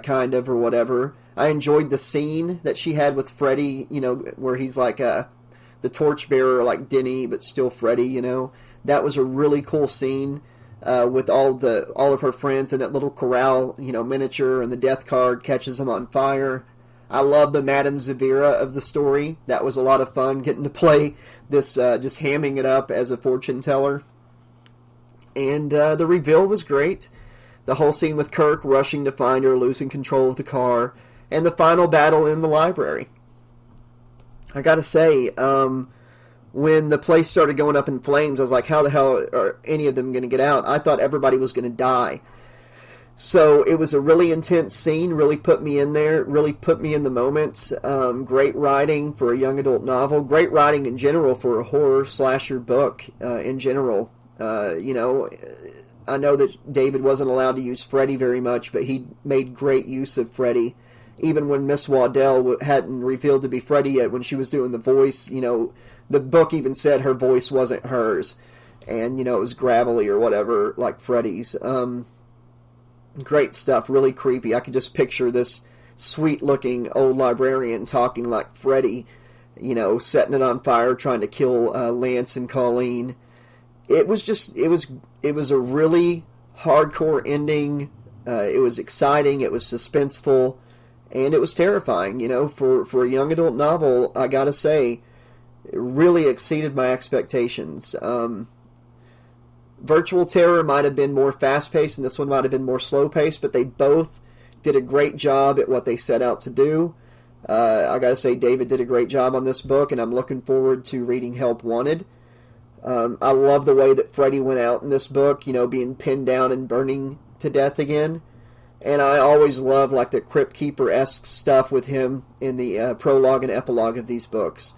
kind of, or whatever. I enjoyed the scene that she had with Freddy, you know, where he's like the torchbearer like Denny, but still Freddy, you know. That was a really cool scene with all of her friends in that little corral, you know, miniature, and the death card catches them on fire. I love the Madame Zavira of the story. That was a lot of fun, getting to play this, just hamming it up as a fortune teller. And the reveal was great. The whole scene with Kirk rushing to find her, losing control of the car, and the final battle in the library. I gotta say, when the place started going up in flames, I was like, how the hell are any of them going to get out? I thought everybody was going to die. So it was a really intense scene, really put me in there, really put me in the moment. Great writing for a young adult novel. Great writing in general for a horror slasher book in general. I know that David wasn't allowed to use Freddy very much, but he made great use of Freddy. Even when Miss Waddell hadn't revealed to be Freddy yet, when she was doing the voice, the book even said her voice wasn't hers. And, it was gravelly or whatever, like Freddy's. Great stuff, really creepy. I could just picture this sweet-looking old librarian talking like Freddy, setting it on fire, trying to kill Lance and Colleen. It was a really hardcore ending. It was exciting, it was suspenseful, and it was terrifying. For a young adult novel, I gotta say, it really exceeded my expectations. Virtual Terror might have been more fast-paced, and this one might have been more slow-paced, but they both did a great job at what they set out to do. I gotta say, David did a great job on this book, and I'm looking forward to reading Help Wanted. I love the way that Freddy went out in this book, being pinned down and burning to death again. And I always love like the Crypt Keeper-esque stuff with him in the prologue and epilogue of these books.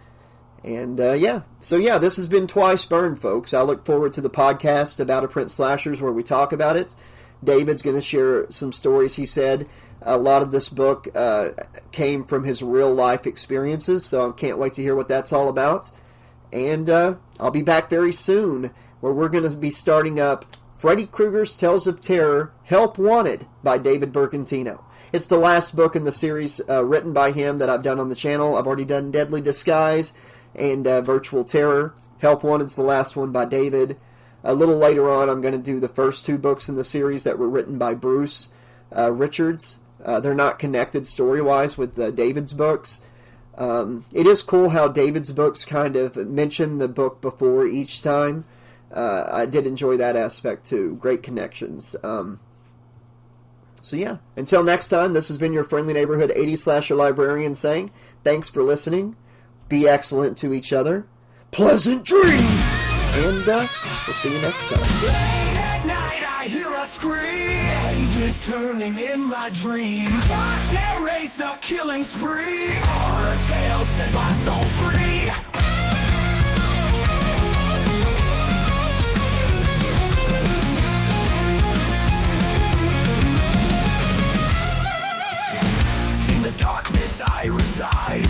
And this has been Twice Burned, folks. I look forward to the podcast about a print slashers where we talk about it. David's going to share some stories. He said a lot of this book came from his real life experiences, so I can't wait to hear what that's all about. And I'll be back very soon, where we're going to be starting up Freddy Krueger's Tales of Terror, Help Wanted by David Bergantino. It's the last book in the series written by him that I've done on the channel. I've already done Deadly Disguise and Virtual Terror. Help Wanted's the last one by David. A little later on, I'm going to do the first two books in the series that were written by Bruce Richards. They're not connected story-wise with David's books. It is cool how David's books kind of mention the book before each time. I did enjoy that aspect too. Great connections. Until next time, this has been your friendly neighborhood 80s slasher librarian saying, thanks for listening, be excellent to each other, pleasant dreams, and we'll see you next time. Late at night I hear a scream, pages turning in my dreams. Watch narrates a killing spree, horror tales set my soul free. In the darkness I reside,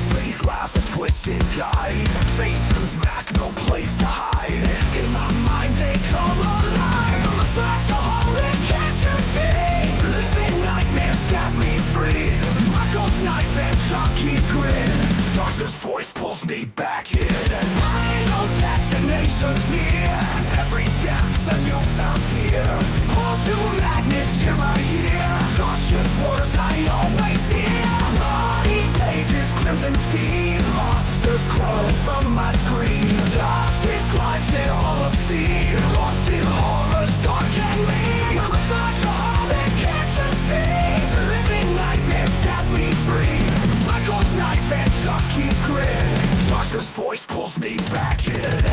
Freddy's laugh a twisted guide, Jason's mask no place to hide. In my mind they come alive, I'm a flash of holy cancer fade. Living nightmares set me free, Michael's knife and Chucky's grin, Josh's voice pulls me back in. Final destination's near, every death's a newfound fear. All to madness year by year, Josh's words I always hear. Bloody pages, crimson tea, monsters crawling from my screen. Dust describes it all obscene, lost in horrors dark and lean. I'm a social that can't see, living nightmares set me free. Michael's knife and Chucky's grin, Josh's voice pulls me back in.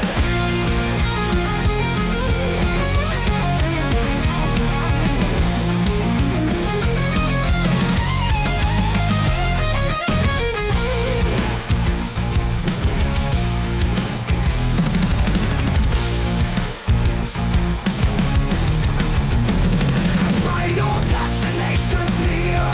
Final destination's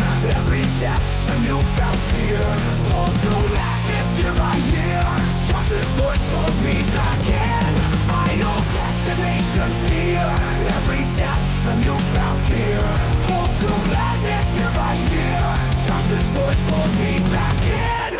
near, every death's a newfound fear. All to madness year by year, Josh's voice pulls me back in. Final destination's near, every death's a newfound fear. All to madness year by year, Josh's voice pulls me back in.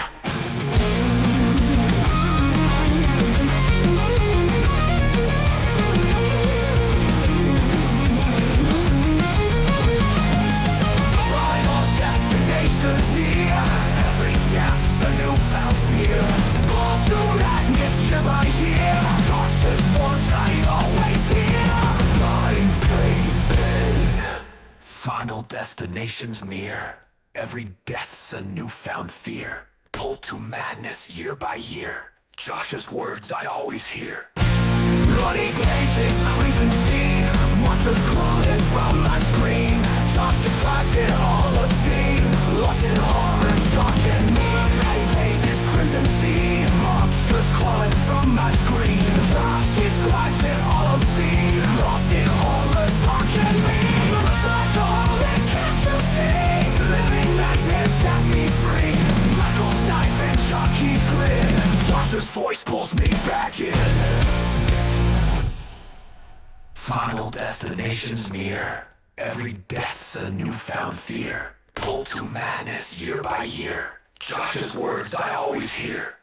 Final destination's near, every death's a newfound fear. All to madness year by year, Josh's words I always hear. Lying pain. Final destination's near, every death's a newfound fear. Pulled to madness year by year, Josh's words I always hear. Bloody pages, crimson sea, monsters crawling from my screen. Josh describes it all obscene, lost in horrors dark and mean. Bloody pages, crimson sea, monsters crawling from my screen. Josh describes it all obscene. back in. Final destination's near. Every death's a newfound fear. Pulled to madness year by year. Josh's words I always hear.